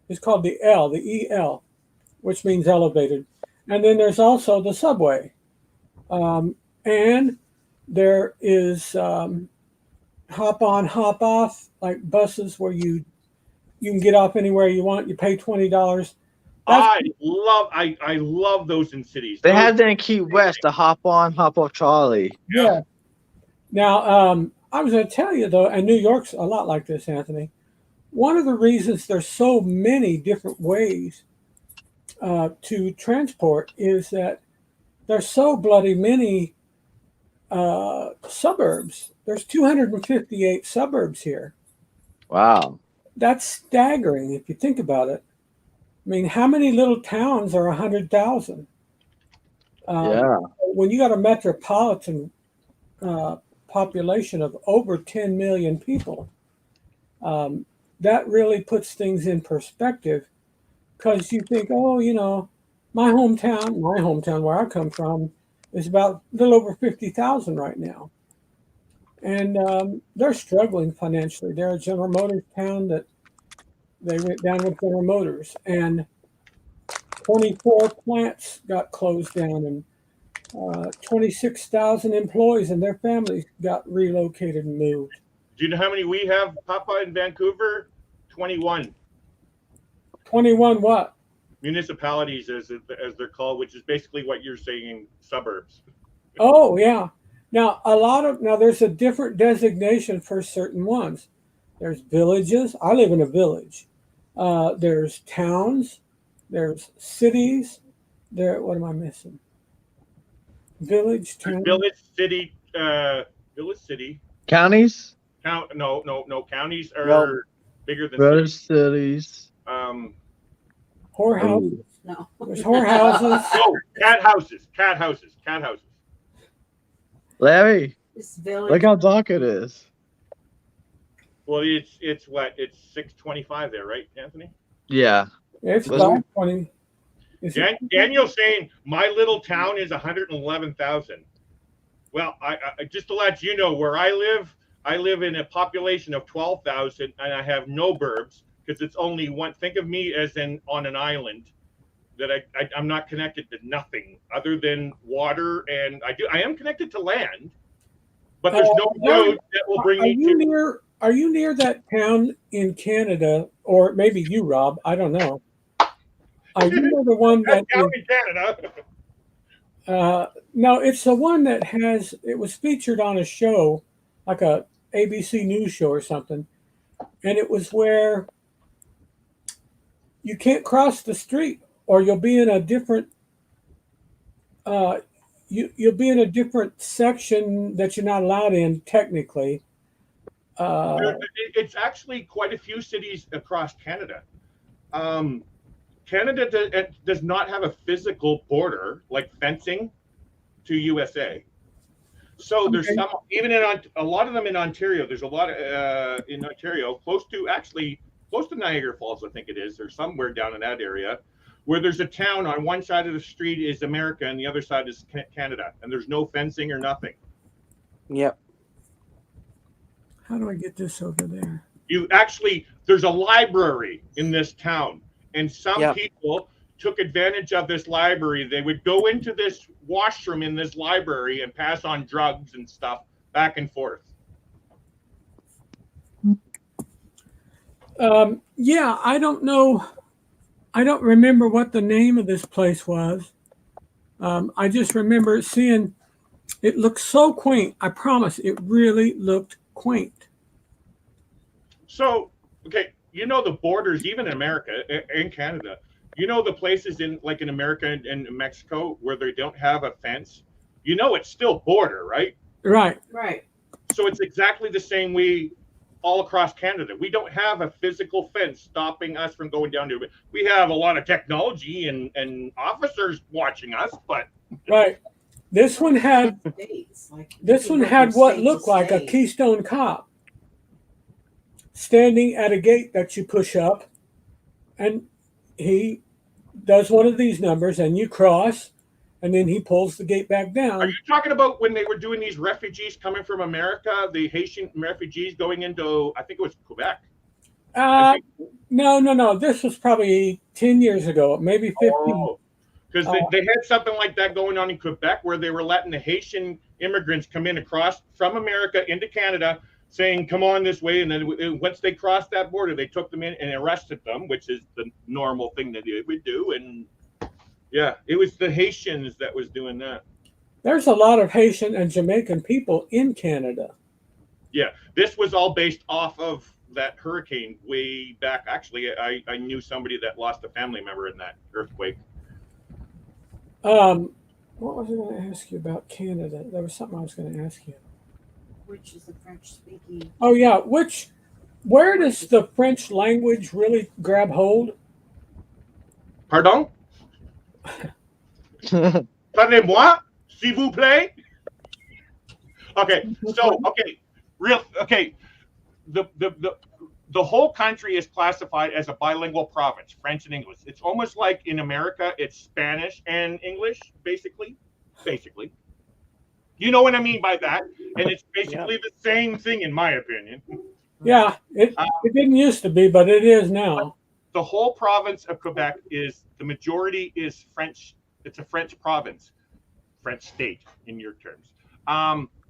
is called the L, the EL, which means elevated. And then there's also the subway. And there is hop on, hop off, like buses where you can get off anywhere you want. You pay $20. I love those in cities. They Those- have that in Key West, the hop on, hop off Charlie. Yeah. Now, I was going to tell you though, and New York's a lot like this, Anthony. One of the reasons there's so many different ways to transport is that there's so bloody many suburbs. There's 258 suburbs here. Wow. That's staggering if you think about it. I mean, how many little towns are 100,000? Yeah. When you got a metropolitan population of over 10 million people, that really puts things in perspective, because you think, oh, you know, my hometown where I come from is about a little over 50,000 right now. And they're struggling financially. They're a General Motors town that they went down with General Motors, and 24 plants got closed down, and 26,000 employees and their families got relocated and moved. Do you know how many we have, Papa, in Vancouver? 21. 21 what? Municipalities, as they're called, which is basically what you're saying, suburbs. Oh, yeah. Now, there's a different designation for certain ones. There's villages. I live in a village. There's towns. There's cities. What am I missing? Village, town. Village, city, village, city. Counties? No. Counties are bigger than Village, cities. cities. Whorehouses. No. There's whorehouses. Oh, cat houses. Larry, This village. look how dark it is. Well, it's what? It's 6:25 there, right, Anthony? Yeah. It's Listen. about 20. Daniel's saying my little town is 111,000. Well, I just to let you know where I live in a population of 12,000, and I have no burbs because it's only one. Think of me as on an island that I'm not connected to nothing other than water, and I am connected to land, but there's no road that will bring me to. Are you near that town in Canada, or maybe you, Rob? I don't know. Are you near the one that? Down in Canada. No, it's the one that it was featured on a show, like a ABC News show or something, and it was where you can't cross the street, or you'll be in a different. You'll be in a different section that you're not allowed in technically. It's actually quite a few cities across Canada. Canada does not have a physical border like fencing to USA. So there's some, even in a lot of them in Ontario. There's a lot in Ontario, close to Niagara Falls, I think it is, or somewhere down in that area, where there's a town on one side of the street is America and the other side is Canada, and there's no fencing or nothing. Yep. How do I get this over there? There's a library in this town, and some people took advantage of this library. They would go into this washroom in this library and pass on drugs and stuff back and forth. Yeah, I don't know. I don't remember what the name of this place was. I just remember seeing it looked so quaint. I promise, it really looked quaint. So, okay, the borders, even in America and Canada, the places in America and Mexico where they don't have a fence, it's still border, right? Right. Right. So it's exactly the same way all across Canada. We don't have a physical fence stopping us from going down to it. We have a lot of technology and officers watching us, but right. This one had what looked like a Keystone Cop standing at a gate that you push up, and he does one of these numbers, and you cross, and then he pulls the gate back down. Are you talking about when they were doing these refugees coming from America, the Haitian refugees going into, I think it was Quebec? No. This was probably 10 years ago, maybe 15. Oh, because they had something like that going on in Quebec where they were letting the Haitian immigrants come in across from America into Canada, saying, come on this way. And then once they crossed that border, they took them in and arrested them, which is the normal thing that they would do. And yeah, it was the Haitians that was doing that. There's a lot of Haitian and Jamaican people in Canada. Yeah, this was all based off of that hurricane way back. Actually, I knew somebody that lost a family member in that earthquake. What was I going to ask you about Canada? There was something I was going to ask you. Which is the French speaking. Oh yeah, where does the French language really grab hold? Pardon? Pardonnez-moi, s'il vous plaît. Okay, so the whole country is classified as a bilingual province, French and English. It's almost like in America, it's Spanish and English, basically. You know what I mean by that? And it's basically the same thing, in my opinion. Yeah, it didn't used to be, but it is now. The whole province of Quebec the majority is French. It's a French province, French state in your terms.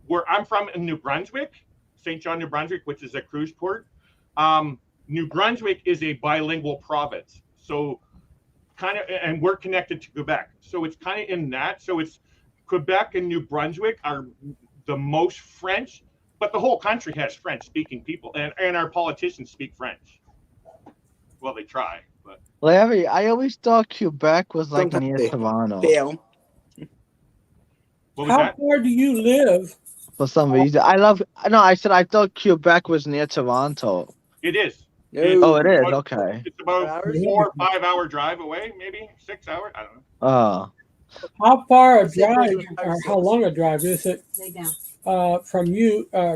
Where I'm from in New Brunswick, St. John, New Brunswick, which is a cruise port. New Brunswick is a bilingual province. So and we're connected to Quebec. So it's kind of in that. So it's Quebec and New Brunswick are the most French, but the whole country has French-speaking people, and our politicians speak French. Well, they try, but. Larry, I always thought Quebec was like Sometimes near they Toronto. fail. What was How that? far do you live? For some reason. I said I thought Quebec was near Toronto. It is. Oh, it is. Okay. It's about 4 or 5 hour drive away, maybe 6 hours. I don't know. Oh. How far a drive, or how long a drive is it Lay down.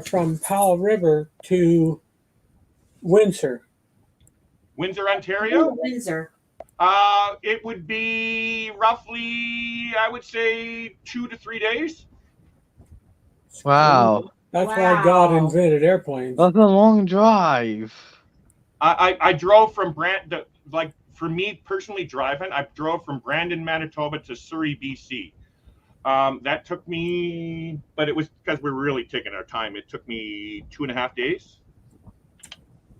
from Powell River to Windsor? Windsor, Ontario. Windsor. It would be roughly, I would say, 2 to 3 days. Wow. That's why God invented airplanes. That's a long drive. I drove from for me personally driving, I drove from Brandon, Manitoba to Surrey, BC. That took me, but it was because we were really taking our time. It took me 2.5 days.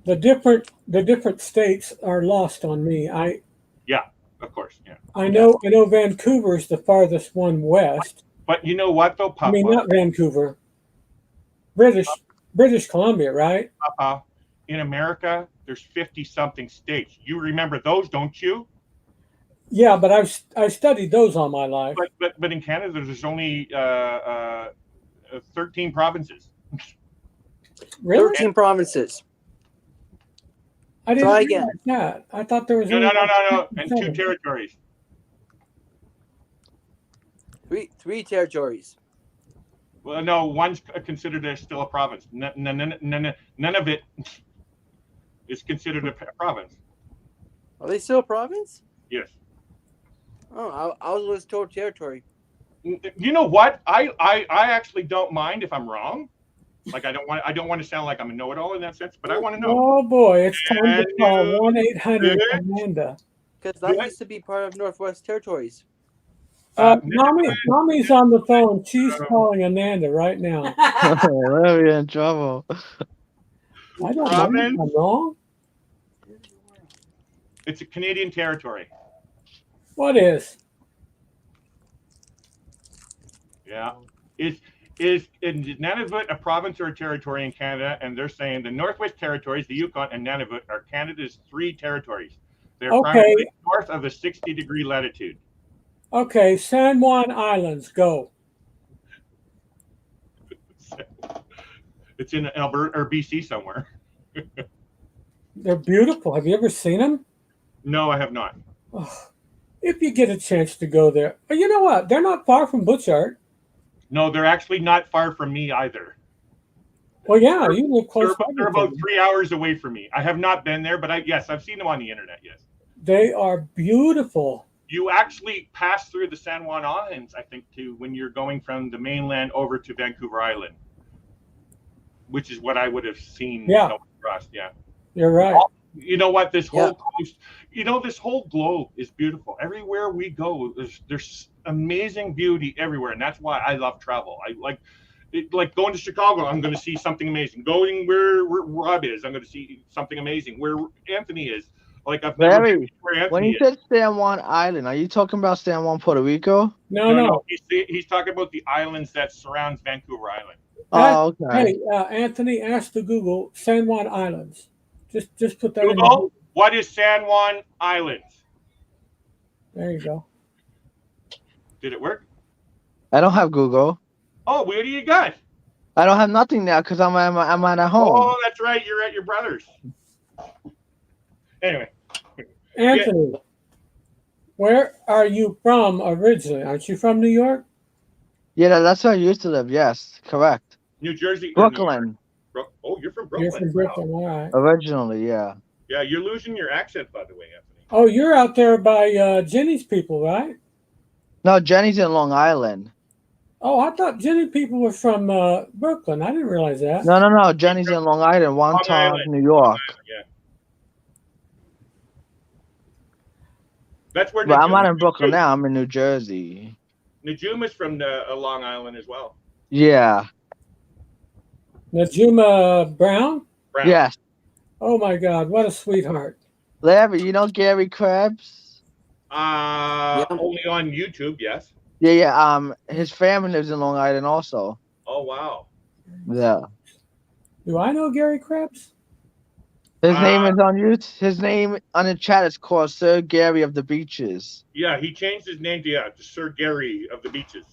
The different states are lost on me. Yeah, of course. Yeah. I know Vancouver's the farthest one west. But you know what though, Papa? I mean, not Vancouver. British Columbia, right? Papa, in America, there's 50-something states. You remember those, don't you? Yeah, but I've studied those all my life. But in Canada, there's only 13 provinces. Really? 13 provinces. I didn't Try realize that. I thought there was No, only and 2 territories. Three territories. Well, no, one's considered still a province. None of it is considered a province. Are they still a province? Yes. Oh, I was always told territory. You know what? I actually don't mind if I'm wrong. Like I don't want to sound like I'm a know-it-all in that sense, but I want to know. Oh boy, it's time to call 1-800-AMANDA. Because that used to be part of Northwest Territories. Mommy's on the phone. She's calling Ananda right now. Larry in trouble. I don't know. I'm wrong. It's a Canadian territory. What is? Yeah. Is Nunavut a province or a territory in Canada? And they're saying the Northwest Territories, the Yukon, and Nunavut are Canada's 3 territories. They're primarily north of the 60-degree latitude. Okay, San Juan Islands, go. It's in Alberta or BC somewhere. They're beautiful. Have you ever seen them? No, I have not. Oh, if you get a chance to go there. But you know what? They're not far from Butchart. No, they're actually not far from me either. Well, yeah, you live close. They're about 3 hours away from me. I have not been there, but I've seen them on the internet. Yes, they are beautiful. You actually pass through the San Juan Islands, I think, too, when you're going from the mainland over to Vancouver Island, which is what I would have seen. Yeah, across. Yeah, you're right. You know what? This whole coast, this whole globe is beautiful. Everywhere we go, there's amazing beauty everywhere, and that's why I love travel. like going to Chicago, I'm going to see something amazing. Going where Rob is, I'm going to see something amazing. Where Anthony is, like I've never been Larry, where when Anthony you is. said San Juan Island, are you talking about San Juan, Puerto Rico? No. He's talking about the islands that surrounds Vancouver Island. Oh, okay. Hey, Anthony, ask the Google San Juan Islands. Just put that in. Google, what is San Juan Islands? There you go. Did it work? I don't have Google. Oh, what do you got? I don't have nothing now because I'm at home. Oh, that's right. You're at your brother's. Anyway. Anthony, where are you from originally? Aren't you from New York? Yeah, that's where I used to live. Yes, correct. New Jersey. or New Brooklyn, York? Oh, you're from Brooklyn. You're from Brooklyn, all right. originally. Yeah. Yeah, you're losing your accent, by the way, Anthony. Oh, you're out there by Jenny's people, right? No, Jenny's in Long Island. Oh, I thought Jenny people were from Brooklyn. I didn't realize that. No. Jenny's in Long Island, Wonton, Island. New York. Yeah. That's where. But I'm not in Najum- Brooklyn now. I'm in New Jersey. Najum is from Long Island as well. Yeah. Najuma Brown? Brown. Yes. Oh my God, what a sweetheart. Larry, you know Gary Krebs? Only on YouTube, yes. Yeah. His family lives in Long Island also. Oh wow. Yeah. Do I know Gary Krebs? His name is on YouTube. His name on the chat is called Sir Gary of the Beaches. Yeah, he changed his name to Sir Gary of the Beaches.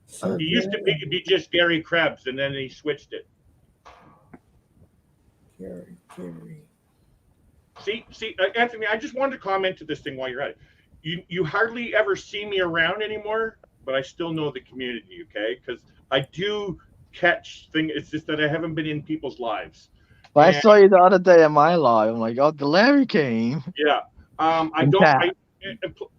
Sir He used to be just Gary Krebs, and then he switched it. Gary. See, Anthony, I just wanted to comment to this thing while you're at it. You hardly ever see me around anymore, but I still know the community, okay? Because I do catch things. It's just that I haven't been in people's lives. But I saw you the other day in my live. I'm like, oh, the Larry came. Yeah. I And don't. Pat.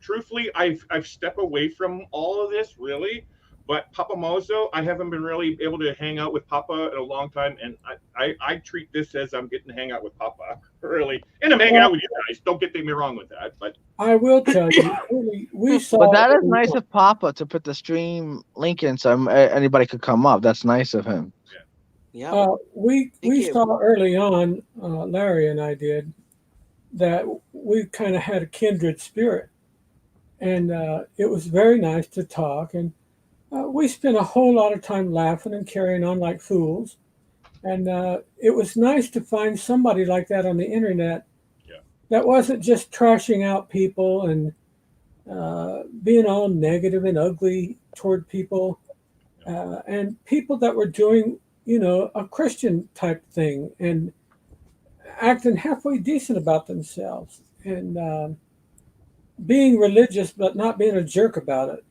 Truthfully, I've stepped away from all of this really. But Papa Mozo, I haven't been really able to hang out with Papa in a long time, and I treat this as I'm getting to hang out with Papa, really. And I'm hanging out with you guys. Don't get me wrong with that, but I will tell you, we saw. But that is nice of Papa to put the stream link in so anybody could come up. That's nice of him. Yeah. We you. saw early on, Larry and I did, that we kind of had a kindred spirit, and it was very nice to talk, and we spent a whole lot of time laughing and carrying on like fools, and it was nice to find somebody like that on the internet. Yeah. That wasn't just trashing out people and being all negative and ugly toward people, and people that were doing, a Christian type thing and acting halfway decent about themselves and being religious but not being a jerk about it.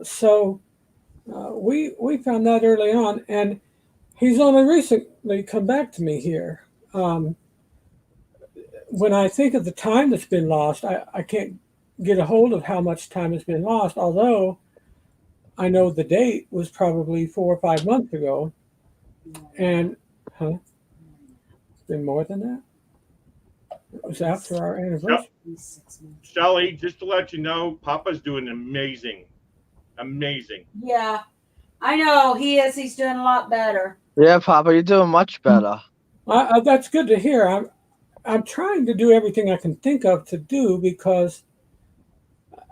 So we found that early on, and he's only recently come back to me here. When I think of the time that's been lost, I can't get a hold of how much time has been lost, although I know the date was probably 4 or 5 months ago. And it's been more than that. It was after our anniversary. Shelly, just to let you know, Papa's doing amazing. Yeah, I know he is. He's doing a lot better. Yeah, Papa, you're doing much better. That's good to hear. I'm trying to do everything I can think of to do because,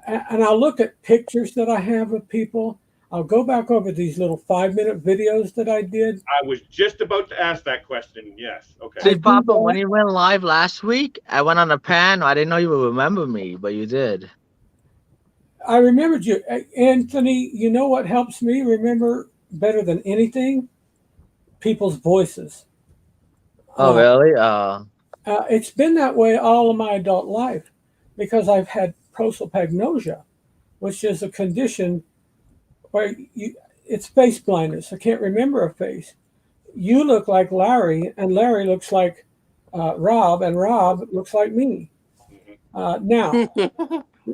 and I'll look at pictures that I have of people. I'll go back over these little 5-minute videos that I did. I was just about to ask that question. Yes. Okay. See, Papa, when you went live last week, I went on a panel. I didn't know you would remember me, but you did. I remembered you. Anthony, you know what helps me remember better than anything? People's voices. Oh, really? It's been that way all of my adult life because I've had prosopagnosia, which is a condition where it's face blindness. I can't remember a face. You look like Larry, and Larry looks like Rob, and Rob looks like me. Now,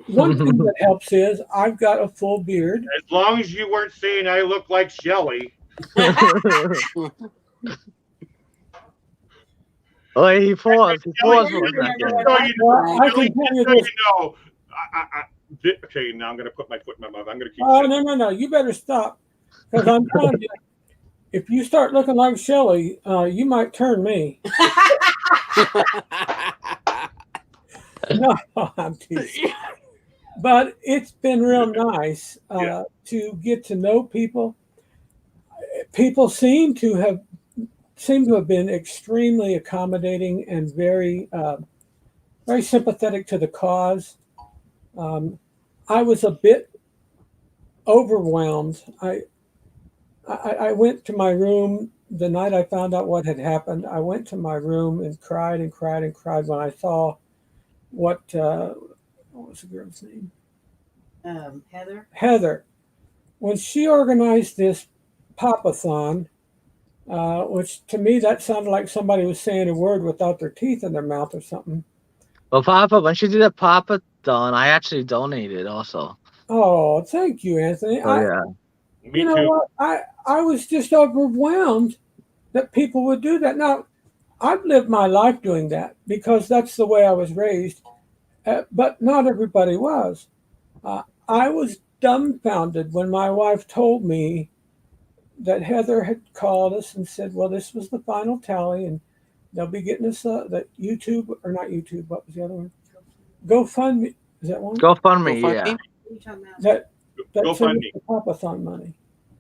one thing that helps is I've got a full beard. As long as you weren't saying I look like Shelly. Oh, he paused. He paused for a second. I can tell you this. Okay, now I'm going to put my foot in my mouth. I'm going to keep. Oh, no. You better stop. Because I'm telling you, if you start looking like Shelley, you might turn me. No, I'm teasing. But it's been real nice to get to know people. People seem to have been extremely accommodating and very very sympathetic to the cause. I was a bit overwhelmed. I went to my room the night I found out what had happened. I went to my room and cried and cried and cried when I saw what was the girl's name? Heather. Heather. When she organized this pop-a-thon, which to me that sounded like somebody was saying a word without their teeth in their mouth or something. Well, Papa, when she did a Papa-thon, I actually donated also. Oh, thank you, Anthony. Oh, yeah. Me You know too. what? I was just overwhelmed that people would do that. Now, I've lived my life doing that because that's the way I was raised, but not everybody was. I was dumbfounded when my wife told me that Heather had called us and said, well, this was the final tally, and they'll be getting us that YouTube, or not YouTube, what was the other one? GoFundMe. Is that one? GoFundMe, yeah. That's GoFundMe. the Pop-a-thon money.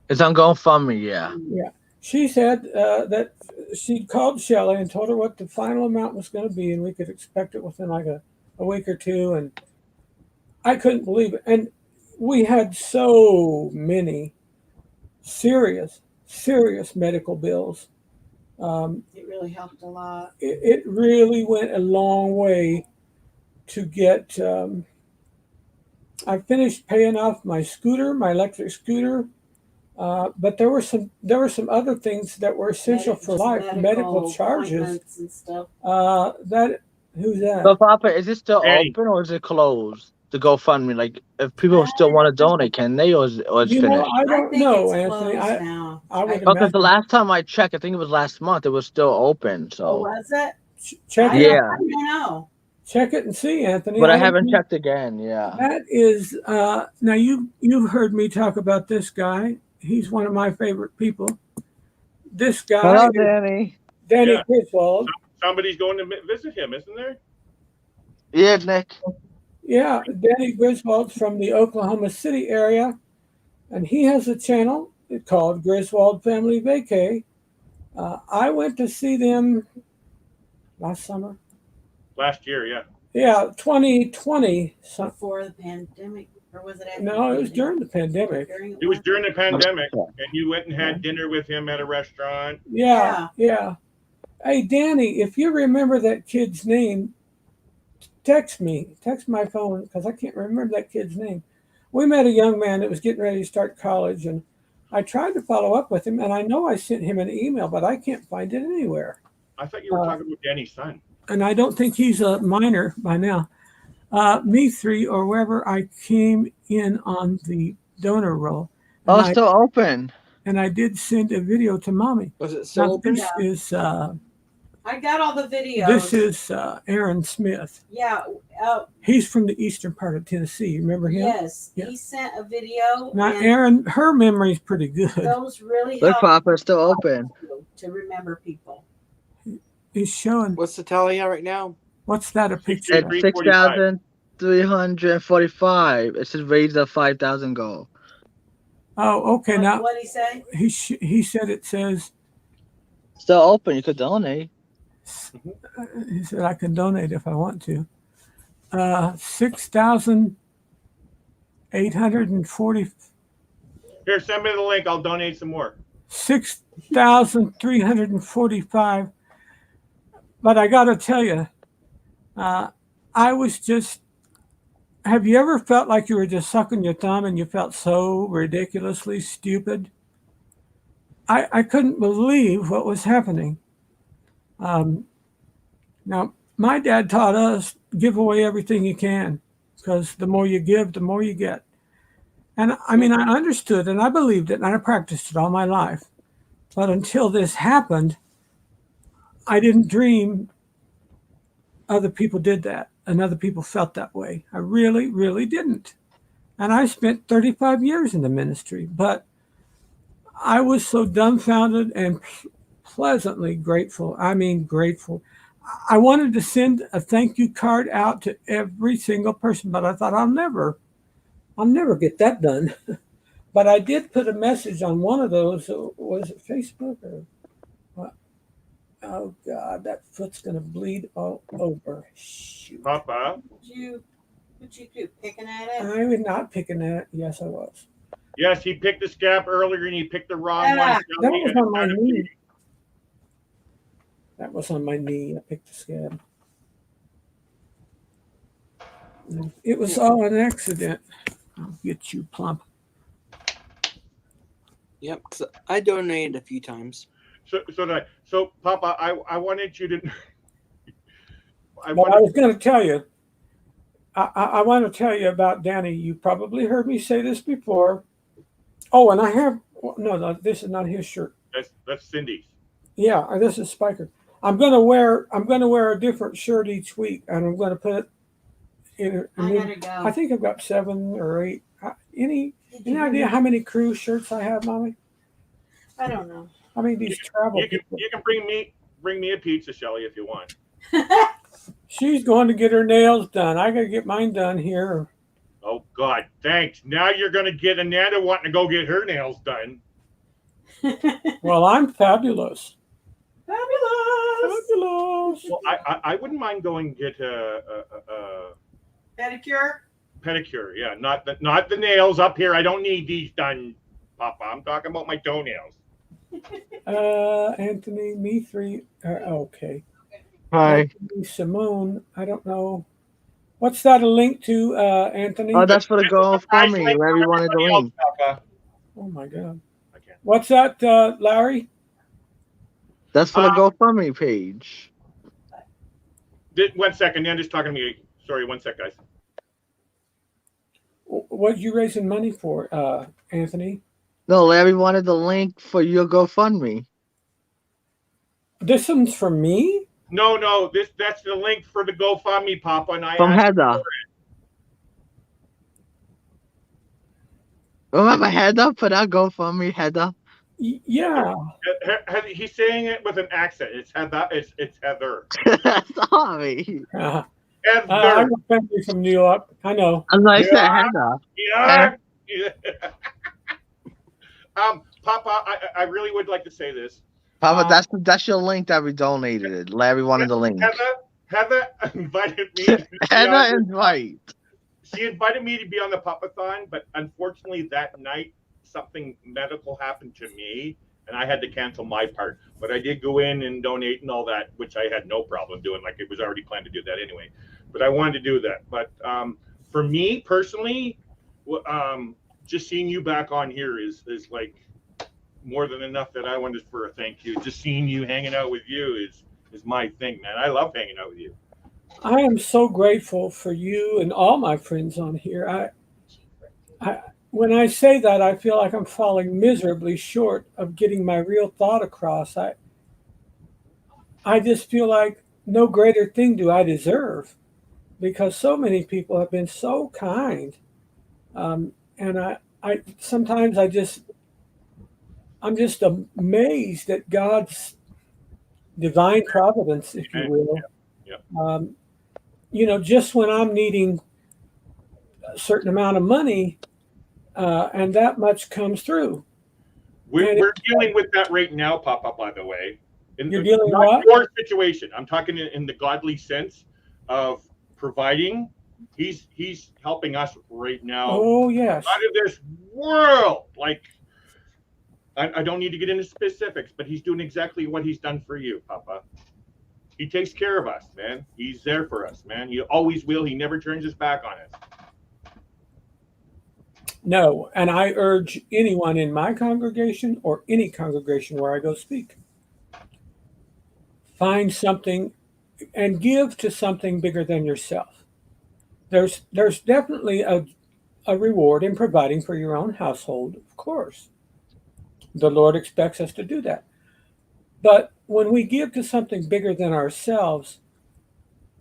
It's on GoFundMe, yeah. Yeah. She said that she called Shelley and told her what the final amount was going to be, and we could expect it within like a week or two. And I couldn't believe it. And we had so many serious medical bills. It really helped a lot. It really went a long way to get. I finished paying off my scooter, my electric scooter. But there were some other things that were essential for life, medical charges. And stuff. Who's that? So, Papa, is it still Hey. open or is it closed? The GoFundMe, like, if people still want to donate, can they, or it's You know, finished? I don't think know, it's Anthony. closed now. I would Because imagine. the last time I checked, I think it was last month, it was still open. Oh, So, was it? Check I it. don't- Yeah. I don't know. Check it and see, Anthony. but I don't haven't think- checked again. Yeah. That is now you've heard me talk about this guy. He's one of my favorite people. This guy, Hello, Danny. Danny Yeah. Griswold. Somebody's going to visit him, isn't there? Yeah, Nick. Yeah, Danny Griswold's from the Oklahoma City area, and he has a channel called Griswold Family Vacay. I went to see them last summer. Last year, yeah. Yeah, 2020. Before the pandemic, or was it after? No, the it was during the pandemic. It was during the pandemic, and you went and had dinner with him at a restaurant. Yeah. Hey, Danny, if you remember that kid's name, text my phone because I can't remember that kid's name. We met a young man that was getting ready to start college, and I tried to follow up with him, and I know I sent him an email, but I can't find it anywhere. I thought you were talking about Danny's son. And I don't think he's a minor by now. Me3 or wherever I came in on the donor roll. Oh, And it's still open. and I did send a video to Mommy. Was it still Now, open? this is I got all the videos. this is Aaron Smith. Yeah. He's from the eastern part of Tennessee. You remember him? Yes. Yeah. He sent a video. Now, and Aaron, her memory's pretty good. those really Look, help Papa, it's still open. to remember people. He's showing. What's the tally at right now? What's that a picture? At of? 6,345. It says raise the 5,000 goal. Oh, okay. Now What did he say? he said it says Still open. You could donate. he said I can donate if I want to. 6,840. Here, send me the link. I'll donate some more. 6,345. But I got to tell you, I was just. Have you ever felt like you were just sucking your thumb and you felt so ridiculously stupid? I couldn't believe what was happening. Now, my dad taught us give away everything you can because the more you give, the more you get. And I mean, I understood and I believed it and I practiced it all my life. But until this happened, I didn't dream other people did that and other people felt that way. I really, really didn't. And I spent 35 years in the ministry. But I was so dumbfounded and pleasantly grateful. I mean, grateful. I wanted to send a thank you card out to every single person, but I thought I'll never get that done. But I did put a message on one of those. Was it Facebook or what? Oh God, that foot's gonna bleed all over. Shoot. Papa. Would you do picking at it? I was not picking that. Yes, I was. Yes, he picked the scab earlier and he picked the wrong Ah, one. That was on my knee. That was on my knee. I picked the scab. It was all an accident. I'll get you plump. Yep, 'cause I donated a few times. So Papa, I wanted you to. I was going to tell you. I want to tell you about Danny. You probably heard me say this before. Oh, and I have no. This is not his shirt. That's Cindy's. Yeah, this is Spiker. I'm gonna wear a different shirt each week, and I'm gonna put it in. I gotta go. I think I've got 7 or 8. Any idea how many cruise shirts I have, Mommy? I don't know. I mean, these travel. You can bring me a pizza, Shelly, if you want. She's going to get her nails done. I gotta get mine done here. Oh God, thanks. Now you're gonna get Ananda wanting to go get her nails done. Well, I'm fabulous. Fabulous. Well, I wouldn't mind going get a Pedicure. pedicure. Yeah, not the nails up here. I don't need these done, Papa. I'm talking about my toenails. Anthony, me 3. Okay. Hi. Anthony, Simone, I don't know. What's that a link to, Anthony? Oh, that's for the GoFundMe. Where you wanted the link. Oh my God. What's that, Larry? That's for the GoFundMe page. 1 second. Nanda's talking to me. Sorry, 1 sec, guys. What you raising money for, Anthony? No, Larry wanted the link for your GoFundMe. This one's for me? No, that's the link for the GoFundMe, Papa, and I From asked Heather. for it. Remember Heather for that GoFundMe, Heather? Yeah. He's saying it with an accent. It's Heather. It's Heather. Sorry. I'm Heather. a family from New York. I know. I said Heather. Yeah. Papa, I really would like to say this. Papa, that's your link that we donated. Larry wanted the link. Heather invited me. Heather invite. She invited me to be on the Papathon, but unfortunately that night something medical happened to me, and I had to cancel my part. But I did go in and donate and all that, which I had no problem doing. Like it was already planned to do that anyway. But I wanted to do that. But for me personally, just seeing you back on here is like more than enough that I wanted for a thank you. Just seeing you, hanging out with you is my thing, man. I love hanging out with you. I am so grateful for you and all my friends on here. When I say that, I feel like I'm falling miserably short of getting my real thought across. I just feel like no greater thing do I deserve, because so many people have been so kind. And I sometimes I'm just amazed at God's divine providence, if you will. Yeah. Just when I'm needing a certain amount of money, and that much comes through. We're dealing with that right now, Papa, by the way. You're dealing not what? your situation. I'm talking in the godly sense of providing. He's helping us right now. Oh, yes. Out of this world. Like, I don't need to get into specifics, but he's doing exactly what he's done for you, Papa. He takes care of us, man. He's there for us, man. He always will. He never turns his back on us. No, and I urge anyone in my congregation or any congregation where I go speak, find something and give to something bigger than yourself. There's definitely a reward in providing for your own household, of course. The Lord expects us to do that. But when we give to something bigger than ourselves,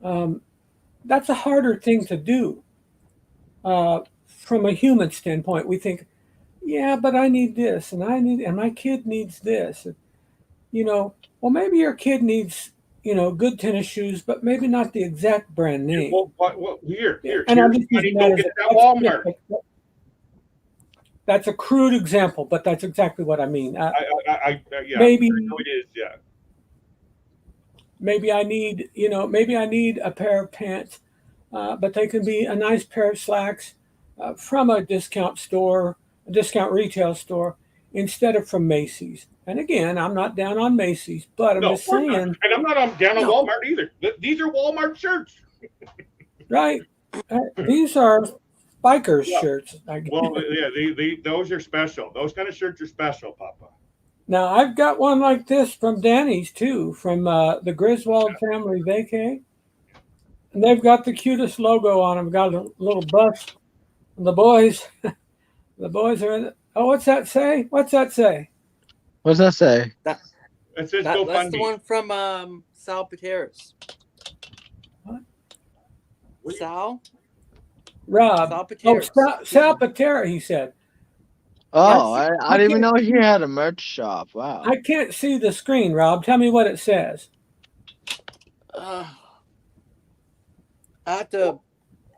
that's a harder thing to do. From a human standpoint, we think, yeah, but I need this, and my kid needs this. Well, maybe your kid needs, good tennis shoes, but maybe not the exact brand name. Well, here, And I'm here's just using money. that Go as get a, that Walmart. that's a crude example, but that's exactly what I mean. Yeah, maybe I know it is. Yeah. maybe I need, maybe I need a pair of pants, but they can be a nice pair of slacks from a discount store, a discount retail store, instead of from Macy's. And again, I'm not down on Macy's, but I'm No, just of course not. saying, And I'm not down on No. Walmart either. These are Walmart shirts. right? These are bikers Yeah. shirts. I guess. Well, yeah, those are special. Those kind of shirts are special, Papa. Now I've got one like this from Danny's too, from the Griswold family vacay, and they've got the cutest logo on them. Got a little bust. And the boys, the boys are in it. Oh, what's that say? What's that say? What's that say? It says That's the GoFundMe. one from Sal Pateras. What? Sal? Rob. Sal Oh, Pateras. Sal Patera, he said. Oh, I I didn't even can't- know he had a merch shop. Wow. I can't see the screen, Rob. Tell me what it says. I have to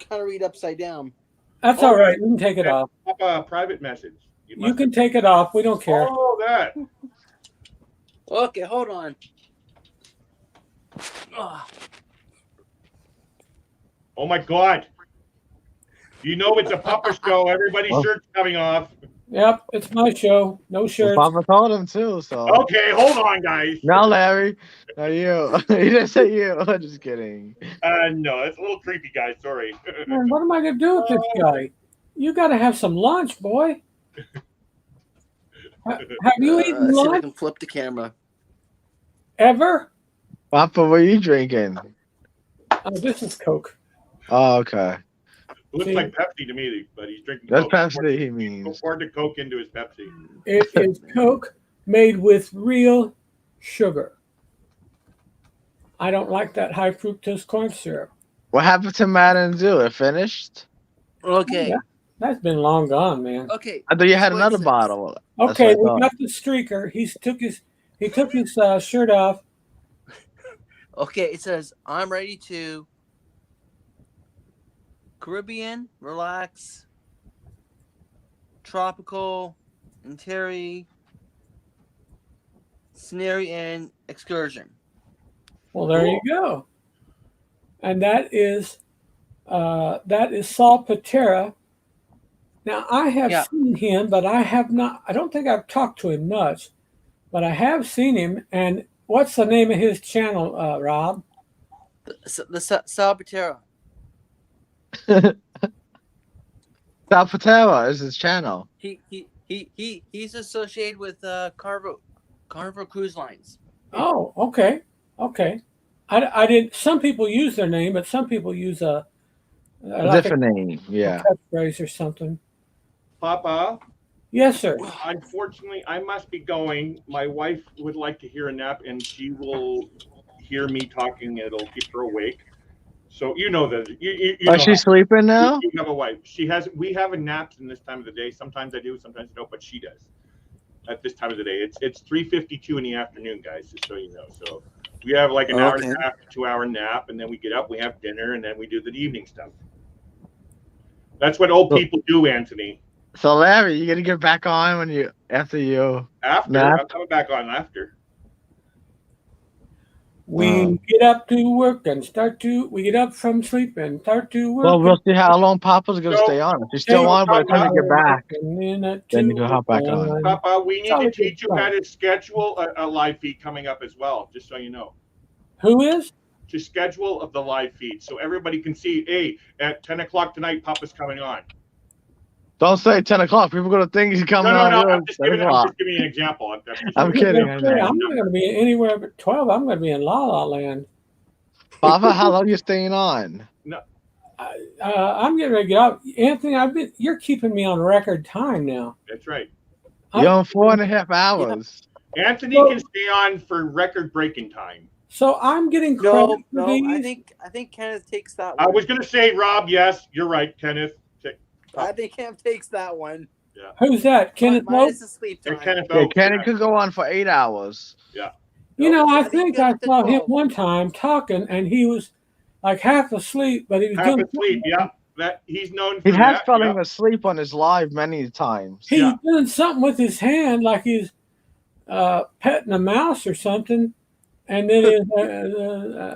kind of read upside down. That's Oh, all right. You can take it yeah. off. Papa, private message. You can take it off. We don't care. Oh, that. Okay, hold on. Ah, Oh my God. You know it's a Papa show. Everybody's Well- shirt's coming off. Yep, it's my show. No Well, shirts. Papa told him too, so. Okay, hold on, guys. No, Larry. Not you. He didn't say you. Just kidding. No, it's a little creepy, guys. Sorry. Man, what am I going to do with this guy? You got to have some lunch, boy. Have you eaten see if I lunch can flip the camera. ever? Papa, what are you drinking? Oh, this is Coke. Oh, okay. Looks See? like Pepsi to me, but he's drinking That's Coke. Pepsi he means. Poured the Coke into his Pepsi. It is Coke made with real sugar. I don't like that high fructose corn syrup. What happened to Madden Zoo? It finished? Okay. Yeah. That's been long gone, man. Okay. I thought you had That's what it another says. bottle. That's Okay, what I we thought. got the streaker. He took his shirt off. Okay, it says, I'm ready to Caribbean, relax, tropical, and Terry, scenery, and excursion. Well, there you go. And that is Saul Patera. Now I have Yeah. seen him, but I have not. I don't think I've talked to him much, but I have seen him. And what's the name of his channel, Rob? The Sal Patera. Sal Patera is his channel. He's associated with Carnival Cruise Lines. Oh, okay. I didn't. Some people use their name, but some people use a Different name. Yeah. catchphrase or something. Papa, Yes, sir. unfortunately, I must be going. My wife would like to hear a nap, and she will hear me talking. It'll keep her awake. So you know that. You know Is she sleeping now? You have a wife. She has. We have a naps in this time of the day. Sometimes I do, sometimes I don't, but she does. At this time of the day, it's 3:52 in the afternoon, guys. Just so you know. So we have like an hour and a half, 2 hour nap, and then we get up, we have dinner, and then we do the evening stuff. That's what old people do, Anthony. So Larry, you gonna get back on after you After nap? I'm coming back on after. We get up to work and we get up from sleep and start to work. Well, we'll see how long Papa's gonna So- stay on. If he's still on by the time you get back, then you can hop back on. Papa, we need to Solid teach you good how to schedule a live feed coming up as well, just so you know. Who is? To schedule of the live feed so everybody can see, hey, at 10 o'clock tonight, Papa's coming on. Don't say 10 o'clock. People gonna think he's coming on. No, here I'm at just 10 giving o'clock. you an example. I'm kidding. I I'm know. not going to be anywhere but 12. I'm going to be in La La Land. Papa, how long you staying on? I'm getting ready to get out. Anthony, you're keeping me on record time now. That's right. I'm- You're on 4.5 hours. Anthony can stay on for record-breaking time. So I'm getting credit No, for I these. think Kenneth takes that I one. was going to say, Rob, yes, you're right, Kenneth. I think Kenneth takes that one. Who's that? Kenneth Mine Moe? is the sleep Yeah, time. Kenneth Yeah, Oak, Kenny yeah. could go on for 8 hours. You know, I I think think he I got up to saw him 12. one time talking, and he was like half asleep, but he was Half doing asleep. Yeah, that he's known He for has that. fallen Yeah. asleep on his live many times. He was Yeah. doing something with his hand, like he's petting a mouse or something. And then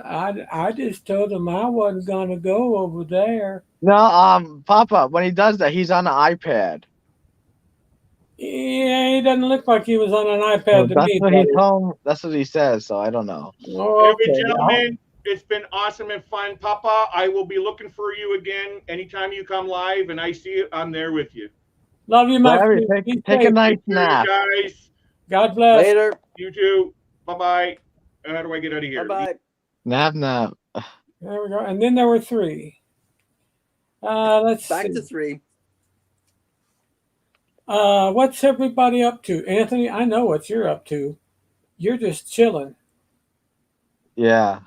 I just told him I wasn't gonna go over there. No, Papa, when he does that, he's on the iPad. Yeah, he doesn't look like he was on an So iPad to that's me, what he buddy. told. That's what he says. So I don't know. Oh, Anyway, okay. gentlemen, it's been awesome and fun. Papa, I will be looking for you again anytime you come live, and I see you. I'm there with you. Love you, my Larry, friend. Be take a safe. nice You nap. guys. God bless. Later. You too. Bye bye. How do I get out of here? Bye bye. Nap, nap. There we go. And then there were 3. Let's Back see. to 3. What's everybody up to? Anthony, I know what you're up to. You're just chilling. Yeah.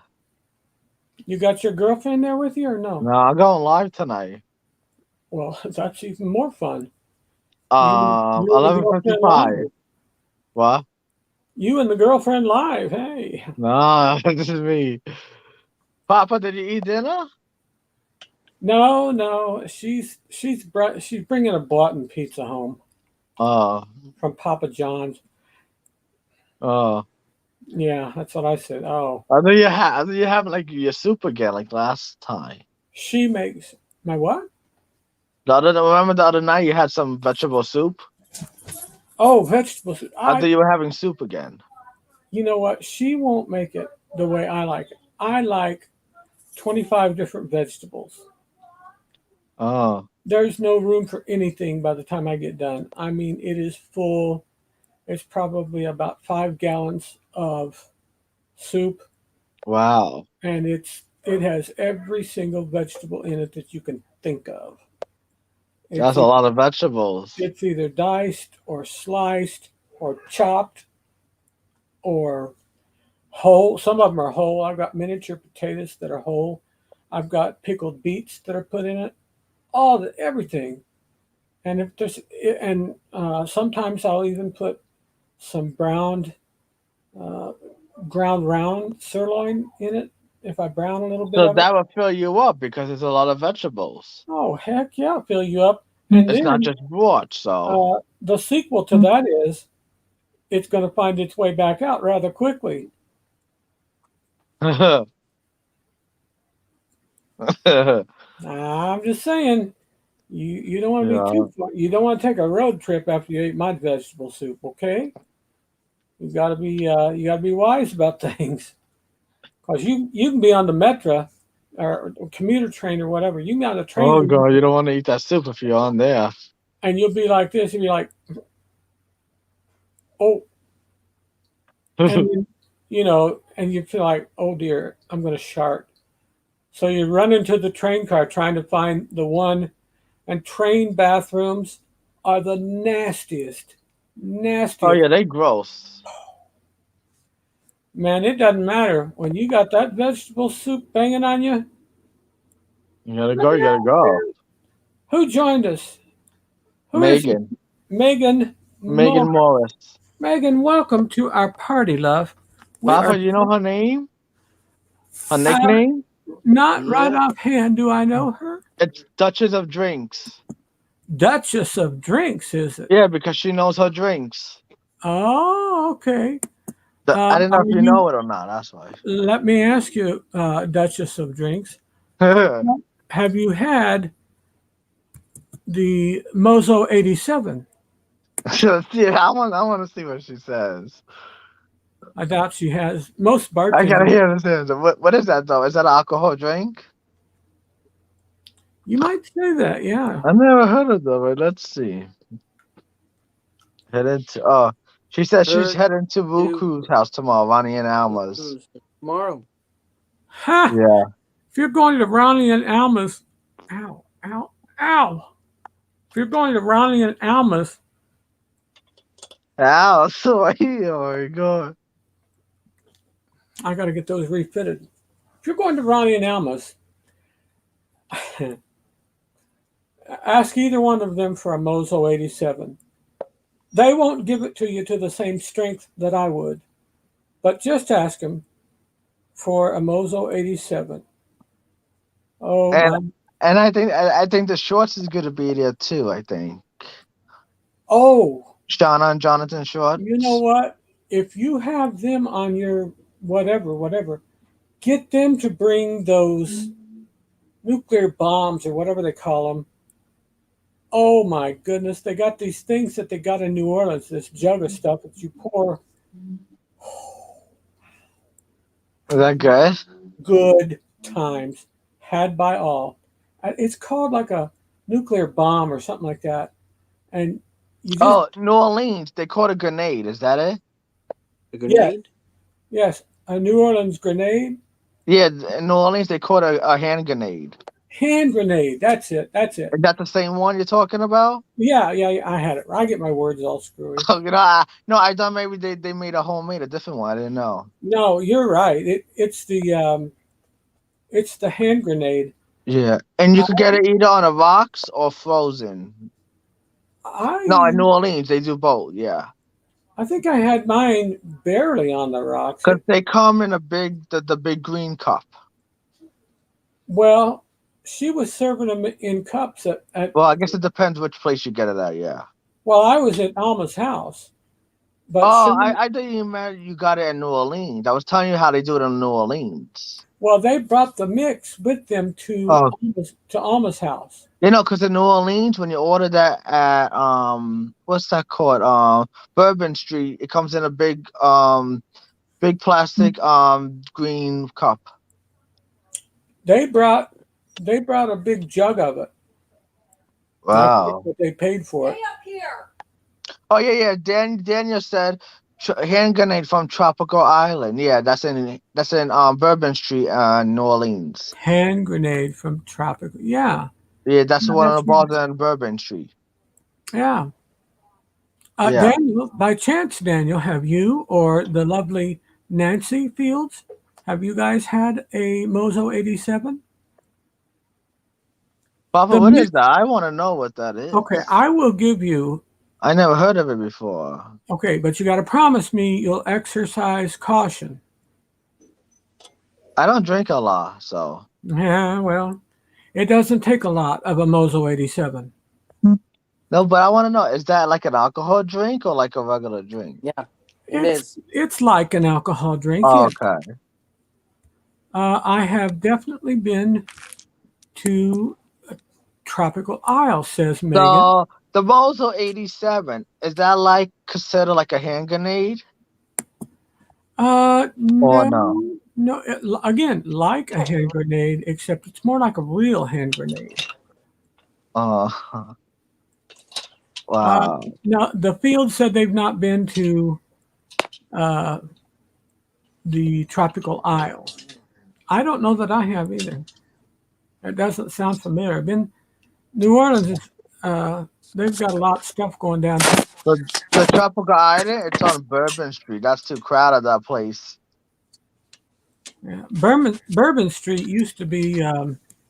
You got your girlfriend there with you or no? No, I'm going live tonight. Well, that's even more fun. You and the 11:55. girlfriend What? You and the girlfriend live. Hey. No, this is me. Papa, did you eat dinner? No. She's bringing a Boston pizza home Oh, from Papa John's. oh. Yeah, that's what I said. Oh, I know you have like your soup again, like last time. she makes my what? Remember the other night you had some vegetable soup? Oh, vegetables. I thought you were having soup again. You know what? She won't make it the way I like it. I like 25 different vegetables. Oh, There's no room for anything by the time I get done. I mean, it is full. It's probably about 5 gallons of soup, wow. and it has every single vegetable in it that you can think of. That's a lot of vegetables. It's either diced or sliced or chopped or whole. Some of them are whole. I've got miniature potatoes that are whole. I've got pickled beets that are put in it. Everything. And if there's sometimes I'll even put some ground round sirloin in it if I brown a little bit. So of that it. will fill you up because it's a lot of vegetables. Oh heck yeah, fill you up. And It's then, not just broth, so the sequel to that is it's going to find its way back out rather quickly. I'm just saying, you don't want to be too far. You don't want to take a road trip after you ate my vegetable soup. Okay, you got to be wise about things, because you can be on the Metra or commuter train or whatever. You can be on the train. Oh god, you don't want to eat that soup if you're on there. And you'll be like this, and be like, oh, and and you feel like, oh dear, I'm going to shart. So you run into the train car trying to find the one, and train bathrooms are the nastiest. Oh yeah, they gross. Man, it doesn't matter. When you got that vegetable soup banging on you. You gotta go. Who joined us? Who Megan. is Megan Morris. Megan, welcome to our party, love. Papa, do you know her name? Her nickname? Not right offhand. Do I know her? It's Duchess of Drinks. Duchess of Drinks, is it? Yeah, because she knows her drinks. Oh, okay. I don't know if you know it or not. That's why. Let me ask you, Duchess of Drinks. Have you had the Mozo 87? Yeah, I want to see what she says. I doubt she has. Most I bartenders. gotta hear this answer. What is that though? Is that an alcohol drink? You might say that, yeah. I never heard of them, but let's see. She said she's heading to Vuku's house tomorrow, Ronnie and Alma's. Tomorrow. Ha! Yeah. If you're going to Ronnie and Alma's, ow. If you're going to Ronnie and Alma's, Ow, so oh my god. I got to get those refitted. If you're going to Ronnie and Alma's, Ask either one of them for a Mozo 87. They won't give it to you to the same strength that I would, but just ask them for a Mozo 87. Oh, And I think the shorts is gonna be there too. I think oh, Shauna and Jonathan Short. you know what? If you have them on your whatever, get them to bring those nuclear bombs or whatever they call them. Oh my goodness, they got these things that they got in New Orleans, this jug of stuff that you pour. Is that good? Good times had by all. It's called like a nuclear bomb or something like that. And you just, Oh, New Orleans, they caught a grenade. Is that it? A grenade? yes, a New Orleans grenade. Yeah, in New Orleans, they caught a hand grenade. Hand grenade. That's it. That's it. Is that the same one you're talking about? Yeah, I had it. I get my words all screwy. Oh, I thought maybe they made a different one. I didn't know. No, you're right. It's the hand grenade. Yeah, and you could get it either on a box or frozen. No, in New Orleans they do both. Yeah, I think I had mine barely on the rocks. because they come in the big green cup. Well, she was serving them in cups at. Well, I guess it depends which place you get it at. Yeah. Well, I was at Alma's house. But I thought you meant you got it in New Orleans. I was telling you how they do it in New Orleans. Well, they brought the mix with them to Alma's house. You know, because in New Orleans, when you order that at what's that called? Bourbon Street, it comes in a big plastic green cup. They brought a big jug of it. Wow. What they paid for it. Oh yeah. Daniel said hand grenade from Tropical Island. Yeah, that's in Bourbon Street, New Orleans. Hand grenade from Tropical. Yeah. Yeah, that's one of the bars on Bourbon Street. Yeah. Yeah. Daniel, by chance, Daniel, have you or the lovely Nancy Fields, have you guys had a Mozo 87? Papa, what is that? I want to know what that is. Okay, I will give you. I never heard of it before. Okay, but you got to promise me you'll exercise caution. I don't drink a lot, so. Yeah, well, it doesn't take a lot of a Mozo 87. No, but I want to know, is that like an alcohol drink or like a regular drink? Yeah, It's like an alcohol drink. Oh, yeah. okay. I have definitely been to Tropical Isle, says Megan. So the Mozo 87, is that like considered like a hand grenade? No. Again, like a hand grenade, except it's more like a real hand grenade. Wow. Now, the field said they've not been to the Tropical Isle. I don't know that I have either. It doesn't sound familiar. New Orleans is they've got a lot of stuff going down. The Tropical Island, it's on Bourbon Street. That's too crowded, that place. Yeah. Bourbon Street used to be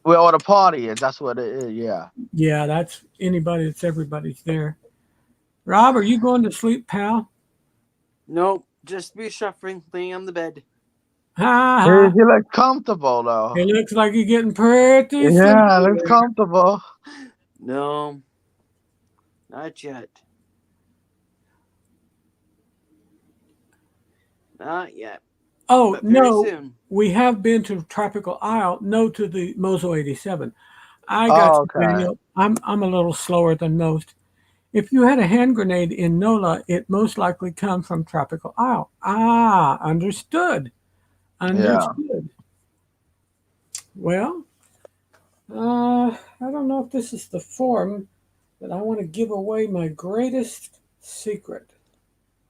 where all the party is. That's what it is. Yeah. Yeah, that's everybody's there. Rob, are you going to sleep, pal? Nope, just reshuffling, laying on the bed. You look comfortable though. It looks like you're getting pretty. Yeah, it looks comfortable. No, not yet. Not yet. Oh, But very no, soon. we have been to Tropical Isle, no to the Mozo 87. I got you, okay. Daniel. I'm a little slower than most. If you had a hand grenade in NOLA, it most likely come from Tropical Isle. Ah, understood. Understood. Well, I don't know if this is the forum that I want to give away my greatest secret.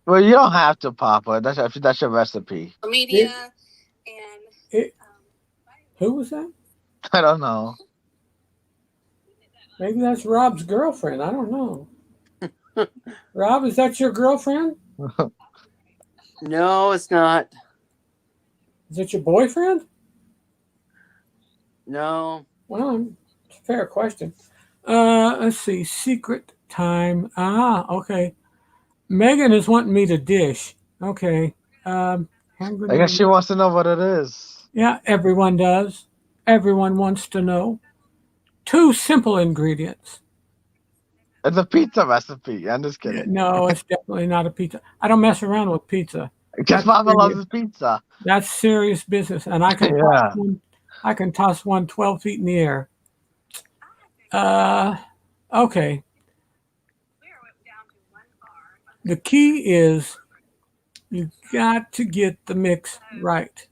Well, you don't have to, Papa. That's your recipe. Media Who was that? I don't know. Maybe that's Rob's girlfriend. I don't know. Rob, is that your girlfriend? No, it's not. Is it your boyfriend? No. Well, it's a fair question. Let's see. Secret time. Okay. Megan is wanting me to dish. Okay. Hand I guess grenade. she wants to know what it is. Yeah, everyone does. Everyone wants to know. 2 simple ingredients. It's a pizza recipe. I'm just kidding. No, it's definitely not a pizza. I don't mess around with pizza. Because Papa loves his pizza. That's serious business, and I can Yeah. toss one 12 feet in the air. Okay. The key is you got to get the mix right.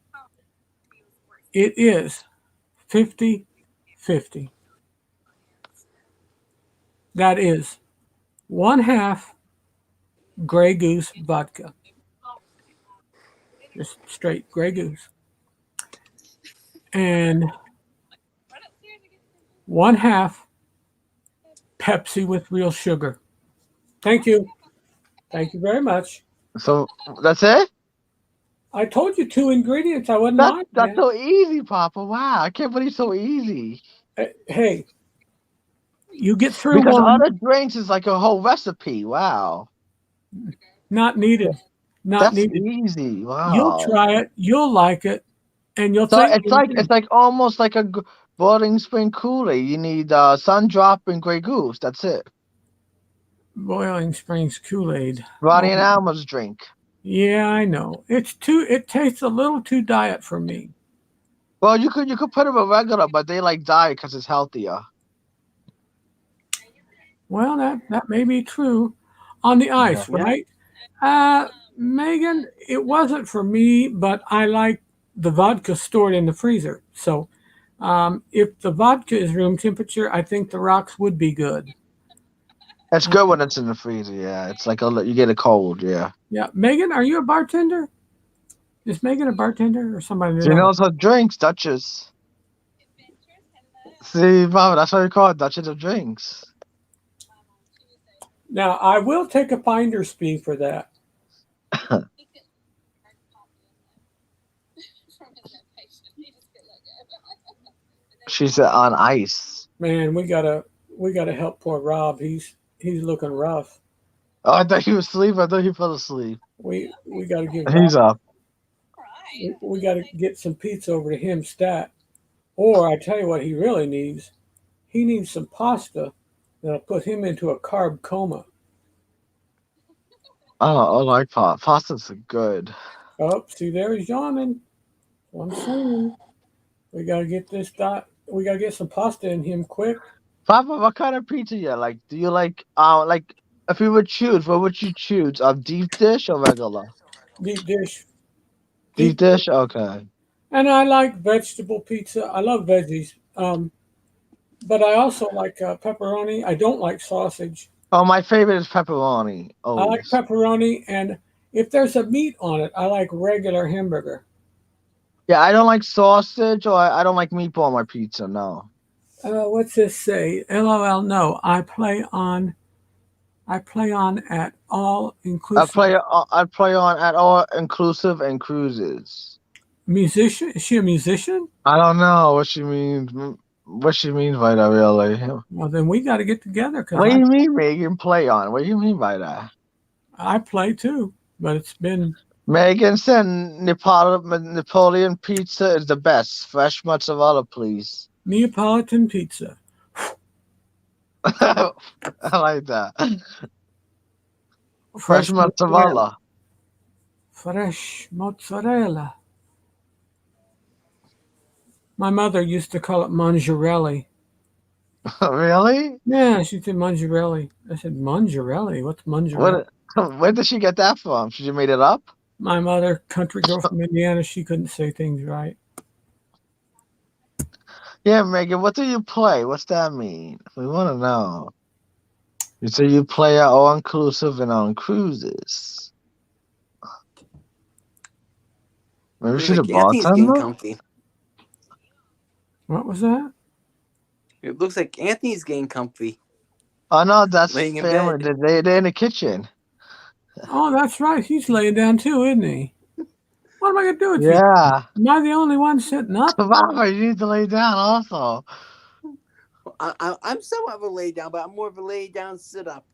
It is 50-50. That is 1/2 Grey Goose vodka. Just straight Grey Goose. And 1/2 Pepsi with real sugar. Thank you. Thank you very much. So that's it? I told you 2 ingredients. I wouldn't mind. That's so easy, Papa. Wow. I can't believe it's so easy. Hey, you get through Because one. other drinks is like a whole recipe. Wow. Not needed. Not That's needed. easy. Wow. You'll try it. You'll like it, and you'll So think it's like almost like a boiling spring Kool-Aid. You need Sun Drop and Grey Goose. That's it. Boiling Springs Kool-Aid. Ronnie and Alma's drink. Yeah, I know. It tastes a little too diet for me. Well, you could put them a regular, but they like diet because it's healthier. Well, that may be true. On the ice, Yeah. right? Megan, it wasn't for me, but I like the vodka stored in the freezer. So if the vodka is room temperature, I think the rocks would be good. It's good when it's in the freezer. Yeah, it's like you get a cold. Yeah. Yeah. Megan, are you a bartender? Is Megan a bartender or somebody? She knows her drinks, Duchess. See, Mama, that's what we call it, Duchess of drinks. Now, I will take a finder's fee for that. She's on ice. Man, we gotta help poor Rob. He's looking rough. Oh, I thought he was asleep. I thought he fell asleep. We gotta give. He's Rob, up. we gotta get some pizza over to him stat. Or I tell you what he really needs. He needs some pasta that'll put him into a carb coma. Oh, I like pasta. Pasta's good. Oh, see there he's yawning. What I'm saying. We gotta get this we gotta get some pasta in him quick. Papa, what kind of pizza you like? Do you like if you would choose, what would you choose? Deep dish or regular? Deep dish. Deep dish? Okay. And I like vegetable pizza. I love veggies. But I also like pepperoni. I don't like sausage. Oh, my favorite is pepperoni. I like pepperoni, and if there's a meat on it, I like regular hamburger. Yeah, I don't like sausage, or I don't like meatball on my pizza. No. What's this say? LOL. No, I play on at all inclusive. I play on at all inclusive and cruises. Musician? Is she a musician? I don't know what she means. What she means by that, really? Well, then we got to get together. What do you mean, Megan? Play on? What do you mean by that? I play too, but it's been. Megan said Napoleon pizza is the best. Fresh mozzarella, please. Neapolitan pizza. I like that. Fresh mozzarella. Fresh mozzarella. My mother used to call it mangiarelli. Really? Yeah, she said mangiarelli. I said mangiarelli. What's mangiarelli? Where did she get that from? She just made it up? My mother, country girl from Indiana, she couldn't say things right. Yeah, Megan, what do you play? What's that mean? We want to know. You say you play at all inclusive and on cruises. Maybe she's a bartender? Comfy. What was that? It looks like Anthony's getting comfy. Oh, no, that's Laying in family. They're in the kitchen. Oh, that's right. He's laying down too, isn't he? What am I going to do with Yeah. you? Am I the only one sitting up? Mama, you need to lay down also. I'm somewhat of a lay down, but I'm more of a lay down sit up.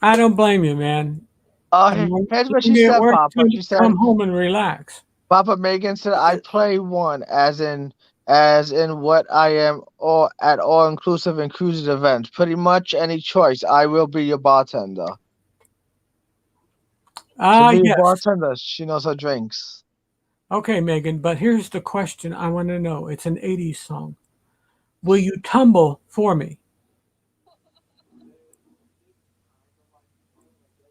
I don't blame you, man. Here's what You she get said, work Papa. too, She said, come home and relax. Papa Megan said, I play one as in what I am or at all inclusive and cruises events. Pretty much any choice. I will be your bartender. Ah, She'll be a yes. bartender. She knows her drinks. Okay, Megan, but here's the question I want to know. It's an 80s song. Will you tumble for me?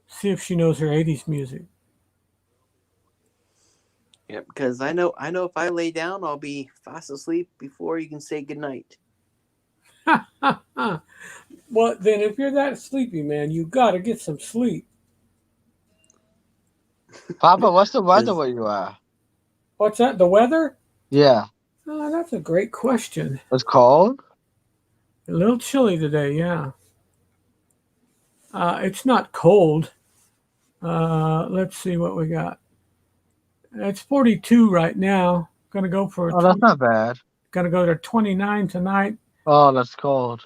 See if she knows her 80s music. Yeah, because I know if I lay down, I'll be fast asleep before you can say goodnight. Well, then if you're that sleepy, man, you got to get some sleep. Papa, what's the weather where you are? What's that? The weather? Yeah. Oh, that's a great question. It's cold? A little chilly today, yeah. It's not cold. Let's see what we got. It's 42 right now. Gonna go for Oh, that's not bad. Gonna go to 29 tonight. Oh, that's cold.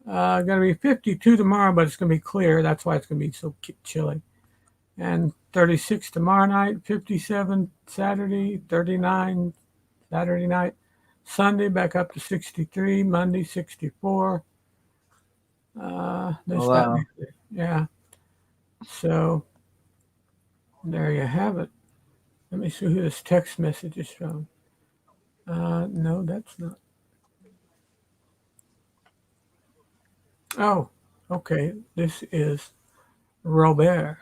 Gonna be 52 tomorrow, but it's gonna be clear. That's why it's gonna be so chilly. And 36 tomorrow night, 57 Saturday, 39 Saturday night, Sunday back up to 63, Monday 64. Wow. Yeah. So there you have it. Let me see who this text message is from. No, that's not. Oh, okay. This is Robert.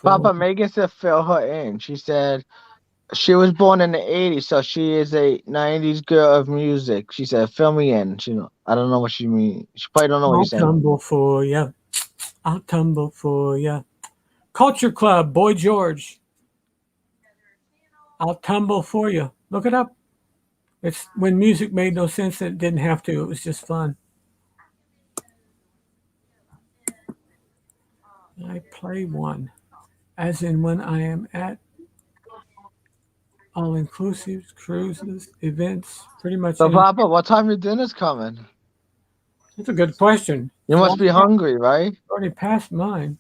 Papa Megan said fill her in. She said she was born in the 80s, so she is a 90s girl of music. She said, fill me in. I don't know what she means. She probably don't know what I'll you're saying. tumble for ya. I'll tumble for ya. Culture Club, Boy George. I'll tumble for you. Look it up. It's when music made no sense and it didn't have to. It was just fun. I play one, as in when I am at all-inclusive cruises, events, pretty much. So, Papa, what time your dinner's coming? That's a good question. You must be hungry, right? Already passed mine.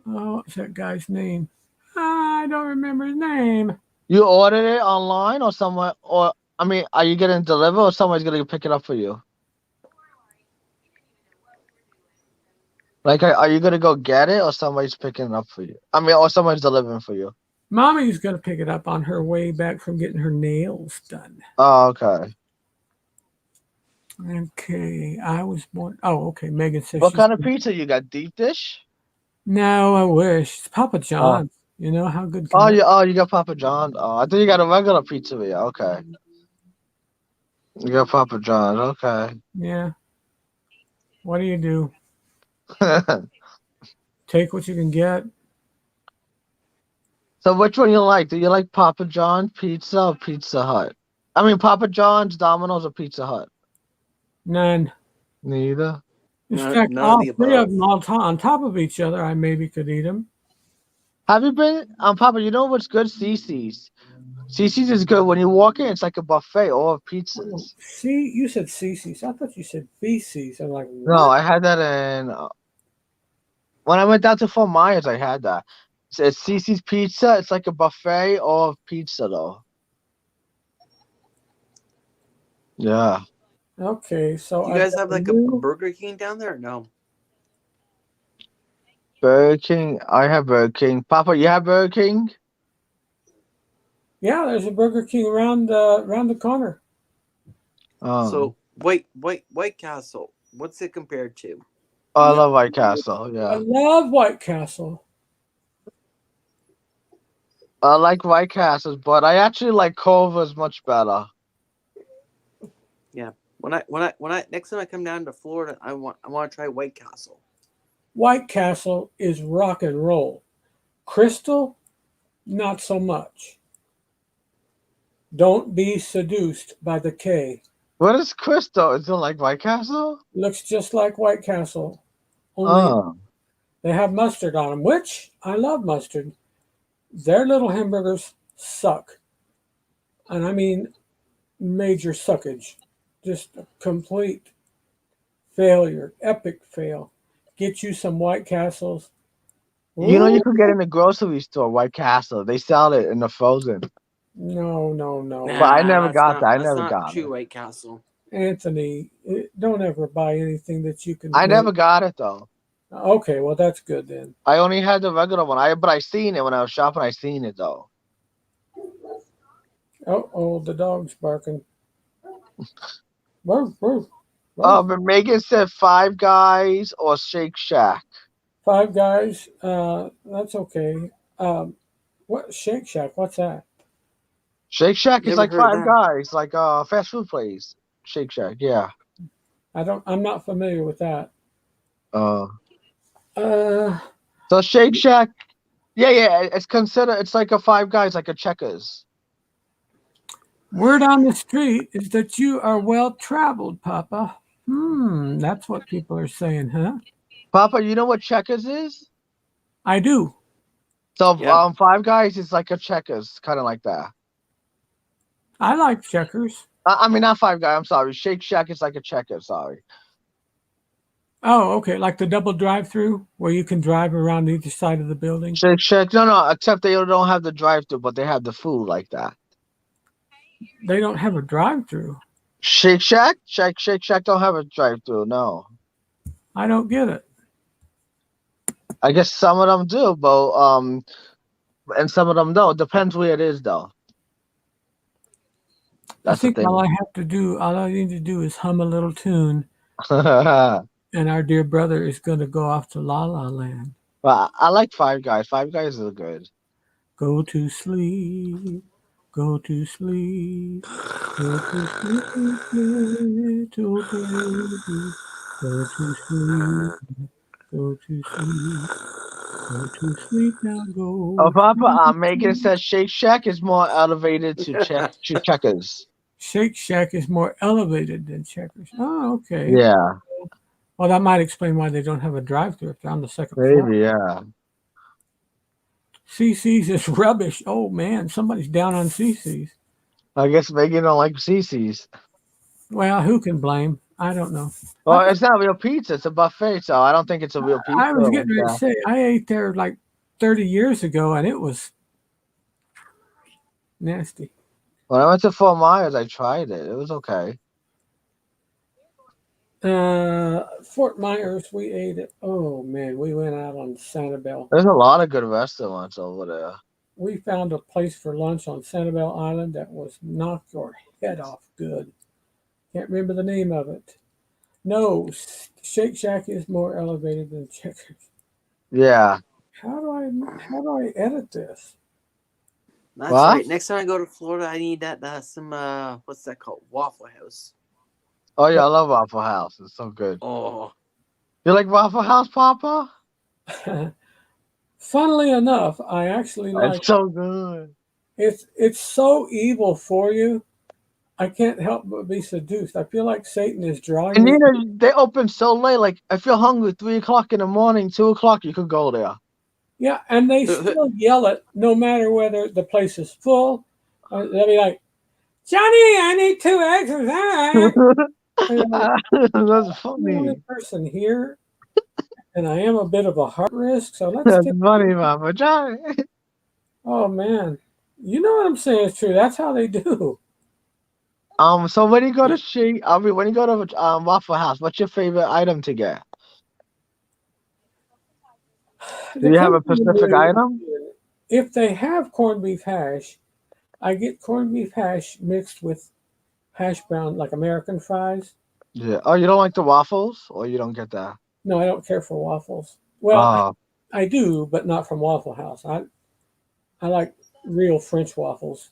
Oh, what's that guy's name? I don't remember his name. You ordered it online or somewhere? Or, I mean, are you getting it delivered or somebody's going to pick it up for you? Like, are you going to go get it or somebody's picking it up for you? I mean, or somebody's delivering for you? Mommy's going to pick it up on her way back from getting her nails done. Oh, okay. Okay, I was born. Oh, okay. Megan says. What kind of pizza you got? Deep dish? No, I wish. It's Papa John's. You know how good. You got Papa John's. Oh, I thought you got a regular pizzeria. Okay. You got Papa John's. Okay. Yeah. What do you do? Take what you can get. So which one you like? Do you like Papa John's pizza or Pizza Hut? I mean, Papa John's, Domino's, or Pizza Hut? None. Neither. In fact, all three of them on top of each other, I maybe could eat them. Have you been, Papa? You know what's good? CC's. CC's is good. When you walk in, it's like a buffet, all of pizzas. See, you said CC's. I thought you said feces. I'm like, what? No, I had that in. When I went down to Fort Myers, I had that. It's CC's Pizza. It's like a buffet of pizza, though. Yeah. Okay, so Do you guys have like a Burger King down there or no? Burger King. I have Burger King. Papa, you have Burger King? Yeah, there's a Burger King around the corner. So White Castle. What's it compared to? Oh, I love White Castle. Yeah. I love White Castle. I like White Castles, but I actually like Culver's much better. Yeah. When I next time I come down to Florida, I want to try White Castle. White Castle is rock and roll. Crystal, not so much. Don't be seduced by the K. What is Crystal? Is it like White Castle? Looks just like White Castle. Only they have mustard on them, which I love mustard. Their little hamburgers suck. And I mean, major suckage, just a complete failure, epic fail. Get you some White Castles. You know, you Ooh, could get in the grocery store, White Castle. They sell it in the frozen. no, But I Nah, never that's got not that. I that's never not got true it. White Castle. Anthony, don't ever buy anything that you can I make. never got it though. Okay, well that's good then. I only had the regular one. But I seen it when I was shopping. I seen it though. Oh, the dog's barking. Woof, woof, woof. But Megan said Five Guys or Shake Shack. Five Guys, that's okay. What Shake Shack? What's that? Shake Shack is Never like heard of Five that. Guys, like fast food place. Shake Shack, yeah. I'm not familiar with that. Uh, Uh, so Shake Shack, yeah. It's like a Five Guys, like a Checkers. Word on the street is that you are well traveled, Papa. That's what people are saying, huh? Papa, you know what Checkers is? I do. So Yeah. Five Guys is like a Checkers, kind of like that. I like Checkers. I mean, not Five Guys. I'm sorry. Shake Shack is like a Checkers. Sorry. Oh, okay, like the double drive-through where you can drive around either side of the building. Shake Shack. No. Except they don't have the drive-through, but they have the food like that. They don't have a drive-through. Shake Shack? Shake Shack don't have a drive-through. No. I don't get it. I guess some of them do, but and some of them don't. Depends where it is, though. I That's the think thing. all I need to do is hum a little tune, Well, and our dear brother is going to go off to La La Land. I like Five Guys. Five Guys is good. Go to sleep, go to sleep, go to sleep, little baby. Go to sleep, go to sleep, go to sleep now. Go. Oh, Papa, to Megan sleep. says Shake Shack is more elevated to Checkers. Shake Shack is more elevated than Checkers. Oh, okay. Yeah, Well, that might explain why they don't have a drive-through if they're on the second floor. maybe, yeah. CC's is rubbish. Oh man, somebody's down on CC's. I guess Megan don't like CC's. Well, who can blame? I don't know. Well, it's not real pizza. It's a buffet, so I don't think it's a real pizza. I was like getting ready to that. say I ate there like 30 years ago, and it was nasty. When I went to Fort Myers, I tried it. It was okay. Fort Myers, we ate it. Oh man, we went out on Sanibel. There's a lot of good restaurants over there. We found a place for lunch on Sanibel Island that was knock your head off good. Can't remember the name of it. No, Shake Shack is more elevated than Checkers. Yeah. How do I edit this? That's What? right. Next time I go to Florida, I need some what's that called? Waffle House. Oh yeah, I love Waffle House. It's so good. Oh, You like Waffle House, Papa? Funnily enough, I actually like It's so good. it's so evil for you. I can't help but be seduced. I feel like Satan is drawing And me. you know, they open so late. Like if you're hungry, 3 o'clock in the morning, 2 o'clock, you could go there. Yeah, and they still yell it no matter whether the place is full. They'll be like, Johnny, I need 2 exercise. That's I'm the funny. only person here, and I am a bit of a heart risk. So let's That's get. funny, Mama Johnny. Oh man, you know what I'm saying is true. That's how they do. So when you go to when you go to Waffle House, what's your favorite item to get? Do you have a specific item? If they have corned beef hash, I get corned beef hash mixed with hash brown, like American fries. Yeah. Oh, you don't like the waffles, or you don't get that? No, I don't care for waffles. Well, I do, but not from Waffle House. I like real French waffles.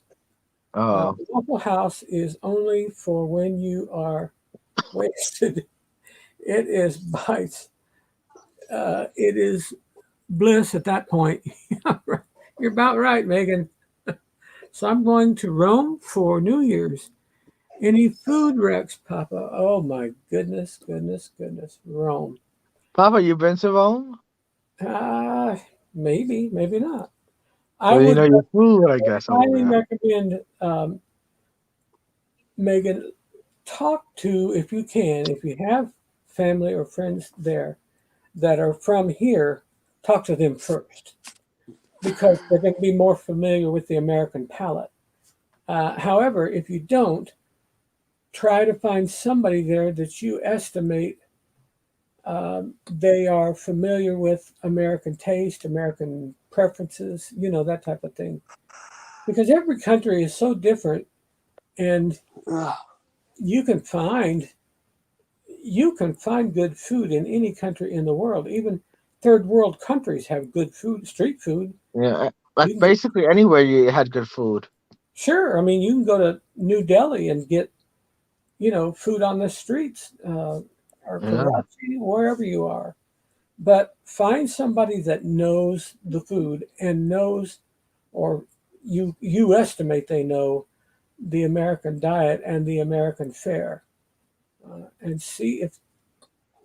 Waffle House is only for when you are wasted. It is bites. It is bliss at that point. You're about right, Megan. So I'm going to Rome for New Year's. Any food wrecks, Papa? Oh my goodness, Rome. Papa, you been to Rome? Maybe not. Well, you know your food, I guess. I highly recommend Megan, talk to, if you can, if you have family or friends there that are from here, talk to them first because they're going to be more familiar with the American palate. However, if you don't, try to find somebody there that you estimate they are familiar with American taste, American preferences, that type of thing. Because every country is so different, and you can find good food in any country in the world. Even third world countries have good food, street food. Yeah, like basically anywhere you had good food. Sure, I mean you can go to New Delhi and get food on the streets or Karachi, wherever you are. But find somebody that knows the food and knows, or you estimate they know the American diet and the American fare, and see if.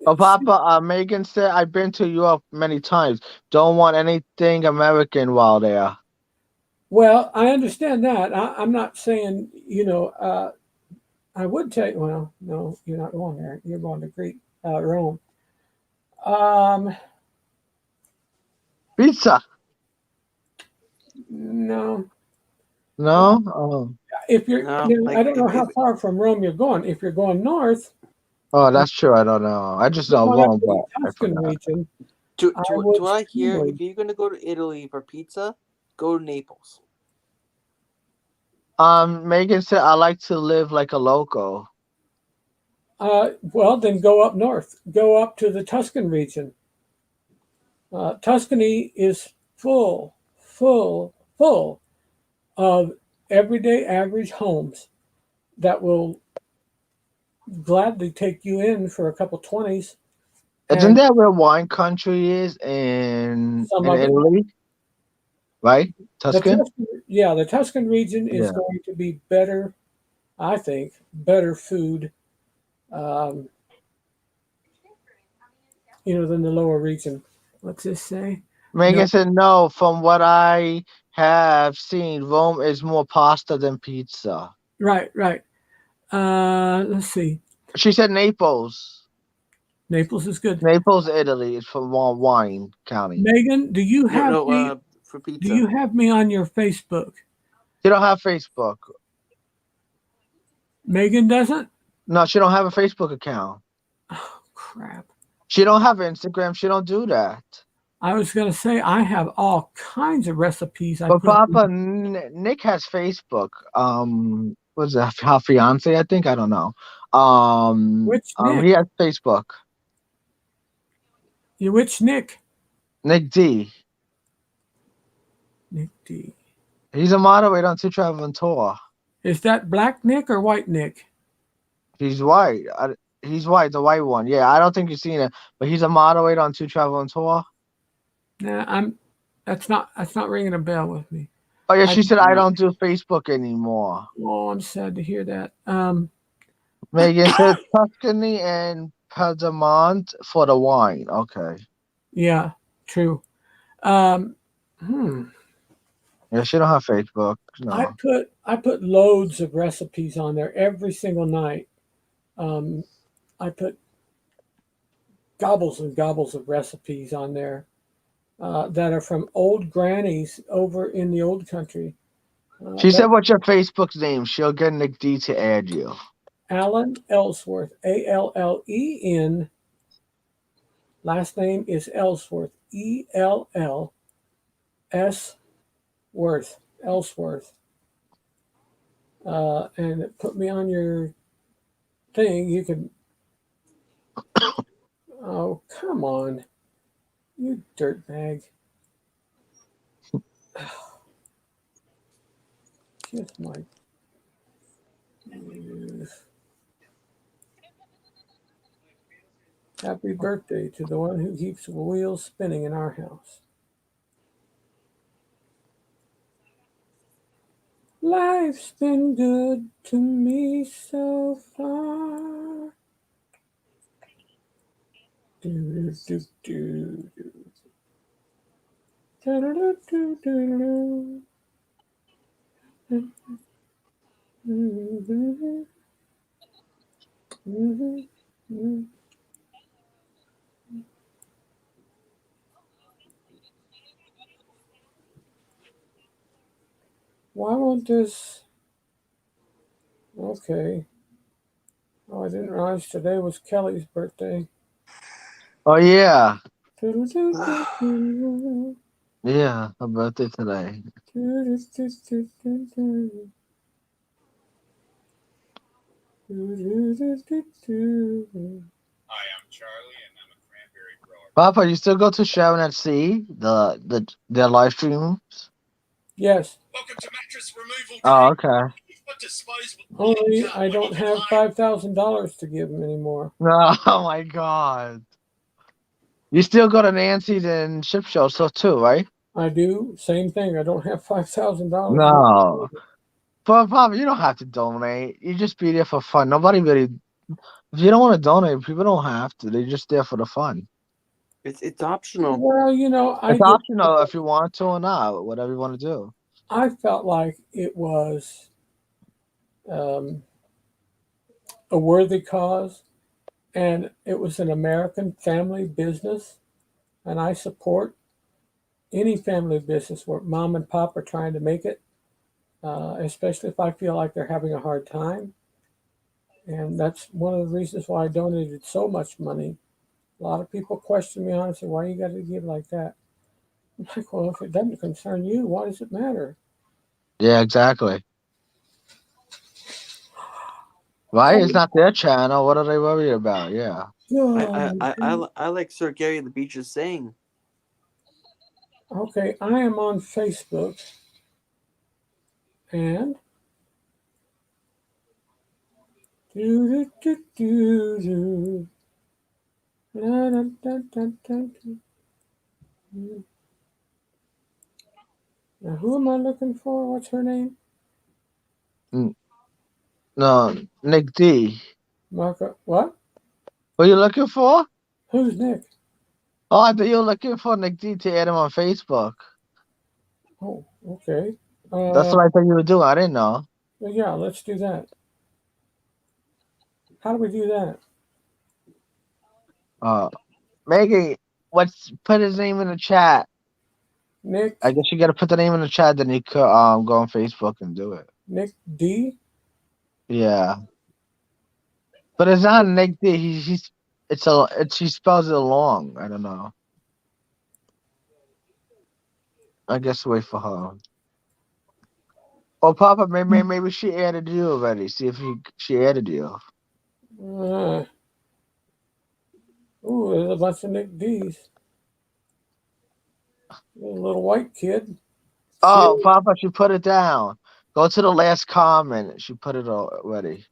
Oh, Papa, Megan said I've been to Europe many times. Don't want anything American while there. Well, I understand that. I'm not saying I would tell you. Well, no, you're not going there. You're going to Greek, Rome. Pizza. No. No. Oh. If you're, I don't know how far from Rome you're going. If you're going north. Oh, that's true. I don't know. I just know Rome, but I forgot. Region. To what I hear, if you're going to go to Italy for pizza, go to Naples. Megan said I like to live like a local. Well, then go up north. Go up to the Tuscan region. Tuscany is full of everyday average homes that will gladly take you in for a couple 20s. Isn't that where wine country is in Italy? Right? Tuscan? The Tuscan region is going to be better, I think, better food, than the lower region. What's this say? Megan said no. From what I have seen, Rome is more pasta than pizza. Right. Let's see. She said Naples. Naples is good. Naples, Italy is from Wine County. Megan, do you have me? For pizza. Do you have me on your Facebook? You don't have Facebook. Megan doesn't? No, she don't have a Facebook account. Oh, crap. She don't have Instagram. She don't do that. I was going to say I have all kinds of recipes. But Papa, Nick has Facebook. What's that? Her fiance, I think. I don't know. Which Nick? He has Facebook. Which Nick? Nick D. Nick D. He's a moderator on Two Traveling Tour. Is that black Nick or white Nick? He's white. He's white, the white one. Yeah, I don't think you've seen it, but he's a moderator on Two Traveling Tour. Nah, that's not ringing a bell with me. Oh yeah, she said I don't do Facebook anymore. Oh, I'm sad to hear that. Megan said Tuscany and Piedmont for the wine. Okay. Yeah, true. Yeah, she don't have Facebook. No. I put loads of recipes on there every single night. I put gobbles and gobbles of recipes on there that are from old grannies over in the old country. She said, "What's your Facebook's name?" She'll get Nick D to add you. Allen Ellsworth, Allen. Last name is Ellsworth, ELLS Worth, Ellsworth. And it put me on your thing. You can. Oh, come on, you dirtbag. Just my. Happy birthday to the one who keeps the wheels spinning in our house. Life's been good to me so far. Mhm. Mhm. Why won't this? Okay. Oh, I didn't realize today was Kelly's birthday. Oh yeah, Do-do-do-do-do. yeah, her birthday today. Do-do-do-do-do-do. Do-do-do-do-do. Papa, you still go to Sharon at Sea? Their live streams? Yes. Oh, okay. Only I don't have $5,000 to give him anymore. No, oh my God. You still go to Nancy's and Ship Show so too, right? I do. Same thing. I don't have $5,000. No. But Papa, you don't have to donate. You just be there for fun. Nobody really. If you don't want to donate, people don't have to. They're just there for the fun. It's optional. Well, you know, It's optional if you want to or not. Whatever you want to do. I felt like it was a worthy cause, and it was an American family business, and I support any family business where mom and pop are trying to make it, especially if I feel like they're having a hard time. And that's one of the reasons why I donated so much money. A lot of people question me on it and say, why you got to give like that? I'm like, well, if it doesn't concern you, why does it matter? Yeah, exactly. Why? It's not their channel. What are they worried about? Yeah. I like Sir Gary the Beach's saying. Okay, I am on Facebook, and do do do do da, da, da, da, da, da. Now, who am I looking for? What's her name? No, Nick D. Marco. What? Who are you looking for? Who's Nick? Oh, I thought you were looking for Nick D to add him on Facebook. Oh, okay. That's what I thought you were doing. I didn't know. Well, yeah, let's do that. How do we do that? Maggie, put his name in the chat. Nick. I guess you got to put the name in the chat, then you could go on Facebook and do it. Nick D. Yeah, but it's not Nick D. He spells it long. I don't know. I guess wait for her. Oh, Papa, maybe she added you already. See if she added you. Ooh, there's a bunch of Nick D's. A little white kid. Oh, Papa, she put it down. Go to the last comment. She put it already.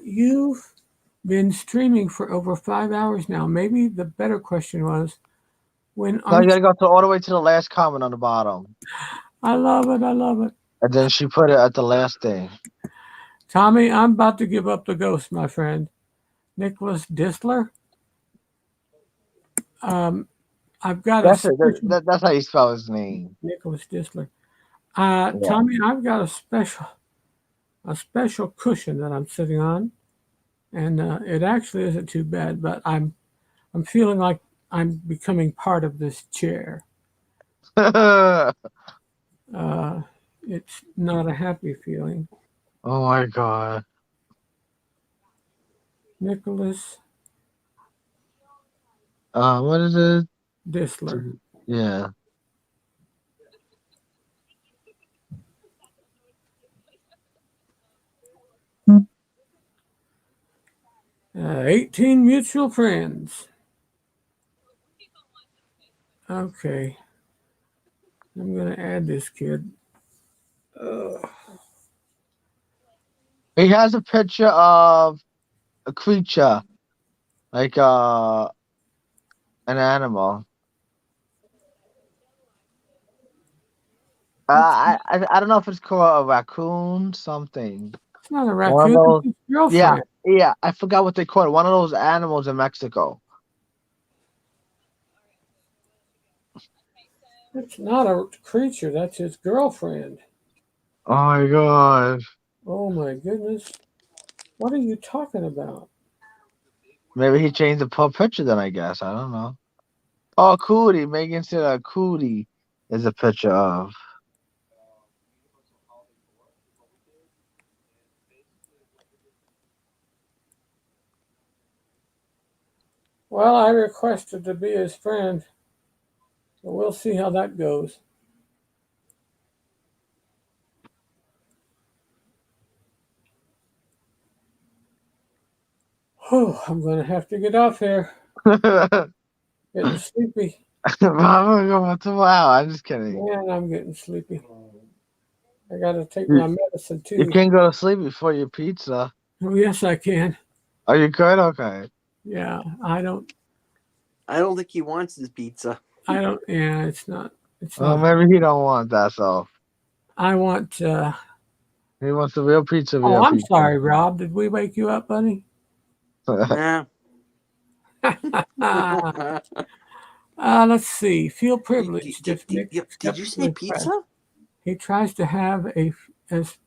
You've been streaming for over 5 hours now. Maybe the better question was, when No, you gotta go all the way to the last comment on the bottom. I love it. I love it. And then she put it at the last thing. Tommy, I'm about to give up the ghost, my friend. Nicholas Disler. I've got That's how you spell his name. Nicholas Disler. Tommy, I've got a special cushion that I'm sitting on, and it actually isn't too bad. But I'm feeling like I'm becoming part of this chair. It's not a happy feeling. Oh my God. Nicholas. What is it? Disler. Yeah. Uh, 18 mutual friends. Okay. I'm going to add this kid. He has a picture of a creature, like an animal. I don't know if it's called a raccoon something. It's not a raccoon. It's his girlfriend. Yeah. I forgot what they call it. One of those animals in Mexico. It's not a creature. That's his girlfriend. Oh my God. Oh my goodness. What are you talking about? Maybe he changed the picture then, I guess. I don't know. Oh, Cootie. Megan said Cootie is a picture of. Well, I requested to be his friend. So we'll see how that goes. Oh, I'm going to have to get off here. Getting sleepy. Wow, I'm just kidding. Man, I'm getting sleepy. I got to take my medicine too. You can't go to sleep before your pizza. Oh, yes, I can. Are you good? Okay. Yeah, I don't think he wants his pizza. Yeah, it's not. Well, maybe he don't want that, so. I want. He wants the real pizza. Oh, I'm sorry, Rob. Did we wake you up, buddy? Nah. Let's see. Feel privileged. Did you say pizza? He tries to have as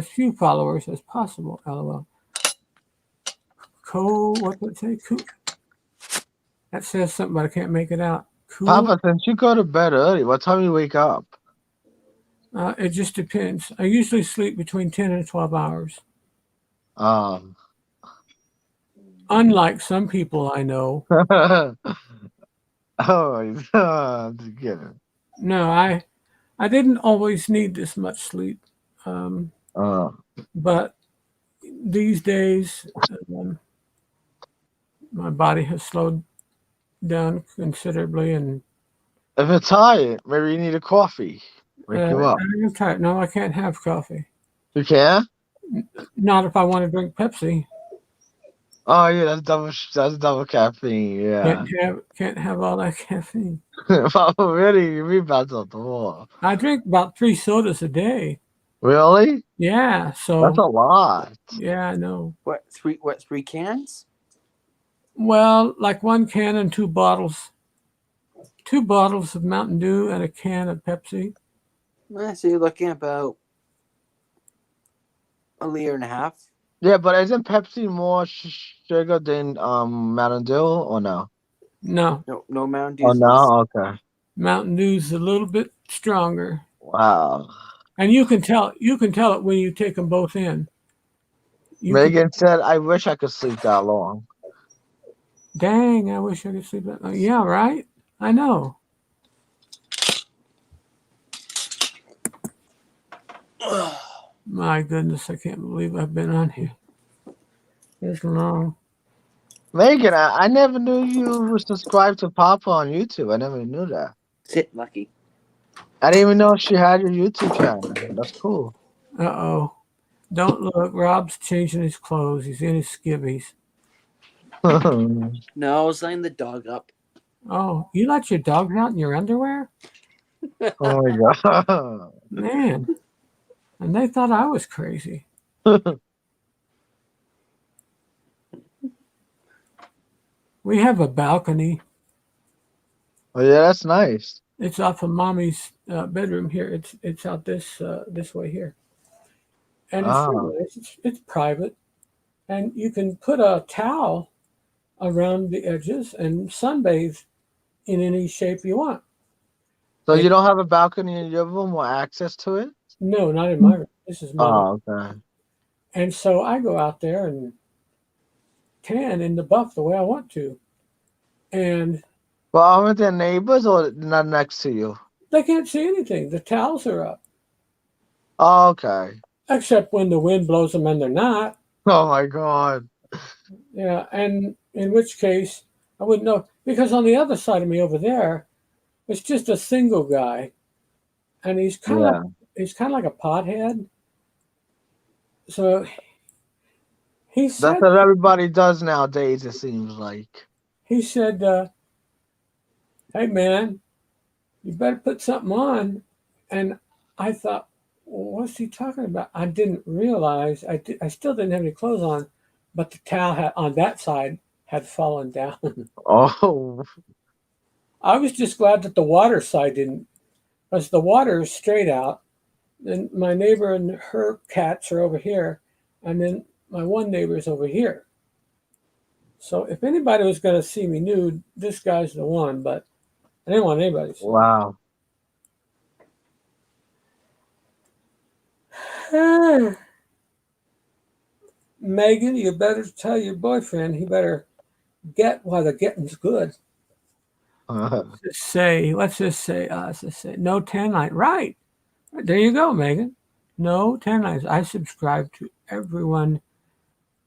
few followers as possible. LOL. What did it say? That says something, but I can't make it out. Papa, since you go to bed early, what time you wake up? It just depends. I usually sleep between 10 and 12 hours. Unlike some people I know. I'm just kidding. No, I didn't always need this much sleep. But these days, my body has slowed down considerably, and if you're tired, maybe you need a coffee. Wake you up. I'm tired. No, I can't have coffee. You can't? Not if I want to drink Pepsi. Oh yeah, that's double caffeine. Yeah. Can't have all that caffeine. Papa, really, you mean that's not the wall. I drink about 3 sodas a day. Really? Yeah. So that's a lot. Yeah, I know. What, 3 cans? Well, like 1 can and 2 bottles. 2 bottles of Mountain Dew and a can of Pepsi. So you're looking at about a liter and a half. Yeah, but isn't Pepsi more sugar than Mountain Dew or no? No. No Mountain Dew. Oh no, okay. Mountain Dew's a little bit stronger. Wow. And you can tell it when you take them both in. Megan said, "I wish I could sleep that long." Dang, I wish I could sleep that long. Yeah, right? I know. My goodness, I can't believe I've been on here this long. Megan, I never knew you were subscribed to Papa on YouTube. I never knew that. Sit lucky. I didn't even know she had your YouTube channel. That's cool. Uh-oh. Don't look. Rob's changing his clothes. He's in his skivvies. No, I was letting the dog up. Oh, you let your dog out in your underwear? Oh my God. Man. And they thought I was crazy. We have a balcony. Oh yeah, that's nice. It's off of Mommy's bedroom here. It's out this way here, and it's private. And you can put a towel around the edges and sunbathe in any shape you want. So you don't have a balcony in your room or access to it? No, not in my room. This is my room. Oh, okay. And so I go out there and tan in the buff the way I want to. And well, aren't there neighbors or not next to you? They can't see anything. The towels are up. Oh, okay. Except when the wind blows them and they're not. Oh my God. Yeah, and in which case I wouldn't know, because on the other side of me over there, it's just a single guy, and he's kind of like a pothead. So he said, that's what everybody does nowadays. It seems like. He said, "Hey man, you better put something on," and I thought, well, what's he talking about? I didn't realize I still didn't have any clothes on, but the towel on that side had fallen down. Oh. I was just glad that the water side didn't, because the water is straight out. And my neighbor and her cats are over here, and then my one neighbor is over here. So if anybody was going to see me nude, this guy's the one, but I didn't want anybody to see. Wow. Megan, you better tell your boyfriend he better get while the getting's good. Let's just say, no tan line. Right. There you go, Megan. No tan lines. I subscribe to everyone,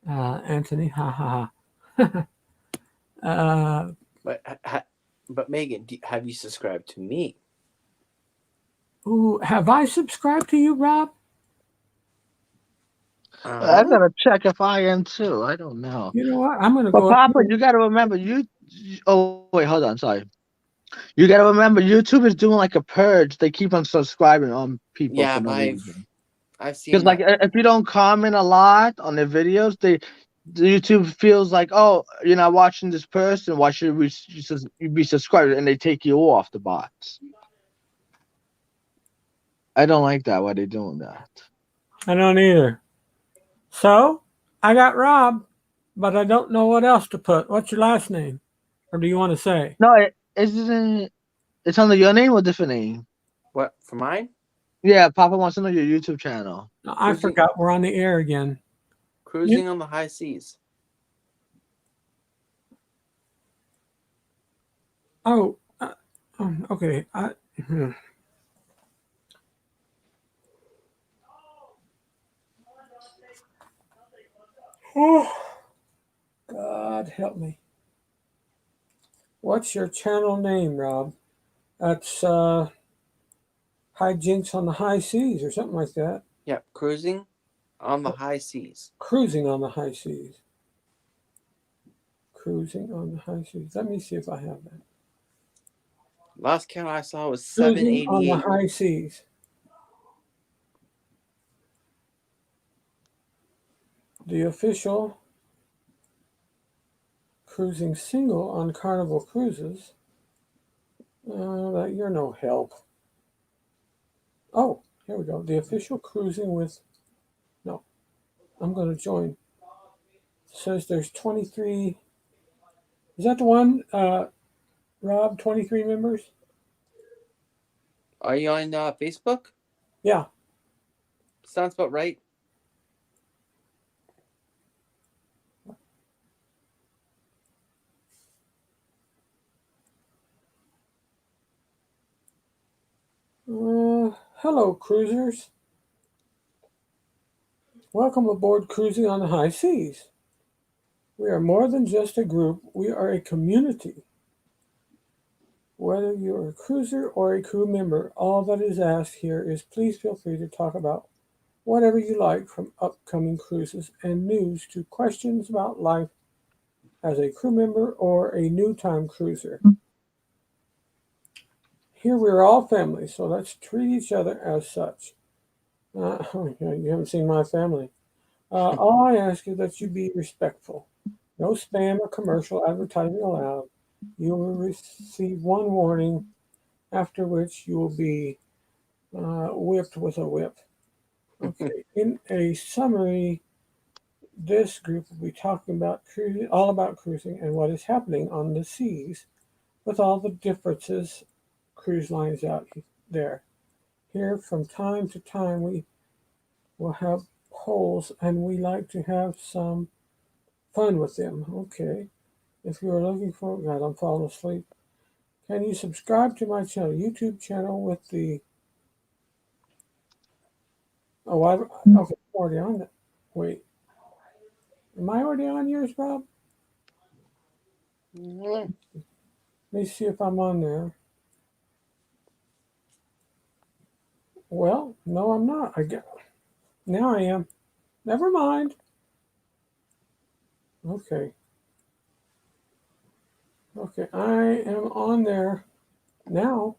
Anthony. Ha ha ha. But Megan, have you subscribed to me? Ooh, have I subscribed to you, Rob? I gotta check if I am too. I don't know. You know what? I'm gonna But go. Papa, you gotta remember Oh wait, hold on. Sorry. You gotta remember, YouTube is doing like a purge. They keep on subscribing on people. Yeah, for no reason. I've seen Because like if you don't comment a lot on their videos, the YouTube feels like, oh, you're not watching this person. Why should we be subscribed? And they take you off the bots. I don't like that. Why they doing that? I don't either. So I got Rob, but I don't know what else to put. What's your last name, or do you want to say? No, it's under your name or different name. What, for mine? Yeah, Papa wants to know your YouTube channel. No, I forgot. We're on the air again. Cruising on the High Seas. Oh, okay. Oh, God help me. What's your channel name, Rob? That's Hijinks on the High Seas or something like that. Yep, Cruising on the High Seas. Cruising on the High Seas. Cruising on the High Seas. Let me see if I have that. Last count I saw was Cruising 788. on the High Seas. The official cruising single on Carnival Cruises. You're no help. Oh, here we go. The official cruising with. No, I'm going to join. It says there's 23. Is that the one, Rob? 23 members? Are you on Facebook? Yeah. Sounds about right. Hello, cruisers. Welcome aboard Cruising on the High Seas. We are more than just a group. We are a community. Whether you're a cruiser or a crew member, all that is asked here is please feel free to talk about whatever you like, from upcoming cruises and news to questions about life as a crew member or a new time cruiser. Here we're all family, so let's treat each other as such. You haven't seen my family. All I ask is that you be respectful. No spam or commercial advertising allowed. You will receive one warning, after which you will be whipped with a whip. Okay. In a summary, this group will be talking about cruising, all about cruising and what is happening on the seas, with all the differences cruise lines out there. Here, from time to time, we will have polls, and we like to have some fun with them. Okay. If you are looking for, God, I'm falling asleep. Can you subscribe to my channel, YouTube channel with the? Oh, okay, I'm already on that. Wait, am I already on yours, Rob? Let me see if I'm on there. Well, no, I'm not. Now I am. Never mind. Okay. Okay, I am on there now.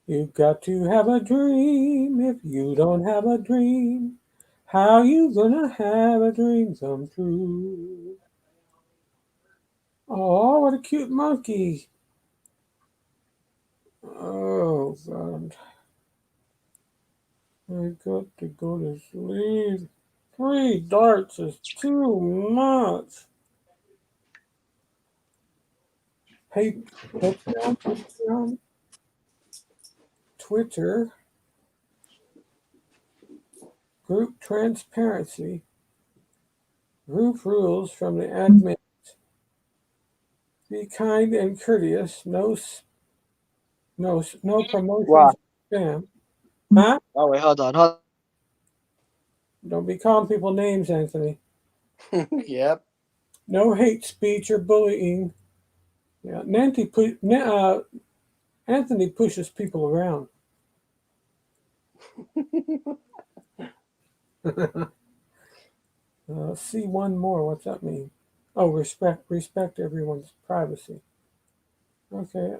You've got to have a dream. If you don't have a dream, how you gonna have a dream come true? Oh, what a cute monkey. Oh, God. I got to go to sleep. 3 darts is too much. Hey, Patreon, Twitter, group transparency, group rules from the admin. Be kind and courteous. No promotions. Wow. Spam. Huh? Oh wait, hold on. Don't be calling people names, Anthony. Yep. No hate speech or bullying. Yeah, Anthony pushes people around. See one more. What's that mean? Oh, respect everyone's privacy. Okay.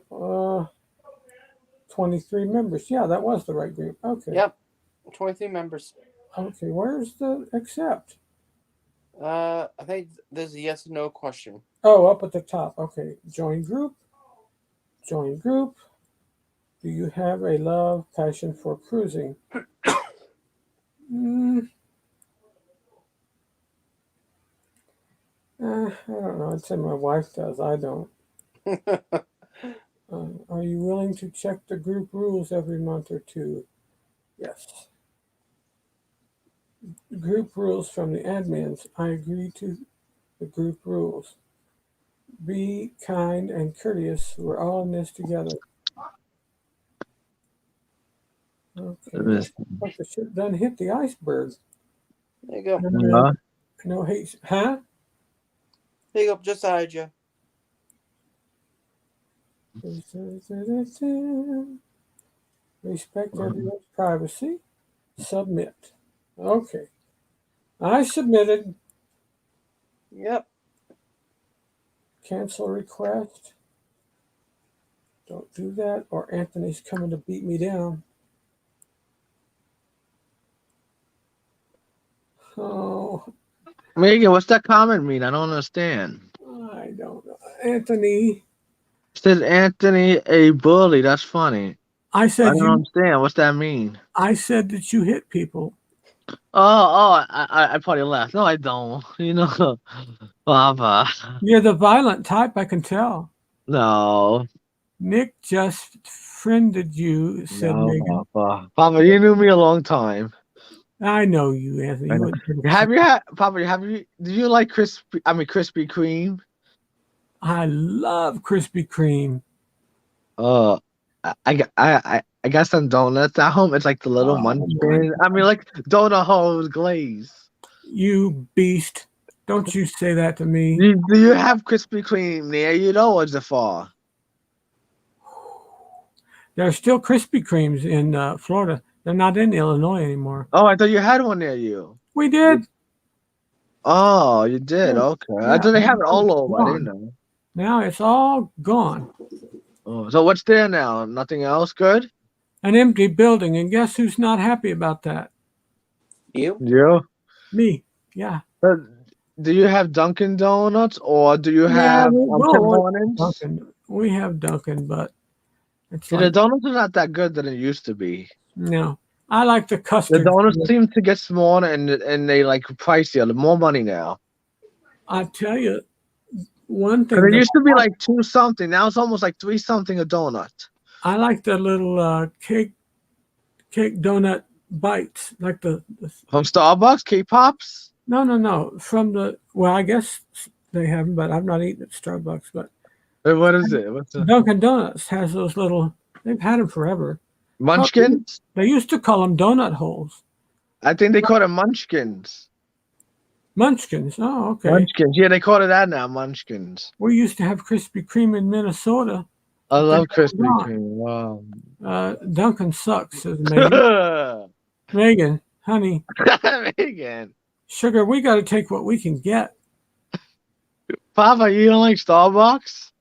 23 members. Yeah, that was the right group. Okay. Yep. 23 members. Okay. Where's the accept? I think there's a yes or no question. Oh, up at the top. Okay. Join group. Join group. Do you have a love, passion for cruising? I don't know. I'd say my wife does. I don't. Are you willing to check the group rules every month or two? Yes. Group rules from the admins. I agree to the group rules. Be kind and courteous. We're all in this together. Okay. Like the ship done hit the iceberg. There you go. No hate. Huh? There you go. Just beside you. Respect everyone's privacy. Submit. Okay. I submitted. Yep. Cancel request. Don't do that, or Anthony's coming to beat me down. Oh, Megan, what's that comment mean? I don't understand. I don't know. Anthony. Said Anthony a bully. That's funny. I said I don't understand. What's that mean? I said that you hit people. I probably laughed. No, I don't. You know, Papa. You're the violent type, I can tell. No. Nick just friended you, said No, Megan. Papa, you knew me a long time. I know you, Anthony. I know. Do you like Krispy Kreme? I love Krispy Kreme. I got some donuts at home. It's like the little munchkin. I mean, like donut hole with glaze. You beast! Don't you say that to me. Do you have Krispy Kreme near you though, or is it far? There are still Krispy Kremes in Florida. They're not in Illinois anymore. Oh, I thought you had one near you. We did. Oh, you did. Okay. I thought they have it all over. I didn't know. Now it's all gone. Oh, so what's there now? Nothing else good? An empty building, and guess who's not happy about that? You? You? Me. Yeah. Do you have Dunkin' Donuts or do you have Tim Hortons? Dunkin'. We have Dunkin', but it's the donuts are not that good than it used to be. No, I like the custard. The donuts seem to get smaller and they like pricier. More money now. I tell you, one thing. It used to be like 2 something. Now it's almost like 3 something a donut. I like the little cake donut bites, like the from Starbucks, K-Pops. No. From I guess they have them, but I've not eaten at Starbucks. But what is it? What's Dunkin' Donuts has those little. They've had them forever. Munchkins. They used to call them donut holes. I think they call them Munchkins. Munchkins. Oh, okay. Munchkins. Yeah, they call it that now. Munchkins. We used to have Krispy Kreme in Minnesota. I love Krispy Kreme. Wow. Dunkin' sucks, says Megan. Megan, honey. Megan. Sugar, we got to take what we can get. Papa, you don't like Starbucks?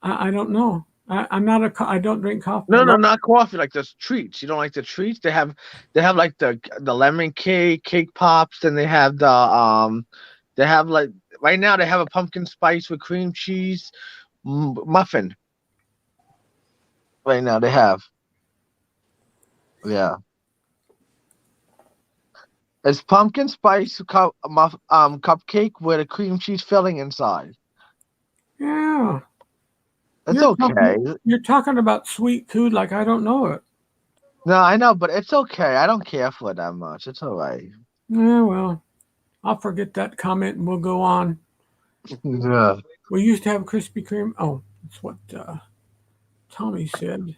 I don't know. I don't drink coffee. No, not coffee. Like the treats. You don't like the treats? They have like the lemon cake pops, and they have they have like right now they have a pumpkin spice with cream cheese muffin. Right now they have. Yeah. It's pumpkin spice cupcake with a cream cheese filling inside. Yeah. It's You're okay. you're talking about sweet food like I don't know it. No, I know, but it's okay. I don't care for it that much. It's all right. Yeah, well, I'll forget that comment and we'll go on. Yeah. We used to have Krispy Kreme. Oh, that's what Tommy said.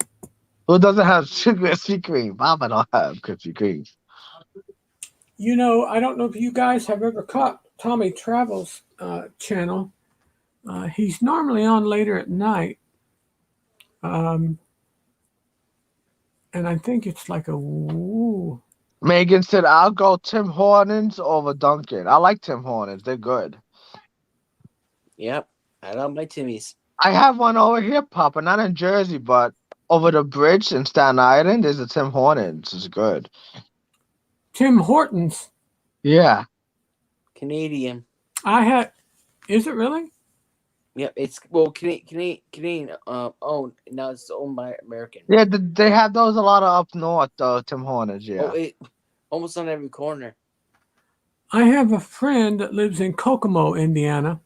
Who doesn't have Krispy Kreme? Mama don't have Krispy Kreme. You know, I don't know if you guys have ever caught Tommy Travels channel. He's normally on later at night. And I think it's like a woo. Megan said, I'll go Tim Hortons over Dunkin'. I like Tim Hortons. They're good. Yep. I love my Timmy's. I have one over here, Papa. Not in Jersey, but over the bridge in Staten Island, there's a Tim Hortons. It's good. Tim Hortons. Yeah. Canadian. Is it really? Yep. It's Canadian owned. Now it's owned by American. Yeah, they have those a lot of up north, though, Tim Hortons. Yeah. Oh, almost on every corner. I have a friend that lives in Kokomo, Indiana,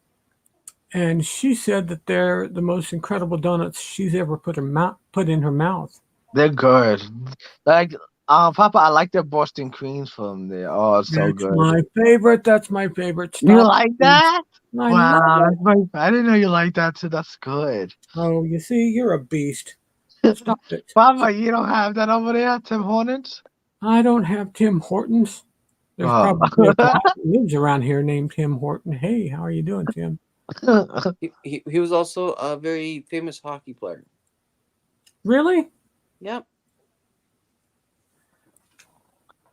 and she said that they're the most incredible donuts she's ever put in her mouth. They're good. Like, Papa, I like their Boston creams from there. Oh, it's so good. My favorite. That's my favorite. You like that? I Wow, love I didn't know you like that too. That's good. Oh, you see, you're a beast. Stop it. Papa, you don't have that over there, Tim Hortons? I don't have Tim Hortons. There's probably a guy that lives around here named Tim Horton. Hey, how are you doing, Tim? He was also a very famous hockey player. Really? Yep.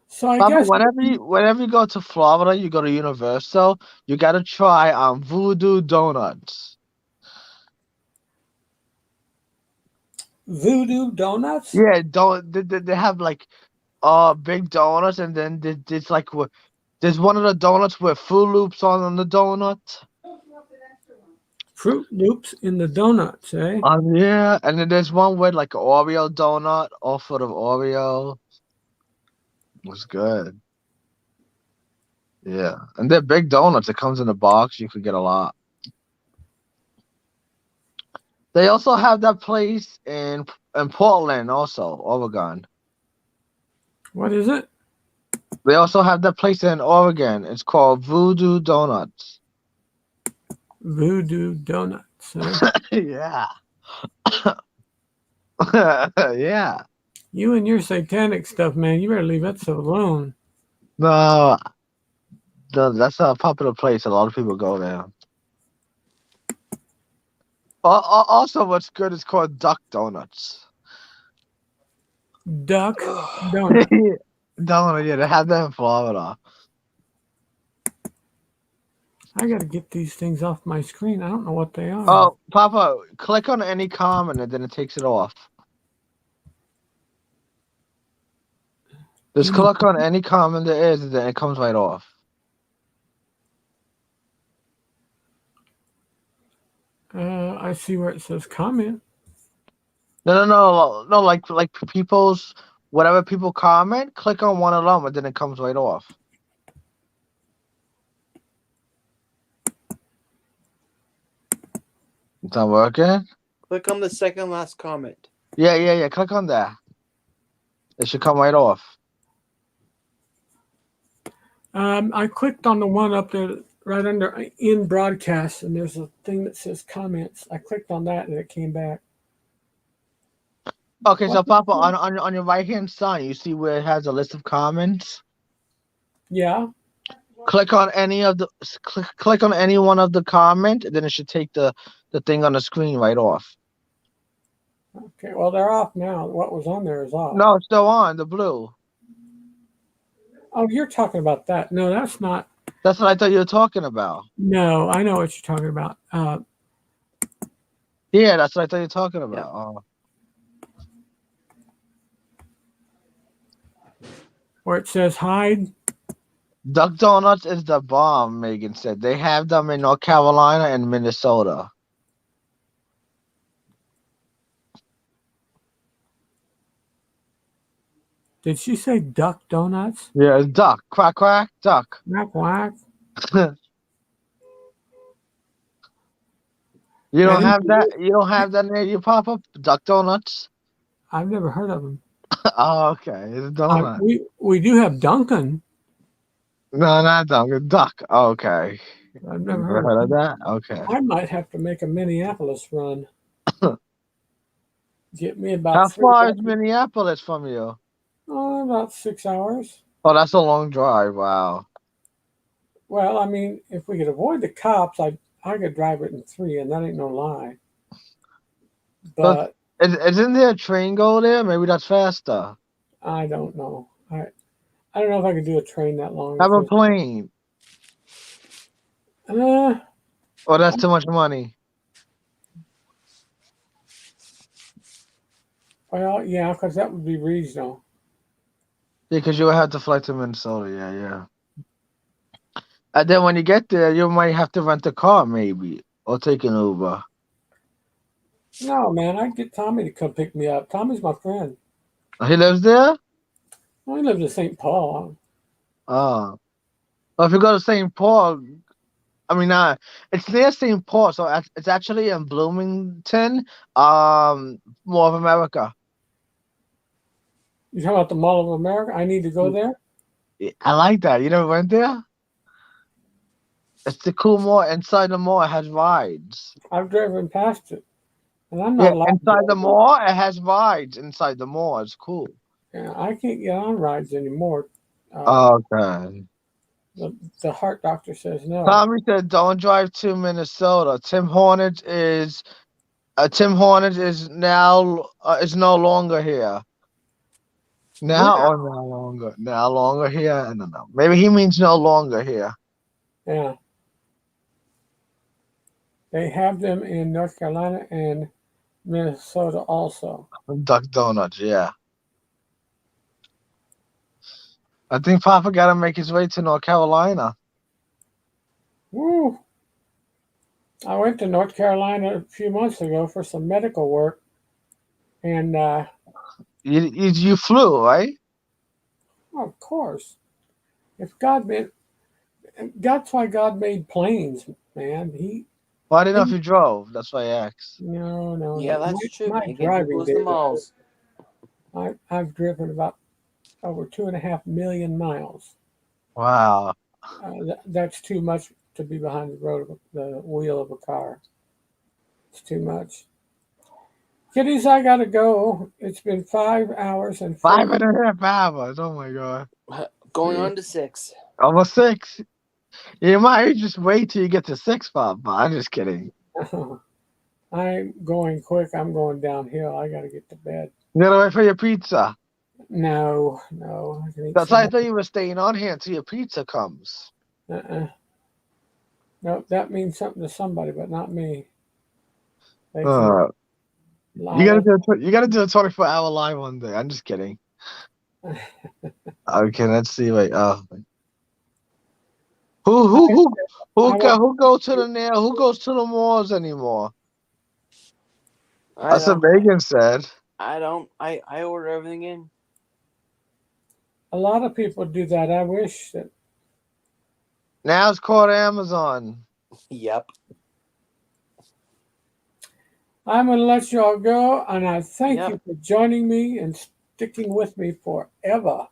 So I Papa, guess whenever you go to Florida, you go to Universal, you gotta try Voodoo Donuts. Voodoo Donuts? Yeah, they have like big donuts, and then there's like there's one of the donuts with Fruit Loops on the donut. Fruit Loops in the donuts, eh? Yeah, and then there's one with like an Oreo donut, all full of Oreo. It was good. Yeah, and they're big donuts. It comes in a box. You could get a lot. They also have that place in Portland, also Oregon. What is it? They also have that place in Oregon. It's called Voodoo Donuts. Voodoo Donuts. Eh? Yeah. Yeah. You and your satanic stuff, man. You better leave that stuff alone. No, that's a popular place. A lot of people go there. Also, what's good is called Duck Donuts. Duck Donuts. Donut, yeah, they have that in Florida. I got to get these things off my screen. I don't know what they are. Oh, Papa, click on any comment and then it takes it off. Just click on any comment there is, and then it comes right off. I see where it says comment. No. Like people's whatever people comment, click on one of them, and then it comes right off. It's not working. Click on the second last comment. Yeah. Click on that. It should come right off. I clicked on the one up there right under in broadcast, and there's a thing that says comments. I clicked on that, and it came back. Okay, so Papa, on your right hand side, you see where it has a list of comments. Yeah. Click on any of the click on any one of the comment, and then it should take the thing on the screen right off. Okay, well they're off now. What was on there is off. No, it's still on the blue. Oh, you're talking about that. No, that's not. That's what I thought you were talking about. No, I know what you're talking about. Yeah, that's what I thought you were talking about. Yeah. Oh. Where it says hide. Duck Donuts is the bomb, Megan said. They have them in North Carolina and Minnesota. Did she say duck donuts? Yeah, it's duck. Quack quack, duck. Quack quack. You don't Yeah, have that. You don't have that near your pop up duck donuts. I've never heard of them. Oh, okay. It's a donut. We do have Dunkin'. No, not Dunkin'. Duck. Okay. I've Never never heard of that. Okay. I might have to make a Minneapolis run. Get me about How 3 far is hours. Minneapolis from you? Oh, about 6 hours. Oh, that's a long drive. Wow. Well, I mean, if we could avoid the cops, I could drive it in 3, and that ain't no lie. But Isn't there a train go there? Maybe that's faster. I don't know. I don't know if I could do a train that long. Have a plane. Uh, Oh, that's too much money. well, yeah, because that would be regional. Because you would have to fly to Minnesota. Yeah. And then when you get there, you might have to rent a car, maybe, or take an Uber. No, man, I'd get Tommy to come pick me up. Tommy's my friend. He lives there? Well, he lives in St. Paul. Oh. Well, if you go to St. Paul, I mean, it's near St. Paul, so it's actually in Bloomington, Mall of America. You talking about the Mall of America? I need to go there? I like that. You never went there? It's the cool mall. Inside the mall, it has rides. I've driven past it. And I'm not allowed inside to the mall, it has rides. Inside the mall, it's cool. Yeah, I can't get on rides anymore. Okay. The heart doctor says no. Tommy said, "Don't drive to Minnesota." Tim Hornet is now is no longer here. Now or no longer? No longer here? I don't know. Maybe he means no longer here. Yeah. They have them in North Carolina and Minnesota also. Duck Donuts, yeah. I think Papa got to make his way to North Carolina. Woo! I went to North Carolina a few months ago for some medical work, and You flew, right? of course, if God made, that's why God made planes, man. Well, I didn't know if you drove. That's why I asked. No. Yeah, that's true. My You get driving people's the days are- malls. I've driven about over 2.5 million miles. Wow. That's too much to be behind the wheel of a car. It's too much. Kiddies, I gotta go. It's been 5 hours and 5.5 hours. Oh my God. Going on to 6. Almost 6. You might just wait till you get to 6, Papa. I'm just kidding. I'm going quick. I'm going downhill. I gotta get to bed. You gotta wait for your pizza. No. I can eat That's some why I thought you were staying on here until your pizza comes. more. No, that means something to somebody, but not me. They Uh, can you gotta do a 24-hour live one day. I'm just kidding. Okay, let's see. Wait. Who goes to the malls anymore? That's what Megan said. I don't. I order everything in. A lot of people do that. I wish that. Now it's called Amazon. Yep. I'm going to let you all go, and I thank you for joining me and sticking with me forever.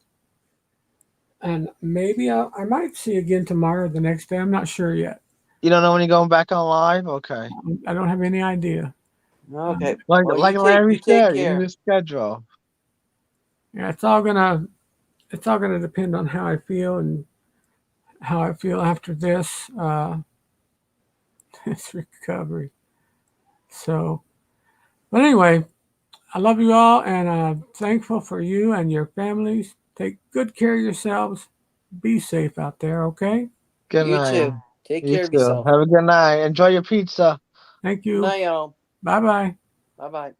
And maybe I might see you again tomorrow or the next day. I'm not sure yet. You don't know when you're going back on live? Okay. I don't have any idea. Okay. Like Larry said, you care. need a schedule. Yeah, it's all gonna depend on how I feel and how I feel after this this recovery. So, but anyway, I love you all, and I'm thankful for you and your families. Take good care of yourselves. Be safe out there, okay? Good You night. too. Take You care of too. yourself. Have a good night. Enjoy your pizza. Thank you. Night, y'all. Bye-bye. Bye bye.